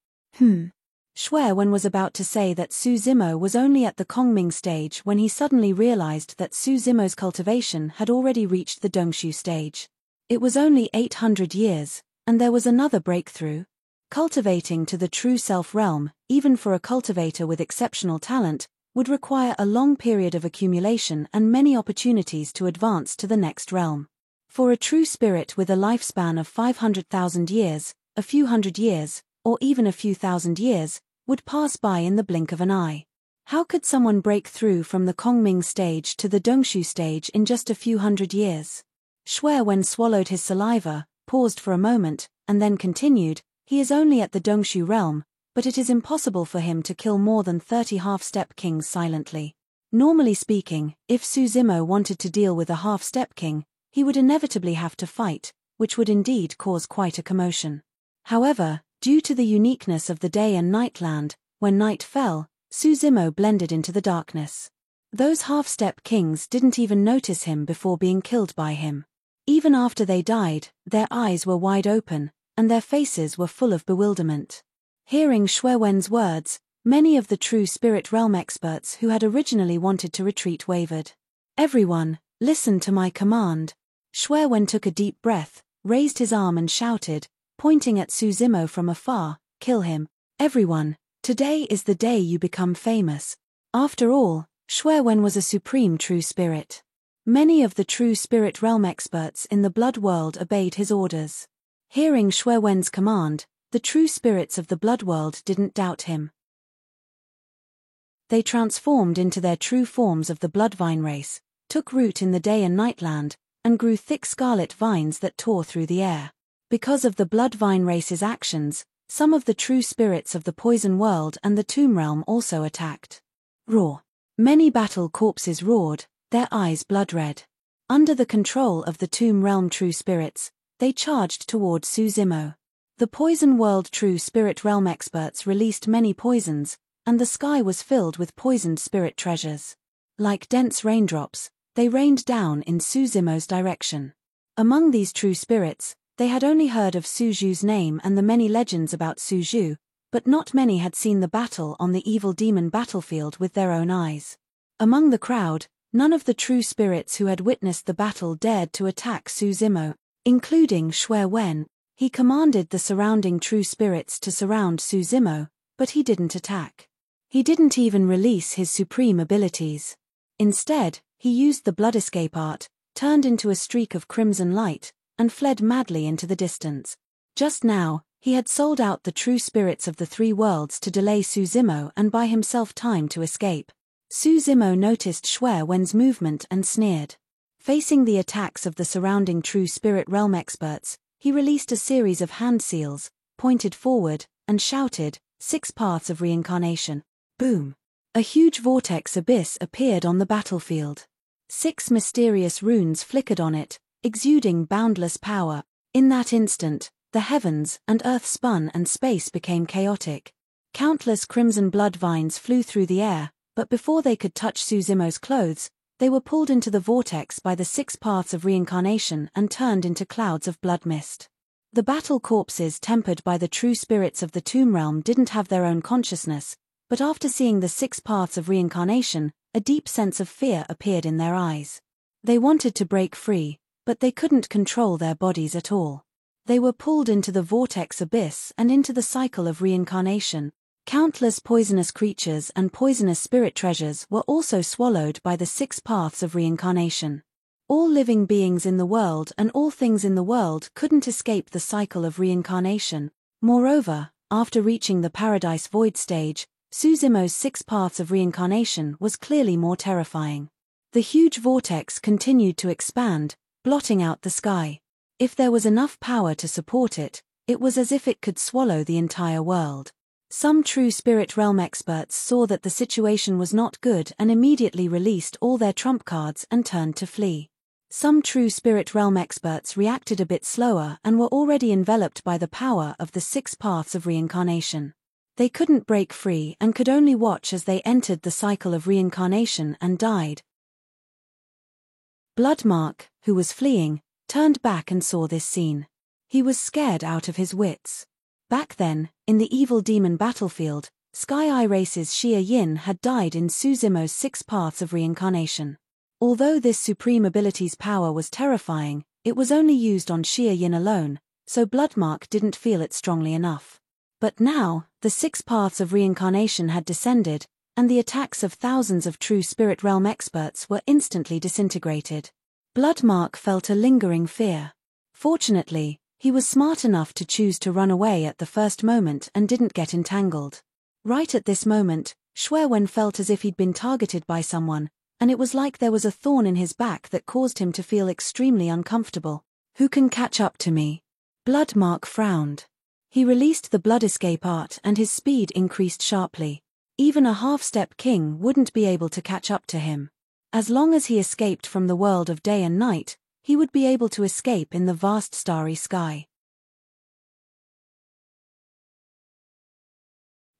Shui Wen was about to say that Su Zimo was only at the Kongming stage when he suddenly realized that Su Zimo's cultivation had already reached the Dongshu stage. It was only 800 years, and there was another breakthrough. Cultivating to the true self realm, even for a cultivator with exceptional talent, would require a long period of accumulation and many opportunities to advance to the next realm. For a true spirit with a lifespan of 500,000 years, a few hundred years, or even a few thousand years, would pass by in the blink of an eye. How could someone break through from the Kongming stage to the Dongshu stage in just a few hundred years? Shui Wen swallowed his saliva, paused for a moment, and then continued, he is only at the Dongshu realm, but it is impossible for him to kill more than 30 half-step kings silently. Normally speaking, if Su Zimo wanted to deal with a half-step king, he would inevitably have to fight, which would indeed cause quite a commotion. However, due to the uniqueness of the day and night land, when night fell, Su Zimo blended into the darkness. Those half-step kings didn't even notice him before being killed by him. Even after they died, their eyes were wide open, and their faces were full of bewilderment. Hearing Shui Wen's words, many of the true spirit realm experts who had originally wanted to retreat wavered. Everyone, listen to my command. Shui Wen took a deep breath, raised his arm and shouted, pointing at Su Zimo from afar, kill him. Everyone, today is the day you become famous. After all, Shui Wen was a supreme true spirit. Many of the true spirit realm experts in the blood world obeyed his orders. Hearing Shui Wen's command, the true spirits of the blood world didn't doubt him. They transformed into their true forms of the bloodvine race, took root in the day and night land, and grew thick scarlet vines that tore through the air. Because of the bloodvine race's actions, some of the true spirits of the poison world and the tomb realm also attacked. Roar. Many battle corpses roared, their eyes blood-red. Under the control of the tomb realm true spirits, they charged toward Su Zimo. The poison world true spirit realm experts released many poisons, and the sky was filled with poisoned spirit treasures. Like dense raindrops, they rained down in Su Zimo's direction. Among these true spirits, they had only heard of Su Zhu's name and the many legends about Su Zhu, but not many had seen the battle on the evil demon battlefield with their own eyes. Among the crowd, none of the true spirits who had witnessed the battle dared to attack Su Zimo, including Shui Wen. He commanded the surrounding true spirits to surround Su Zimo, but he didn't attack. He didn't even release his supreme abilities. Instead, he used the blood escape art, turned into a streak of crimson light, and fled madly into the distance. Just now, he had sold out the true spirits of the three worlds to delay Su Zimo and buy himself time to escape. Su Zimo noticed Shui Wen's movement and sneered. Facing the attacks of the surrounding true spirit realm experts, he released a series of hand seals, pointed forward, and shouted, 6 paths of reincarnation. Boom! A huge vortex abyss appeared on the battlefield. 6 mysterious runes flickered on it, exuding boundless power. In that instant, the heavens and earth spun and space became chaotic. Countless crimson blood vines flew through the air, but before they could touch Su Zimo's clothes, they were pulled into the vortex by the 6 paths of reincarnation and turned into clouds of blood mist. The battle corpses tempered by the true spirits of the tomb realm didn't have their own consciousness, but after seeing the 6 paths of reincarnation, a deep sense of fear appeared in their eyes. They wanted to break free, but they couldn't control their bodies at all. They were pulled into the vortex abyss and into the cycle of reincarnation. Countless poisonous creatures and poisonous spirit treasures were also swallowed by the 6 paths of reincarnation. All living beings in the world and all things in the world couldn't escape the cycle of reincarnation. Moreover, after reaching the Paradise Void stage, Suzumo's 6 paths of reincarnation was clearly more terrifying. The huge vortex continued to expand, blotting out the sky. If there was enough power to support it, it was as if it could swallow the entire world. Some true spirit realm experts saw that the situation was not good and immediately released all their trump cards and turned to flee. Some true spirit realm experts reacted a bit slower and were already enveloped by the power of the 6 paths of reincarnation. They couldn't break free and could only watch as they entered the cycle of reincarnation and died. Bloodmark, who was fleeing, turned back and saw this scene. He was scared out of his wits. Back then, in the evil demon battlefield, Sky Eye Race's Xia Yin had died in Suzumo's 6 paths of reincarnation. Although this supreme ability's power was terrifying, it was only used on Xia Yin alone, so Bloodmark didn't feel it strongly enough. But now, the 6 paths of reincarnation had descended, and the attacks of thousands of true spirit realm experts were instantly disintegrated. Bloodmark felt a lingering fear. Fortunately, he was smart enough to choose to run away at the first moment and didn't get entangled. Right at this moment, Xuewen felt as if he'd been targeted by someone, and it was like there was a thorn in his back that caused him to feel extremely uncomfortable. Who can catch up to me? Bloodmark frowned. He released the blood escape art and his speed increased sharply. Even a half-step king wouldn't be able to catch up to him. As long as he escaped from the world of day and night, he would be able to escape in the vast starry sky.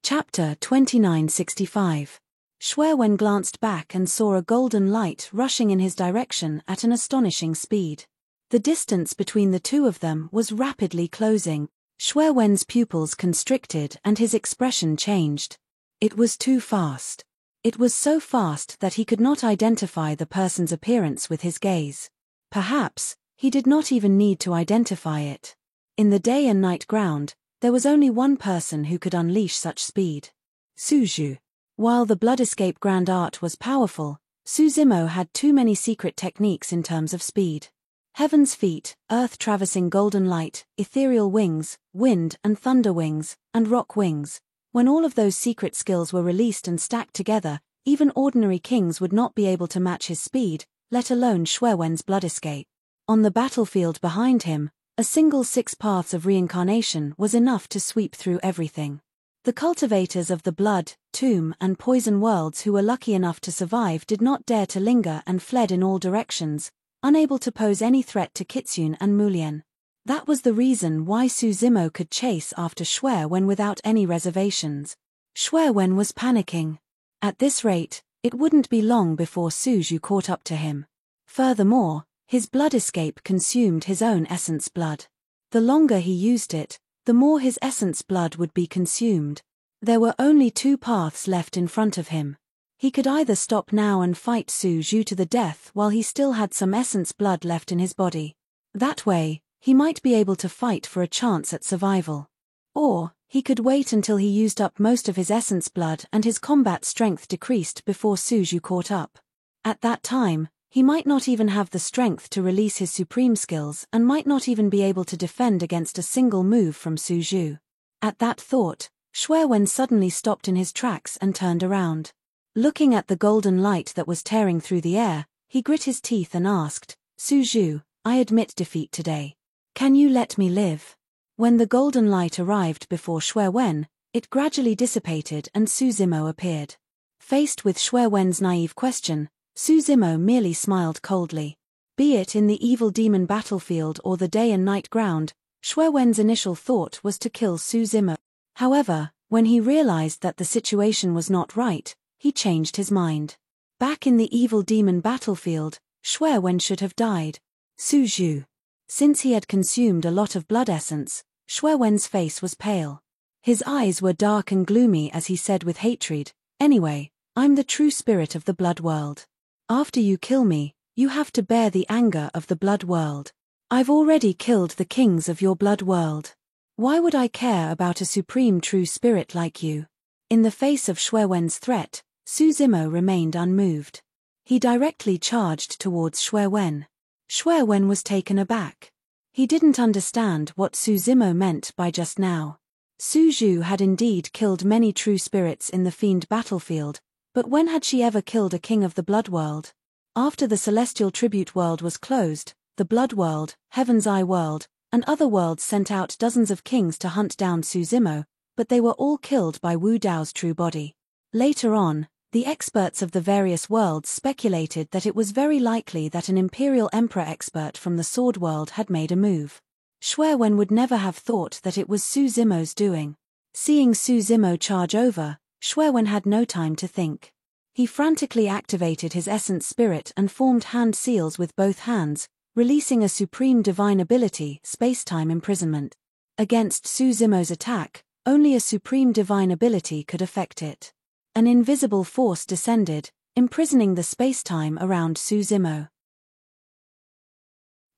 Chapter 2965. Xuewen glanced back and saw a golden light rushing in his direction at an astonishing speed. The distance between the two of them was rapidly closing. Xuewen's pupils constricted and his expression changed. It was too fast. It was so fast that he could not identify the person's appearance with his gaze. Perhaps, he did not even need to identify it. In the day and night ground, there was only one person who could unleash such speed. Suzhou. While the blood escape grand art was powerful, Suzumo had too many secret techniques in terms of speed. Heaven's feet, earth-traversing golden light, ethereal wings, wind and thunder wings, and rock wings. When all of those secret skills were released and stacked together, even ordinary kings would not be able to match his speed, let alone Xuewen's blood escape. On the battlefield behind him, a single 6 paths of reincarnation was enough to sweep through everything. The cultivators of the blood, tomb and poison worlds who were lucky enough to survive did not dare to linger and fled in all directions, unable to pose any threat to Kitsune and Mulien. That was the reason why Suzumo could chase after Xuewen without any reservations. Xuewen was panicking. At this rate, it wouldn't be long before Suzhou caught up to him. Furthermore, his blood escape consumed his own essence blood. The longer he used it, the more his essence blood would be consumed. There were only 2 paths left in front of him. He could either stop now and fight Suzhou to the death while he still had some essence blood left in his body. That way, he might be able to fight for a chance at survival. Or, he could wait until he used up most of his essence blood and his combat strength decreased before Suzhou caught up. At that time, he might not even have the strength to release his supreme skills and might not even be able to defend against a single move from Suzhou. At that thought, Xuewen suddenly stopped in his tracks and turned around. Looking at the golden light that was tearing through the air, he grit his teeth and asked, "Suzhou, I admit defeat today. Can you let me live?" When the golden light arrived before Xuewen, it gradually dissipated and Suzumo appeared. Faced with Xuewen's naive question, Suzumo merely smiled coldly. Be it in the evil demon battlefield or the day and night ground, Xuewen's initial thought was to kill Suzumo. However, when he realized that the situation was not right, he changed his mind. Back in the evil demon battlefield, Xuewen should have died. Suzhou. Since he had consumed a lot of blood essence, Xuewen's face was pale. His eyes were dark and gloomy as he said with hatred, "Anyway, I'm the true spirit of the blood world. After you kill me, You have to bear the anger of the blood world. I've already killed the kings of your blood world. Why would I care about a supreme true spirit like you? In the face of Xue Wen's threat, Su Zimo remained unmoved. He directly charged towards Xue Wen. Xue Wen was taken aback. He didn't understand what Su Zimo meant by just now. Su Zhu had indeed killed many true spirits in the fiend battlefield, but when had she ever killed a king of the blood world? After the celestial tribute world was closed, the blood world, Heaven's Eye world, and other worlds sent out dozens of kings to hunt down Su Zimo, but they were all killed by Wu Dao's true body. Later on, the experts of the various worlds speculated that it was very likely that an Imperial Emperor expert from the Sword World had made a move. Xue Wen would never have thought that it was Su Zimo's doing. Seeing Su Zimo charge over, Xue Wen had no time to think. He frantically activated his essence spirit and formed hand seals with both hands, releasing a supreme divine ability, space-time imprisonment. Against Su Zimo's attack, only a supreme divine ability could affect it. An invisible force descended, imprisoning the space-time around Su Zimo.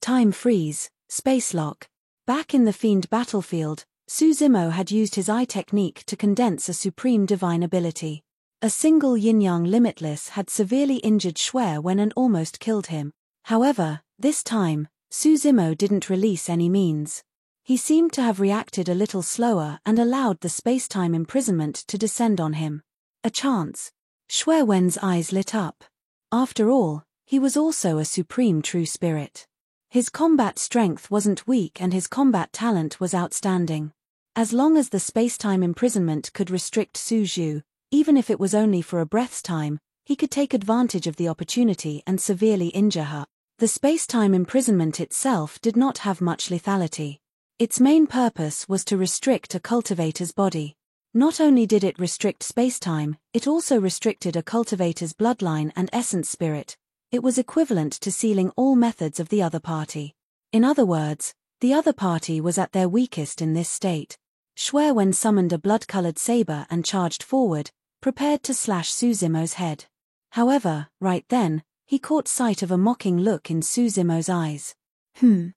Time freeze, space lock. Back in the fiend battlefield, Su Zimo had used his eye technique to condense a supreme divine ability. A single yin-yang limitless had severely injured Xue Wen and almost killed him. However, this time, Su Zimo didn't release any means. He seemed to have reacted a little slower and allowed the space-time imprisonment to descend on him. A chance. Xue Wen's eyes lit up. After all, he was also a supreme true spirit. His combat strength wasn't weak and his combat talent was outstanding. As long as the space-time imprisonment could restrict Su Zhu, even if it was only for a breath's time, he could take advantage of the opportunity and severely injure her. The space-time imprisonment itself did not have much lethality. Its main purpose was to restrict a cultivator's body. Not only did it restrict space-time, it also restricted a cultivator's bloodline and essence spirit. It was equivalent to sealing all methods of the other party. In other words, the other party was at their weakest in this state. Xue Wen summoned a blood-colored saber and charged forward, prepared to slash Su Zimo's head. However, right then, he caught sight of a mocking look in Su Zimo's eyes. Xue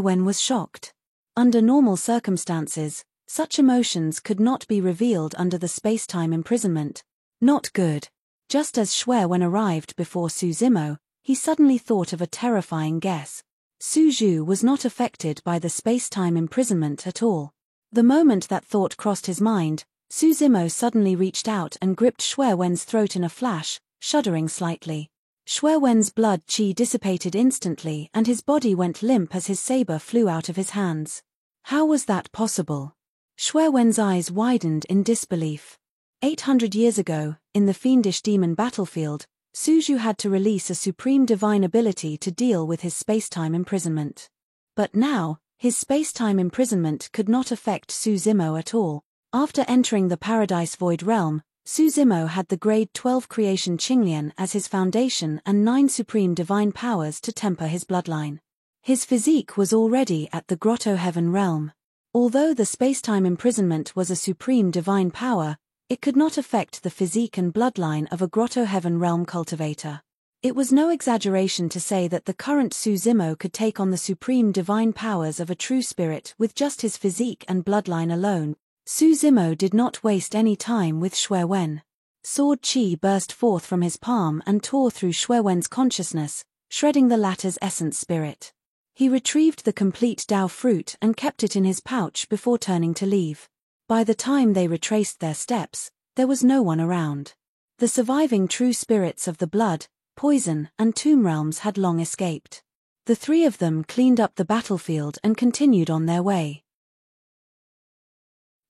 Wen was shocked. Under normal circumstances, such emotions could not be revealed under the space-time imprisonment. Not good. Just as Xue Wen arrived before Su Zimo, he suddenly thought of a terrifying guess. Su Zhu was not affected by the space-time imprisonment at all. The moment that thought crossed his mind, Su Zimo suddenly reached out and gripped Xue Wen's throat in a flash, shuddering slightly. Xue Wen's blood qi dissipated instantly and his body went limp as his saber flew out of his hands. How was that possible? Xue Wen's eyes widened in disbelief. 800 years ago, in the fiendish demon battlefield, Su Zhu had to release a supreme divine ability to deal with his space-time imprisonment. But now, his space-time imprisonment could not affect Su Zimo at all. After entering the Paradise Void realm, Su Zimo had the grade 12 creation Qinglian as his foundation and 9 supreme divine powers to temper his bloodline. His physique was already at the Grotto Heaven realm. Although the space-time imprisonment was a supreme divine power, it could not affect the physique and bloodline of a Grotto Heaven realm cultivator. It was no exaggeration to say that the current Su Zimo could take on the supreme divine powers of a true spirit with just his physique and bloodline alone. Su Zimo did not waste any time with Xue Wen. Sword qi burst forth from his palm and tore through Xue Wen's consciousness, shredding the latter's essence spirit. He retrieved the complete Dao fruit and kept it in his pouch before turning to leave. By the time they retraced their steps, there was no one around. The surviving true spirits of the blood, poison, and tomb realms had long escaped. The three of them cleaned up the battlefield and continued on their way.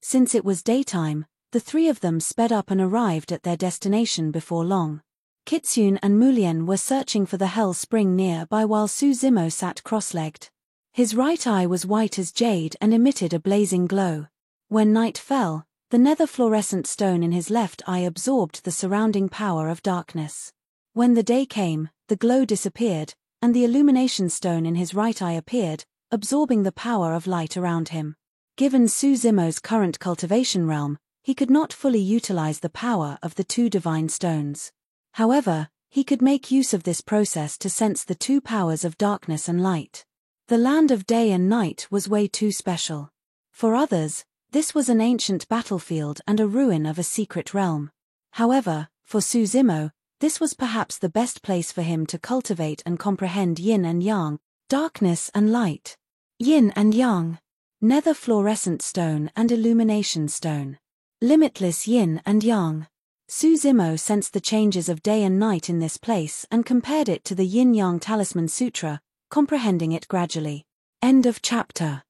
Since it was daytime, the three of them sped up and arrived at their destination before long. Kitsune and Mulien were searching for the Hell Spring nearby while Su Zimo sat cross-legged. His right eye was white as jade and emitted a blazing glow. When night fell, the nether fluorescent stone in his left eye absorbed the surrounding power of darkness. When the day came, the glow disappeared, and the illumination stone in his right eye appeared, absorbing the power of light around him. Given Su Zimo's current cultivation realm, he could not fully utilize the power of the two divine stones. However, He could make use of this process to sense the two powers of darkness and light. The land of day and night was way too special. For others, this was an ancient battlefield and a ruin of a secret realm. However, for Su Zimo, this was perhaps the best place for him to cultivate and comprehend yin and yang, darkness and light. Yin and yang. Nether fluorescent stone and illumination stone. Limitless yin and yang. Su Zimo sensed the changes of day and night in this place and compared it to the Yin-Yang Talisman Sutra, comprehending it gradually. End of chapter.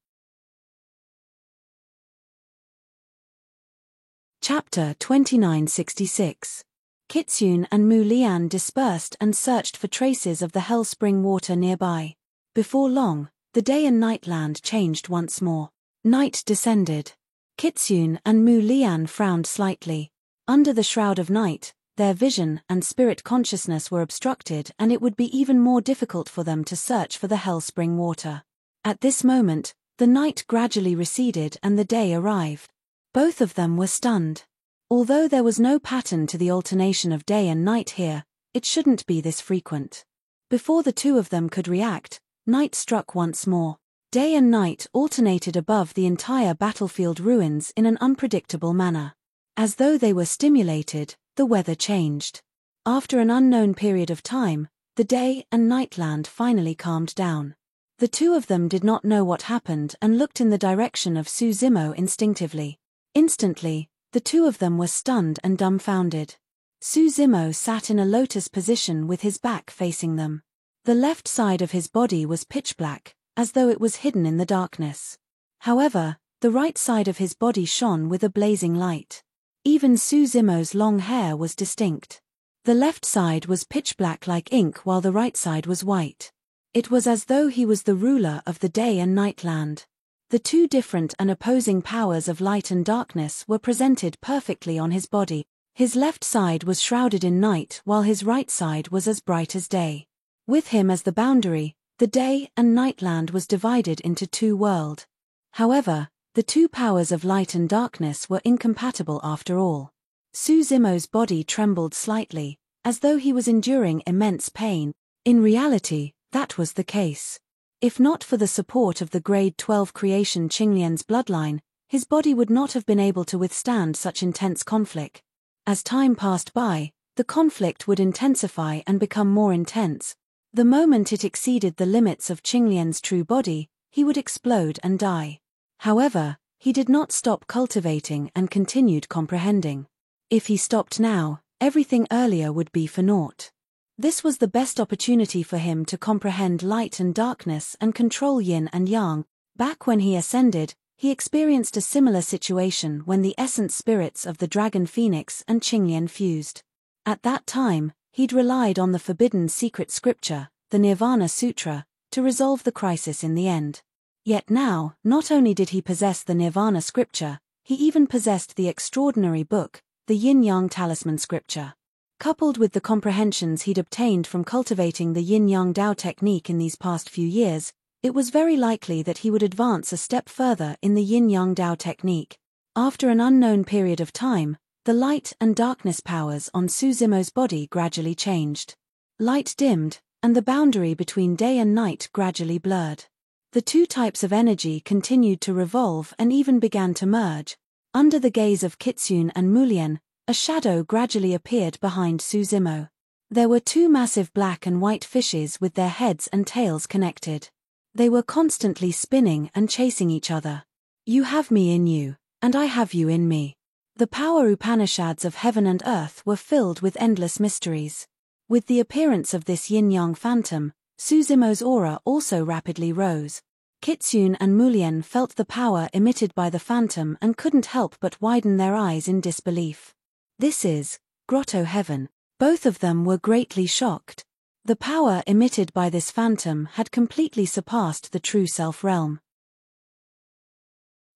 Chapter 2966. Kitsune and Mu Lian dispersed and searched for traces of the Hellspring water nearby. Before long, the day and night land changed once more. Night descended. Kitsune and Mu Lian frowned slightly. Under the shroud of night, their vision and spirit consciousness were obstructed, and it would be even more difficult for them to search for the Hellspring water. At this moment, the night gradually receded and the day arrived. Both of them were stunned. Although there was no pattern to the alternation of day and night here, it shouldn't be this frequent. Before the two of them could react, night struck once more. Day and night alternated above the entire battlefield ruins in an unpredictable manner. As though they were stimulated, the weather changed. After an unknown period of time, the day and night land finally calmed down. The two of them did not know what happened and looked in the direction of Su Zimo instinctively. Instantly, the two of them were stunned and dumbfounded. Su Zimo sat in a lotus position with his back facing them. The left side of his body was pitch black, as though it was hidden in the darkness. However, the right side of his body shone with a blazing light. Even Su Zimo's long hair was distinct. The left side was pitch black like ink while the right side was white. It was as though he was the ruler of the day and night land. The two different and opposing powers of light and darkness were presented perfectly on his body. His left side was shrouded in night while his right side was as bright as day. With him as the boundary, the day and night land was divided into two worlds. However, the two powers of light and darkness were incompatible after all. Su Zimo's body trembled slightly, as though he was enduring immense pain. In reality, that was the case. If not for the support of the grade 12 creation Qinglian's bloodline, his body would not have been able to withstand such intense conflict. As time passed by, the conflict would intensify and become more intense. The moment it exceeded the limits of Qinglian's true body, he would explode and die. However, he did not stop cultivating and continued comprehending. If he stopped now, everything earlier would be for naught. This was the best opportunity for him to comprehend light and darkness and control yin and yang. Back when he ascended, he experienced a similar situation when the essence spirits of the Dragon Phoenix and Qinglian fused. At that time, he'd relied on the forbidden secret scripture, the Nirvana Sutra, to resolve the crisis in the end. Yet now, not only did he possess the Nirvana scripture, he even possessed the extraordinary book, the Yin-Yang Talisman Scripture. Coupled with the comprehensions he'd obtained from cultivating the Yin-Yang Dao technique in these past few years, it was very likely that he would advance a step further in the Yin-Yang Dao technique. After an unknown period of time, the light and darkness powers on Su Zimo's body gradually changed. Light dimmed, and the boundary between day and night gradually blurred. The two types of energy continued to revolve and even began to merge. Under the gaze of Kitsune and Mu Lian, a shadow gradually appeared behind Su Zimo. There were two massive black and white fishes with their heads and tails connected. They were constantly spinning and chasing each other. You have me in you, and I have you in me. The power Upanishads of heaven and earth were filled with endless mysteries. With the appearance of this yin-yang phantom, Su Zimo's aura also rapidly rose. Kitsune and Mu Lian felt the power emitted by the phantom and couldn't help but widen their eyes in disbelief. This is Grotto Heaven. Both of them were greatly shocked. The power emitted by this phantom had completely surpassed the true self-realm.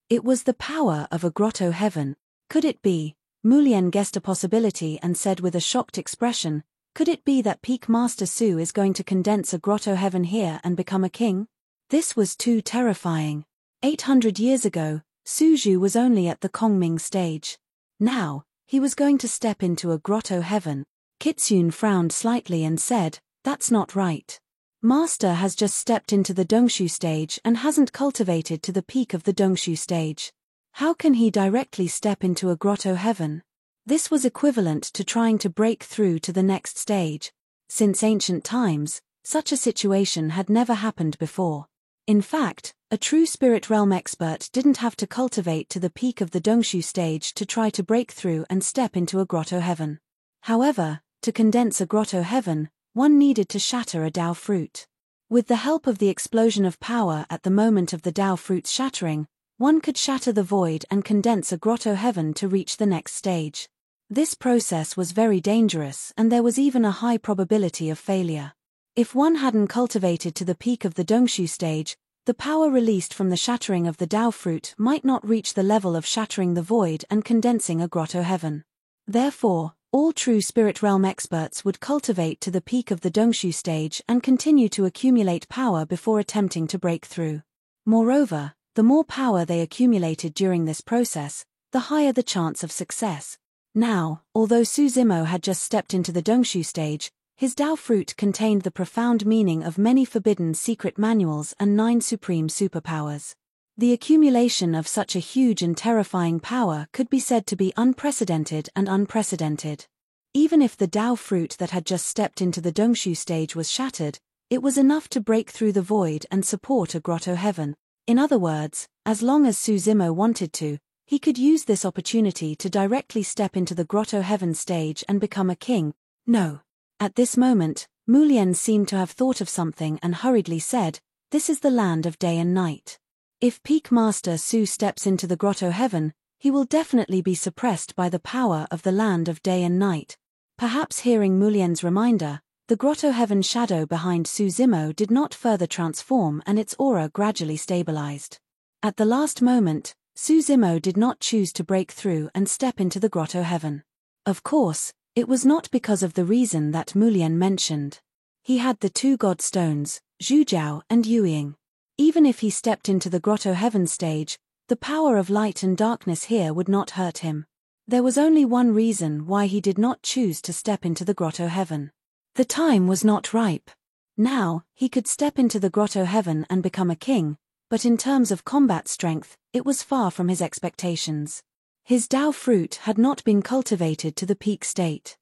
It was the power of a Grotto Heaven. Could it be? Mu Lian guessed a possibility and said with a shocked expression, could it be that Peak Master Su is going to condense a Grotto Heaven here and become a king? This was too terrifying. 800 years ago, Su Zhu was only at the Kongming stage. Now, he was going to step into a Grotto Heaven. Kitsune frowned slightly and said, "That's not right. Master has just stepped into the Dongshu stage and hasn't cultivated to the peak of the Dongshu stage. How can he directly step into a grotto heaven? This was equivalent to trying to break through to the next stage. Since ancient times, such a situation had never happened before. In fact, a true spirit realm expert didn't have to cultivate to the peak of the Dongshu stage to try to break through and step into a grotto heaven. However, to condense a grotto heaven, one needed to shatter a Dao fruit. With the help of the explosion of power at the moment of the Dao fruit's shattering, one could shatter the void and condense a grotto heaven to reach the next stage. This process was very dangerous and there was even a high probability of failure. If one hadn't cultivated to the peak of the Dongshu stage, the power released from the shattering of the Dao fruit might not reach the level of shattering the void and condensing a grotto heaven. Therefore, all true spirit realm experts would cultivate to the peak of the Dongshu stage and continue to accumulate power before attempting to break through. Moreover, the more power they accumulated during this process, the higher the chance of success. Now, although Su Zimo had just stepped into the Dongshu stage, his Dao fruit contained the profound meaning of many forbidden secret manuals and 9 supreme superpowers. The accumulation of such a huge and terrifying power could be said to be unprecedented and unprecedented. Even if the Dao fruit that had just stepped into the Dongshu stage was shattered, it was enough to break through the void and support a grotto heaven. In other words, as long as Su Zimo wanted to, he could use this opportunity to directly step into the grotto heaven stage and become a king. No. At this moment, Mulien seemed to have thought of something and hurriedly said, "This is the land of day and night. If Peak Master Su steps into the grotto heaven, he will definitely be suppressed by the power of the land of day and night." Perhaps hearing Mulien's reminder, the grotto heaven shadow behind Su Zimo did not further transform and its aura gradually stabilized. At the last moment, Su Zimo did not choose to break through and step into the grotto heaven. Of course, it was not because of the reason that Mulien mentioned. He had the 2 god stones, Zhujiao and Yueying. Even if he stepped into the grotto heaven stage, the power of light and darkness here would not hurt him. There was only one reason why he did not choose to step into the grotto heaven. The time was not ripe. Now, he could step into the grotto heaven and become a king, but in terms of combat strength, it was far from his expectations. His Dao fruit had not been cultivated to the peak state.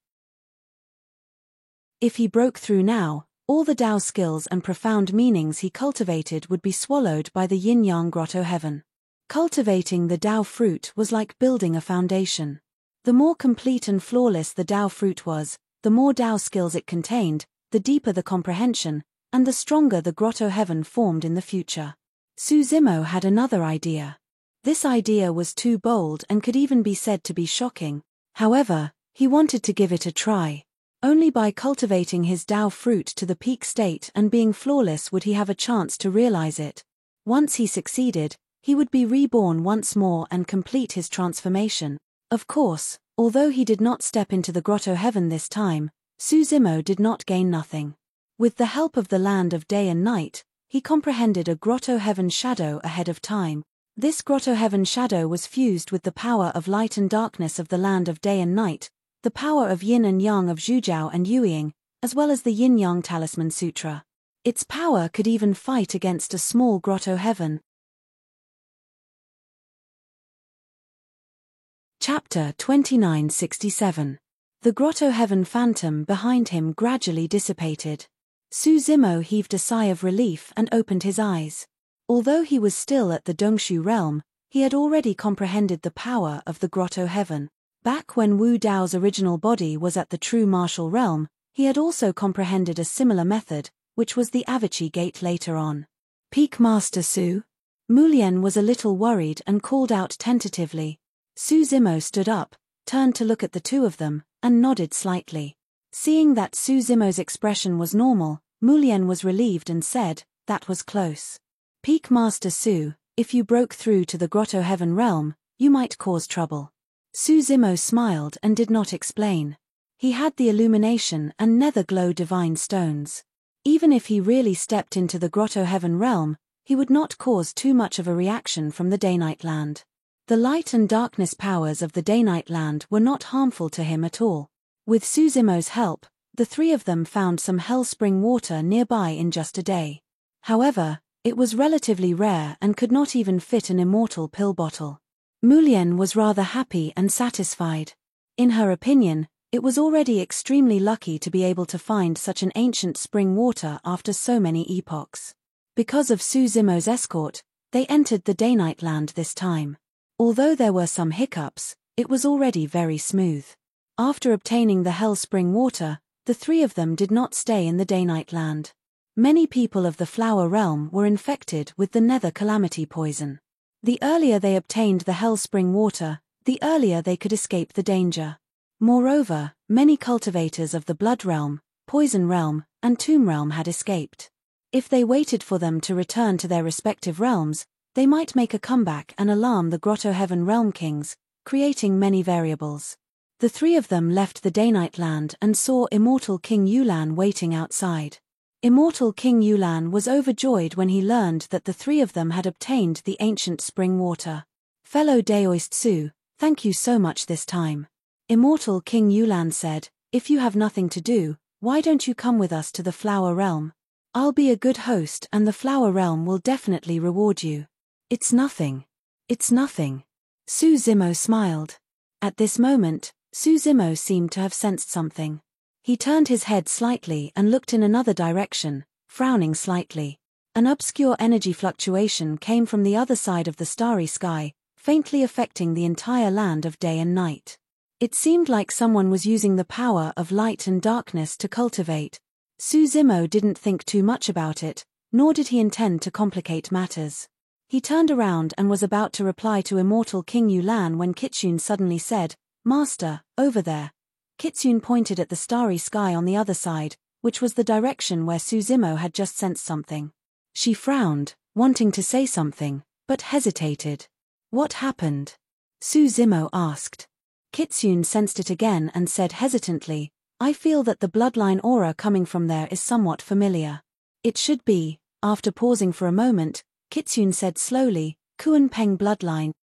If he broke through now, all the Dao skills and profound meanings he cultivated would be swallowed by the yin-yang grotto heaven. Cultivating the Dao fruit was like building a foundation. The more complete and flawless the Dao fruit was, the more Dao skills it contained, the deeper the comprehension, and the stronger the grotto heaven formed in the future. Su Zimo had another idea. This idea was too bold and could even be said to be shocking. However, he wanted to give it a try. Only by cultivating his Dao fruit to the peak state and being flawless would he have a chance to realize it. Once he succeeded, he would be reborn once more and complete his transformation. Of course, although he did not step into the grotto heaven this time, Su Zimo did not gain nothing. With the help of the land of day and night, he comprehended a grotto heaven shadow ahead of time. This grotto heaven shadow was fused with the power of light and darkness of the land of day and night, the power of yin and yang of Zhujiao and Yueying, as well as the yin-yang talisman sutra. Its power could even fight against a small grotto heaven. Chapter 2967. The grotto heaven phantom behind him gradually dissipated. Su Zimo heaved a sigh of relief and opened his eyes. Although he was still at the Dongshu realm, he had already comprehended the power of the grotto heaven. Back when Wu Dao's original body was at the true martial realm, he had also comprehended a similar method, which was the Avici Gate later on. "Peak Master Su?" Mulien was a little worried and called out tentatively. Su Zimo stood up, turned to look at the two of them, and nodded slightly. Seeing that Su Zimo's expression was normal, Mulien was relieved and said, "That was close. Peak Master Su, if you broke through to the grotto heaven realm, you might cause trouble." Su Zimo smiled and did not explain. He had the illumination and nether glow divine stones. Even if he really stepped into the grotto heaven realm, he would not cause too much of a reaction from the day-night land. The light and darkness powers of the day-night land were not harmful to him at all. With Suzimo's help, the three of them found some Hellspring water nearby in just a day. However, it was relatively rare and could not even fit an immortal pill bottle. Mulien was rather happy and satisfied. In her opinion, it was already extremely lucky to be able to find such an ancient spring water after so many epochs. Because of Suzimo's escort, they entered the Dainite land this time. Although there were some hiccups, it was already very smooth. After obtaining the Hellspring water, the three of them did not stay in the Dainite land. Many people of the Flower Realm were infected with the Nether Calamity poison. The earlier they obtained the Hellspring water, the earlier they could escape the danger. Moreover, many cultivators of the Blood Realm, Poison Realm, and Tomb Realm had escaped. If they waited for them to return to their respective realms, they might make a comeback and alarm the Grotto Heaven Realm Kings, creating many variables. The three of them left the Dainite land and saw Immortal King Yulan waiting outside. Immortal King Yulan was overjoyed when he learned that the three of them had obtained the ancient spring water. Fellow Daoist Su, thank you so much this time. Immortal King Yulan said, if you have nothing to do, why don't you come with us to the Flower Realm? I'll be a good host and the Flower Realm will definitely reward you. It's nothing. It's nothing. Suzimo smiled. At this moment, Suzimo seemed to have sensed something. He turned his head slightly and looked in another direction, frowning slightly. An obscure energy fluctuation came from the other side of the starry sky, faintly affecting the entire land of day and night. It seemed like someone was using the power of light and darkness to cultivate. Suzimo didn't think too much about it, nor did he intend to complicate matters. He turned around and was about to reply to Immortal King Yulan when Kitsune suddenly said, Master, over there. Kitsune pointed at the starry sky on the other side, which was the direction where Suzimo had just sensed something. She frowned, wanting to say something, but hesitated. What happened? Suzimo asked. Kitsune sensed it again and said hesitantly, I feel that the bloodline aura coming from there is somewhat familiar. It should be. After pausing for a moment, Kitsune said slowly, Kuan-Peng bloodline.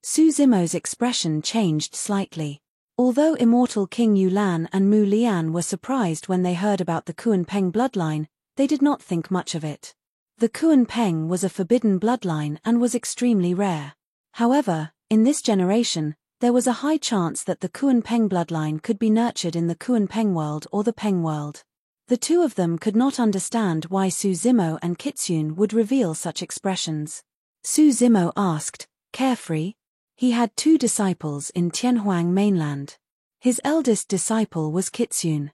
Suzimo's expression changed slightly. Although Immortal King Yulan and Mu Lian were surprised when they heard about the Kuan-Peng bloodline, they did not think much of it. The Kuan-Peng was a forbidden bloodline and was extremely rare. However, in this generation, there was a high chance that the Kuan-Peng bloodline could be nurtured in the Kuan-Peng world or the Peng world. The two of them could not understand why Suzimo and Kitsune would reveal such expressions. Suzimo asked, Carefree? He had two disciples in Tianhuang mainland. His eldest disciple was Kitsune.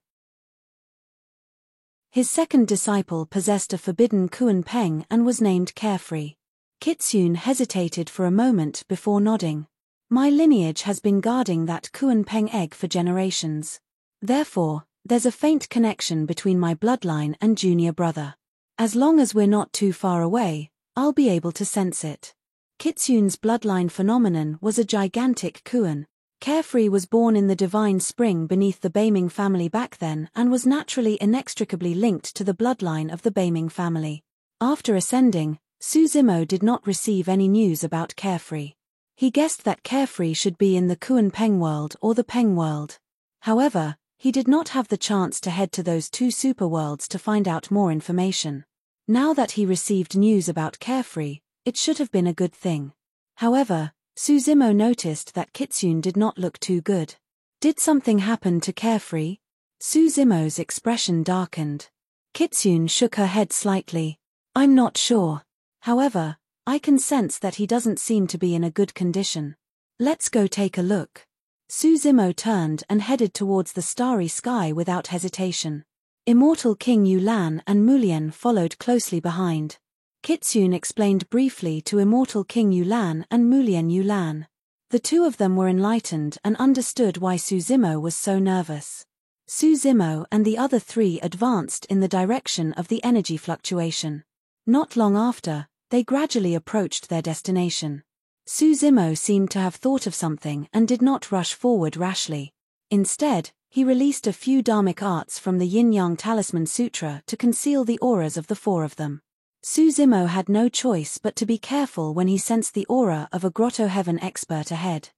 His second disciple possessed a forbidden Kuan-Peng and was named Carefree. Kitsune hesitated for a moment before nodding. My lineage has been guarding that Kuan-Peng egg for generations. Therefore, there's a faint connection between my bloodline and junior brother. As long as we're not too far away, I'll be able to sense it. Kitsune's bloodline phenomenon was a gigantic Kuan. Carefree was born in the Divine Spring beneath the Beiming family back then and was naturally inextricably linked to the bloodline of the Beiming family. After ascending, Suzimo did not receive any news about Carefree. He guessed that Carefree should be in the Kuan-Peng world or the Peng world. However, he did not have the chance to head to those two superworlds to find out more information. Now that he received news about Carefree, it should have been a good thing. However, Suzimo noticed that Kitsune did not look too good. Did something happen to Carefree? Suzimo's expression darkened. Kitsune shook her head slightly. I'm not sure. However, I can sense that he doesn't seem to be in a good condition. Let's go take a look. Suzimo turned and headed towards the starry sky without hesitation. Immortal King Yulan and Mulien followed closely behind. Kitsune explained briefly to Immortal King Yulan and Mulien Yulan. The two of them were enlightened and understood why Suzimo was so nervous. Suzimo and the other three advanced in the direction of the energy fluctuation. Not long after, they gradually approached their destination. Suzimo seemed to have thought of something and did not rush forward rashly. Instead, he released a few dharmic arts from the Yin-Yang Talisman Sutra to conceal the auras of the four of them. Suzimo had no choice but to be careful when he sensed the aura of a Grotto Heaven expert ahead.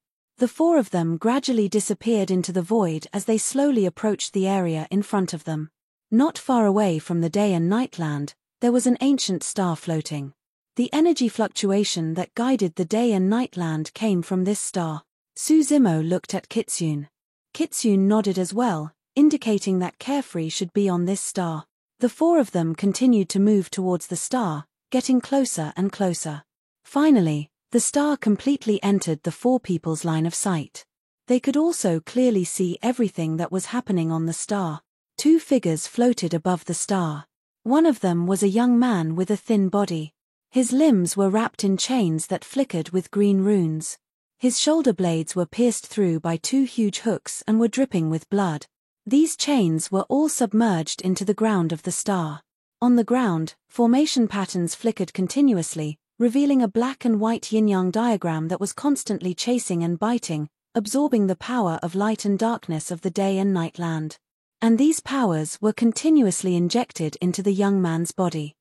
The four of them gradually disappeared into the void as they slowly approached the area in front of them. Not far away from the day and night land, there was an ancient star floating. The energy fluctuation that guided the day and night land came from this star. Suzumo looked at Kitsune. Kitsune nodded as well, indicating that Carefree should be on this star. The four of them continued to move towards the star, getting closer and closer. Finally, the star completely entered the four people's line of sight. They could also clearly see everything that was happening on the star. Two figures floated above the star. One of them was a young man with a thin body. His limbs were wrapped in chains that flickered with green runes. His shoulder blades were pierced through by two huge hooks and were dripping with blood. These chains were all submerged into the ground of the star. On the ground, formation patterns flickered continuously, revealing a black and white yin-yang diagram that was constantly chasing and biting, absorbing the power of light and darkness of the day and night land. And these powers were continuously injected into the young man's body.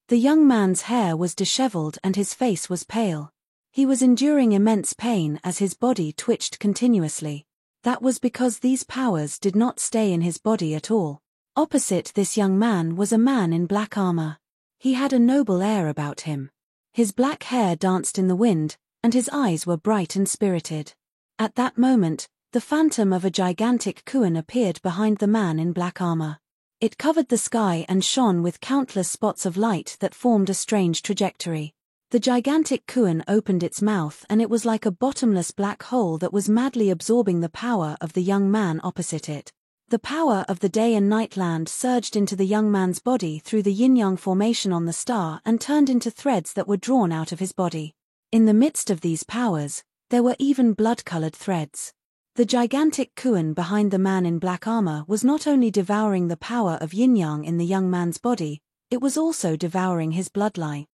The young man's hair was disheveled and his face was pale. He was enduring immense pain as his body twitched continuously. That was because these powers did not stay in his body at all. Opposite this young man was a man in black armor. He had a noble air about him. His black hair danced in the wind, and his eyes were bright and spirited. At that moment, the phantom of a gigantic Kuan appeared behind the man in black armor. It covered the sky and shone with countless spots of light that formed a strange trajectory. The gigantic Kuan opened its mouth and it was like a bottomless black hole that was madly absorbing the power of the young man opposite it. The power of the day and night land surged into the young man's body through the yin-yang formation on the star and turned into threads that were drawn out of his body. In the midst of these powers, there were even blood-colored threads. The gigantic Kuan behind the man in black armor was not only devouring the power of yin-yang in the young man's body, it was also devouring his bloodline.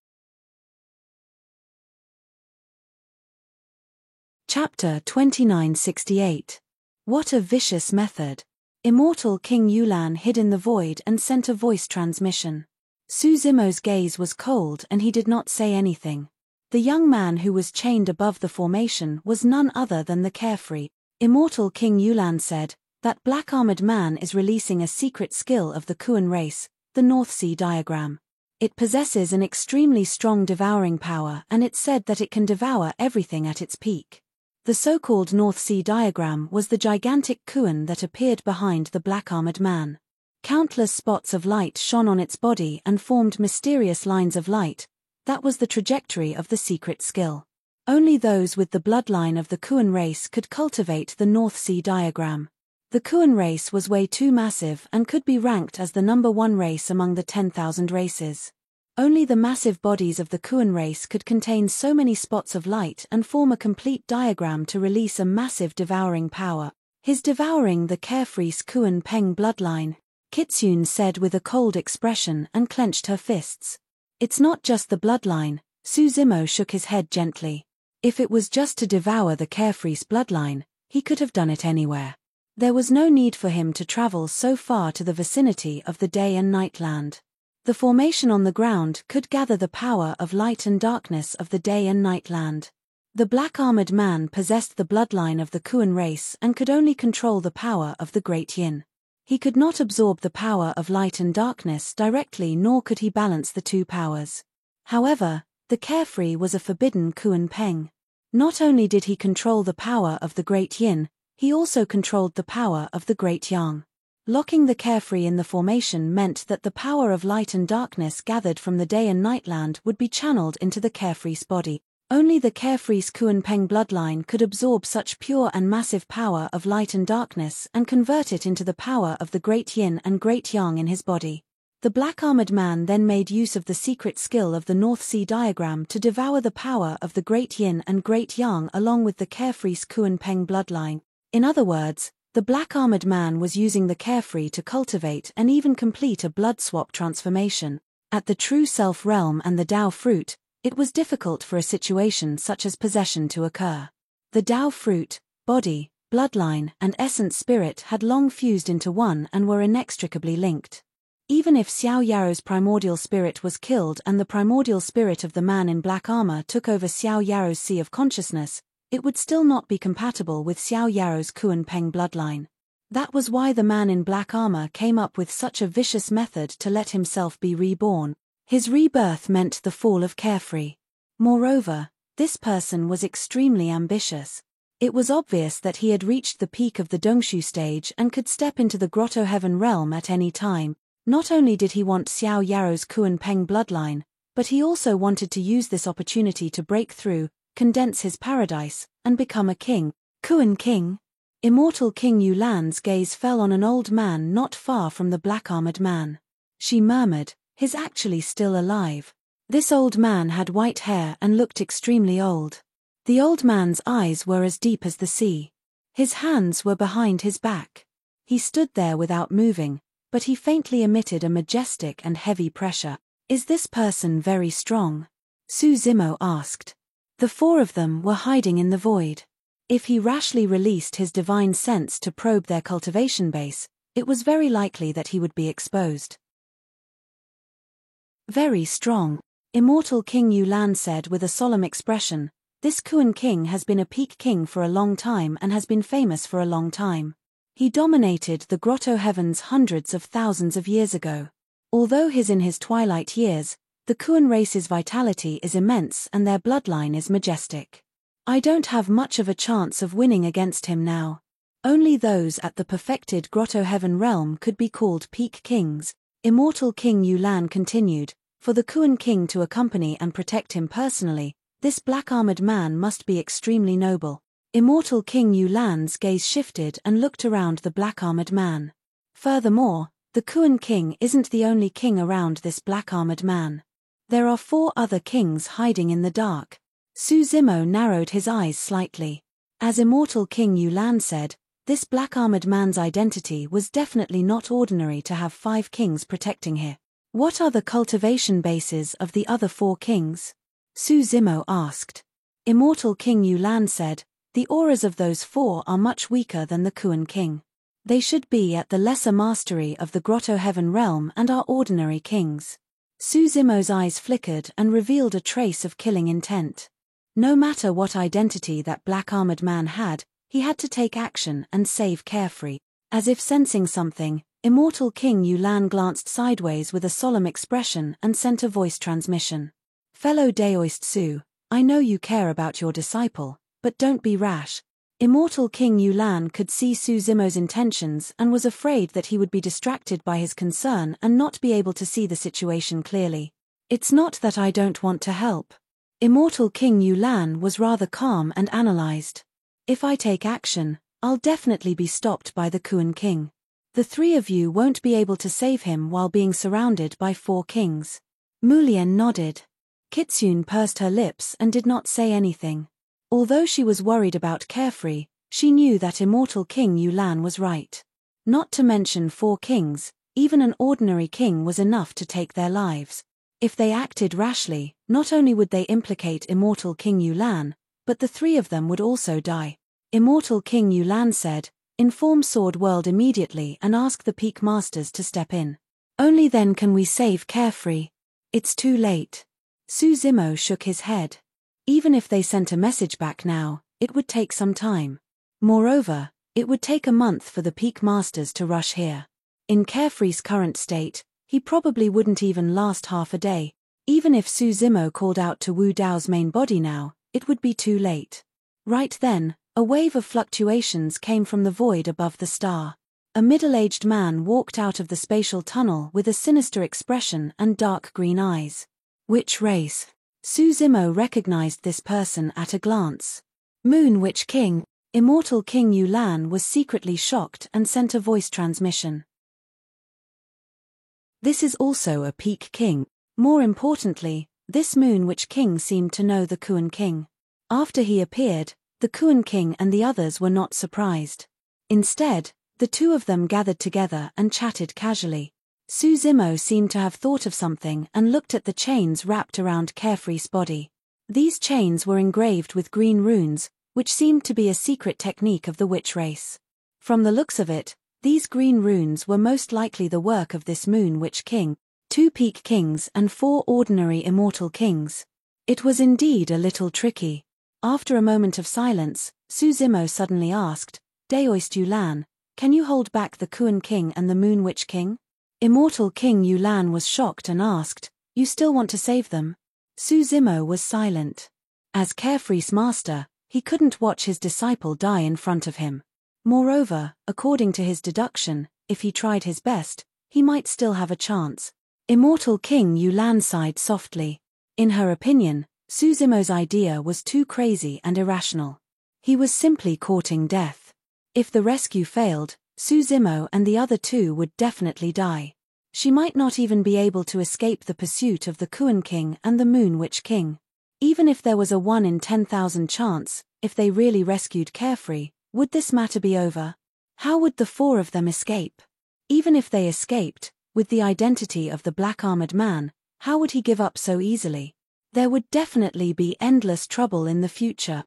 Chapter 2968. What a vicious method. Immortal King Yulan hid in the void and sent a voice transmission. Suzumo's gaze was cold and he did not say anything. The young man who was chained above the formation was none other than the Carefree. Immortal King Yulan said, "That black-armored man is releasing a secret skill of the Kuan race, the North Sea diagram. It possesses an extremely strong devouring power and it's said that it can devour everything at its peak." The so-called North Sea diagram was the gigantic Kuan that appeared behind the black-armored man. Countless spots of light shone on its body and formed mysterious lines of light. That was the trajectory of the secret skill. Only those with the bloodline of the Kuan race could cultivate the North Sea diagram. The Kuan race was way too massive and could be ranked as the number one race among the 10,000 races. Only the massive bodies of the Kuan race could contain so many spots of light and form a complete diagram to release a massive devouring power. His devouring the Carefree's Kuan Peng bloodline, Kitsune said with a cold expression and clenched her fists. It's not just the bloodline, Suzumo shook his head gently. If it was just to devour the Carefree's bloodline, he could have done it anywhere. There was no need for him to travel so far to the vicinity of the day and night land. The formation on the ground could gather the power of light and darkness of the day and night land. The black-armored man possessed the bloodline of the Kuan race and could only control the power of the Great Yin. He could not absorb the power of light and darkness directly, nor could he balance the two powers. However, the Carefree was a forbidden Kuan Peng. Not only did he control the power of the Great Yin, he also controlled the power of the Great Yang. Locking the Carefree in the formation meant that the power of light and darkness gathered from the day and night land would be channeled into the Carefree's body. Only the Carefree's Kuan Peng bloodline could absorb such pure and massive power of light and darkness and convert it into the power of the Great Yin and Great Yang in his body. The black-armored man then made use of the secret skill of the North Sea diagram to devour the power of the Great Yin and Great Yang along with the Carefree's Kuan Peng bloodline. In other words, the black-armored man was using the Carefree to cultivate and even complete a blood swap transformation. At the True Self realm and the Tao fruit, it was difficult for a situation such as possession to occur. The Tao fruit, body, bloodline, and essence spirit had long fused into one and were inextricably linked. Even if Xiao Yaro's primordial spirit was killed and the primordial spirit of the man in black armor took over Xiao Yaro's sea of consciousness, it would still not be compatible with Xiao Yao's Kuan Peng bloodline. That was why the man in black armor came up with such a vicious method to let himself be reborn. His rebirth meant the fall of Carefree. Moreover, this person was extremely ambitious. It was obvious that he had reached the peak of the Dongshu stage and could step into the Grotto Heaven realm at any time. Not only did he want Xiao Yao's Kuan Peng bloodline, but he also wanted to use this opportunity to break through, condense his paradise, and become a king. Kuan King? Immortal King Yulan's gaze fell on an old man not far from the black-armored man. She murmured, "He's actually still alive." This old man had white hair and looked extremely old. The old man's eyes were as deep as the sea. His hands were behind his back. He stood there without moving, but he faintly emitted a majestic and heavy pressure. "Is this person very strong?" Su Zimo asked. The four of them were hiding in the void. If he rashly released his divine sense to probe their cultivation base, it was very likely that he would be exposed. "Very strong," Immortal King Yulan said with a solemn expression. "This Kuan King has been a peak king for a long time and has been famous for a long time. He dominated the Grotto Heavens hundreds of thousands of years ago. Although he's in his twilight years, the Kuan race's vitality is immense and their bloodline is majestic. I don't have much of a chance of winning against him now. Only those at the perfected Grotto Heaven realm could be called peak kings." Immortal King Yulan continued, "For the Kuan King to accompany and protect him personally, this black-armored man must be extremely noble." Immortal King Yulan's gaze shifted and looked around the black-armored man. Furthermore, the Kuan King isn't the only king around this black-armored man. There are 4 other kings hiding in the dark. Su Zimo narrowed his eyes slightly. As Immortal King Yulan said, this black-armored man's identity was definitely not ordinary to have 5 kings protecting him. "What are the cultivation bases of the other 4 kings?" Su Zimo asked. Immortal King Yulan said, "The auras of those 4 are much weaker than the Kuan King. They should be at the lesser mastery of the Grotto Heaven realm and are ordinary kings." Su Zimo's eyes flickered and revealed a trace of killing intent. No matter what identity that black-armored man had, he had to take action and save Carefree. As if sensing something, Immortal King Yulan glanced sideways with a solemn expression and sent a voice transmission. "Fellow Daoist Su, I know you care about your disciple, but don't be rash." Immortal King Yulan could see Su Zimo's intentions and was afraid that he would be distracted by his concern and not be able to see the situation clearly. "It's not that I don't want to help." Immortal King Yulan was rather calm and analyzed. "If I take action, I'll definitely be stopped by the Kuan King. The 3 of you won't be able to save him while being surrounded by 4 kings." Mulien nodded. Kitsune pursed her lips and did not say anything. Although she was worried about Carefree, she knew that Immortal King Yulan was right. Not to mention 4 kings, even an ordinary king was enough to take their lives. If they acted rashly, not only would they implicate Immortal King Yulan, but the 3 of them would also die. Immortal King Yulan said, "Inform Sword World immediately and ask the Peak Masters to step in. Only then can we save Carefree. It's too late." Su Zimo shook his head. Even if they sent a message back now, it would take some time. Moreover, it would take a month for the Peak Masters to rush here. In Carefree's current state, he probably wouldn't even last half a day. Even if Su Zimo called out to Wu Dao's main body now, it would be too late. Right then, a wave of fluctuations came from the void above the star. A middle-aged man walked out of the spatial tunnel with a sinister expression and dark green eyes. Which race? Su Zimo recognized this person at a glance. Moon Witch King. Immortal King Yulan was secretly shocked and sent a voice transmission. This is also a peak king. More importantly, this Moon Witch King seemed to know the Kuan King. After he appeared, the Kuan King and the others were not surprised. Instead, the 2 of them gathered together and chatted casually. Su Zimo seemed to have thought of something and looked at the chains wrapped around Carefree's body. These chains were engraved with green runes, which seemed to be a secret technique of the witch race. From the looks of it, these green runes were most likely the work of this Moon Witch King, 2 peak kings and 4 ordinary immortal kings. It was indeed a little tricky. After a moment of silence, Su Zimo suddenly asked, Daoist Yulan, can you hold back the Kuan King and the Moon Witch King? Immortal King Yulan was shocked and asked, you still want to save them? Su Zimo was silent. As Carefree's master, he couldn't watch his disciple die in front of him. Moreover, according to his deduction, if he tried his best, he might still have a chance. Immortal King Yulan sighed softly. In her opinion, Su Zimo's idea was too crazy and irrational. He was simply courting death. If the rescue failed, Su Zimo and the other two would definitely die. She might not even be able to escape the pursuit of the Kuan King and the Moon Witch King. Even if there was a 1 in 10,000 chance, if they really rescued Carefree, would this matter be over? How would the four of them escape? Even if they escaped, with the identity of the black-armored man, how would he give up so easily? There would definitely be endless trouble in the future.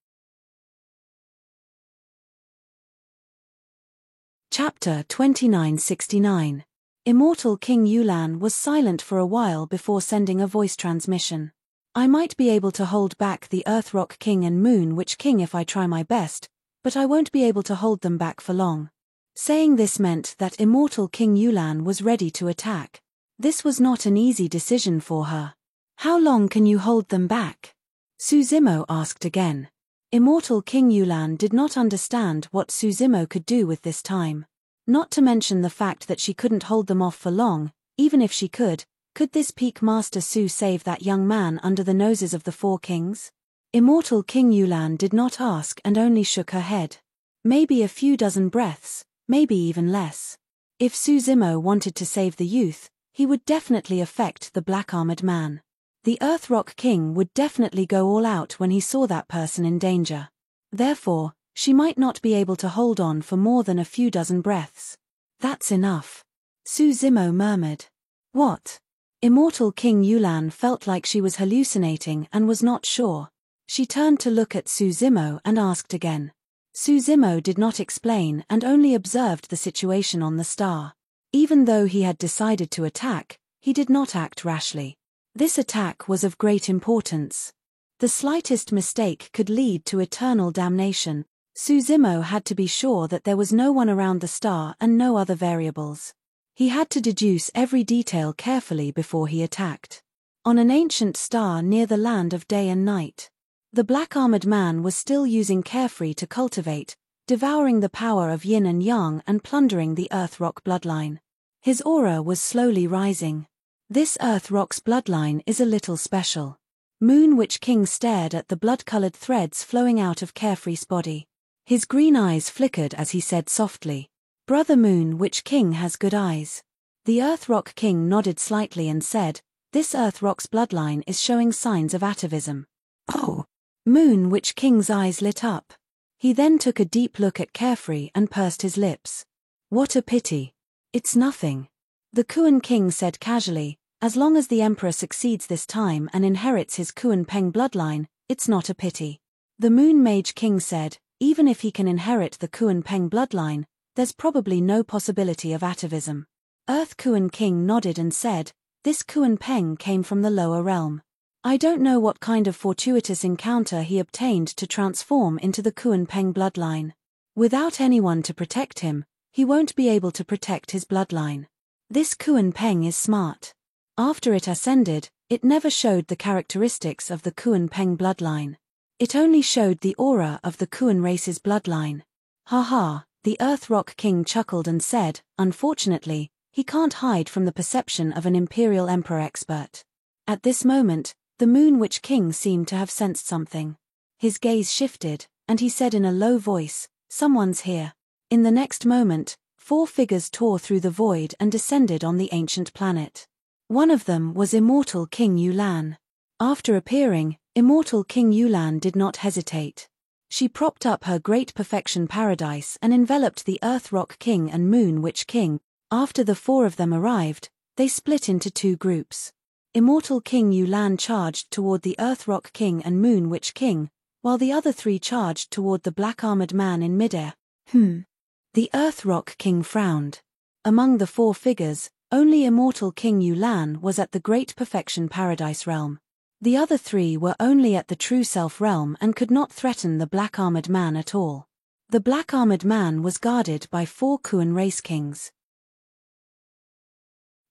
Chapter 2969. Immortal King Yulan was silent for a while before sending a voice transmission. I might be able to hold back the Earthrock King and Moon Witch King if I try my best, but I won't be able to hold them back for long. Saying this meant that Immortal King Yulan was ready to attack. This was not an easy decision for her. How long can you hold them back? Su Zimo asked again. Immortal King Yulan did not understand what Su Zimo could do with this time. Not to mention the fact that she couldn't hold them off for long. Even if she could this Peak Master Su save that young man under the noses of the four kings? Immortal King Yulan did not ask and only shook her head. Maybe a few dozen breaths, maybe even less. If Su Zimo wanted to save the youth, he would definitely affect the black-armored man. The Earthrock King would definitely go all out when he saw that person in danger. Therefore, she might not be able to hold on for more than a few dozen breaths. That's enough. Su Zimo murmured. What? Immortal King Yulan felt like she was hallucinating and was not sure. She turned to look at Su Zimo and asked again. Su Zimo did not explain and only observed the situation on the star. Even though he had decided to attack, he did not act rashly. This attack was of great importance. The slightest mistake could lead to eternal damnation. Su Zimo had to be sure that there was no one around the star and no other variables. He had to deduce every detail carefully before he attacked. On an ancient star near the land of day and night, the black-armored man was still using Carefree to cultivate, devouring the power of yin and yang and plundering the Earthrock bloodline. His aura was slowly rising. This Earthrock's bloodline is a little special. Moon Witch King stared at the blood-colored threads flowing out of Carefree's body. His green eyes flickered as he said softly, Brother Moon Witch King has good eyes. The Earthrock King nodded slightly and said, this Earthrock's bloodline is showing signs of atavism. Oh! Moon Witch King's eyes lit up. He then took a deep look at Carefree and pursed his lips. What a pity. It's nothing. The Kuan King said casually, as long as the Emperor succeeds this time and inherits his Kuan Peng bloodline, it's not a pity. The Moon Mage King said, even if he can inherit the Kuan Peng bloodline, there's probably no possibility of atavism. Earth Kuan King nodded and said, this Kuan Peng came from the lower realm. I don't know what kind of fortuitous encounter he obtained to transform into the Kuan Peng bloodline. Without anyone to protect him, he won't be able to protect his bloodline. This Kuan Peng is smart. After it ascended, it never showed the characteristics of the Kuan Peng bloodline. It only showed the aura of the Kuan race's bloodline. Haha, the Earthrock King chuckled and said, unfortunately, he can't hide from the perception of an Imperial Emperor expert. At this moment, the Moon Witch King seemed to have sensed something. His gaze shifted, and he said in a low voice, someone's here. In the next moment, 4 figures tore through the void and descended on the ancient planet. One of them was Immortal King Yulan. After appearing, Immortal King Yulan did not hesitate. She propped up her Great Perfection Paradise and enveloped the Earthrock King and Moon Witch King. After the 4 of them arrived, they split into 2 groups. Immortal King Yulan charged toward the Earthrock King and Moon Witch King, while the other 3 charged toward the black-armored man in midair. The Earthrock King frowned. Among the 4 figures, only Immortal King Yulan was at the Great Perfection Paradise realm. The other three were only at the True Self realm and could not threaten the Black Armored Man at all. The Black Armored Man was guarded by 4 Kuan race kings.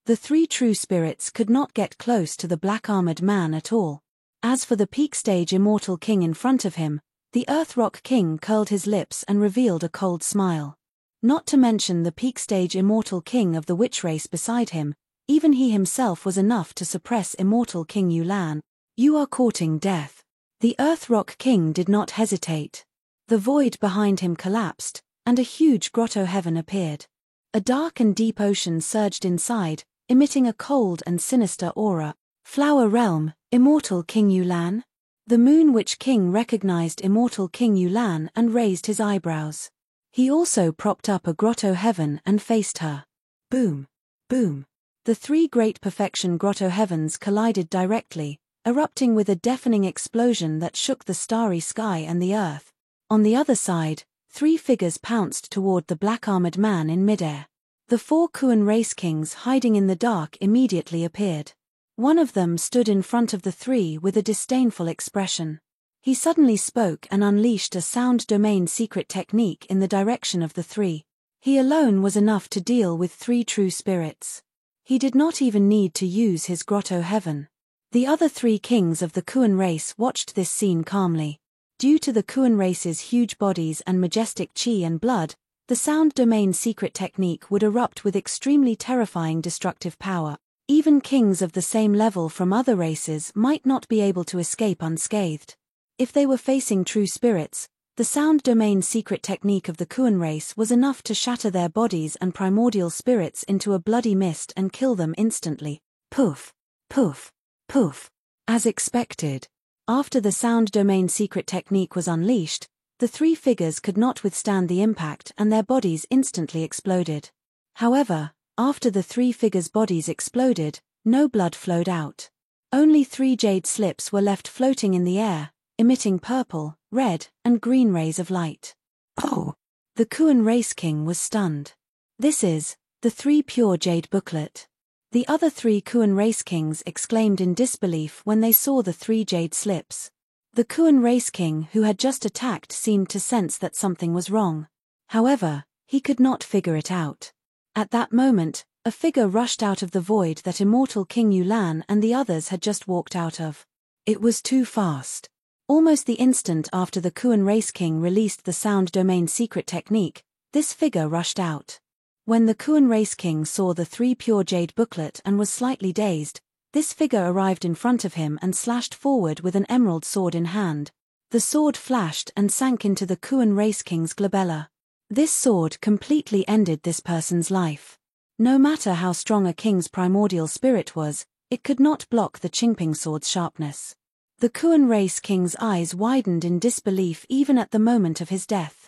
The 3 true spirits could not get close to the Black Armored Man at all. As for the peak stage Immortal King in front of him, the Earth Rock King curled his lips and revealed a cold smile. Not to mention the peak stage Immortal King of the Witch race beside him, even he himself was enough to suppress Immortal King Yulan. You are courting death. The Earth Rock King did not hesitate. The void behind him collapsed, and a huge grotto heaven appeared. A dark and deep ocean surged inside, emitting a cold and sinister aura. Flower Realm, Immortal King Yulan? The Moon Witch King recognized Immortal King Yulan and raised his eyebrows. He also propped up a grotto heaven and faced her. Boom! Boom! The 3 great perfection grotto heavens collided directly, erupting with a deafening explosion that shook the starry sky and the earth. On the other side, 3 figures pounced toward the Black Armored Man in midair. The 4 Kuan race kings hiding in the dark immediately appeared. One of them stood in front of the 3 with a disdainful expression. He suddenly spoke and unleashed a sound domain secret technique in the direction of the 3. He alone was enough to deal with 3 true spirits. He did not even need to use his grotto heaven. The other 3 kings of the Kuan race watched this scene calmly. Due to the Kuan race's huge bodies and majestic chi and blood, the sound domain secret technique would erupt with extremely terrifying destructive power. Even kings of the same level from other races might not be able to escape unscathed. If they were facing true spirits, the sound domain secret technique of the Kuan race was enough to shatter their bodies and primordial spirits into a bloody mist and kill them instantly. Poof! Poof! Poof! As expected. After the sound domain secret technique was unleashed, the 3 figures could not withstand the impact and their bodies instantly exploded. However, after the 3 figures' bodies exploded, no blood flowed out. Only 3 jade slips were left floating in the air, emitting purple, red, and green rays of light. Oh! The Kuan race king was stunned. This is the 3 pure jade booklet. The other 3 Kuan race kings exclaimed in disbelief when they saw the 3 jade slips. The Kuan race king who had just attacked seemed to sense that something was wrong. However, he could not figure it out. At that moment, a figure rushed out of the void that Immortal King Yulan and the others had just walked out of. It was too fast. Almost the instant after the Kuan race king released the sound domain secret technique, this figure rushed out. When the Kuan race king saw the 3 pure jade booklet and was slightly dazed, this figure arrived in front of him and slashed forward with an emerald sword in hand. The sword flashed and sank into the Kuan race king's glabella. This sword completely ended this person's life. No matter how strong a king's primordial spirit was, it could not block the Qingping sword's sharpness. The Kuan race king's eyes widened in disbelief even at the moment of his death.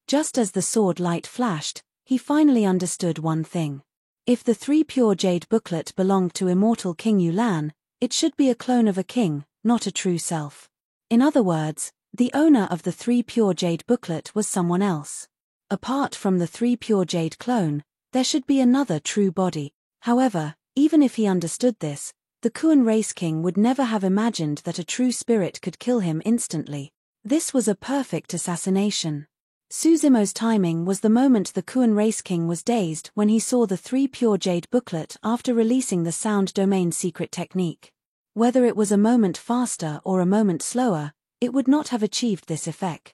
Just as the sword light flashed, he finally understood one thing. If the 3 pure jade booklet belonged to Immortal King Yulan, it should be a clone of a king, not a true self. In other words, the owner of the 3 pure jade booklet was someone else. Apart from the 3 pure jade clone, there should be another true body. However, even if he understood this, the Kuan race king would never have imagined that a true spirit could kill him instantly. This was a perfect assassination. Susimo's timing was the moment the Kuan race king was dazed when he saw the 3 pure jade booklet after releasing the sound domain secret technique. Whether it was a moment faster or a moment slower, it would not have achieved this effect.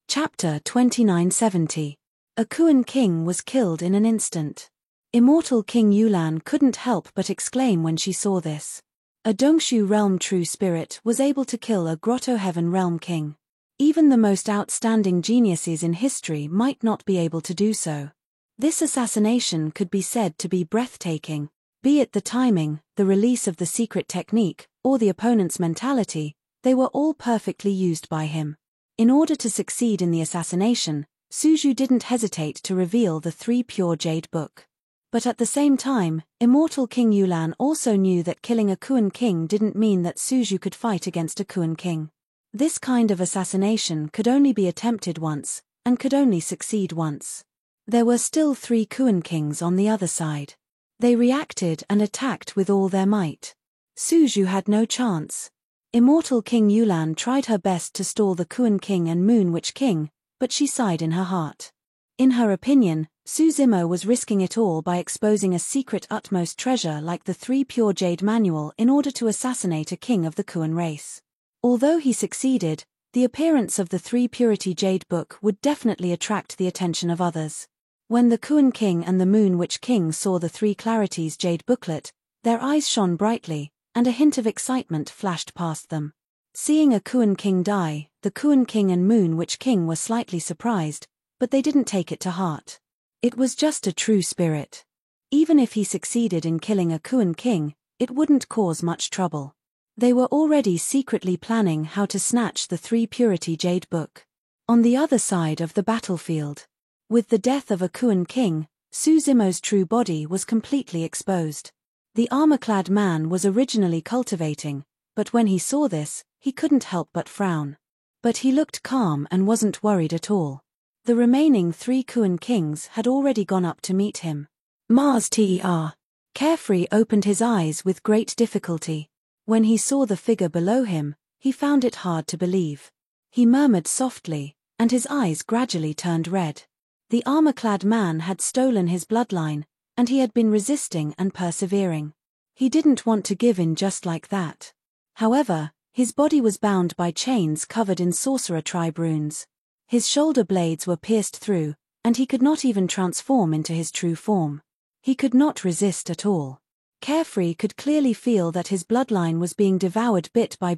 Chapter 2970. A Kuan king was killed in an instant. Immortal King Yulan couldn't help but exclaim when she saw this. A Dongshu realm true spirit was able to kill a Grotto Heaven realm king. Even the most outstanding geniuses in history might not be able to do so. This assassination could be said to be breathtaking. Be it the timing, the release of the secret technique, or the opponent's mentality, they were all perfectly used by him. In order to succeed in the assassination, Suju didn't hesitate to reveal the 3 pure jade book. But at the same time, Immortal King Yulan also knew that killing a Kuan king didn't mean that Suju could fight against a Kuan king. This kind of assassination could only be attempted once, and could only succeed once. There were still 3 Kuan kings on the other side. They reacted and attacked with all their might. Su Zhu had no chance. Immortal King Yulan tried her best to stall the Kuan king and Moon Witch king, but she sighed in her heart. In her opinion, Su Zimo was risking it all by exposing a secret utmost treasure like the 3 Pure Jade Manual in order to assassinate a king of the Kuan race. Although he succeeded, the appearance of the 3 Purity Jade book would definitely attract the attention of others. When the Kuan king and the Moon Witch king saw the 3 Clarities Jade booklet, their eyes shone brightly, and a hint of excitement flashed past them. Seeing a Kuan king die, the Kuan king and Moon Witch king were slightly surprised, but they didn't take it to heart. It was just a true spirit. Even if he succeeded in killing a Kuan king, it wouldn't cause much trouble. They were already secretly planning how to snatch the 3 Purity Jade book. On the other side of the battlefield, with the death of a Kuan king, Su Zimo's true body was completely exposed. The armor-clad man was originally cultivating, but when he saw this, he couldn't help but frown. But he looked calm and wasn't worried at all. The remaining 3 Kuan kings had already gone up to meet him. Mars Ter. Carefree opened his eyes with great difficulty. When he saw the figure below him, he found it hard to believe. He murmured softly, and his eyes gradually turned red. The armor-clad man had stolen his bloodline, and he had been resisting and persevering. He didn't want to give in just like that. However, his body was bound by chains covered in sorcerer tribe runes. His shoulder blades were pierced through, and he could not even transform into his true form. He could not resist at all. Carefree could clearly feel that his bloodline was being devoured bit by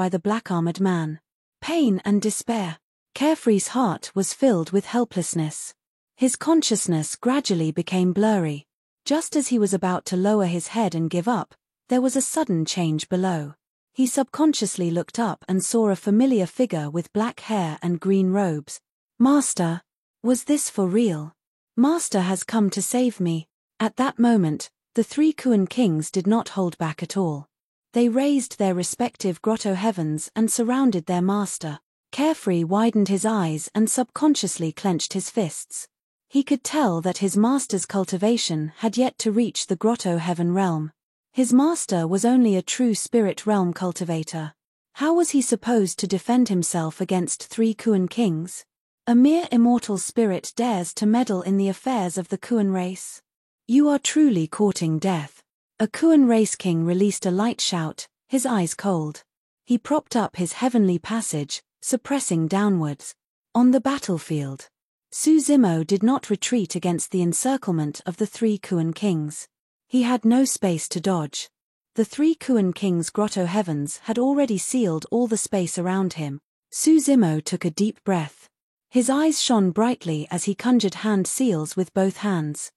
the black-armored man. Pain and despair. Carefree's heart was filled with helplessness. His consciousness gradually became blurry. Just as he was about to lower his head and give up, there was a sudden change below. He subconsciously looked up and saw a familiar figure with black hair and green robes. Master! Was this for real? Master has come to save me. At that moment, the 3 Kuan kings did not hold back at all. They raised their respective grotto heavens and surrounded their master. Carefree widened his eyes and subconsciously clenched his fists. He could tell that his master's cultivation had yet to reach the grotto heaven realm. His master was only a true spirit realm cultivator. How was he supposed to defend himself against 3 Kuan kings? A mere immortal spirit dares to meddle in the affairs of the Kuan race. You are truly courting death. A Kuan race king released a light shout, his eyes cold. He propped up his heavenly passage, suppressing downwards. On the battlefield, Su Zimo did not retreat against the encirclement of the 3 Kuan kings. He had no space to dodge. The 3 Kuan kings' grotto heavens had already sealed all the space around him. Su Zimo took a deep breath. His eyes shone brightly as he conjured hand seals with both hands.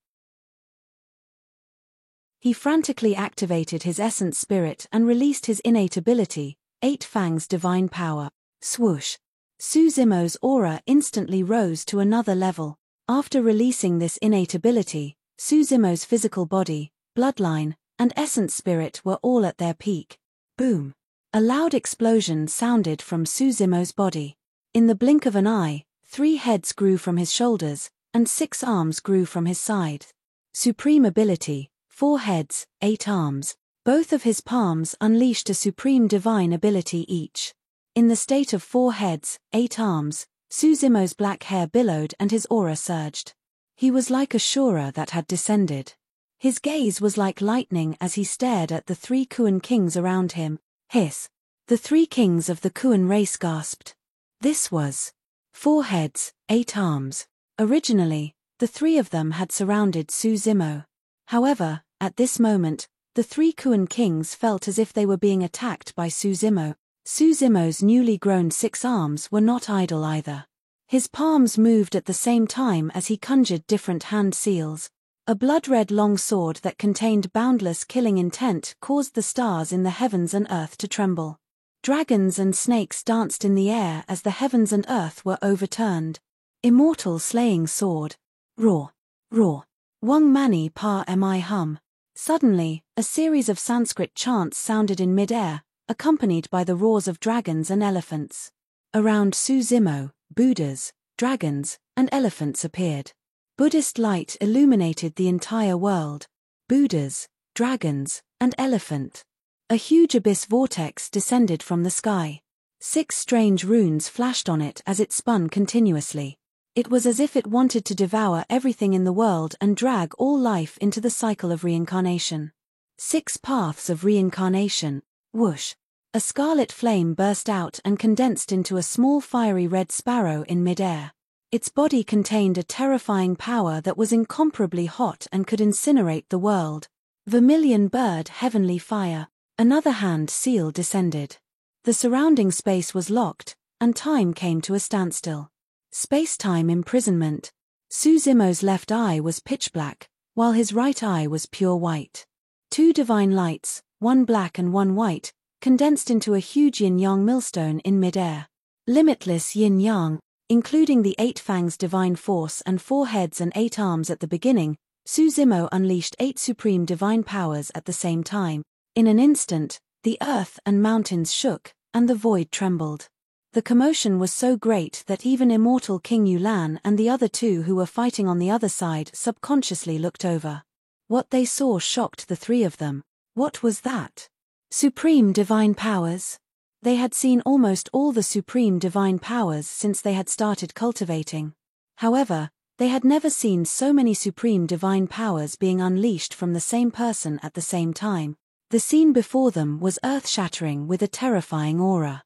He frantically activated his essence spirit and released his innate ability, 8 Fangs Divine Power. Swoosh! Su Zimo's aura instantly rose to another level. After releasing this innate ability, Su Zimo's physical body, bloodline, and essence spirit were all at their peak. Boom! A loud explosion sounded from Su Zimo's body. In the blink of an eye, 3 heads grew from his shoulders, and 6 arms grew from his side. Supreme ability, 4 heads, 8 arms. Both of his palms unleashed a supreme divine ability each. In the state of 4 heads, 8 arms, Su Zimo's black hair billowed and his aura surged. He was like a Shura that had descended. His gaze was like lightning as he stared at the 3 Kuan kings around him. Hiss! The 3 kings of the Kuan race gasped. This was 4 heads, 8 arms. Originally, the 3 of them had surrounded Su Zimo. However, at this moment, the 3 Kuan kings felt as if they were being attacked by Su Zimo. Su Zimo's newly grown 6 arms were not idle either. His palms moved at the same time as he conjured different hand seals. A blood-red long sword that contained boundless killing intent caused the stars in the heavens and earth to tremble. Dragons and snakes danced in the air as the heavens and earth were overturned. Immortal slaying sword. Roar! Roar! Wang Mani Pa Mi Hum. Suddenly, a series of Sanskrit chants sounded in mid-air, accompanied by the roars of dragons and elephants. Around Su Zimo, Buddhas, dragons, and elephants appeared. Buddhist light illuminated the entire world. Buddhas, dragons, and elephant. A huge abyss vortex descended from the sky. 6 strange runes flashed on it as it spun continuously. It was as if it wanted to devour everything in the world and drag all life into the cycle of reincarnation. 6 paths of reincarnation. Whoosh! A scarlet flame burst out and condensed into a small fiery red sparrow in midair. Its body contained a terrifying power that was incomparably hot and could incinerate the world. Vermilion bird heavenly fire. Another hand seal descended. The surrounding space was locked, and time came to a standstill. Space-time imprisonment. Su Zimo's left eye was pitch black, while his right eye was pure white. 2 divine lights, one black and one white, condensed into a huge yin-yang millstone in midair. Limitless yin-yang, including the 8 fangs divine force and 4 heads and 8 arms at the beginning, Su Zimo unleashed 8 supreme divine powers at the same time. In an instant, the earth and mountains shook, and the void trembled. The commotion was so great that even immortal King Yulan and the other 2 who were fighting on the other side subconsciously looked over. What they saw shocked the 3 of them. What was that? Supreme divine powers? They had seen almost all the supreme divine powers since they had started cultivating. However, they had never seen so many supreme divine powers being unleashed from the same person at the same time. The scene before them was earth-shattering with a terrifying aura.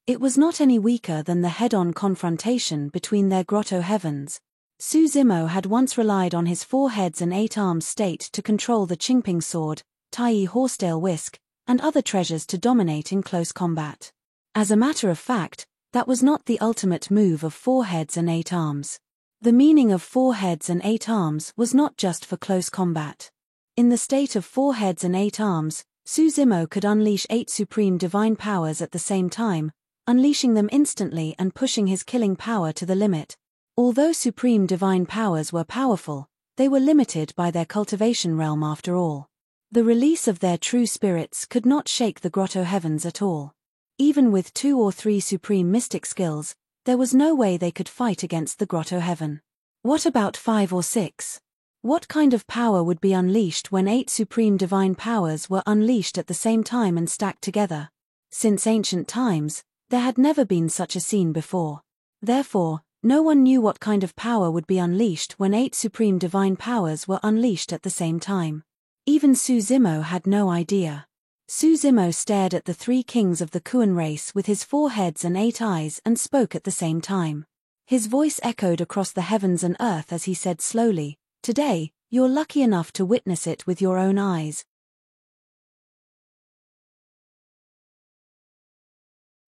It was not any weaker than the head-on confrontation between their grotto heavens. Su Zimo had once relied on his 4 heads and 8 arms state to control the Qingping sword, Taiyi horsetail whisk, and other treasures to dominate in close combat. As a matter of fact, that was not the ultimate move of 4 heads and 8 arms. The meaning of 4 heads and 8 arms was not just for close combat. In the state of 4 heads and 8 arms, Su Zimo could unleash 8 supreme divine powers at the same time, unleashing them instantly and pushing his killing power to the limit. Although supreme divine powers were powerful, they were limited by their cultivation realm after all. The release of their true spirits could not shake the grotto heavens at all. Even with 2 or 3 supreme mystic skills, there was no way they could fight against the grotto heaven. What about 5 or 6? What kind of power would be unleashed when 8 supreme divine powers were unleashed at the same time and stacked together? Since ancient times, there had never been such a scene before. Therefore, no one knew what kind of power would be unleashed when 8 supreme divine powers were unleashed at the same time. Even Su Zimo had no idea. Su Zimo stared at the 3 kings of the Kuan race with his 4 heads and 8 eyes and spoke at the same time. His voice echoed across the heavens and earth as he said slowly, "Today, you're lucky enough to witness it with your own eyes."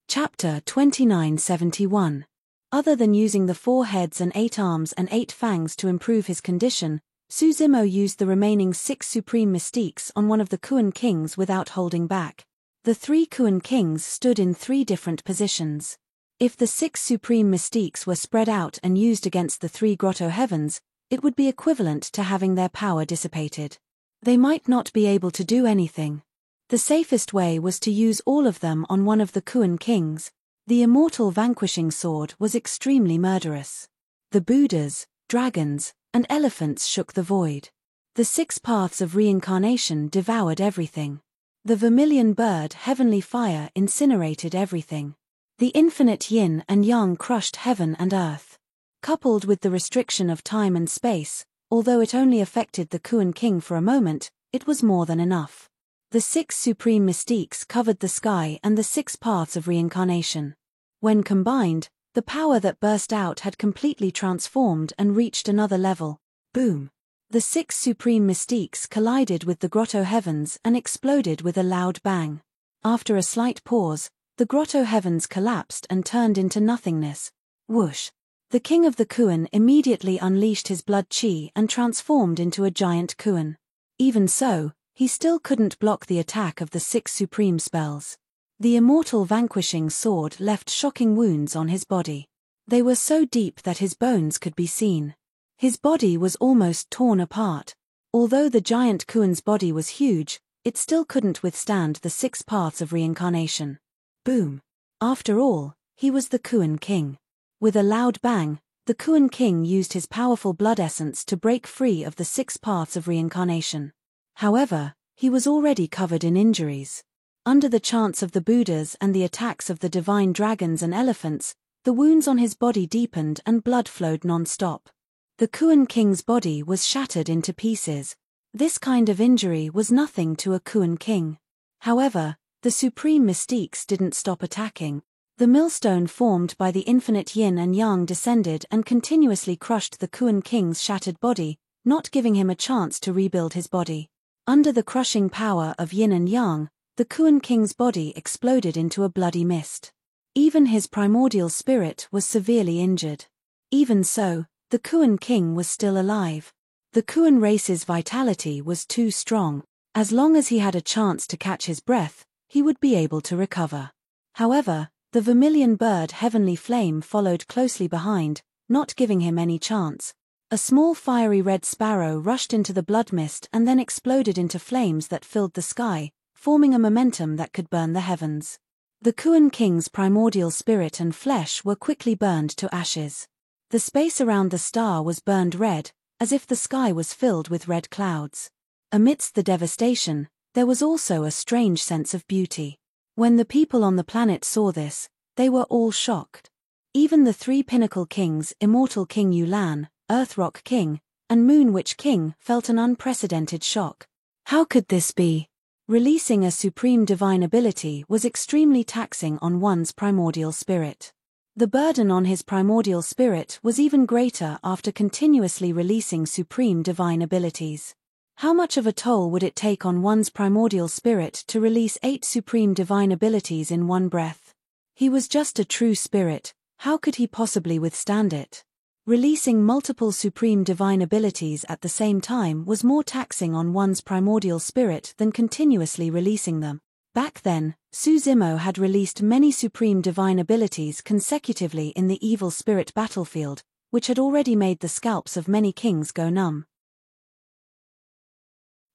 Chapter 2971. Other than using the 4 heads and 8 arms and 8 fangs to improve his condition, Su Zimo used the remaining 6 supreme mystiques on one of the Kuan kings without holding back. The 3 Kuan kings stood in 3 different positions. If the 6 supreme mystiques were spread out and used against the 3 grotto heavens, it would be equivalent to having their power dissipated. They might not be able to do anything. The safest way was to use all of them on one of the Kuan kings. The immortal vanquishing sword was extremely murderous. The Buddhas, dragons, and elephants shook the void. The 6 paths of reincarnation devoured everything. The vermilion bird heavenly fire incinerated everything. The infinite yin and yang crushed heaven and earth. Coupled with the restriction of time and space, although it only affected the Kuan king for a moment, it was more than enough. The 6 supreme mystiques covered the sky and the 6 paths of reincarnation. When combined, the power that burst out had completely transformed and reached another level. Boom! The 6 supreme mystiques collided with the grotto heavens and exploded with a loud bang. After a slight pause, the grotto heavens collapsed and turned into nothingness. Whoosh! The king of the Kuan immediately unleashed his blood chi and transformed into a giant Kuan. Even so, he still couldn't block the attack of the 6 supreme spells. The immortal vanquishing sword left shocking wounds on his body. They were so deep that his bones could be seen. His body was almost torn apart. Although the giant Kuan's body was huge, it still couldn't withstand the 6 paths of reincarnation. Boom! After all, he was the Kuan king. With a loud bang, the Kuan king used his powerful blood essence to break free of the 6 paths of reincarnation. However, he was already covered in injuries. Under the chants of the Buddhas and the attacks of the divine dragons and elephants, the wounds on his body deepened and blood flowed non-stop. The Kuan king's body was shattered into pieces. This kind of injury was nothing to a Kuan king. However, the supreme mystiques didn't stop attacking. The millstone formed by the infinite yin and yang descended and continuously crushed the Kuan king's shattered body, not giving him a chance to rebuild his body. Under the crushing power of yin and yang, the Kuan king's body exploded into a bloody mist. Even his primordial spirit was severely injured. Even so, the Kuan king was still alive. The Kuan race's vitality was too strong. As long as he had a chance to catch his breath, he would be able to recover. However, the vermilion bird Heavenly Flame followed closely behind, not giving him any chance. A small fiery red sparrow rushed into the blood mist and then exploded into flames that filled the sky, forming a momentum that could burn the heavens. The Kuan king's primordial spirit and flesh were quickly burned to ashes. The space around the star was burned red, as if the sky was filled with red clouds. Amidst the devastation, there was also a strange sense of beauty. When the people on the planet saw this, they were all shocked. Even the 3 pinnacle kings, Immortal King Yulan, Earthrock King, and Moon Witch King, felt an unprecedented shock. How could this be? Releasing a supreme divine ability was extremely taxing on one's primordial spirit. The burden on his primordial spirit was even greater after continuously releasing supreme divine abilities. How much of a toll would it take on one's primordial spirit to release 8 supreme divine abilities in one breath? He was just a true spirit, how could he possibly withstand it? Releasing multiple supreme divine abilities at the same time was more taxing on one's primordial spirit than continuously releasing them. Back then, Su Zimo had released many supreme divine abilities consecutively in the evil spirit battlefield, which had already made the scalps of many kings go numb.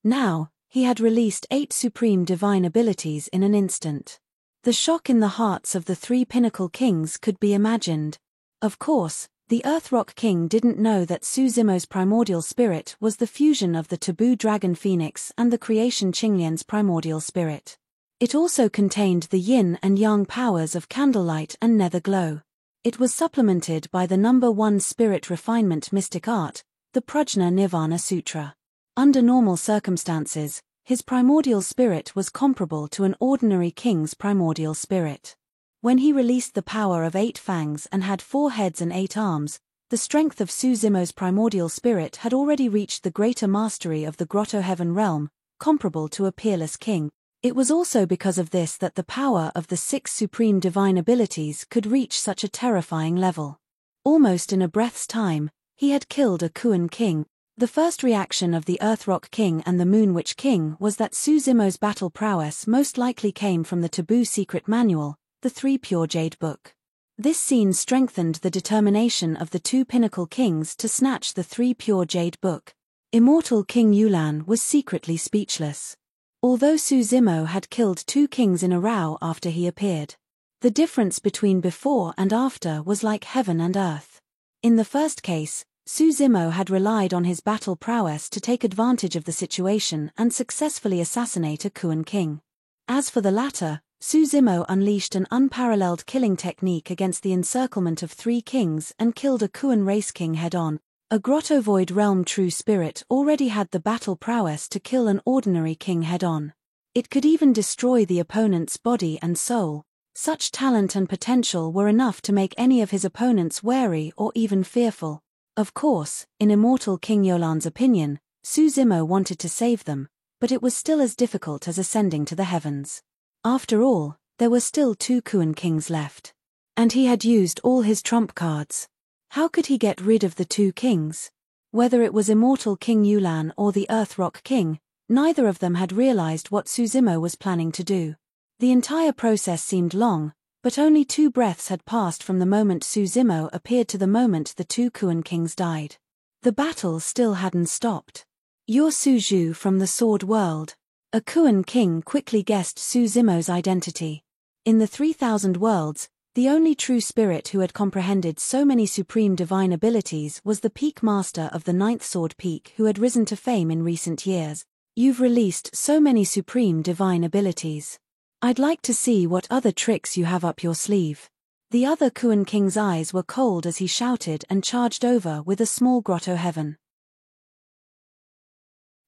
Now, he had released 8 supreme divine abilities in an instant. The shock in the hearts of the 3 pinnacle kings could be imagined. Of course, the Earthrock King didn't know that Su Zimo's primordial spirit was the fusion of the taboo dragon phoenix and the creation Qinglian's primordial spirit. It also contained the yin and yang powers of candlelight and nether glow. It was supplemented by the number 1 spirit refinement mystic art, the Prajna Nirvana Sutra. Under normal circumstances, his primordial spirit was comparable to an ordinary king's primordial spirit. When he released the power of 8 fangs and had 4 heads and 8 arms, the strength of Su Zimo's primordial spirit had already reached the greater mastery of the Grotto Heaven realm, comparable to a peerless king. It was also because of this that the power of the 6 supreme divine abilities could reach such a terrifying level. Almost in a breath's time, he had killed a Kuan king. The first reaction of the Earthrock King and the Moon Witch King was that Su Zimo's battle prowess most likely came from the Taboo Secret Manual, the 3 Pure Jade Book. This scene strengthened the determination of the 2 pinnacle kings to snatch the 3 Pure Jade Book. Immortal King Yulan was secretly speechless. Although Su Zimo had killed 2 kings in a row after he appeared, the difference between before and after was like heaven and earth. In the first case, Su Zimo had relied on his battle prowess to take advantage of the situation and successfully assassinate a Kuan king. As for the latter, Su Zimo unleashed an unparalleled killing technique against the encirclement of 3 kings and killed a Kuan race king head-on. A Grotto Void Realm true spirit already had the battle prowess to kill an ordinary king head-on. It could even destroy the opponent's body and soul. Such talent and potential were enough to make any of his opponents wary or even fearful. Of course, in Immortal King Yulan's opinion, Su Zimo wanted to save them, but it was still as difficult as ascending to the heavens. After all, there were still 2 Kuan kings left. And he had used all his trump cards. How could he get rid of the 2 kings? Whether it was Immortal King Yulan or the Earthrock King, neither of them had realized what Su Zimo was planning to do. The entire process seemed long, but only 2 breaths had passed from the moment Su Zimo appeared to the moment the 2 Kuan kings died. The battle still hadn't stopped. You're Su Zhu from the Sword World. A Kuan king quickly guessed Su Zimo's identity. In the 3,000 worlds, The only true spirit who had comprehended so many supreme divine abilities was the Peak Master of the Ninth Sword Peak, who had risen to fame in recent years. You've released so many supreme divine abilities. I'd like to see what other tricks you have up your sleeve. The other Kuan King's eyes were cold as he shouted and charged over with a small grotto heaven.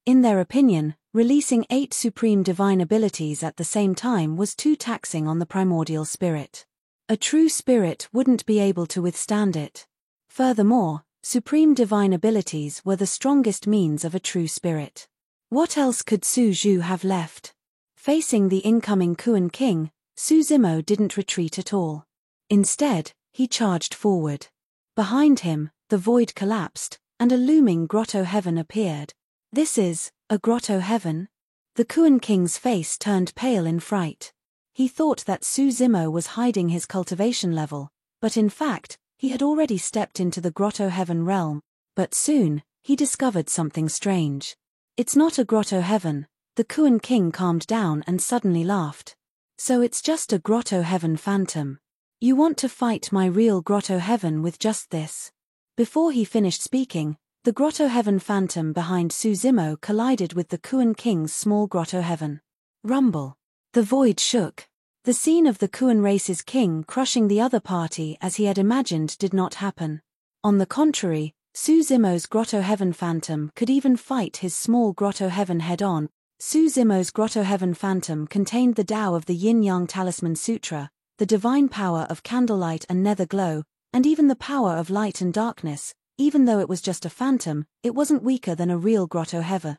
In their opinion, releasing 8 supreme divine abilities at the same time was too taxing on the primordial spirit. A true spirit wouldn't be able to withstand it. Furthermore, supreme divine abilities were the strongest means of a true spirit. What else could Su Zhu have left? Facing the incoming Kuan King, Su Zimo didn't retreat at all. Instead, he charged forward. Behind him, the void collapsed, and a looming grotto heaven appeared. This is a grotto heaven? The Kuan King's face turned pale in fright. He thought that Su Zimo was hiding his cultivation level, but in fact, he had already stepped into the grotto heaven realm. But soon, he discovered something strange. It's not a grotto heaven. The Kuan King calmed down and suddenly laughed. So it's just a grotto heaven phantom. You want to fight my real grotto heaven with just this? Before he finished speaking, the grotto heaven phantom behind Su Zimo collided with the Kuan King's small grotto heaven. Rumble. The void shook. The scene of the Kuan race's king crushing the other party as he had imagined did not happen. On the contrary, Su Zimo's grotto heaven phantom could even fight his small grotto heaven head-on. Su Zimo's grotto heaven phantom contained the Tao of the Yin-Yang Talisman Sutra, the divine power of candlelight and nether glow, and even the power of light and darkness. Even though it was just a phantom, it wasn't weaker than a real grotto heaven.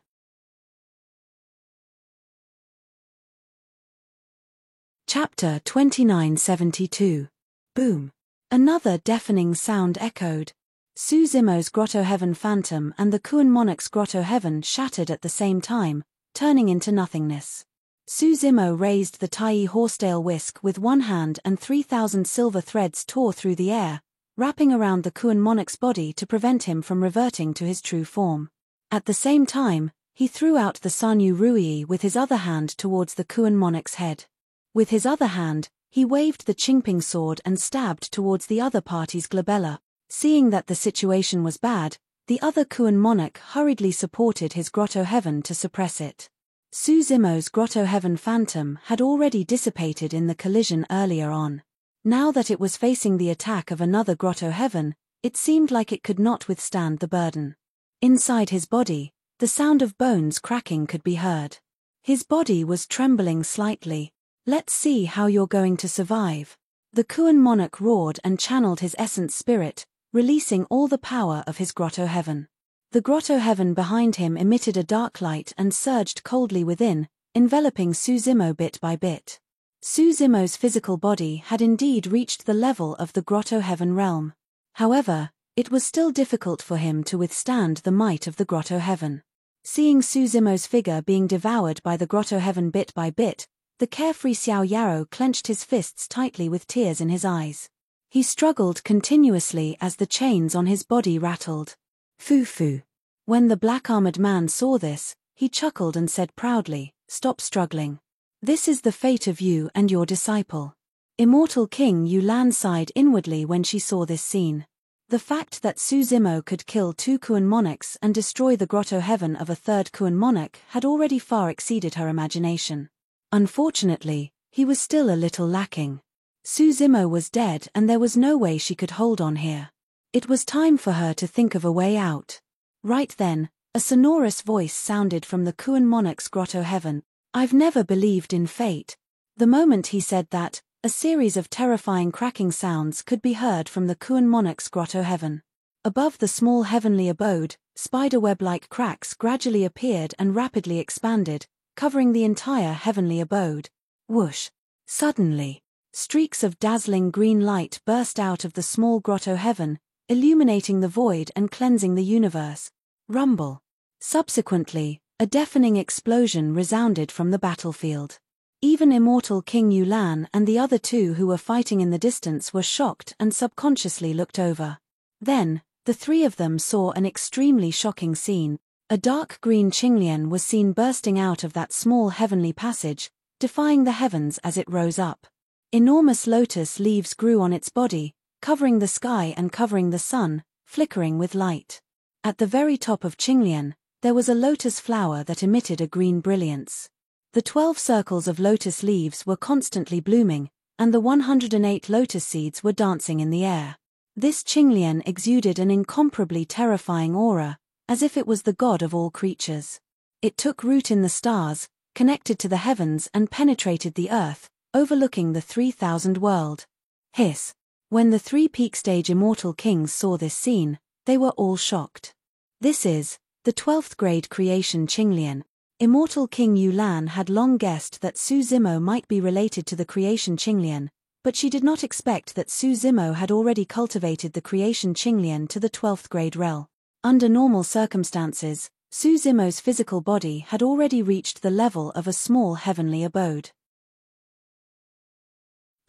Chapter 2972. Boom. Another deafening sound echoed. Su Zimo's grotto heaven phantom and the Kuan monarch's grotto heaven shattered at the same time, turning into nothingness. Su Zimo raised the Tai horsetail whisk with one hand and 3,000 silver threads tore through the air, wrapping around the Kuan monarch's body to prevent him from reverting to his true form. At the same time, he threw out the Sanyu Ruyi with his other hand towards the Kuan monarch's head. With his other hand, he waved the Qingping sword and stabbed towards the other party's glabella. Seeing that the situation was bad, the other Kuan monarch hurriedly supported his grotto heaven to suppress it. Su Zimo's grotto heaven phantom had already dissipated in the collision earlier on. Now that it was facing the attack of another grotto heaven, it seemed like it could not withstand the burden. Inside his body, the sound of bones cracking could be heard. His body was trembling slightly. Let's see how you're going to survive. The Kuan monarch roared and channeled his essence spirit, releasing all the power of his grotto heaven. The grotto heaven behind him emitted a dark light and surged coldly within, enveloping Su Zimo bit by bit. Su Zimo's physical body had indeed reached the level of the grotto heaven realm. However, it was still difficult for him to withstand the might of the grotto heaven. Seeing Su Zimo's figure being devoured by the grotto heaven bit by bit, the carefree Xiao Yarrow clenched his fists tightly with tears in his eyes. He struggled continuously as the chains on his body rattled. Fu. When the black-armored man saw this, he chuckled and said proudly, "Stop struggling. This is the fate of you and your disciple." Immortal King Yulan sighed inwardly when she saw this scene. The fact that Su Zimo could kill 2 Kuan monarchs and destroy the grotto heaven of a third Kuan monarch had already far exceeded her imagination. Unfortunately, he was still a little lacking. Su Zimo was dead and there was no way she could hold on here. It was time for her to think of a way out. Right then, a sonorous voice sounded from the Kuan monarch's grotto heaven. "I've never believed in fate." The moment he said that, a series of terrifying cracking sounds could be heard from the Kuan monarch's grotto heaven. Above the small heavenly abode, spiderweb-like cracks gradually appeared and rapidly expanded, covering the entire heavenly abode. Whoosh! Suddenly, streaks of dazzling green light burst out of the small grotto heaven, illuminating the void and cleansing the universe. Rumble. Subsequently, a deafening explosion resounded from the battlefield. Even immortal King Yulan and the other 2 who were fighting in the distance were shocked and subconsciously looked over. Then, the 3 of them saw an extremely shocking scene. A dark green Qinglian was seen bursting out of that small heavenly passage, defying the heavens as it rose up. Enormous lotus leaves grew on its body, covering the sky and covering the sun, flickering with light. At the very top of Qinglian, there was a lotus flower that emitted a green brilliance. The 12 circles of lotus leaves were constantly blooming, and the 108 lotus seeds were dancing in the air. This Qinglian exuded an incomparably terrifying aura, as if it was the god of all creatures. It took root in the stars, connected to the heavens and penetrated the earth, overlooking the 3,000 world. Hiss. When the 3 peak-stage immortal kings saw this scene, they were all shocked. This is the 12th grade creation Qinglian. Immortal King Yulan had long guessed that Su Zimo might be related to the creation Qinglian, but she did not expect that Su Zimo had already cultivated the creation Qinglian to the 12th grade rel. Under normal circumstances, Su Zimo's physical body had already reached the level of a small heavenly abode.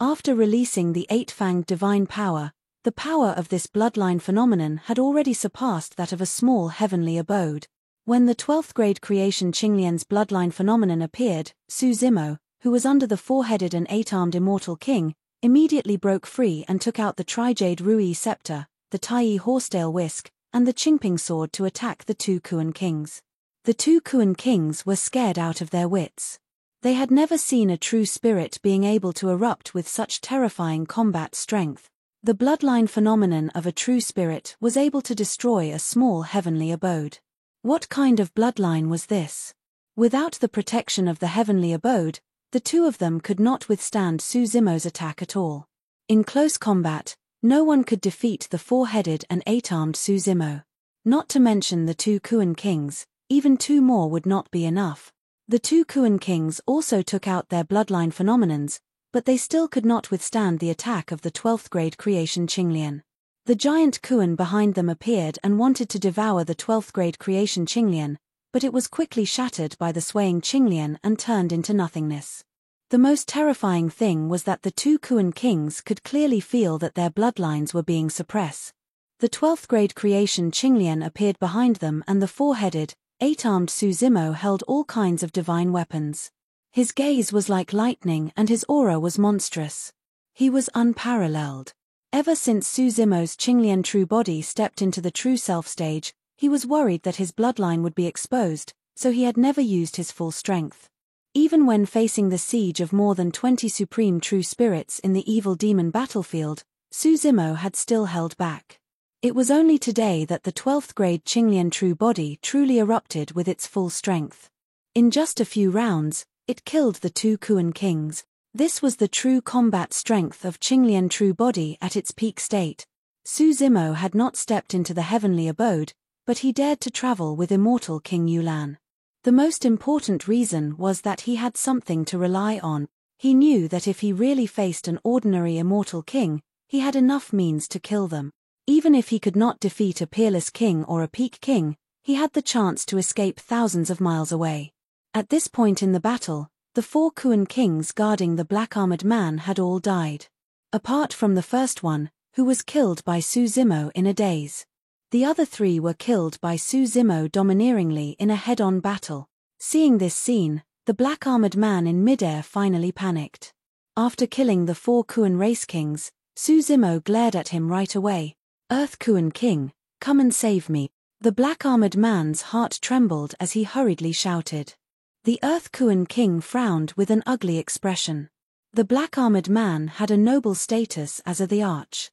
After releasing the 8-fanged divine power, the power of this bloodline phenomenon had already surpassed that of a small heavenly abode. When the 12th grade creation Qinglian's bloodline phenomenon appeared, Su Zimo, who was under the 4-headed and 8-armed immortal king, immediately broke free and took out the Tri-Jade Rui scepter, the Tai horsetail whisk, and the Qingping sword to attack the 2 Kuan kings. The 2 Kuan kings were scared out of their wits. They had never seen a true spirit being able to erupt with such terrifying combat strength. The bloodline phenomenon of a true spirit was able to destroy a small heavenly abode. What kind of bloodline was this? Without the protection of the heavenly abode, the 2 of them could not withstand Su Zimo's attack at all. In close combat, no one could defeat the 4-headed and 8-armed Su Zimo. Not to mention the 2 Kuan kings, even 2 more would not be enough. The 2 Kuan kings also took out their bloodline phenomenons, but they still could not withstand the attack of the 12th grade creation Qinglian. The giant Kuan behind them appeared and wanted to devour the 12th grade creation Qinglian, but it was quickly shattered by the swaying Qinglian and turned into nothingness. The most terrifying thing was that the 2 Kuan kings could clearly feel that their bloodlines were being suppressed. The 12th grade creation Qinglian appeared behind them, and the 4-headed, 8-armed Su Zimo held all kinds of divine weapons. His gaze was like lightning and his aura was monstrous. He was unparalleled. Ever since Su Zimo's Qinglian true body stepped into the true self stage, he was worried that his bloodline would be exposed, so he had never used his full strength. Even when facing the siege of more than 20 supreme true spirits in the evil demon battlefield, Su Zimo had still held back. It was only today that the 12th grade Qinglian true body truly erupted with its full strength. In just a few rounds, it killed the 2 Kuan kings. This was the true combat strength of Qinglian true body at its peak state. Su Zimo had not stepped into the heavenly abode, but he dared to travel with immortal King Yulan. The most important reason was that he had something to rely on. He knew that if he really faced an ordinary immortal king, he had enough means to kill them. Even if he could not defeat a peerless king or a peak king, he had the chance to escape thousands of miles away. At this point in the battle, the 4 Kuan kings guarding the black-armored man had all died. Apart from the first one, who was killed by Su Zimo in a daze. The other 3 were killed by Su Zimo domineeringly in a head-on battle. Seeing this scene, the black-armored man in midair finally panicked. After killing the 4 Kuan race kings, Su Zimo glared at him right away. "Earth Kuan King, come and save me." The black-armored man's heart trembled as he hurriedly shouted. The Earth Kuan King frowned with an ugly expression. The black-armored man had a noble status as the Arch.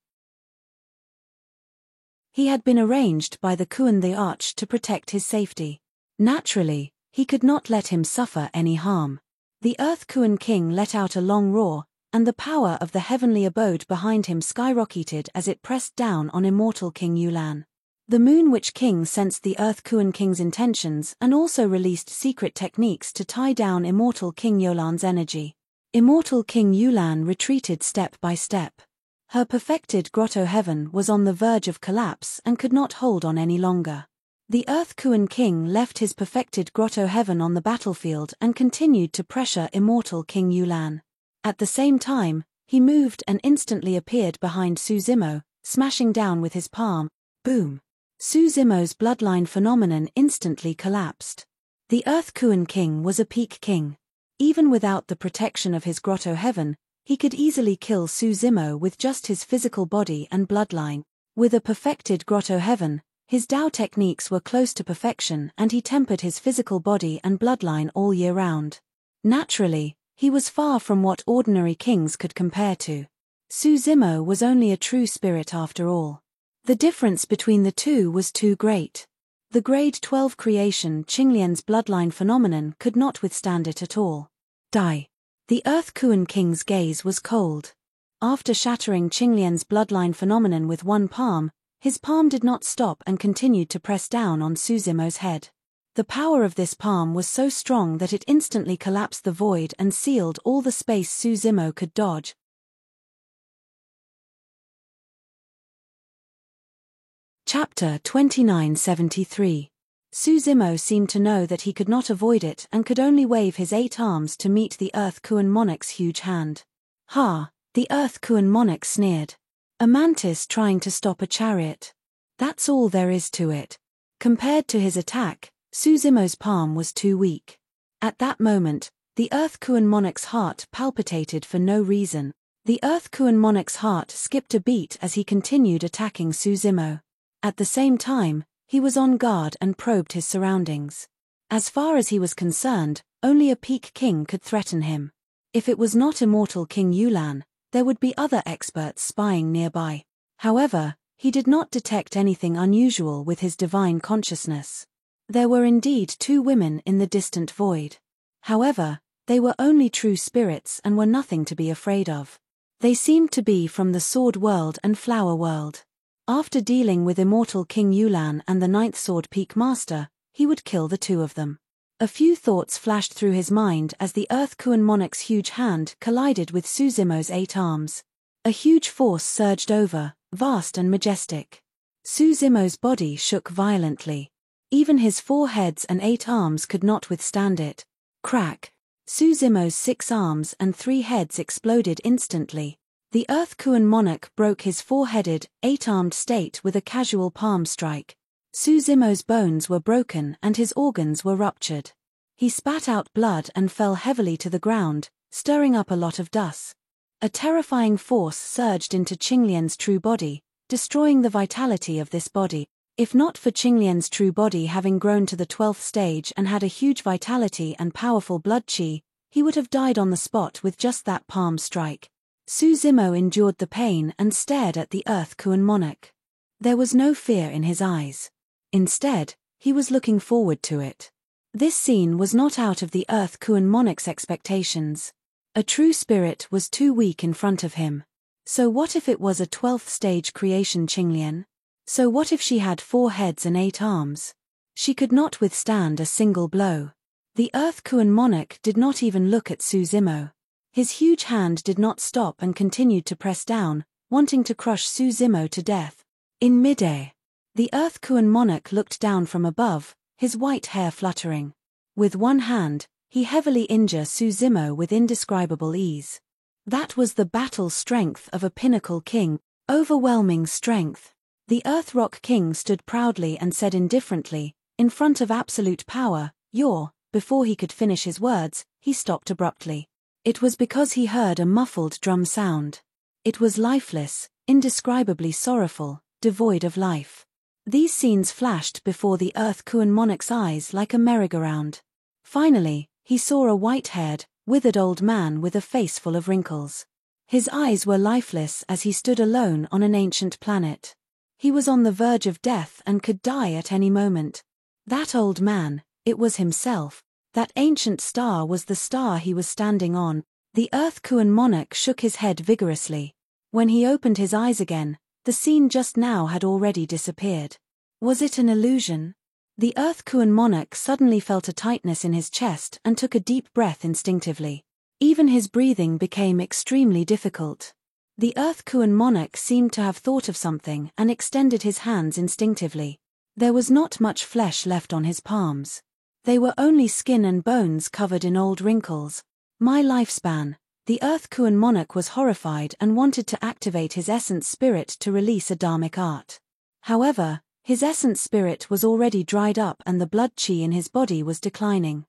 He had been arranged by the Kuan the Arch to protect his safety. Naturally, he could not let him suffer any harm. The Earth Kuan King let out a long roar, and the power of the heavenly abode behind him skyrocketed as it pressed down on immortal King Yulan. The Moon Witch King sensed the Earth Kuan King's intentions and also released secret techniques to tie down immortal King Yulan's energy. Immortal King Yulan retreated step by step. Her perfected grotto heaven was on the verge of collapse and could not hold on any longer. The Earth Kuan King left his perfected grotto heaven on the battlefield and continued to pressure immortal King Yulan. At the same time, he moved and instantly appeared behind Su Zimo, smashing down with his palm. Boom! Su Zimo's bloodline phenomenon instantly collapsed. The Earth Kuan King was a peak king. Even without the protection of his grotto heaven, He could easily kill Su Zimo with just his physical body and bloodline. With a perfected grotto heaven, his Dao techniques were close to perfection and he tempered his physical body and bloodline all year round. Naturally, he was far from what ordinary kings could compare to. Su Zimo was only a true spirit after all. The difference between the two was too great. The grade 12 creation Qinglian's bloodline phenomenon could not withstand it at all. Die. The Earth Kuan King's gaze was cold. After shattering Qinglian's bloodline phenomenon with one palm, his palm did not stop and continued to press down on Su Zimo's head. The power of this palm was so strong that it instantly collapsed the void and sealed all the space Su Zimo could dodge. Chapter 2973. Su Zimo seemed to know that he could not avoid it and could only wave his 8 arms to meet the Earth Kuan monarch's huge hand. Ha! The Earth Kuan monarch sneered. A mantis trying to stop a chariot. That's all there is to it. Compared to his attack, Su Zimo's palm was too weak. At that moment, the Earth Kuan monarch's heart palpitated for no reason. The Earth Kuan monarch's heart skipped a beat as he continued attacking Su Zimo. At the same time, he was on guard and probed his surroundings. As far as he was concerned, only a peak king could threaten him. If it was not immortal King Yulan, there would be other experts spying nearby. However, he did not detect anything unusual with his divine consciousness. There were indeed 2 women in the distant void. However, they were only true spirits and were nothing to be afraid of. They seemed to be from the Sword World and Flower World. After dealing with immortal King Yulan and the 9th Sword Peak Master, he would kill the 2 of them. A few thoughts flashed through his mind as the Earth Kuan monarch's huge hand collided with Su Zimo's 8 arms. A huge force surged over, vast and majestic. Su Zimo's body shook violently. Even his 4 heads and 8 arms could not withstand it. Crack! Su Zimo's 6 arms and 3 heads exploded instantly. The Earth Kuan monarch broke his 4-headed, 8-armed state with a casual palm strike. Su Zimo's bones were broken and his organs were ruptured. He spat out blood and fell heavily to the ground, stirring up a lot of dust. A terrifying force surged into Qinglian's true body, destroying the vitality of this body. If not for Qinglian's true body having grown to the 12th stage and had a huge vitality and powerful blood qi, he would have died on the spot with just that palm strike. Su Zimo endured the pain and stared at the Earth Kuan monarch. There was no fear in his eyes. Instead, he was looking forward to it. This scene was not out of the Earth Kuan monarch's expectations. A true spirit was too weak in front of him. So what if it was a 12th stage creation Qinglian? So what if she had 4 heads and 8 arms? She could not withstand a single blow. The Earth Kuan monarch did not even look at Su Zimo. His huge hand did not stop and continued to press down, wanting to crush Su Zimo to death. In midair, the Earth Kuan monarch looked down from above, his white hair fluttering. With one hand, he heavily injured Su Zimo with indescribable ease. That was the battle strength of a pinnacle king, overwhelming strength. The Earth Rock King stood proudly and said indifferently, in front of absolute power, Before he could finish his words, he stopped abruptly. It was because he heard a muffled drum sound. It was lifeless, indescribably sorrowful, devoid of life. These scenes flashed before the Earth Kuan monarch's eyes like a merry-go-round. Finally, he saw a white-haired, withered old man with a face full of wrinkles. His eyes were lifeless as he stood alone on an ancient planet. He was on the verge of death and could die at any moment. That old man, it was himself. That ancient star was the star he was standing on. The Earth Kuan monarch shook his head vigorously. When he opened his eyes again, the scene just now had already disappeared. Was it an illusion? The Earth Kuan monarch suddenly felt a tightness in his chest and took a deep breath instinctively. Even his breathing became extremely difficult. The Earth Kuan monarch seemed to have thought of something and extended his hands instinctively. There was not much flesh left on his palms. They were only skin and bones covered in old wrinkles. My lifespan. The Earth Kuan monarch was horrified and wanted to activate his essence spirit to release a dharmic art. However, his essence spirit was already dried up and the blood qi in his body was declining.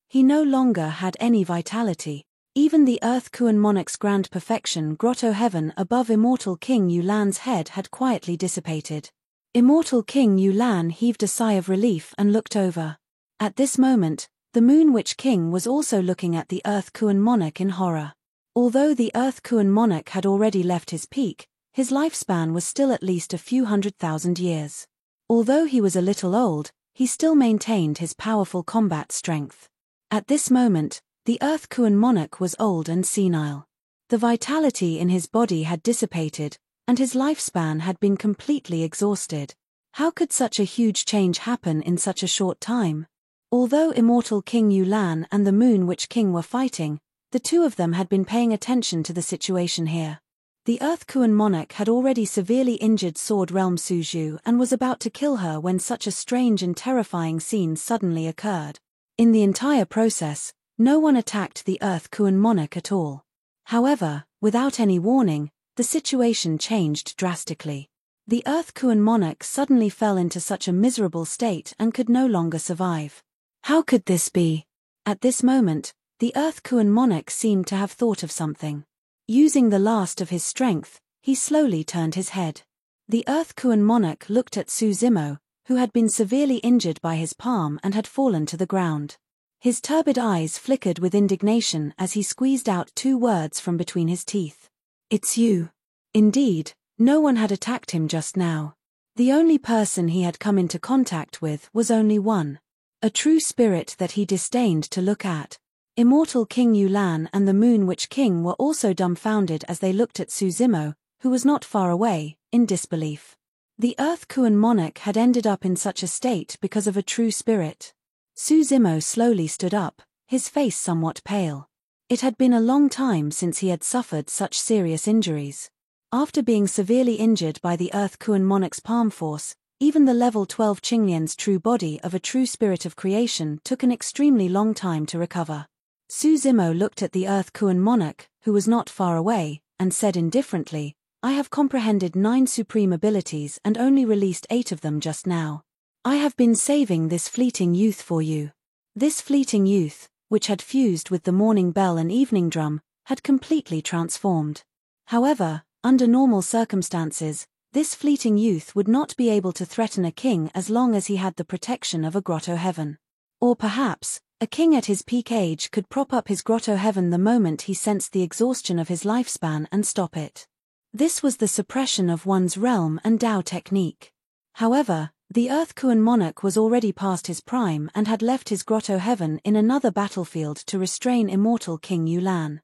He no longer had any vitality. Even the Earth Kuan monarch's grand perfection grotto heaven above immortal King Yulan's head had quietly dissipated. Immortal King Yulan heaved a sigh of relief and looked over. At this moment, the Moon Witch King was also looking at the Earth Kuan monarch in horror. Although the Earth Kuan monarch had already left his peak, his lifespan was still at least a few 100,000 years. Although he was a little old, he still maintained his powerful combat strength. At this moment, the Earth Kuan monarch was old and senile. The vitality in his body had dissipated, and his lifespan had been completely exhausted. How could such a huge change happen in such a short time? Although immortal King Yulan and the Moon Witch King were fighting, the two of them had been paying attention to the situation here. The Earth Kuan monarch had already severely injured Sword Realm Suzhou and was about to kill her when such a strange and terrifying scene suddenly occurred. In the entire process, no one attacked the Earth Kuan monarch at all. However, without any warning, the situation changed drastically. The Earth Kuan monarch suddenly fell into such a miserable state and could no longer survive. How could this be? At this moment, the Earth Kuan monarch seemed to have thought of something. Using the last of his strength, he slowly turned his head. The Earth Kuan monarch looked at Su Zimo, who had been severely injured by his palm and had fallen to the ground. His turbid eyes flickered with indignation as he squeezed out two words from between his teeth. "It's you." Indeed, no one had attacked him just now. The only person he had come into contact with was only one. A true spirit that he disdained to look at. Immortal King Yulan and the Moon Witch King were also dumbfounded as they looked at Su Zimo, who was not far away, in disbelief. The Earth Kuan monarch had ended up in such a state because of a true spirit. Su Zimo slowly stood up, his face somewhat pale. It had been a long time since he had suffered such serious injuries. After being severely injured by the Earth Kuan monarch's palm force, even the level 12 Qinglian's true body of a true spirit of creation took an extremely long time to recover. Su Zimo looked at the Earth Kuan monarch, who was not far away, and said indifferently, "I have comprehended 9 supreme abilities and only released 8 of them just now. I have been saving this fleeting youth for you." This fleeting youth, which had fused with the morning bell and evening drum, had completely transformed. However, under normal circumstances, this fleeting youth would not be able to threaten a king as long as he had the protection of a grotto heaven. Or perhaps, a king at his peak age could prop up his grotto heaven the moment he sensed the exhaustion of his lifespan and stop it. This was the suppression of one's realm and Dao technique. However, the Earth Kuan monarch was already past his prime and had left his grotto heaven in another battlefield to restrain immortal King Yulan.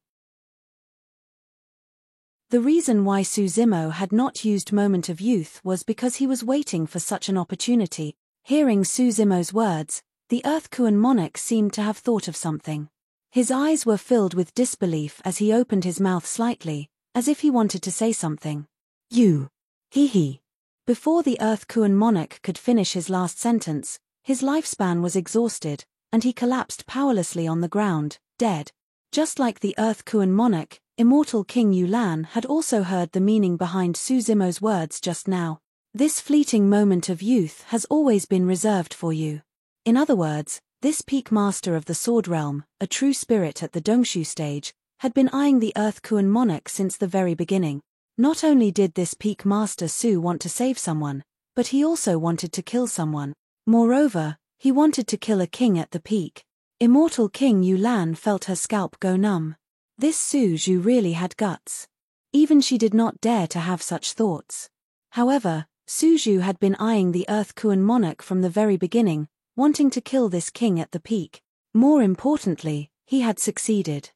The reason why Su Zimo had not used Moment of Youth was because he was waiting for such an opportunity. Hearing Su Zimo's words, the Earth Kuan monarch seemed to have thought of something. His eyes were filled with disbelief as he opened his mouth slightly, as if he wanted to say something. "You. Hee." Before the Earth Kuan monarch could finish his last sentence, his lifespan was exhausted, and he collapsed powerlessly on the ground, dead. Just like the Earth Kuan monarch, immortal King Yulan had also heard the meaning behind Su Zimo's words just now. This fleeting moment of youth has always been reserved for you. In other words, this peak master of the Sword Realm, a true spirit at the Dongshu stage, had been eyeing the Earth Kuan monarch since the very beginning. Not only did this peak master Su want to save someone, but he also wanted to kill someone. Moreover, he wanted to kill a king at the peak. Immortal King Yulan felt her scalp go numb. This Su Zhu really had guts. Even she did not dare to have such thoughts. However, Su Zhu had been eyeing the Earth Kuan monarch from the very beginning, wanting to kill this king at the peak. More importantly, he had succeeded.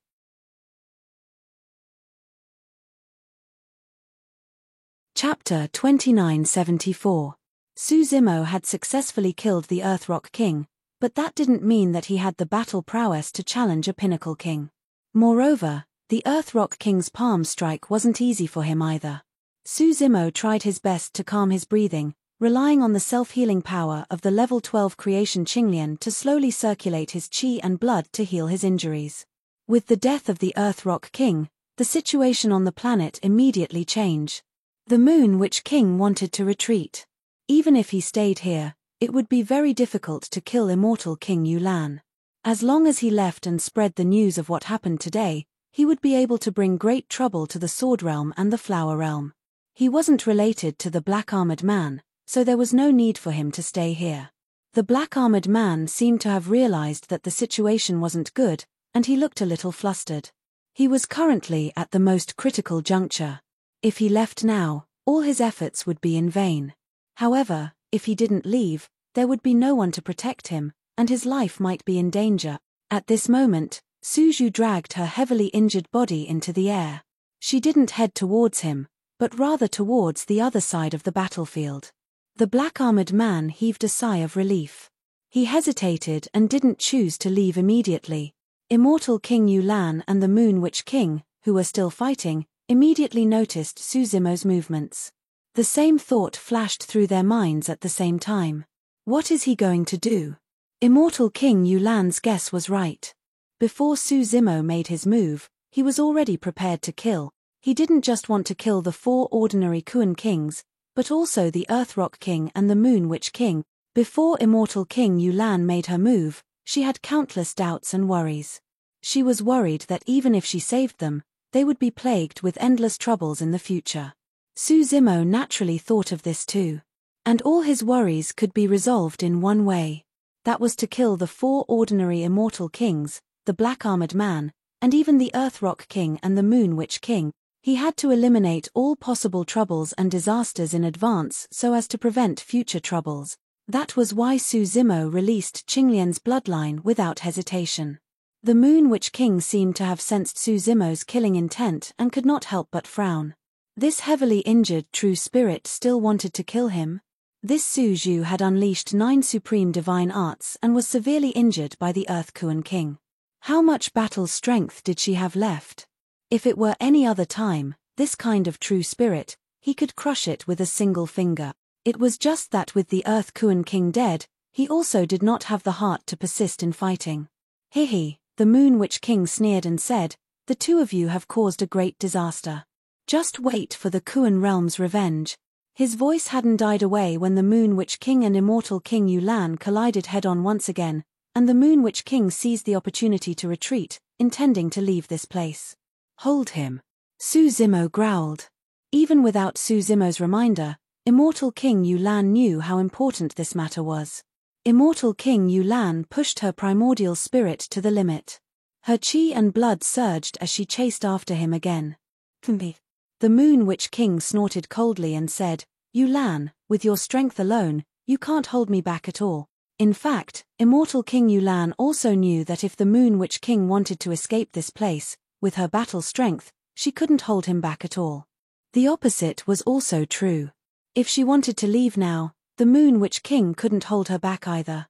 Chapter 2974. Su Zimo had successfully killed the Earthrock King, but that didn't mean that he had the battle prowess to challenge a pinnacle king. Moreover, the Earthrock King's palm strike wasn't easy for him either. Su Zimo tried his best to calm his breathing, relying on the self-healing power of the level 12 creation Qinglian to slowly circulate his qi and blood to heal his injuries. With the death of the Earthrock King, the situation on the planet immediately changed. The Moon Witch King wanted to retreat. Even if he stayed here, it would be very difficult to kill immortal King Yulan. As long as he left and spread the news of what happened today, He would be able to bring great trouble to the Sword Realm and the Flower Realm. He wasn't related to the Black Armored Man, so there was no need for him to stay here. The Black Armored Man seemed to have realized that the situation wasn't good, and he looked a little flustered. He was currently at the most critical juncture. If he left now, all his efforts would be in vain. However, if he didn't leave, there would be no one to protect him, and his life might be in danger. At this moment, Suju dragged her heavily injured body into the air. She didn't head towards him, but rather towards the other side of the battlefield. The Black Armored Man heaved a sigh of relief. He hesitated and didn't choose to leave immediately. Immortal King Yulan and the Moon Witch King, who were still fighting, immediately noticed Suzimo's movements. The same thought flashed through their minds at the same time. What is he going to do? Immortal King Yulan's guess was right. Before Suzimo made his move, he was already prepared to kill. He didn't just want to kill the 4 ordinary Kuan kings, but also the Earthrock King and the Moon Witch King. Before Immortal King Yulan made her move, she had countless doubts and worries. She was worried that even if she saved them, they would be plagued with endless troubles in the future. Suzimo naturally thought of this too. And all his worries could be resolved in one way. That was to kill the 4 ordinary immortal kings, the Black Armored Man, and even the Earthrock King and the Moon Witch King. He had to eliminate all possible troubles and disasters in advance so as to prevent future troubles. That was why Suzimo released Qinglian's bloodline without hesitation. The Moon Witch King seemed to have sensed Suzimo's killing intent and could not help but frown. This heavily injured true spirit still wanted to kill him. This Suju had unleashed 9 supreme divine arts and was severely injured by the Earth Kuan King. How much battle strength did she have left? If it were any other time, this kind of true spirit, he could crush it with a single finger. It was just that with the Earth Kuan King dead, he also did not have the heart to persist in fighting. Hehe, the Moon Witch King sneered and said, "The 2 of you have caused a great disaster. Just wait for the Kuan realm's revenge." His voice hadn't died away when the Moon Witch King and Immortal King Yulan collided head-on once again, and the Moon Witch King seized the opportunity to retreat, intending to leave this place. "Hold him," Suzimo growled. Even without Suzimo's reminder, Immortal King Yulan knew how important this matter was. Immortal King Yulan pushed her primordial spirit to the limit. Her chi and blood surged as she chased after him again. The Moon Witch King snorted coldly and said, "Yulan, with your strength alone, you can't hold me back at all." In fact, Immortal King Yulan also knew that if the Moon Witch King wanted to escape this place, with her battle strength, she couldn't hold him back at all. The opposite was also true. If she wanted to leave now, the Moon Witch King couldn't hold her back either.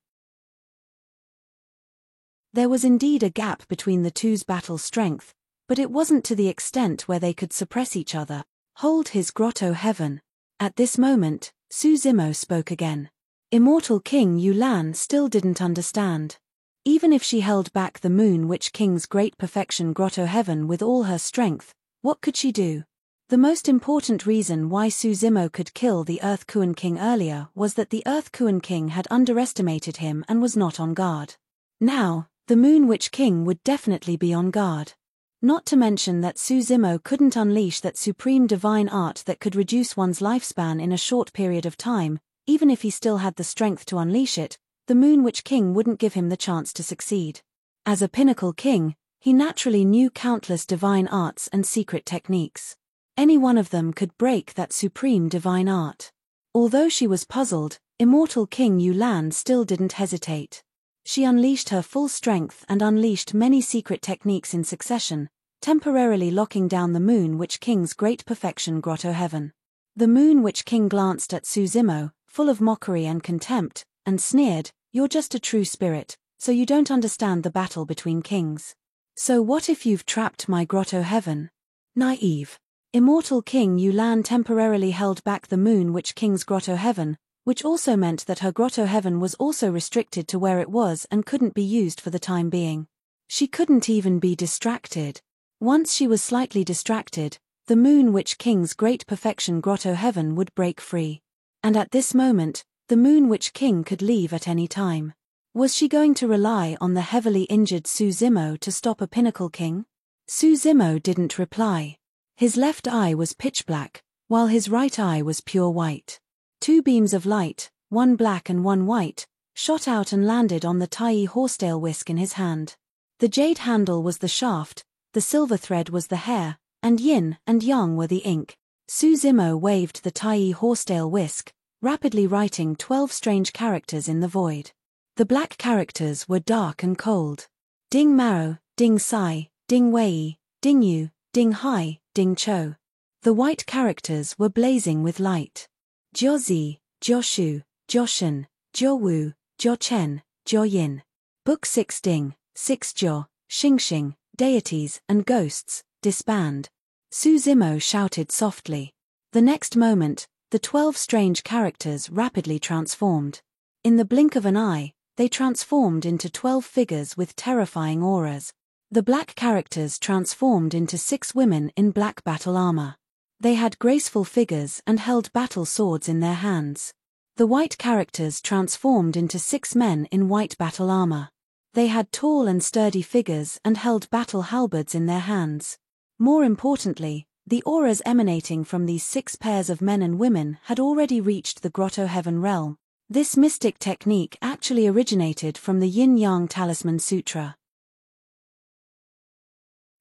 There was indeed a gap between the two's battle strength, but it wasn't to the extent where they could suppress each other. Hold his grotto heaven. At this moment, Suzimo spoke again. Immortal King Yulan still didn't understand. Even if she held back the Moon Witch King's great perfection grotto heaven with all her strength, what could she do? The most important reason why Suzimo could kill the Earth Kuan King earlier was that the Earth Kuan King had underestimated him and was not on guard. Now, the Moon Witch King would definitely be on guard. Not to mention that Suzimo couldn't unleash that supreme divine art that could reduce one's lifespan in a short period of time. Even if he still had the strength to unleash it, the Moon Witch King wouldn't give him the chance to succeed. As a pinnacle king, he naturally knew countless divine arts and secret techniques. Any one of them could break that supreme divine art. Although she was puzzled, Immortal King Yulan still didn't hesitate. She unleashed her full strength and unleashed many secret techniques in succession, temporarily locking down the Moon Witch King's great perfection grotto heaven. The Moon Witch King glanced at Suzimo, full of mockery and contempt, and sneered, "You're just a true spirit, so you don't understand the battle between kings. So what if you've trapped my grotto heaven?" Naive. Immortal King Yulan temporarily held back the Moon Witch King's grotto heaven, which also meant that her grotto heaven was also restricted to where it was and couldn't be used for the time being. She couldn't even be distracted. Once she was slightly distracted, the Moon Witch King's great perfection grotto heaven would break free. And at this moment, the Moon Witch King could leave at any time. Was she going to rely on the heavily injured Suzimo to stop a pinnacle king? Su Zimo didn't reply. His left eye was pitch black, while his right eye was pure white. Two beams of light, one black and one white, shot out and landed on the Tai horsetail whisk in his hand. The jade handle was the shaft, the silver thread was the hair, and yin and yang were the ink. Su Zimo waved the Tai horsetail whisk, rapidly writing 12 strange characters in the void. The black characters were dark and cold. Ding Maro, Ding Sai, Ding Wei, Ding Yu, Ding Hai, Ding Cho. The white characters were blazing with light. Jiao Zi, Jiao Shu, Jiao Shen, Jiao Wu, Jiao Chen, Jiao Yin. Book 6 Ding, 6 Jiao, Xing, deities and ghosts, disband. Su Zimo shouted softly. The next moment, the 12 strange characters rapidly transformed. In the blink of an eye, they transformed into 12 figures with terrifying auras. The black characters transformed into 6 women in black battle armor. They had graceful figures and held battle swords in their hands. The white characters transformed into 6 men in white battle armor. They had tall and sturdy figures and held battle halberds in their hands. More importantly, the auras emanating from these 6 pairs of men and women had already reached the Grotto Heaven realm. This mystic technique actually originated from the Yin-Yang Talisman Sutra.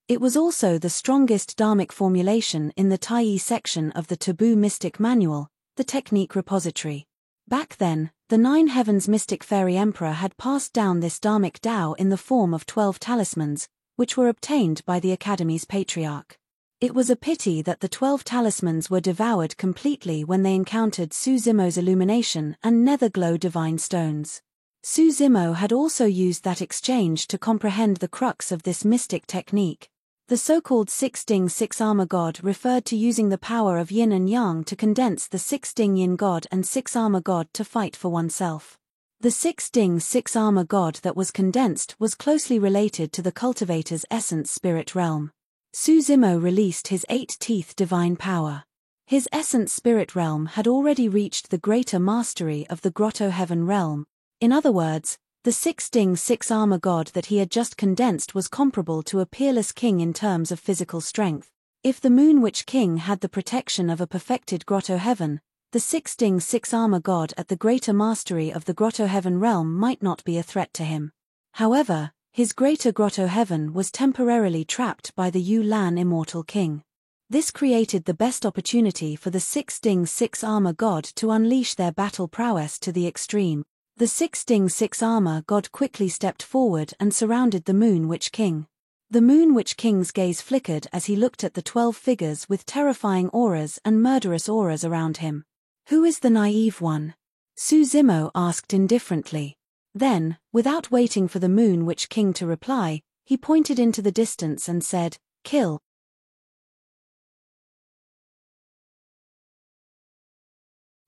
It was also the strongest dharmic formulation in the Tai section of the Taboo Mystic Manual, the Technique Repository. Back then, the 9 Heavens Mystic Fairy Emperor had passed down this dharmic Tao in the form of 12 talismans, which were obtained by the Academy's patriarch. It was a pity that the 12 talismans were devoured completely when they encountered Su Zimo's illumination and netherglow divine stones. Su Zimo had also used that exchange to comprehend the crux of this mystic technique. The so-called 6 Ding 6 Armor God referred to using the power of yin and yang to condense the 6 Ding Yin God and 6 Armor God to fight for oneself. The 6 Ding 6 Armor God that was condensed was closely related to the cultivator's essence spirit realm. Su Zimo released his 8-teeth divine power. His essence spirit realm had already reached the greater mastery of the Grotto Heaven realm. In other words, the 6 Ding 6 Armor God that he had just condensed was comparable to a peerless king in terms of physical strength. If the Moon Witch King had the protection of a perfected Grotto Heaven, the 6 Ding 6 Armor God at the greater mastery of the Grotto Heaven realm might not be a threat to him. However, his greater Grotto Heaven was temporarily trapped by the Yu Lan Immortal King. This created the best opportunity for the 6 Ding 6 Armor God to unleash their battle prowess to the extreme. The 6 Ding 6 Armor God quickly stepped forward and surrounded the Moon Witch King. The Moon Witch King's gaze flickered as he looked at the 12 figures with terrifying auras and murderous auras around him. Who is the naive one? Su Zimo asked indifferently. Then, without waiting for the Moon Witch King to reply, he pointed into the distance and said, "Kill."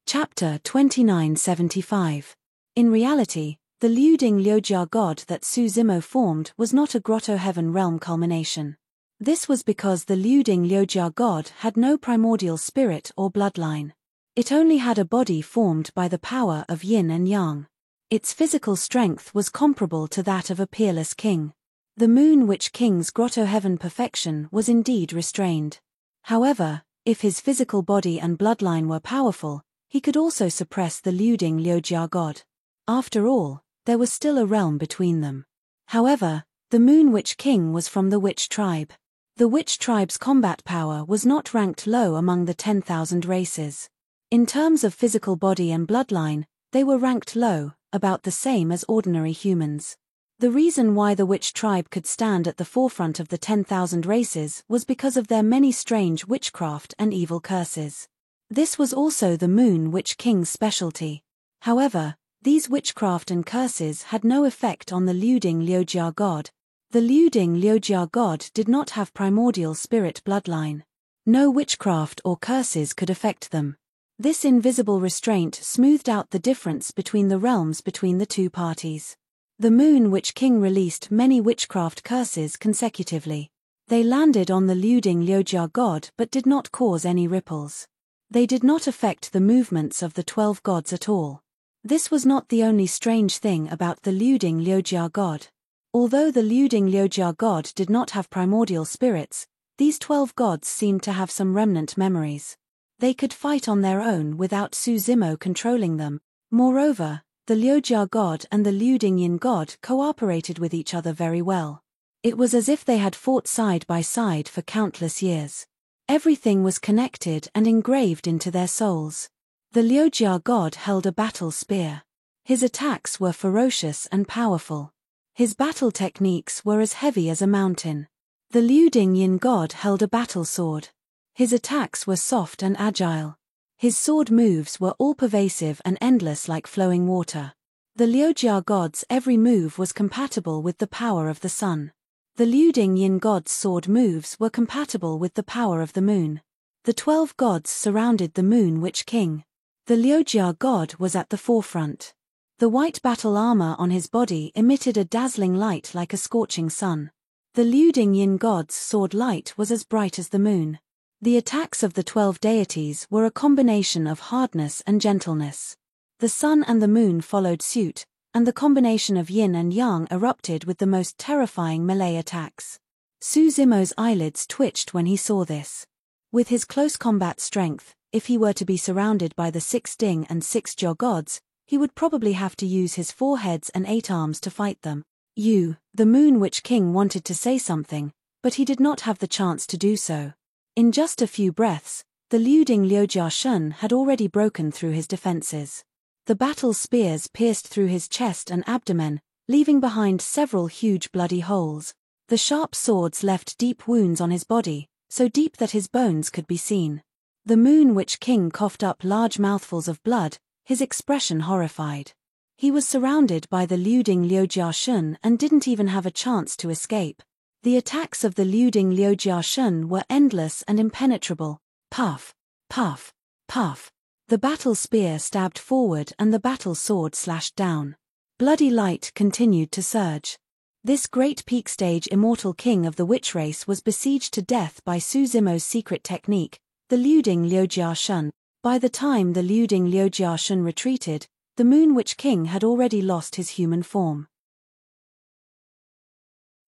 Chapter 2975. In reality, the Liu Ding Liujia God that Su Zimo formed was not a Grotto Heaven realm culmination. This was because the Liu Ding Liujia God had no primordial spirit or bloodline. It only had a body formed by the power of yin and yang. Its physical strength was comparable to that of a peerless king. The Moon Witch King's Grotto Heaven perfection was indeed restrained. However, if his physical body and bloodline were powerful, he could also suppress the Liu Ding Liujia God. After all, there was still a realm between them. However, the Moon Witch King was from the Witch tribe. The Witch tribe's combat power was not ranked low among the 10,000 races. In terms of physical body and bloodline, they were ranked low, about the same as ordinary humans. The reason why the Witch tribe could stand at the forefront of the 10,000 races was because of their many strange witchcraft and evil curses. This was also the Moon Witch King's specialty. However, these witchcraft and curses had no effect on the Liu Ding Liujia God. The Liu Ding Liujia God did not have primordial spirit bloodline. No witchcraft or curses could affect them. This invisible restraint smoothed out the difference between the realms between the two parties. The Moon Witch King released many witchcraft curses consecutively. They landed on the Liu Ding Liujia God but did not cause any ripples. They did not affect the movements of the 12 gods at all. This was not the only strange thing about the Liu Ding Liujia God. Although the Liuding Liujia god did not have primordial spirits, these 12 gods seemed to have some remnant memories. They could fight on their own without Su Zimo controlling them. Moreover, the Liujia god and the Liuding Yin god cooperated with each other very well. It was as if they had fought side by side for countless years. Everything was connected and engraved into their souls. The Liujia god held a battle spear. His attacks were ferocious and powerful. His battle techniques were as heavy as a mountain. The Liuding Yin god held a battle sword. His attacks were soft and agile. His sword moves were all-pervasive and endless like flowing water. The Liujia god's every move was compatible with the power of the sun. The Liuding Yin god's sword moves were compatible with the power of the moon. The 12 gods surrounded the Moon Witch King. The Liujia god was at the forefront. The white battle armor on his body emitted a dazzling light like a scorching sun. The Liuding Yin god's sword light was as bright as the moon. The attacks of the 12 deities were a combination of hardness and gentleness. The sun and the moon followed suit, and the combination of yin and yang erupted with the most terrifying melee attacks. Su Zimo's eyelids twitched when he saw this. With his close combat strength, if he were to be surrounded by the 6 Ding and 6 Jiao gods, he would probably have to use his 4 heads and 8 arms to fight them. The Moon Witch King wanted to say something, but he did not have the chance to do so. In just a few breaths, the Liuding Liujia Shun had already broken through his defenses. The battle spears pierced through his chest and abdomen, leaving behind several huge bloody holes. The sharp swords left deep wounds on his body, so deep that his bones could be seen. The Moon Witch King coughed up large mouthfuls of blood, his expression horrified. He was surrounded by the Liuding Liujia Shun and didn't even have a chance to escape. The attacks of the Liuding Liujia Shun were endless and impenetrable. Puff, puff, puff. The battle spear stabbed forward and the battle sword slashed down. Bloody light continued to surge. This great peak stage immortal king of the witch race was besieged to death by Su Zimo's secret technique, the Liuding Liujia Shun. By the time the Liuding Liujia Shun retreated, the Moon Witch King had already lost his human form.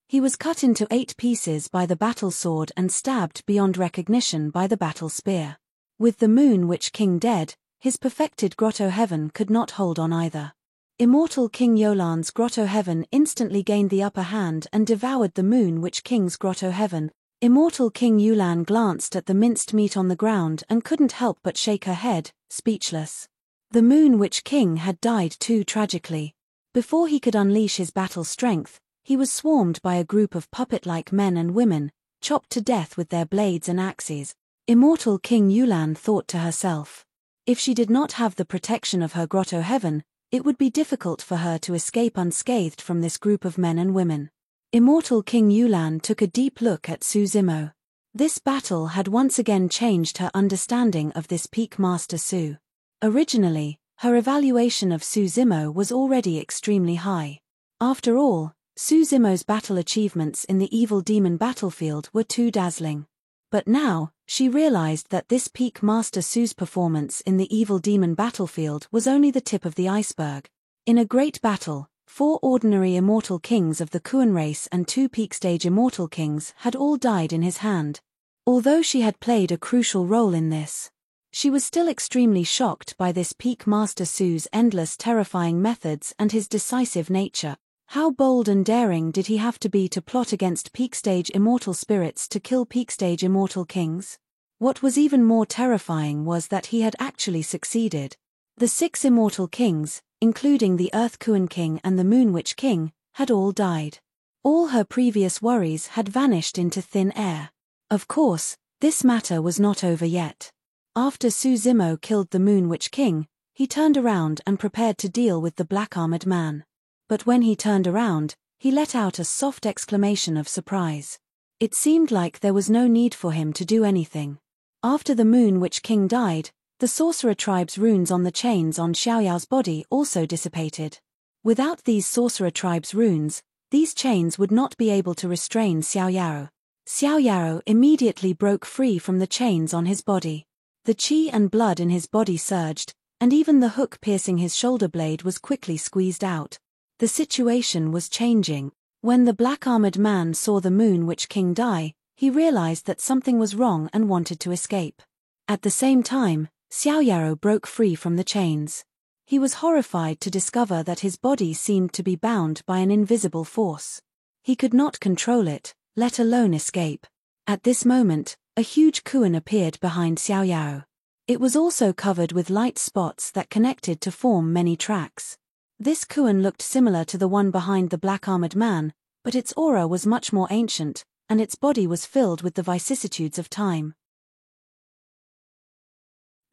He was cut into 8 pieces by the battle sword and stabbed beyond recognition by the battle spear. With the Moon Witch King dead, his perfected Grotto Heaven could not hold on either. Immortal King Yolan's Grotto Heaven instantly gained the upper hand and devoured the Moon Witch King's Grotto Heaven. Immortal King Yulan glanced at the minced meat on the ground and couldn't help but shake her head, speechless. The Moon Witch King had died too tragically. Before he could unleash his battle strength, he was swarmed by a group of puppet-like men and women, chopped to death with their blades and axes. Immortal King Yulan thought to herself. If she did not have the protection of her Grotto Heaven, it would be difficult for her to escape unscathed from this group of men and women. Immortal King Yulan took a deep look at Su Zimo. This battle had once again changed her understanding of this peak master Su. Originally, her evaluation of Su Zimo was already extremely high. After all, Su Zimo's battle achievements in the evil demon battlefield were too dazzling. But now, she realized that this peak master Su's performance in the evil demon battlefield was only the tip of the iceberg. In a great battle, 4 ordinary immortal kings of the Kuan race and 2 peak stage immortal kings had all died in his hand. Although she had played a crucial role in this, she was still extremely shocked by this peak master Su's endless terrifying methods and his decisive nature. How bold and daring did he have to be to plot against peak stage immortal spirits to kill peak stage immortal kings? What was even more terrifying was that he had actually succeeded. The 6 immortal kings, including the Earth Kuan King and the Moon Witch King, had all died. All her previous worries had vanished into thin air. Of course, this matter was not over yet. After Su Zimo killed the Moon Witch King, he turned around and prepared to deal with the black-armored man. But when he turned around, he let out a soft exclamation of surprise. It seemed like there was no need for him to do anything. After the Moon Witch King died, the sorcerer tribe's runes on the chains on Xiaoyao's body also dissipated. Without these sorcerer tribe's runes, these chains would not be able to restrain Xiaoyao. Xiaoyao immediately broke free from the chains on his body. The qi and blood in his body surged, and even the hook piercing his shoulder blade was quickly squeezed out. The situation was changing. When the black-armored man saw the Moon Witch King die, he realized that something was wrong and wanted to escape. At the same time, Xiaoyaro broke free from the chains. He was horrified to discover that his body seemed to be bound by an invisible force. He could not control it, let alone escape. At this moment, a huge Kuan appeared behind Xiaoyaro. It was also covered with light spots that connected to form many tracks. This Kuan looked similar to the one behind the black-armored man, but its aura was much more ancient, and its body was filled with the vicissitudes of time.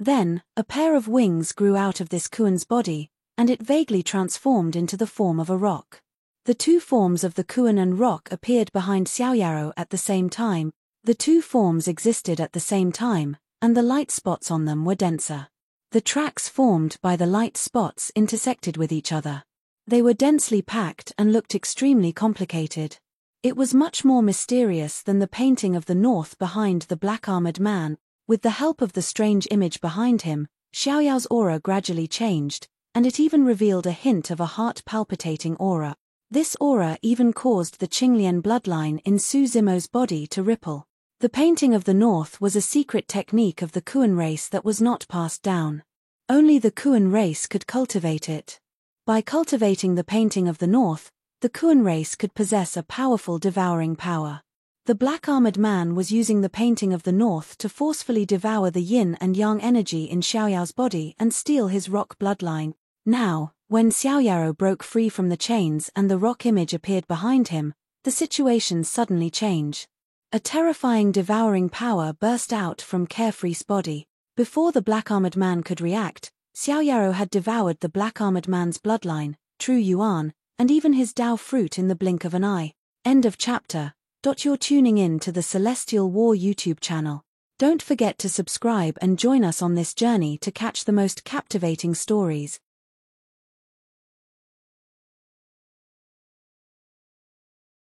Then, a pair of wings grew out of this Kuan's body, and it vaguely transformed into the form of a rock. The two forms of the Kuan and rock appeared behind Xiaoyaro at the same time. The two forms existed at the same time, and the light spots on them were denser. The tracks formed by the light spots intersected with each other. They were densely packed and looked extremely complicated. It was much more mysterious than the painting of the north behind the black-armored man. With the help of the strange image behind him, Xiaoyao's aura gradually changed, and it even revealed a hint of a heart-palpitating aura. This aura even caused the Qinglian bloodline in Su Zimo's body to ripple. The painting of the north was a secret technique of the Kuan race that was not passed down. Only the Kuan race could cultivate it. By cultivating the painting of the north, the Kuan race could possess a powerful devouring power. The black-armored man was using the painting of the north to forcefully devour the yin and yang energy in Xiaoyao's body and steal his rock bloodline. Now, when Xiaoyaro broke free from the chains and the rock image appeared behind him, the situation suddenly changed. A terrifying devouring power burst out from Carefree's body. Before the black-armored man could react, Xiaoyaro had devoured the black-armored man's bloodline, True Yuan, and even his Dao fruit in the blink of an eye. End of chapter. You're tuning in to the Celestial War YouTube channel. Don't forget to subscribe and join us on this journey to catch the most captivating stories.